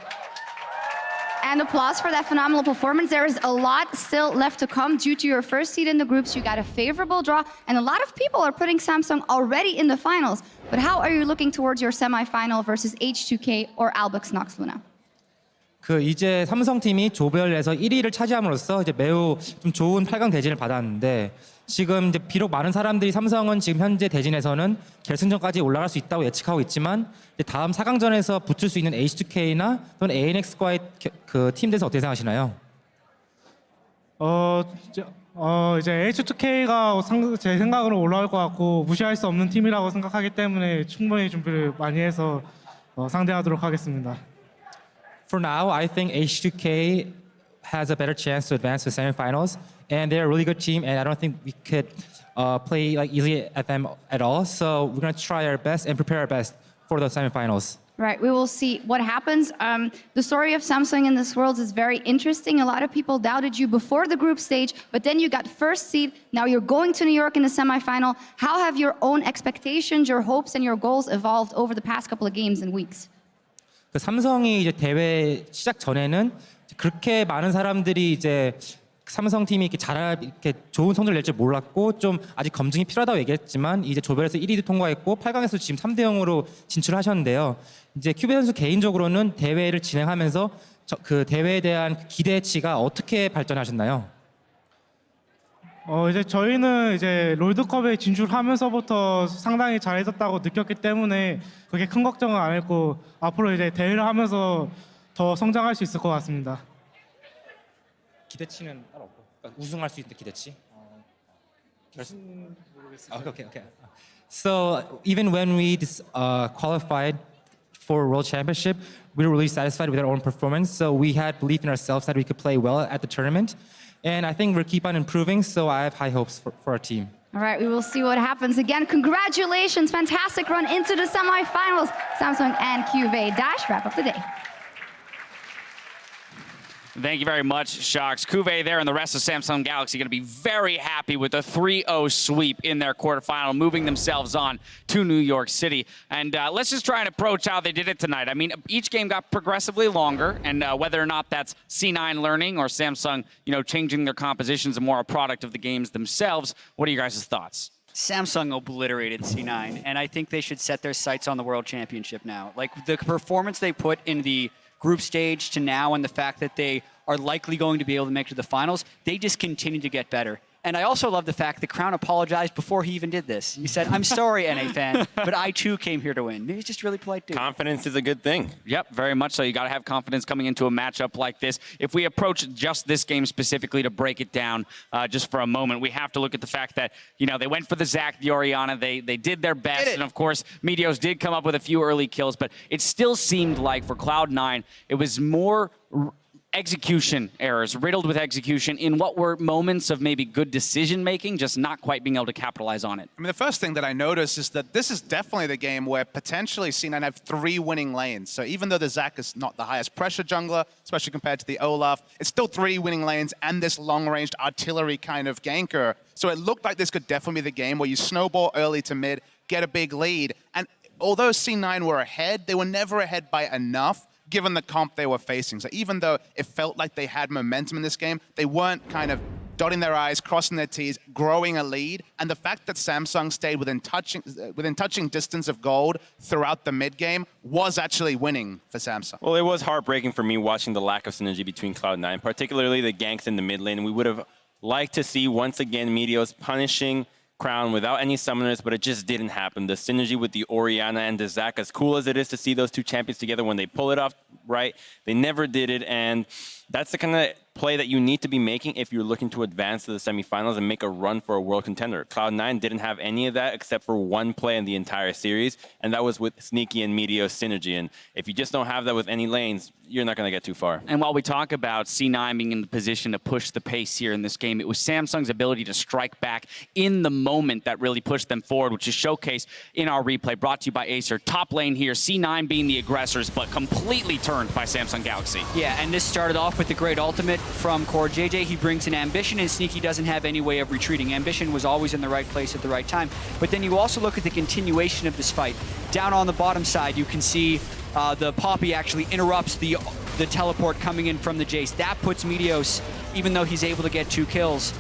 And applause for that phenomenal performance. There is a lot still left to come due to your first seed in the groups. You got a favorable draw, and a lot of people are putting Samsung already in the finals. But how are you looking towards your semifinal versus H2K or Albux Nox Luna? 이제 삼성팀이 조별에서 1위를 차지함으로써 이제 매우 좀 좋은 8강 대진을 받았는데 지금 이제 비록 많은 사람들이 삼성은 지금 현재 대진에서는 결승전까지 올라갈 수 있다고 예측하고 있지만 이제 다음 4강전에서 붙을 수 있는 H2K나 또는 ANX과의 그 팀 대해서 어떻게 생각하시나요? 이제 H2K가 제 생각으로 올라올 것 같고 무시할 수 없는 팀이라고 생각하기 때문에 충분히 준비를 많이 해서 상대하도록 하겠습니다. For now, I think H2K has a better chance to advance to semifinals, and they're a really good team, and I don't think we could play like easily at them at all. So we're gonna try our best and prepare our best for the semifinals. Right, we will see what happens. The story of Samsung in this World is very interesting. A lot of people doubted you before the group stage, but then you got first seed. Now you're going to New York in the semifinal. How have your own expectations, your hopes, and your goals evolved over the past couple of games and weeks? 그 삼성이 이제 대회 시작 전에는 그렇게 많은 사람들이 이제 삼성 팀이 이렇게 좋은 성적을 낼 줄 몰랐고 좀 아직 검증이 필요하다고 얘기했지만 이제 조별에서 1위도 통과했고 8강에서 지금 3대 0으로 진출하셨는데요. 이제 큐베 선수 개인적으로는 대회를 진행하면서 그 대회에 대한 기대치가 어떻게 발전하셨나요? 이제 저희는 이제 롤드컵에 진출하면서부터 상당히 잘해졌다고 느꼈기 때문에 그게 큰 걱정은 안 했고 앞으로 이제 대회를 하면서 더 성장할 수 있을 것 같습니다. 기대치는 따로 없고 그러니까 우승할 수 있는 기대치. Okay. So even when we qualified for World Championship, we were really satisfied with our own performance. So we had belief in ourselves that we could play well at the tournament. And I think we'll keep on improving, so I have high hopes for our team. All right, we will see what happens. Again, congratulations. Fantastic run into the semifinals. Samsung and QV. Dash, wrap up the day. Thank you very much, Shocks. Cuvée there and the rest of Samsung Galaxy going to be very happy with a 3-0 sweep in their quarterfinal, moving themselves on to New York City. And let's just try and approach how they did it tonight. I mean, each game got progressively longer, and whether or not that's C9 learning or Samsung, changing their compositions and more a product of the games themselves, what are you guys' thoughts? Samsung obliterated C9, and I think they should set their sights on the World Championship now. Like, the performance they put in the group stage to now, and the fact that they are likely going to be able to make it to the finals, they just continue to get better. And I also love the fact that Crown apologized before he even did this. He said, "I'm sorry, NA fan, but I too came here to win." Maybe he's just really polite dude. Confidence is a good thing. Yep, very much so. You got to have confidence coming into a matchup like this. If we approach just this game specifically to break it down just for a moment, we have to look at the fact that, they went for the Zac, the Orianna. They did their best. And of course, Meteos did come up with a few early kills, but it still seemed like for Cloud9, it was more execution errors, riddled with execution in what were moments of maybe good decision-making, just not quite being able to capitalize on it. I mean, the first thing that I noticed is that this is definitely the game where potentially C9 have 3 winning lanes. So even though the Zac is not the highest pressure jungler, especially compared to the Olaf, it's still 3 winning lanes and this long-ranged artillery kind of ganker. So it looked like this could definitely be the game where you snowball early to mid, get a big lead. And although C9 were ahead, they were never ahead by enough, given the comp they were facing. So even though it felt like they had momentum in this game, they weren't kind of dotting their I's, crossing their T's, growing a lead. And the fact that Samsung stayed within touching distance of gold throughout the mid game was actually winning for Samsung. Well, it was heartbreaking for me watching the lack of synergy between Cloud9, particularly the ganks in the mid lane. We would have liked to see, once again, Meteos punishing Crown without any summoners, but it just didn't happen. The synergy with the Orianna and the Zac, as cool as it is to see those two champions together, when they pull it off right, they never did it. And that's the kind of play that you need to be making if you're looking to advance to the semifinals and make a run for a world contender. Cloud9 didn't have any of that except for one play in the entire series, and that was with Sneaky and Meteos synergy. And if you just don't have that with any lanes, you're not going to get too far. And while we talk about C9 being in the position to push the pace here in this game, it was Samsung's ability to strike back in the moment that really pushed them forward, which is showcased in our replay, brought to you by Acer. Top lane here, C9 being the aggressors, but completely turned by Samsung Galaxy. Yeah, and this started off with the great ultimate from Core JJ. He brings in Ambition, and Sneaky doesn't have any way of retreating. Ambition was always in the right place at the right time. But then you also look at the continuation of this fight. Down on the bottom side, you can see the Poppy actually interrupts the teleport coming in from the Jace. That puts Meteos, even though he's able to get 2 kills,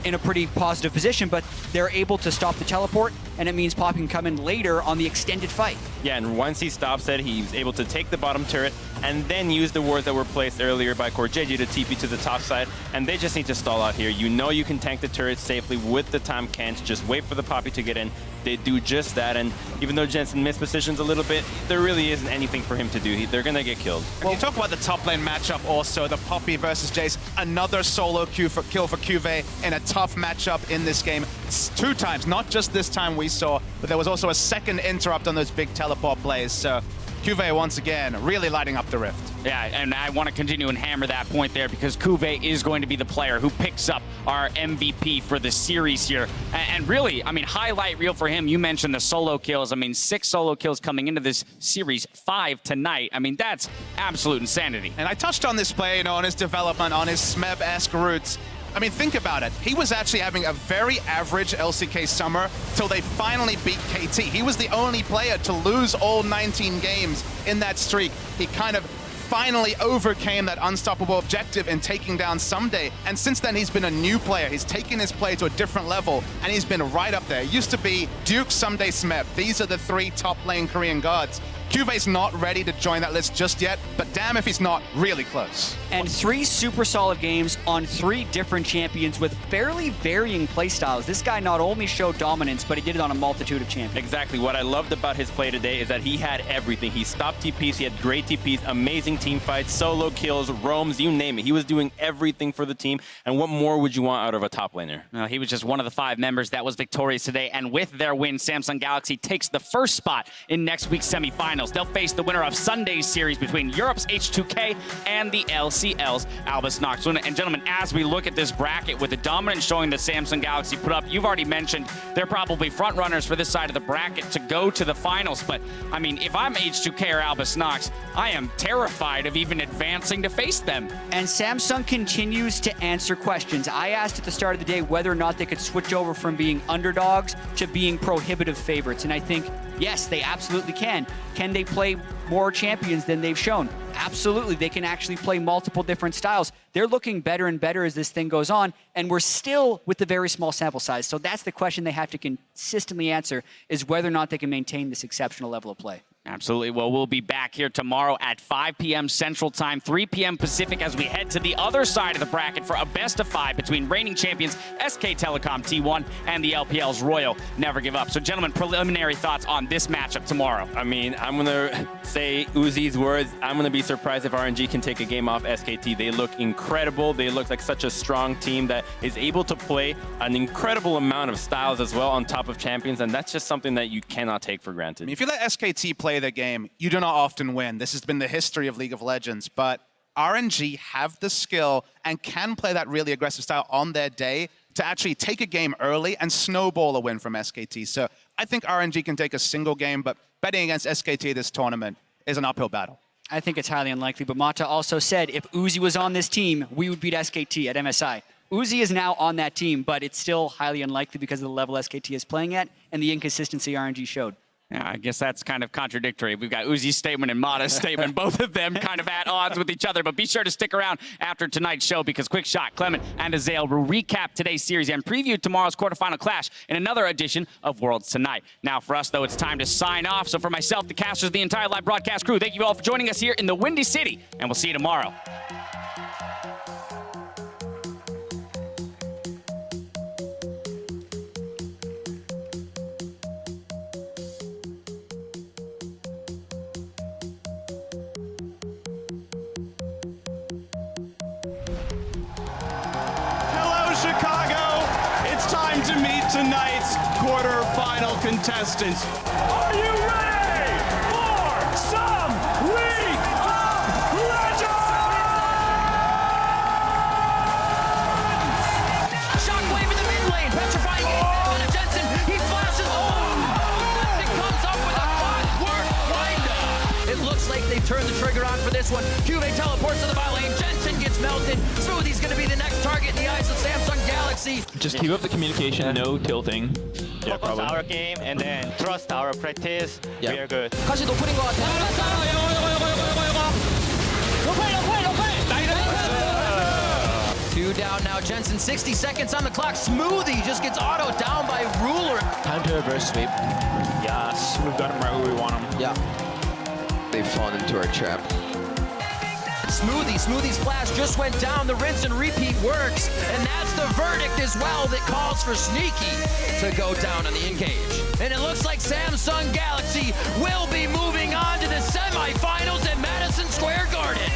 in a pretty positive position, but they're able to stop the teleport, and it means Poppy can come in later on the extended fight. Yeah, and once he stops it, he's able to take the bottom turret and then use the wards that were placed earlier by Core JJ to TP to the top side, and they just need to stall out here. You know you can tank the turret safely with the Tahm Kench, just wait for the Poppy to get in. They do just that, and even though Jensen mispositions a little bit, there really isn't anything for him to do. They're going to get killed. Well, you talk about the top lane matchup also, the Poppy versus Jace, another solo kill for Cuvée in a tough matchup in this game. It's 2 times, not just this time we saw, but there was also a second interrupt on those big teleport plays. So Cuvée, once again, really lighting up the rift. Yeah, and I want to continue and hammer that point there, because Cuvée is going to be the player who picks up our MVP for the series here. And really, I mean, highlight reel for him. You mentioned the solo kills. I mean, 6 solo kills coming into this series, 5 tonight. I mean, that's absolute insanity. And I touched on this play, on his development, on his Smeb-esque roots. I mean, think about it. He was actually having a very average LCK summer till they finally beat KT. He was the only player to lose all 19 games in that streak. He kind of finally overcame that unstoppable objective in taking down Someday. And since then, he's been a new player. He's taken his play to a different level, and he's been right up there. It used to be Duke, Someday, Smeb. These are the 3 top lane Korean gods. Cuvé's not ready to join that list just yet, but damn if he's not really close. And 3 super solid games on 3 different champions with fairly varying playstyles. This guy not only showed dominance, but he did it on a multitude of champions. Exactly. What I loved about his play today is that he had everything. He stopped TPs, he had great TPs, amazing team fights, solo kills, roams, you name it. He was doing everything for the team, and what more would you want out of a top laner? He was just one of the 5 members that was victorious today, and with their win, Samsung Galaxy takes the first spot in next week's semifinals. quarterfinals. They'll face the winner of Sunday's series between Europe's H2K and the LCL's Albus Nox. And gentlemen, as we look at this bracket with the dominance showing the Samsung Galaxy put up, you've already mentioned they're probably front runners for this side of the bracket to go to the finals. But I mean, if I'm H2K or Albus Nox, I am terrified of even advancing to face them. And Samsung continues to answer questions. I asked at the start of the day whether or not they could switch over from being underdogs to being prohibitive favorites. And I think, yes, they absolutely can. Can they play more champions than they've shown? Absolutely. They can actually play multiple different styles. They're looking better and better as this thing goes on, and we're still with the very small sample size. So that's the question they have to consistently answer, is whether or not they can maintain this exceptional level of play. Absolutely. Well, we'll be back here tomorrow at 5 p.m. Central Time, 3 p.m. Pacific, as we head to the other side of the bracket for a best-of-5 between reigning champions SK Telecom T1 and the LPL's Royal Never Give Up. So, gentlemen, preliminary thoughts on this matchup tomorrow. I mean, I'm going to say Uzi's words. I'm going to be surprised if RNG can take a game off SKT. They look incredible. They look like such a strong team that is able to play an incredible amount of styles as well on top of champions, and that's just something that you cannot take for granted. I mean, if you let SKT play the game, you do not often win. This has been the history of League of Legends, but RNG have the skill and can play that really aggressive style on their day to actually take a game early and snowball a win from SKT. So I think RNG can take a single game, but betting against SKT this tournament is an uphill battle. I think it's highly unlikely, but Mata also said if Uzi was on this team, we would beat SKT at MSI. Uzi is now on that team, but it's still highly unlikely because of the level SKT is playing at and the inconsistency RNG showed. Yeah, I guess that's kind of contradictory. We've got Uzi's statement and Mata's statement, both of them kind of at odds with each other. But be sure to stick around after tonight's show because Quick Shot, Clement, and Azael will recap today's series and preview tomorrow's quarterfinal clash in another edition of Worlds Tonight. Now, for us, though, it's time to sign off. So for myself, the casters, the entire live broadcast crew, thank you all for joining us here in the Windy City, and we'll see you tomorrow. Chicago, it's time to meet tonight's quarterfinal contestants. Are you ready for some League of Legends? Shockwave in the mid lane, petrifying on a Jensen. He flashes. Oh! It comes up with a clockwork windup. It looks like they turned the trigger on for this one. Cube teleports to the bot lane. Jensen gets melted. Smoothie's going to be the next target in the eyes of Samsung Galaxy. Just keep up the communication, no tilting. Yeah, focus our game and then trust our practice. We are good. 다시 높은 것 같아. Two down now. Jensen, 60 seconds on the clock. Smoothie just gets auto down by Ruler. Time to reverse sweep. Yes, we've got him right where we want him. Yeah. They've fallen into our trap. Smoothie's flash just went down. The rinse and repeat works. And that's the verdict as well that calls for Sneaky to go down on the engage. And it looks like Samsung Galaxy will be moving on to the semifinals at Madison Square Garden.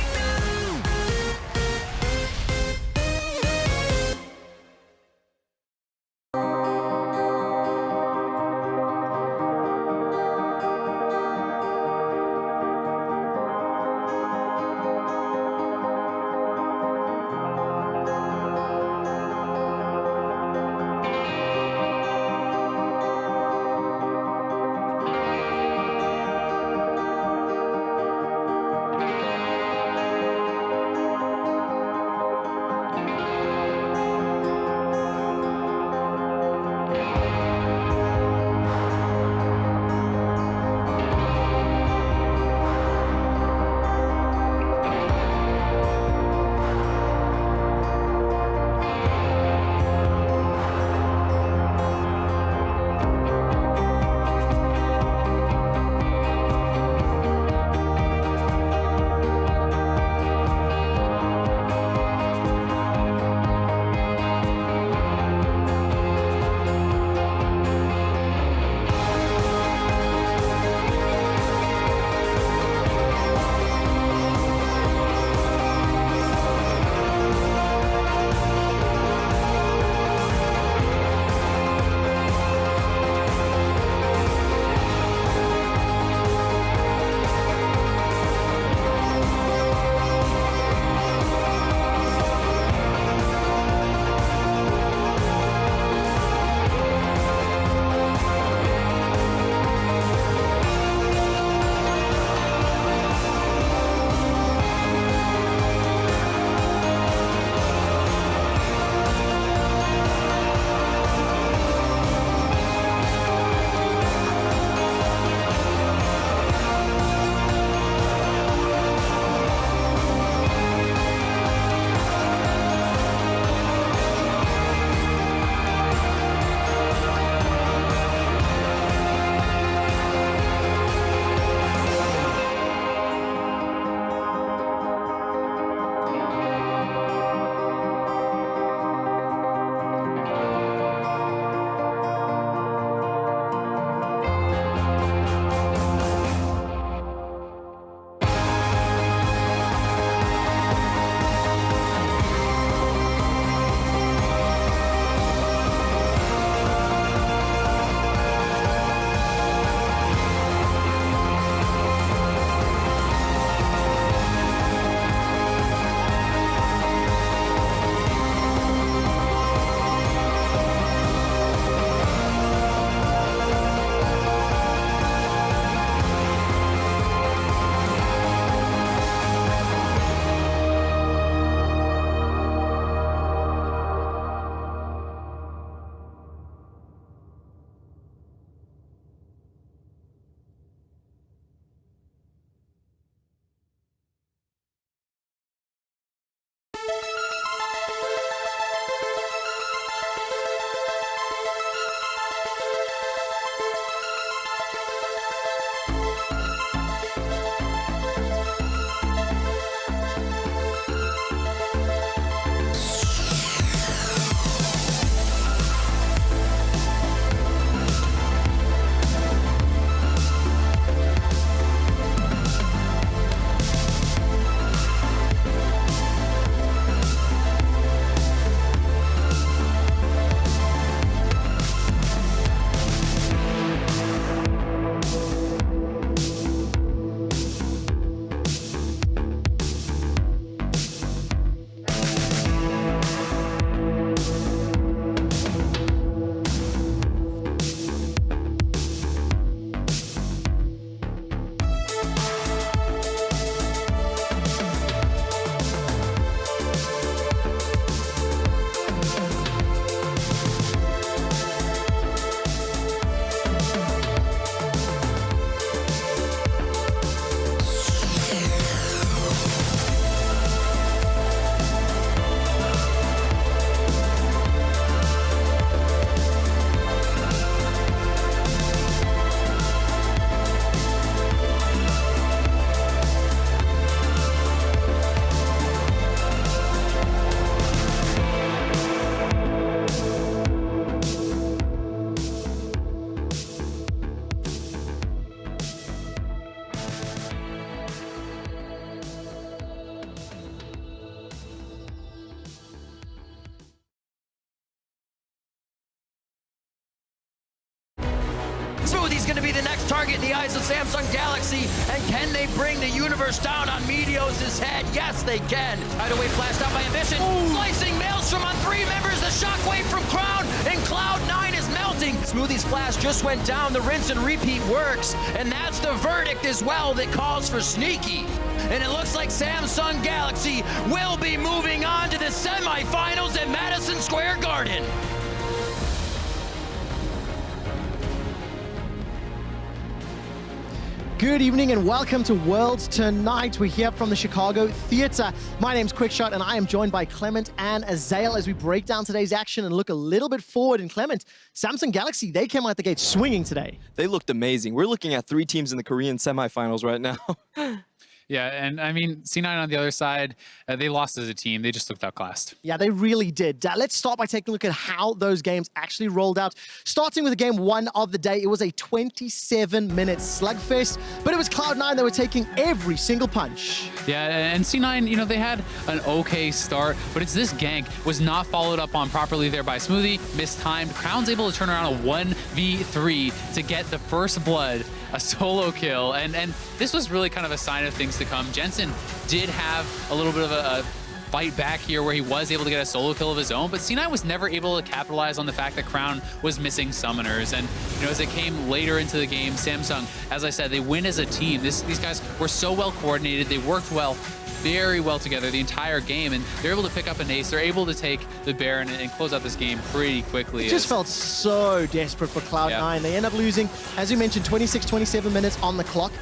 he's going to be the next target in the eyes of Samsung Galaxy. And can they bring the universe down on Meteos' head? Yes, they can. Hideaway flashed out by Ambition. Slicing Maelstrom on 3 members. The shockwave from Crown, and Cloud9 is melting. Smoothie's flash just went down. The rinse and repeat works. And that's the verdict as well that calls for Sneaky. And it looks like Samsung Galaxy will be moving on to the semifinals at Madison Square Garden. Good evening and welcome to Worlds Tonight. We're here from the Chicago Theater. My name's Quickshot and I am joined by Clement and Azael as we break down today's action and look a little bit forward. And Clement, Samsung Galaxy, they came out the gate swinging today. They looked amazing. We're looking at 3 teams in the Korean semifinals right now. Yeah, and I mean, C9 on the other side, they lost as a team. They just looked outclassed. Yeah, they really did. Let's start by taking a look at how those games actually rolled out. Starting with game 1 of the day, it was a 27-minute slugfest, but it was Cloud9 that were taking every single punch. Yeah, and C9, you know, they had an okay start, but it's this gank was not followed up on properly there by Smoothie, mistimed. Crown's able to turn around a 1v3 to get the first blood, a solo kill, and this was really kind of a sign of things to come. Jensen did have a little bit of a fight back here where he was able to get a solo kill of his own, but C9 was never able to capitalize on the fact that Crown was missing summoners. And you know, as it came later into the game, Samsung, as I said, they win as a team. These guys were so well coordinated. They worked very well together the entire game, and they're able to pick up an ace. They're able to take the Baron and close out this game pretty quickly. It just felt so desperate for Cloud9. Yeah. They end up losing, as you mentioned, 27 minutes on the clock.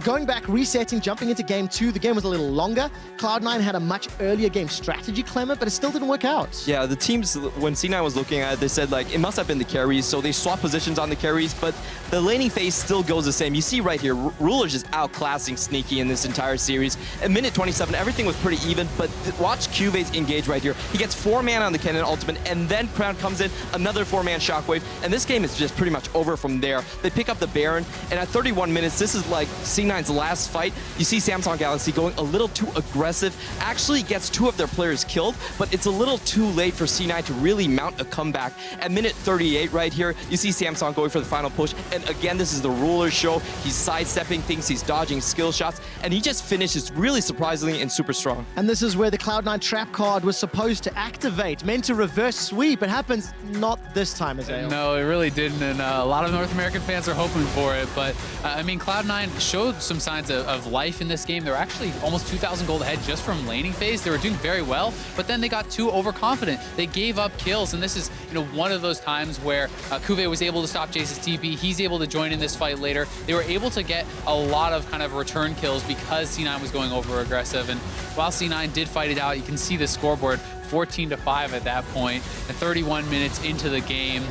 Going back, resetting, jumping into game 2, the game was a little longer. Cloud9 had a much earlier game strategy, Clement, but it still didn't work out. Yeah, the teams, when C9 was looking at it, they said, like, it must have been the carries, so they swapped positions on the carries, but the laning phase still goes the same. You see right here, Ruler's just outclassing Sneaky in this entire series. At minute 27, everything was pretty even, but watch Cuvées engage right here. He gets 4 mana on the cannon ultimate, and then Crown comes in, another 4-man shockwave, and this game is just pretty much over from there. They pick up the Baron, and at 31 minutes, this is like C9's last fight. You see Samsung Galaxy going a little too aggressive, actually gets 2 of their players killed, but it's a little too late for C9 to really mount a comeback. At minute 38 right here, you see Samsung going for the final push, and again, this is the Ruler show. He's sidestepping things, he's dodging skill shots, and he just finishes really surprisingly and super strong. And this is where the Cloud9 trap card was supposed to activate, meant to reverse sweep. It happens not this time, Azael. No, it really didn't, and a lot of North American fans are hoping for it, but I mean, Cloud9 showed some signs of life in this game. They were actually almost 2,000 gold ahead just from laning phase. They were doing very well, but then they got too overconfident. They gave up kills, and this is, you know, one of those times where Cuvée was able to stop Jace's TP. He's able to join in this fight later. They were able to get a lot of kind of return kills because C9 was going over aggressive, and while C9 did fight it out, you can see the scoreboard 14-5 at that point, and 31 minutes into the game.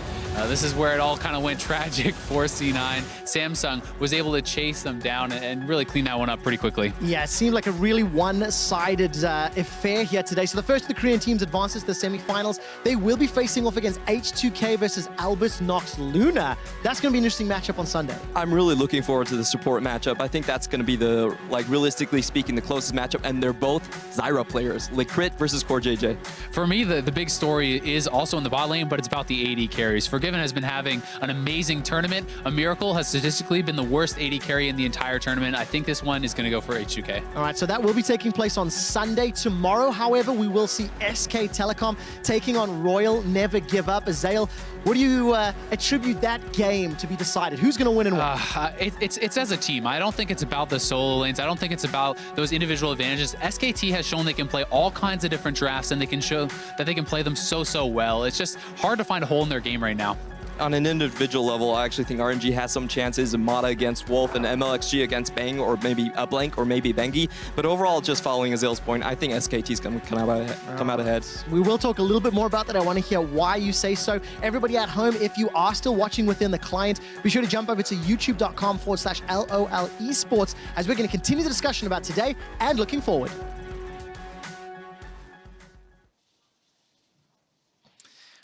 This is where it all kind of went tragic for C9. Samsung was able to chase them down and really clean that one up pretty quickly. Yeah, it seemed like a really one-sided affair here today. So the first of the Korean teams advances to the semifinals. They will be facing off against H2K versus Albus Nox Luna. That's going to be an interesting matchup on Sunday. I'm really looking forward to the support matchup. I think that's going to be the, like, realistically speaking, the closest matchup, and they're both Zyra players. FLICKR versus Core JJ. For me, the big story is also in the bot lane, but it's about the AD carries. Forgiven has been having an amazing tournament. A Miracle has statistically been the worst AD carry in the entire tournament. I think this one is going to go for H2K. All right, so that will be taking place on Sunday. Tomorrow, however, we will see SK Telecom taking on Royal Never Give Up. Azael, what do you attribute that game to be decided? Who's going to win and why? It's as a team. I don't think it's about the solo lanes. I don't think it's about those individual advantages. SKT has shown they can play all kinds of different drafts, and they can show that they can play them so well. It's just hard to find a hole in their game right now. On an individual level, I actually think RNG has some chances. Mata against Wolf and MLXG against Bang, or maybe Blank, or maybe Bengi. But overall, just following Azael's point, I think SKT's going to come out ahead. We will talk a little bit more about that. I want to hear why you say so. Everybody at home, if you are still watching within the client, be sure to jump over to youtube.com/LOL esports as we're going to continue the discussion about today and looking forward.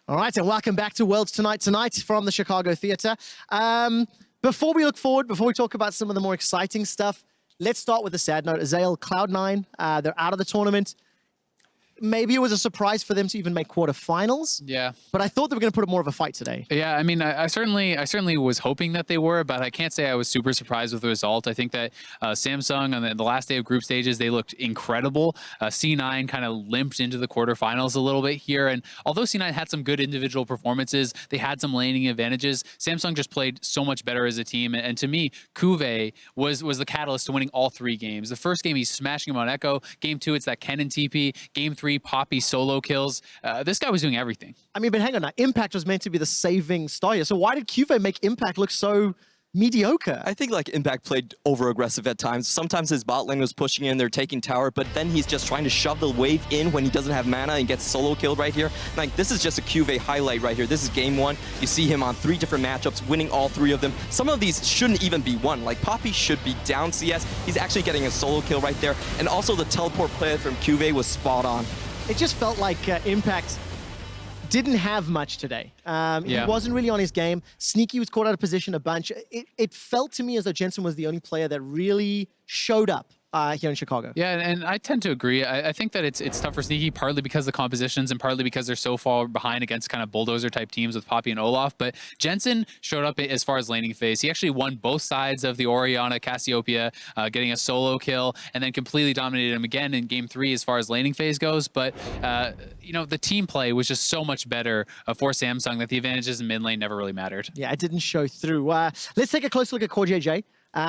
All right, and welcome back to Worlds Tonight from the Chicago Theater. Before we look forward, before we talk about some of the more exciting stuff, let's start with a sad note. Azael, Cloud9, they're out of the tournament. maybe it was a surprise for them to even make quarterfinals. Yeah. But I thought they were going to put up more of a fight today. Yeah, I mean, I certainly was hoping that they were, but I can't say I was super surprised with the result. I think that Samsung on the last day of group stages, they looked incredible. C9 kind of limped into the quarterfinals a little bit here, and although C9 had some good individual performances, they had some laning advantages. Samsung just played so much better as a team, and to me, Kuve was the catalyst to winning all 3 games. The first game, he's smashing him on Echo. Game 2, it's that Ken and TP. Game 3, Poppy solo kills. This guy was doing everything. I mean, but hang on now. Impact was meant to be the saving star here. So why did Kuve make Impact look so mediocre? I think like Impact played over aggressive at times. Sometimes his bot lane was pushing in, they're taking tower, but then he's just trying to shove the wave in when he doesn't have mana and gets solo killed right here. Like, this is just a Kuve highlight right here. This is game 1. You see him on 3 different matchups, winning all 3 of them. Some of these shouldn't even be won. Like, Poppy should be down CS. He's actually getting a solo kill right there. And also the teleport play from Kuve was spot on. It just felt like Impact didn't have much today. He wasn't really on his game. Sneaky was caught out of position a bunch. It felt to me as though Jensen was the only player that really showed up here in Chicago. Yeah, and I tend to agree. I think that it's tough for Sneaky, partly because of the compositions and partly because they're so far behind against kind of bulldozer type teams with Poppy and Olaf. But Jensen showed up as far as laning phase. He actually won both sides of the Orianna Cassiopeia, getting a solo kill, and then completely dominated him again in game 3 as far as laning phase goes. But you know, the team play was just so much better for Samsung that the advantages in mid lane never really mattered. Yeah, it didn't show through. Let's take a close look at Core JJ.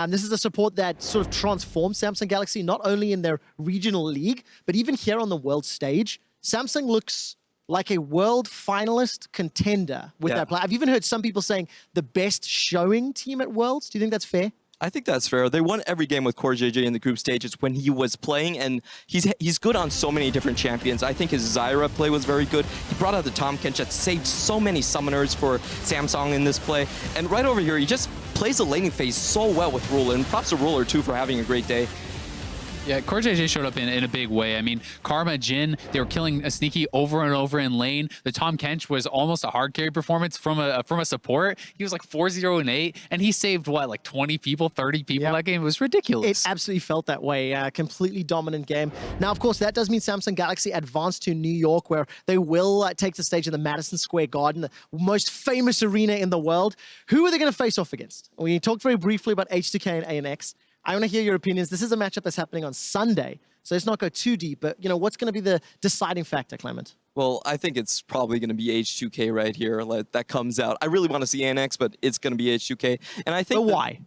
This is a support that sort of transformed Samsung Galaxy, not only in their regional league, but even here on the world stage. Samsung looks like a world finalist contender with that play. I've even heard some people saying the best showing team at Worlds. Do you think that's fair? I think that's fair. They won every game with Core JJ in the group stages when he was playing, and he's good on so many different champions. I think his Zyra play was very good. He brought out the Tahm Kench that saved so many summoners for Samsung in this play. And right over here, he just plays the laning phase so well with Ruler, and props to Ruler too for having a great day. Yeah, Core JJ showed up in a big way. I mean, Karma, Jin, they were killing a Sneaky over and over in lane. The Tahm Kench was almost a hard carry performance from a support. He was like 4-0 and 8, and he saved what, like 20 people, 30 people that game? It was ridiculous. It absolutely felt that way. Completely dominant game. Now, of course, that does mean Samsung Galaxy advance to New York, where they will take the stage in the Madison Square Garden, the most famous arena in the world. Who are they going to face off against? We talked very briefly about H2K and ANX. I want to hear your opinions. This is a matchup that's happening on Sunday, so let's not go too deep, but you know, what's going to be the deciding factor, Clement? Well, I think it's probably going to be H2K right here. Like, that comes out. I really want to see ANX, but it's going to be H2K. And I think. But why?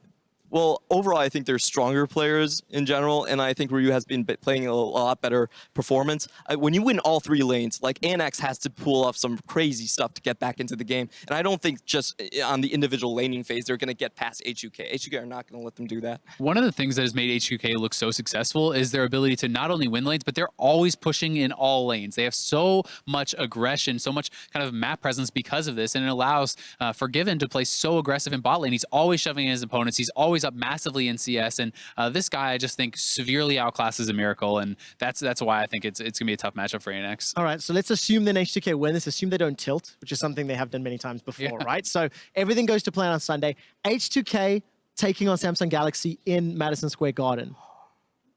Well, overall, I think they're stronger players in general, and I think Ryu has been playing a lot better performance. When you win all 3 lanes, like, ANX has to pull off some crazy stuff to get back into the game, and I don't think just on the individual laning phase they're going to get past H2K. H2K are not going to let them do that. One of the things that has made H2K look so successful is their ability to not only win lanes, but they're always pushing in all lanes. They have so much aggression, so much kind of map presence because of this, and it allows Forgiven to play so aggressive in bot lane. He's always shoving in his opponents. He's always up massively in CS, and this guy I just think severely outclasses a Miracle, and that's why I think it's gonna be a tough matchup for ANX. All right, so let's assume then H2K win this. Assume they don't tilt, which is something they have done many times before, right? So everything goes to plan on Sunday. H2K taking on Samsung Galaxy in Madison Square Garden.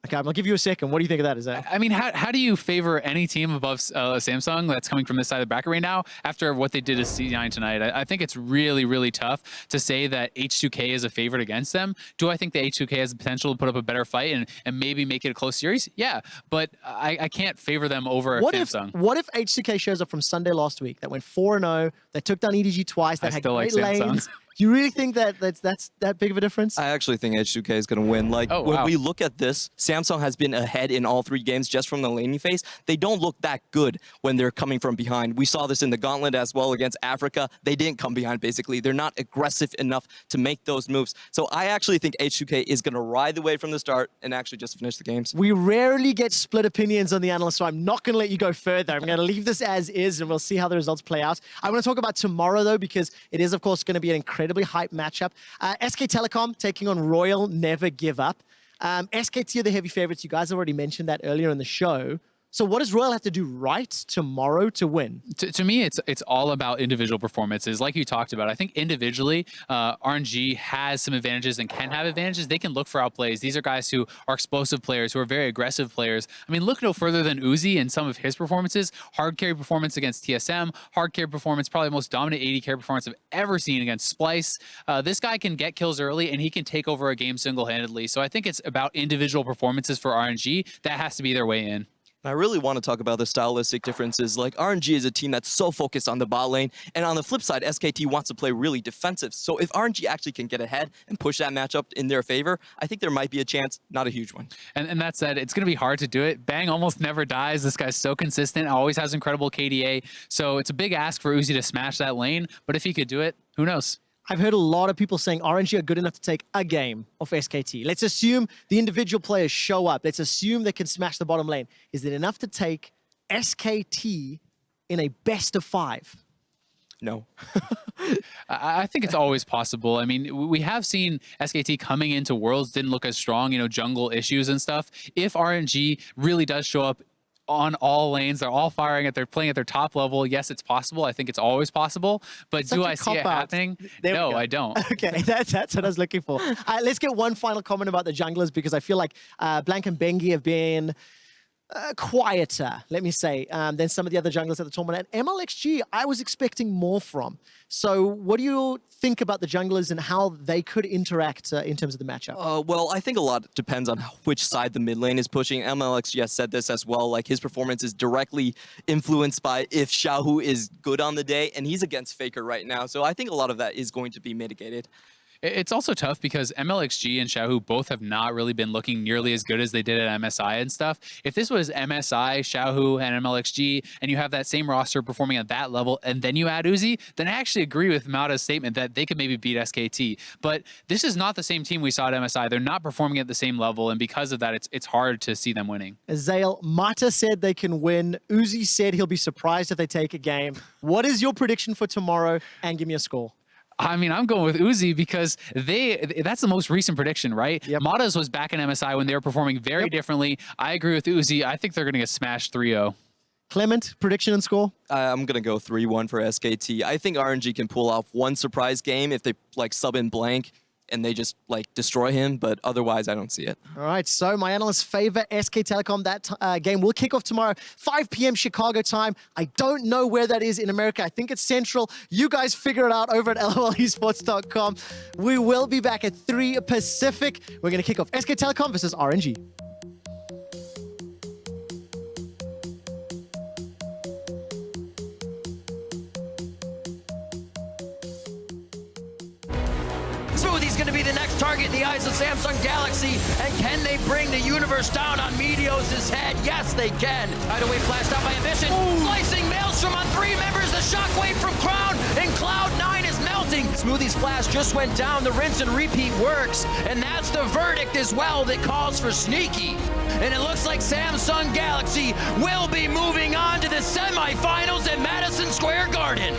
Okay, I'm gonna give you a second. What do you think of that? Is that? I mean, how do you favor any team above Samsung that's coming from this side of the bracket right now after what they did to C9 tonight? I think it's really, really tough to say that H2K is a favorite against them. Do I think that H2K has the potential to put up a better fight and maybe make it a close series? Yeah, but I can't favor them over Samsung. What if H2K shows up from Sunday last week that went 4-0, they took down EDG twice, that had great lanes? Do you really think that that's that big of a difference? I actually think H2K is going to win. Like, when we look at this, Samsung has been ahead in all 3 games just from the laning phase. They don't look that good when they're coming from behind. We saw this in the Gauntlet as well against Africa. They didn't come behind, basically. They're not aggressive enough to make those moves. So I actually think H2K is going to ride the wave from the start and actually just finish the games. We rarely get split opinions on the analyst, so I'm not going to let you go further. I'm going to leave this as is, and we'll see how the results play out. I want to talk about tomorrow, though, because it is, of course, going to be an incredibly hype matchup. SK Telecom taking on Royal Never Give Up. SKT are the heavy favorites. You guys already mentioned that earlier in the show. So what does Royal have to do right tomorrow to win? To me, it's all about individual performances. Like you talked about, I think individually, RNG has some advantages and can have advantages. They can look for outplays. These are guys who are explosive players, who are very aggressive players. I mean, look no further than Uzi in some of his performances. Hard carry performance against TSM, hard carry performance, probably the most dominant AD carry performance I've ever seen against Splice. This guy can get kills early and he can take over a game single-handedly. So I think it's about individual performances for RNG. That has to be their way in. I really want to talk about the stylistic differences. Like, RNG is a team that's so focused on the bot lane, and on the flip side, SKT wants to play really defensive. So if RNG actually can get ahead and push that matchup in their favor, I think there might be a chance, not a huge one. And that said, it's going to be hard to do it. Bang almost never dies. This guy's so consistent, always has incredible KDA. So it's a big ask for Uzi to smash that lane, but if he could do it, who knows? I've heard a lot of people saying RNG are good enough to take a game off SKT. Let's assume the individual players show up. Let's assume they can smash the bottom lane. Is it enough to take SKT in a best of 5? No. I think it's always possible. I mean, we have seen SKT coming into Worlds didn't look as strong, you know, jungle issues and stuff. If RNG really does show up on all lanes, they're all firing they're playing at their top level. Yes, it's possible. I think it's always possible. But do I see it happening? No, I don't. Okay, that's what I was looking for. Let's get one final comment about the junglers, because I feel like Blank and Bengi have been quieter, let me say, than some of the other junglers at the tournament. And MLXG, I was expecting more from. So what do you think about the junglers and how they could interact in terms of the matchup? Well, I think a lot depends on which side the mid lane is pushing. MLXG has said this as well. Like, his performance is directly influenced by if Xiaohu is good on the day, and he's against FLICKR right now. So I think a lot of that is going to be mitigated. It's also tough because MLXG and Xiaohu both have not really been looking nearly as good as they did at MSI and stuff. If this was MSI, Xiaohu, and MLXG, and you have that same roster performing at that level, and then you add Uzi, then I actually agree with Mauta's statement that they could maybe beat SKT. But this is not the same team we saw at MSI. They're not performing at the same level, and because of that, it's hard to see them winning. Zale, Mata said they can win. Uzi said he'll be surprised if they take a game. What is your prediction for tomorrow? And give me a score. I mean, I'm going with Uzi because that's the most recent prediction, right? Yep. Mata's was back in MSI when they were performing very differently. I agree with Uzi. I think they're going to get smashed 3-0. Clement, prediction and score? I'm going to go 3-1 for SKT. I think RNG can pull off one surprise game if they like sub in Blank and they just like destroy him, but otherwise I don't see it. All right, so my analysts favor SK Telecom. That game will kick off tomorrow, 5 p.m. Chicago time. I don't know where that is in America. I think it's Central. You guys figure it out over at lolesports.com. We will be back at 3 Pacific. We're going to kick off SK Telecom versus RNG. Smoothie's going to be the next target in the eyes of Samsung Galaxy. And can they bring the universe down on Meteos' head? Yes, they can. Hideaway flashed out by Ambition. Slicing Maelstrom on 3 members. The shockwave from Crown. And Cloud9 is melting. Smoothie's flash just went down. The rinse and repeat works. And that's the verdict as well that calls for Sneaky. And it looks like Samsung Galaxy will be moving on to the semifinals at Madison Square Garden.